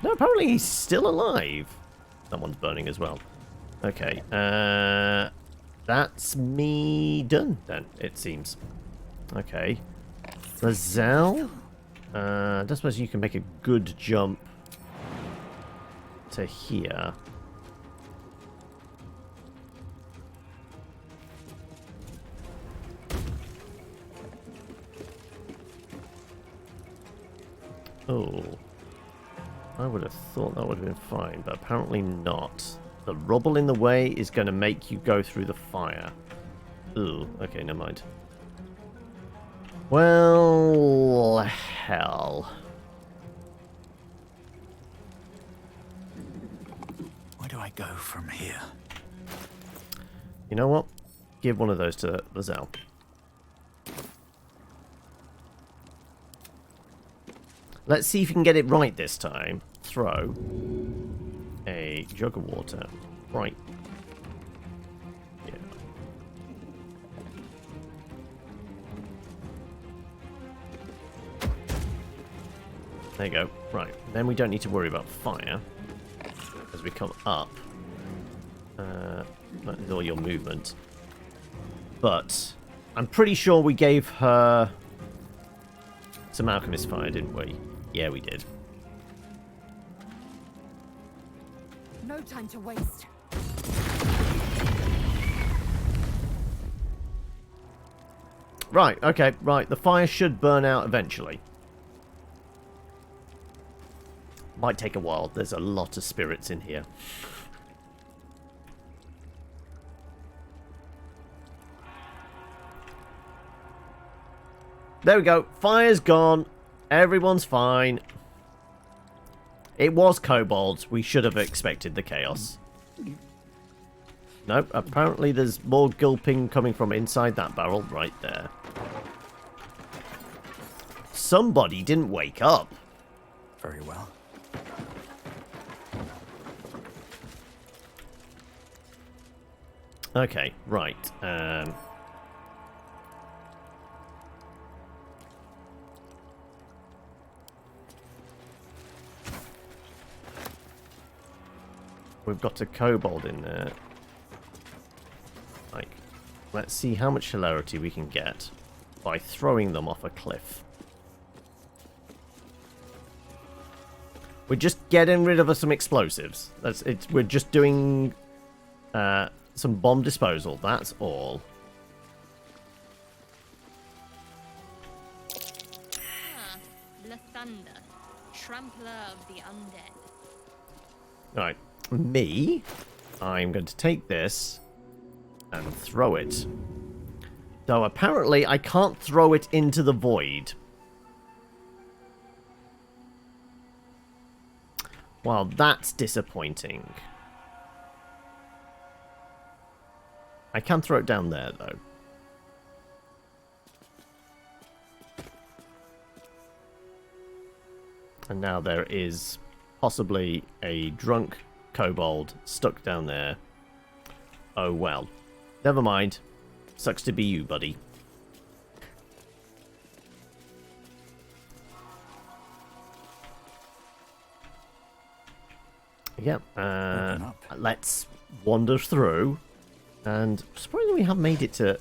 No, apparently he's still alive. Someone's burning as well. Okay, that's me done then, it seems. Okay. Lae'zel. I don't suppose you can make a good jump to here. Oh. I would have thought that would have been fine, but apparently not. The rubble in the way is going to make you go through the fire. Ooh, okay, never mind. Well, hell. Where do I go from here? You know what? Give one of those to Lae'zel. Let's see if you can get it right this time. Throw a jug of water right. Yeah. There you go. Right. Then we don't need to worry about fire as we come up. That is all your movement. But I'm pretty sure we gave her some alchemist fire, didn't we? Yeah, we did. No time to waste. Right, okay, right. The fire should burn out eventually. Might take a while. There's a lot of spirits in here. There we go. Fire's gone. Everyone's fine. It was kobolds. We should have expected the chaos. Nope. Apparently there's more gulping coming from inside that barrel right there. Somebody didn't wake up. Very well. Okay, right. We've got a kobold in there. Like, let's see how much hilarity we can get by throwing them off a cliff. We're just getting rid of some explosives. We're just doing some bomb disposal. That's all. Ah, the Thunder, trampler of the undead. Right. Me, I'm going to take this and throw it. Though apparently I can't throw it into the void. Well, that's disappointing. I can throw it down there, though. And now there is possibly a drunk kobold stuck down there. Oh well. Never mind. Sucks to be you, buddy. Yep. Let's wander through. And surprisingly we have made it to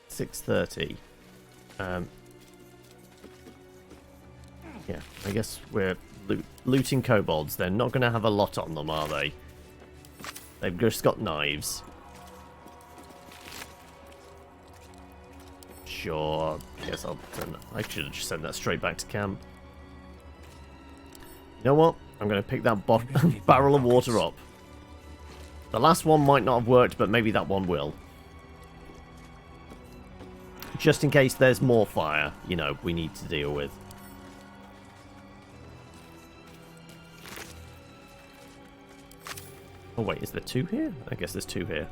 6:30. Yeah, I guess we're looting kobolds. They're not going to have a lot on them, are they? They've just got knives. Sure. I guess I'll turn that. I should have just sent that straight back to camp. You know what? I'm going to pick that barrel of water up. The last one might not have worked, but maybe that one will. Just in case there's more fire, you know, we need to deal with. Oh wait, is there two here? I guess there's two here.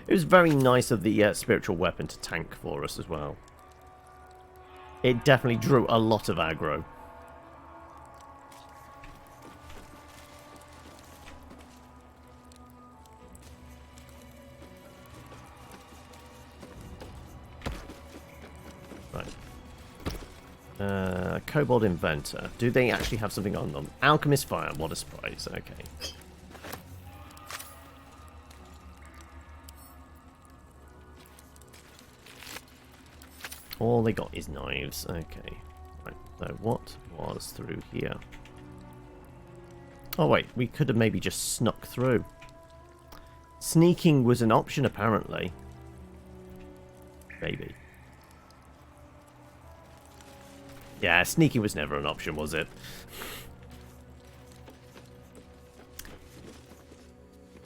It was very nice of the spiritual weapon to tank for us as well. It definitely drew a lot of aggro. Right. Kobold Inventor. Do they actually have something on them? Alchemist Fire. What a surprise. Okay. All they got is knives. Okay. Right. So what was through here? Oh wait, we could have maybe just snuck through. Sneaking was an option apparently. Maybe. Yeah, sneaking was never an option, was it?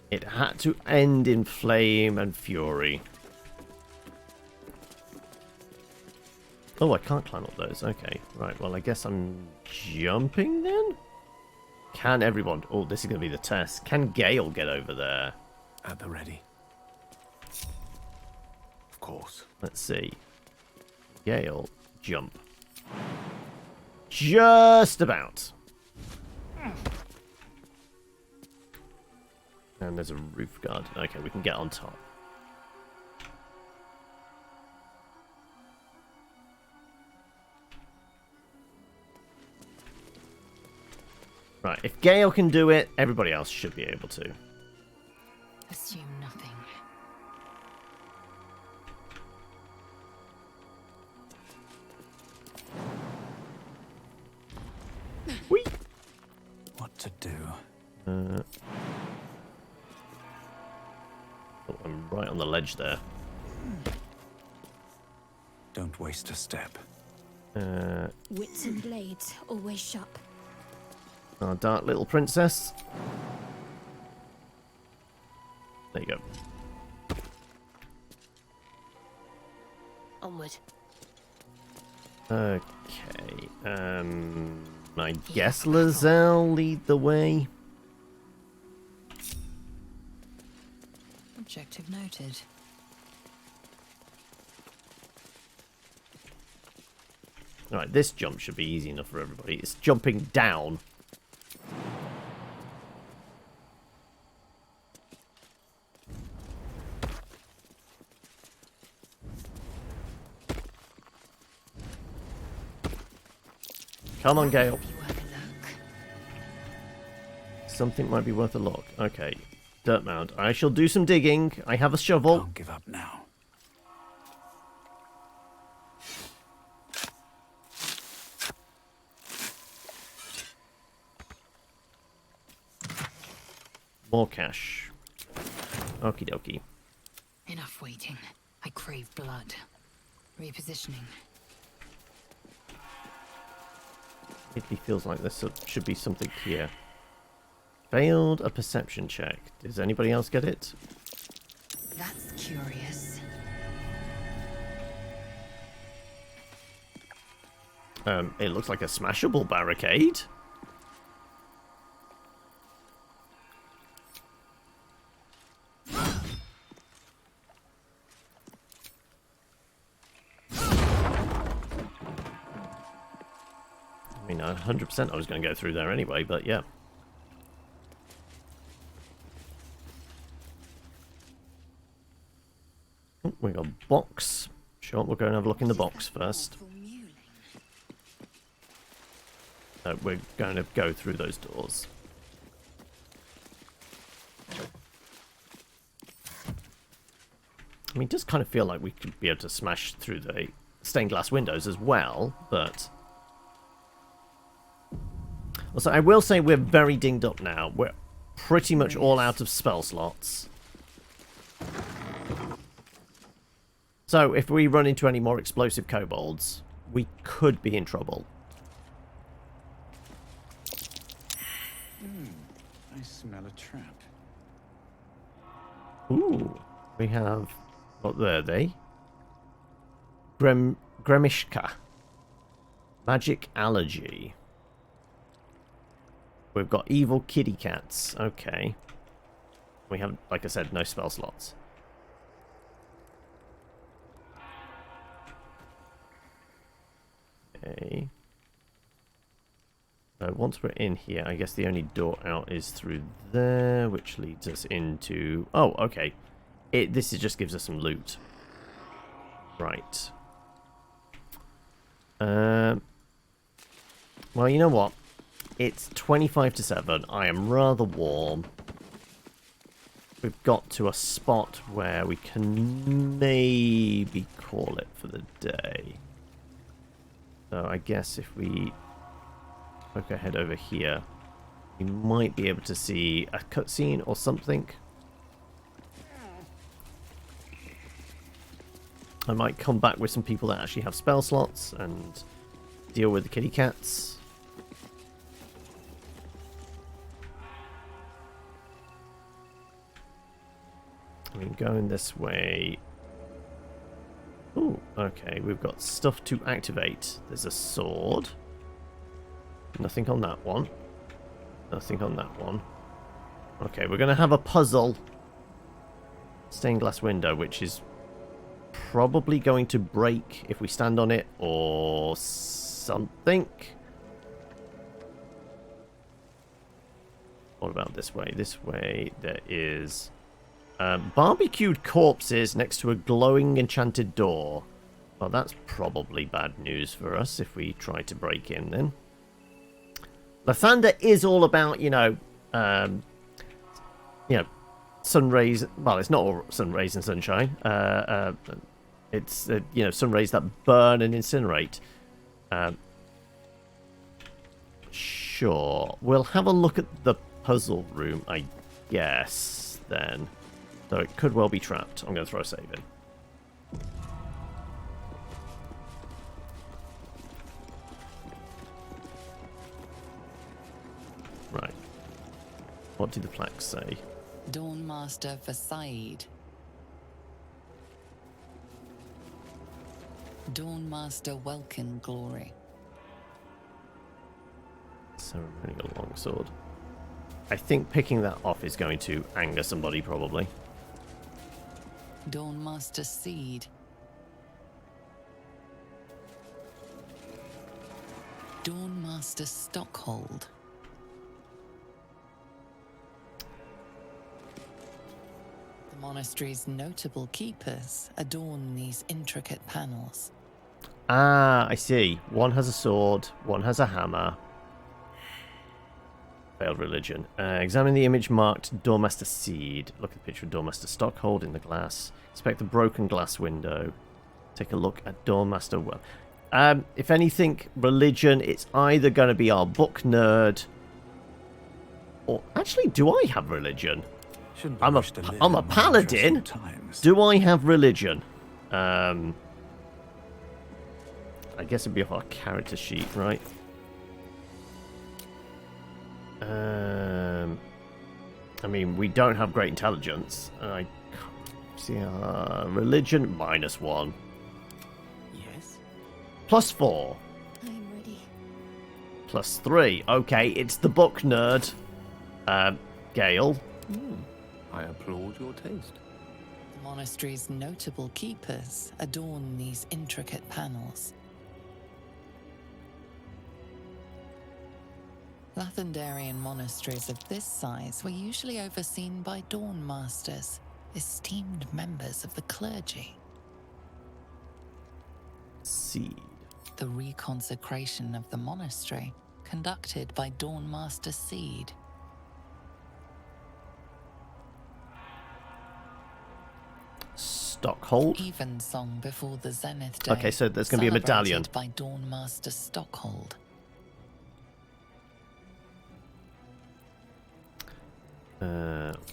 It had to end in flame and fury. Oh, I can't climb up those. Okay, right. Well, I guess I'm jumping then? Can everyone... Oh, this is going to be the test. Can Gale get over there? At the ready. Of course. Let's see. Gale, jump. Just about. And there's a roof guard. Okay, we can get on top. Right, if Gale can do it, everybody else should be able to. Assume nothing. Whee! What to do? Oh, I'm right on the ledge there. Don't waste a step. Wits and blades, always sharp. Our dark little princess. There you go. Onward. Okay. I guess Lae'zel lead the way. Objective noted. Alright, this jump should be easy enough for everybody. It's jumping down. Come on, Gale. Something might be worth a look. Okay. Dirt mound. I shall do some digging. I have a shovel. Don't give up now. More cash. Okie dokie. Enough waiting. I crave blood. Repositioning. It feels like there should be something here. Failed a perception check. Does anybody else get it? That's curious. It looks like a smashable barricade. I mean, 100% I was going to go through there anyway, but yeah. Oh, we got a box. Sure, we'll go and have a look in the box first. We're going to go through those doors. I mean, it does kind of feel like we could be able to smash through the stained glass windows as well, but... Also, I will say we're very dinged up now. We're pretty much all out of spell slots. So, if we run into any more explosive kobolds, we could be in trouble. I smell a trap. Ooh, we have... What were they? Gremishka. Magic allergy. We've got evil kitty cats. Okay. We have, like I said, no spell slots. Okay. So once we're in here, I guess the only door out is through there, which leads us into... Oh, okay. This just gives us some loot. Right. Well, you know what? It's 25 to 7. I am rather warm. We've got to a spot where we can maybe call it for the day. So I guess if we poke our head over here, we might be able to see a cutscene or something. I might come back with some people that actually have spell slots and deal with the kitty cats. I mean, going this way. Ooh, okay, we've got stuff to activate. There's a sword. Nothing on that one. Nothing on that one. Okay, we're going to have a puzzle. Stained glass window, which is probably going to break if we stand on it or something. What about this way? This way there is barbecued corpses next to a glowing enchanted door. Well, that's probably bad news for us if we try to break in then. Lathander is all about, sun rays. Well, it's not all sun rays and sunshine. It's sun rays that burn and incinerate. Sure, we'll have a look at the puzzle room, I guess. Then, so it could well be trapped. I'm going to throw a save in. Right. What did the plaque say? Dawnmaster Versailles. Dawnmaster Welkin Glory. Ceremonial longsword. I think picking that off is going to anger somebody, probably. Dawnmaster Seed. Dawnmaster Stockhold. The monastery's notable keepers adorn these intricate panels. Ah, I see. One has a sword, one has a hammer. Failed religion. Examine the image marked Doormaster Seed. Look at the picture of Doormaster Stockhold in the glass. Inspect the broken glass window. Take a look at Doormaster Well. If anything, religion, it's either going to be our book nerd, or actually, do I have religion? I'm a paladin. Do I have religion? I guess it'd be off our character sheet, right? I mean, we don't have great intelligence. I see religion -1. Yes. +4. I'm ready. +3. Okay, it's the book nerd. Gale. I applaud your taste. The monastery's notable keepers adorn these intricate panels. Lathendarian monasteries of this size were usually overseen by Dawn Masters, esteemed members of the clergy. Seed. The reconsecration of the monastery, conducted by Dawn Master Seed. Stockhold. Evensong before the Zenith Day. Okay, so there's going to be a medallion. Celebrated by Dawn Master Stockhold.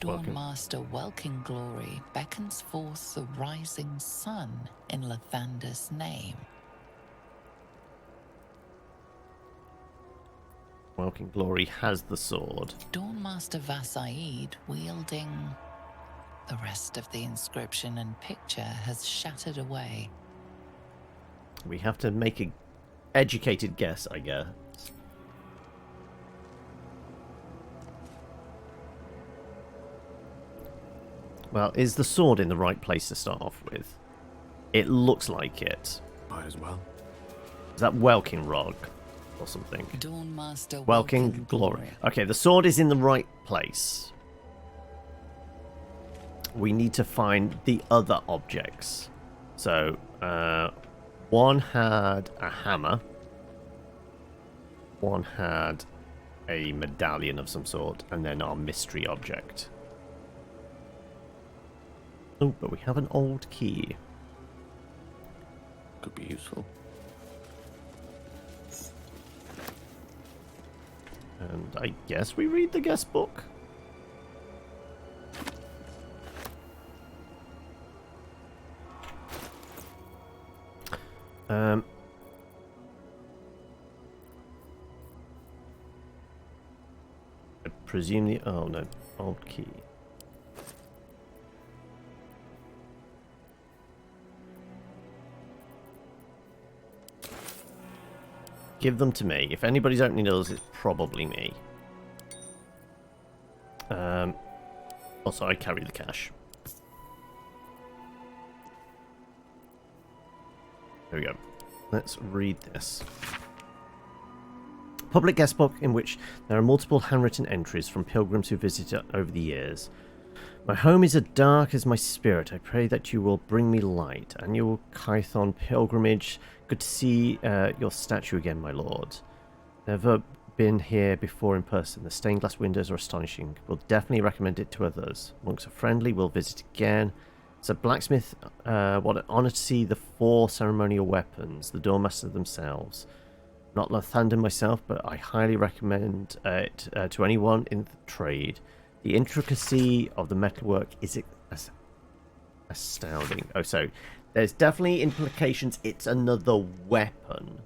Dawn Master Welkin Glory beckons forth the rising sun in Lathander's name. Welkin Glory has the sword. Dawn Master Vasaid wielding... The rest of the inscription and picture has shattered away. We have to make an educated guess, I guess. Well, is the sword in the right place to start off with? It looks like it. Might as well. Is that Welkin Rog or something? Dawn Master Welkin Glory. Okay, the sword is in the right place. We need to find the other objects. So, one had a hammer. One had a medallion of some sort. And then our mystery object. Oh, but we have an old key. Could be useful. And I guess we read the guest book. I presume the... Oh, no. Old key. Give them to me. If anybody's opening those, it's probably me. Also, I carry the cash. There we go. Let's read this. Public guest book in which there are multiple handwritten entries from pilgrims who visited over the years. My home is as dark as my spirit. I pray that you will bring me light. Annual Kython pilgrimage. Good to see your statue again, my lord. Never been here before in person. The stained glass windows are astonishing. Will definitely recommend it to others. Monks are friendly. We'll visit again. So blacksmith, what an honour to see the 4 ceremonial weapons, the Doormaster themselves. Not Lathander myself, but I highly recommend it to anyone in the trade. The intricacy of the metalwork is astounding. Oh, so there's definitely implications. It's another weapon.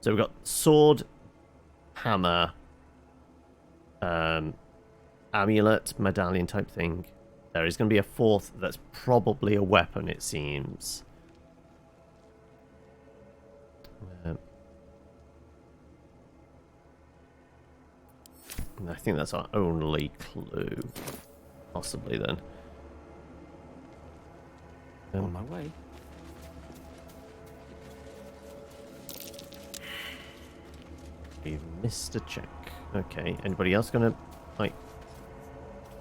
So we've got sword, hammer, amulet, medallion type thing. There is going to be a 4th that's probably a weapon, it seems. I think that's our only clue. Possibly, then. On my way. We've missed a check. Okay, anybody else going to, like,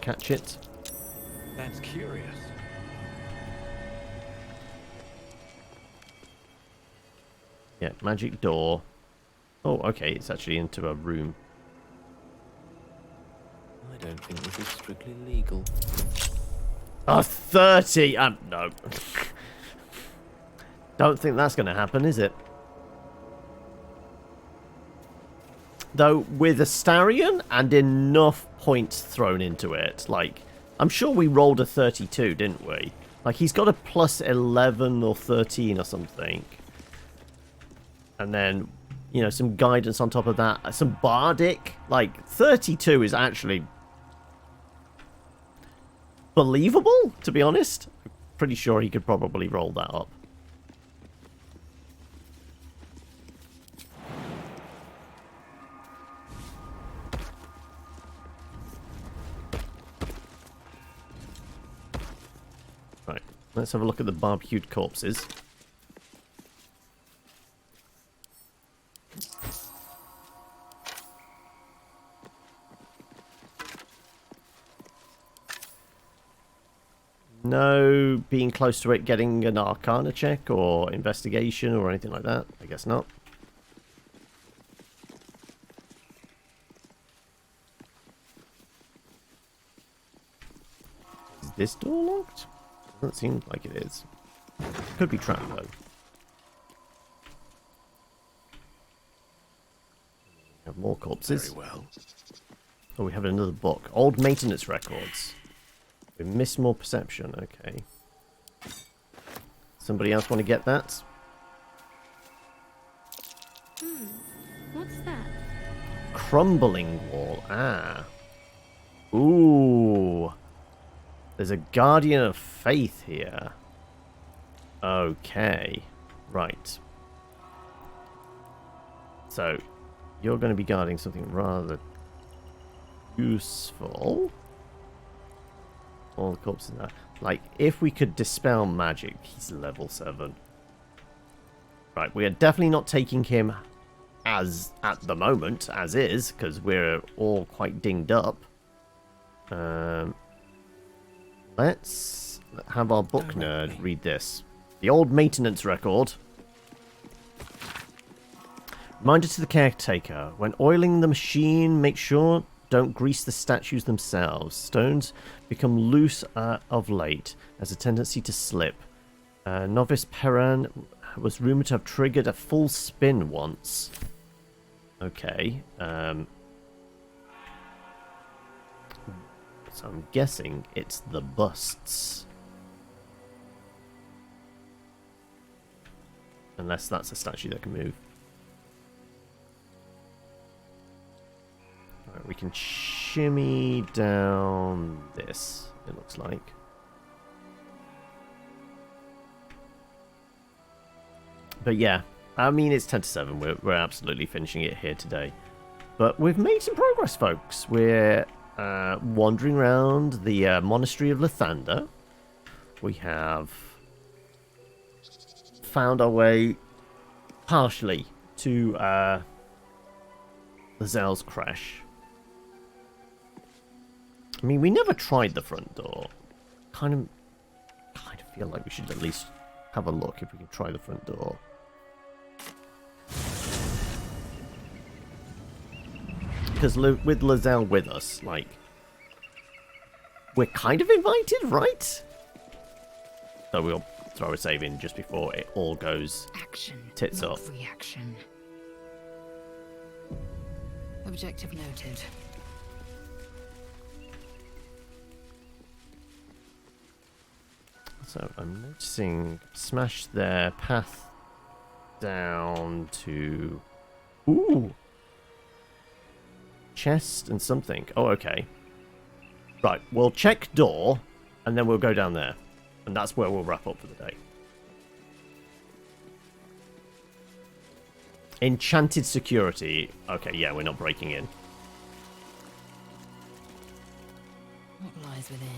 catch it? That's curious. Yeah, magic door. Oh, okay, it's actually into a room. I don't think this is strictly legal. Oh, 30! No. Don't think that's going to happen, is it? Though, with Astarion and enough points thrown into it, like... I'm sure we rolled a 32, didn't we? Like, he's got a plus 11 or 13 or something. And then, you know, some guidance on top of that. Some bardic. Like, 32 is actually believable, to be honest. I'm pretty sure he could probably roll that up. Right, let's have a look at the barbecued corpses. no being close to it getting an Arcana check or investigation or anything like that? I guess not. Is this door locked? Doesn't seem like it is. Could be trapped though. We have more corpses. Very well. Oh, we have another book. Old maintenance records. We miss more perception. Okay. Somebody else want to get that? What's that? Crumbling wall. Ah. Ooh. There's a Guardian of Faith here. Okay. Right. So, you're going to be guarding something rather useful. All the corpses there. Like, if we could dispel magic, he's level 7. Right, we are definitely not taking him as, at the moment, as is, because we're all quite dinged up. Let's have our book nerd read this. The old maintenance record. Reminder to the caretaker. When oiling the machine, make sure don't grease the statues themselves. Stones become loose of late, has a tendency to slip. Novice Faerun was rumoured to have triggered a full spin once. Okay. So I'm guessing it's the busts. Unless that's a statue that can move. Right, we can shimmy down this, it looks like. But yeah, I mean, it's 10 to 7. We're absolutely finishing it here today. But we've made some progress, folks. We're wandering around the Monastery of Lathander. We have found our way partially to Lae'zel's crash. I mean, we never tried the front door. Kind of feel like we should at least have a look if we can try the front door. Because with Lae'zel with us, like, we're kind of invited, right? So we'll throw a save in just before it all goes tits up. Reaction. Objective noted. So I'm noticing smash their path down to... Ooh! Chest and something. Oh, okay. Right, we'll check door, and then we'll go down there. And that's where we'll wrap up for the day. Enchanted security. Okay, yeah, we're not breaking in. What lies within?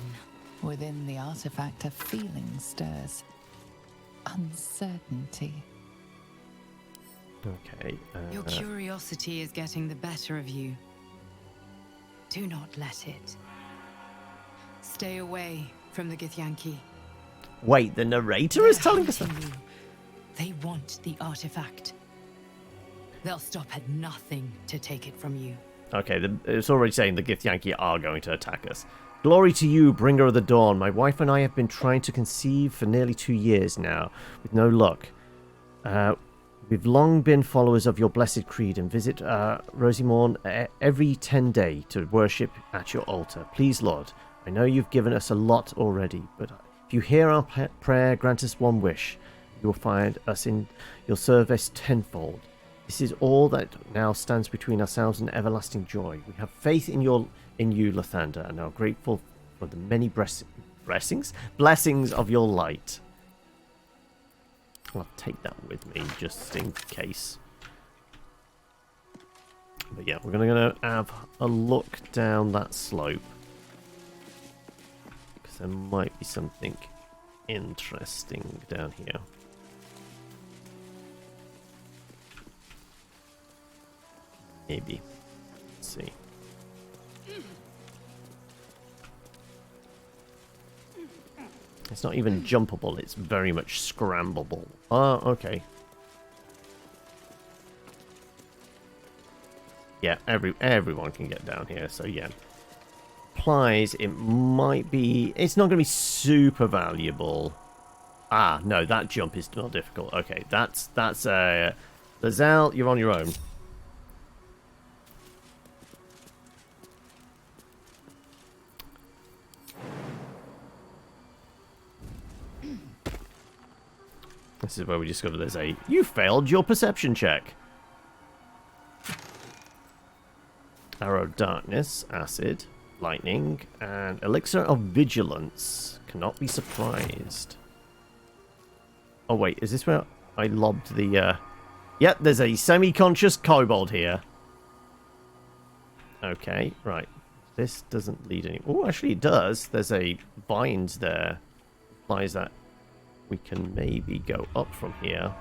Within the artifact, a feeling stirs. Uncertainty. Okay. Your curiosity is getting the better of you. Do not let it. Stay away from the Githyanki. Wait, the narrator is telling us that? They want the artifact. They'll stop at nothing to take it from you. Okay, it's already saying the Githyanki are going to attack us. Glory to you, bringer of the dawn. My wife and I have been trying to conceive for nearly 2 years now, with no luck. We've long been followers of your blessed creed and visit Rosimorn every 10 days to worship at your altar. Please, Lord, I know you've given us a lot already, but if you hear our prayer, grant us one wish. You will find us in your service tenfold. This is all that now stands between ourselves and everlasting joy. We have faith in you, Lathander, and are grateful for the many blessings of your light. I'll take that with me just in case. But yeah, we're gonna have a look down that slope because there might be something interesting down here. Maybe. Let's see. It's not even jumpable, it's very much scrambable. Oh, okay. Yeah, everyone can get down here, so yeah. Supplies, it might be... It's not going to be super valuable. Ah, no, that jump is not difficult. Okay, that's Lae'zel, you're on your own. This is where we discover there's a... You failed your perception check. Arrow of Darkness, Acid, Lightning, and Elixir of Vigilance. Cannot be surprised. Oh wait, is this where I lobbed the... Yep, there's a semi-conscious kobold here. Okay, right. This doesn't lead any... Oh, actually it does. There's a bind there. Implies that we can maybe go up from here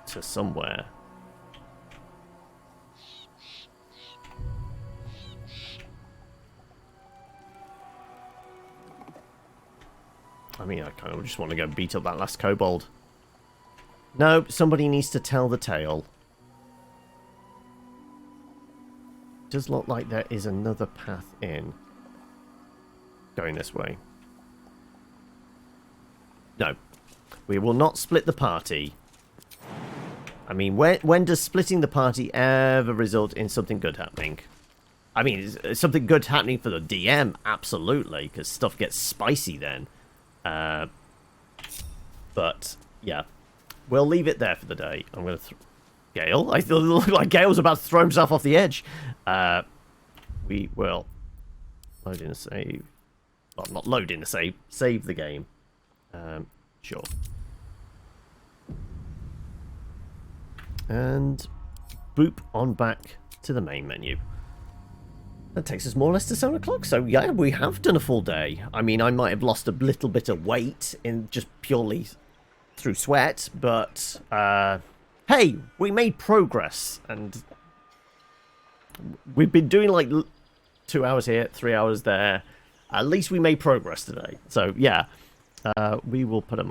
to somewhere. I mean, I kind of just want to go beat up that last kobold. No, somebody needs to tell the tale. Does look like there is another path in. Going this way. No. We will not split the party. I mean, when does splitting the party ever result in something good happening? I mean, is something good happening for the DM? Absolutely, because stuff gets spicy then. But, yeah. We'll leave it there for the day. I'm going to... Gale? I thought it looked like Gale was about to throw himself off the edge. We will load in a save. Well, not load in a save. Save the game. Sure. And boop on back to the main menu. That takes us more or less to 7 o'clock. So yeah, we have done a full day. I mean, I might have lost a little bit of weight in just purely through sweat, but hey, we made progress, and we've been doing like 2 hours here, 3 hours there. At least we made progress today. So yeah, we will put a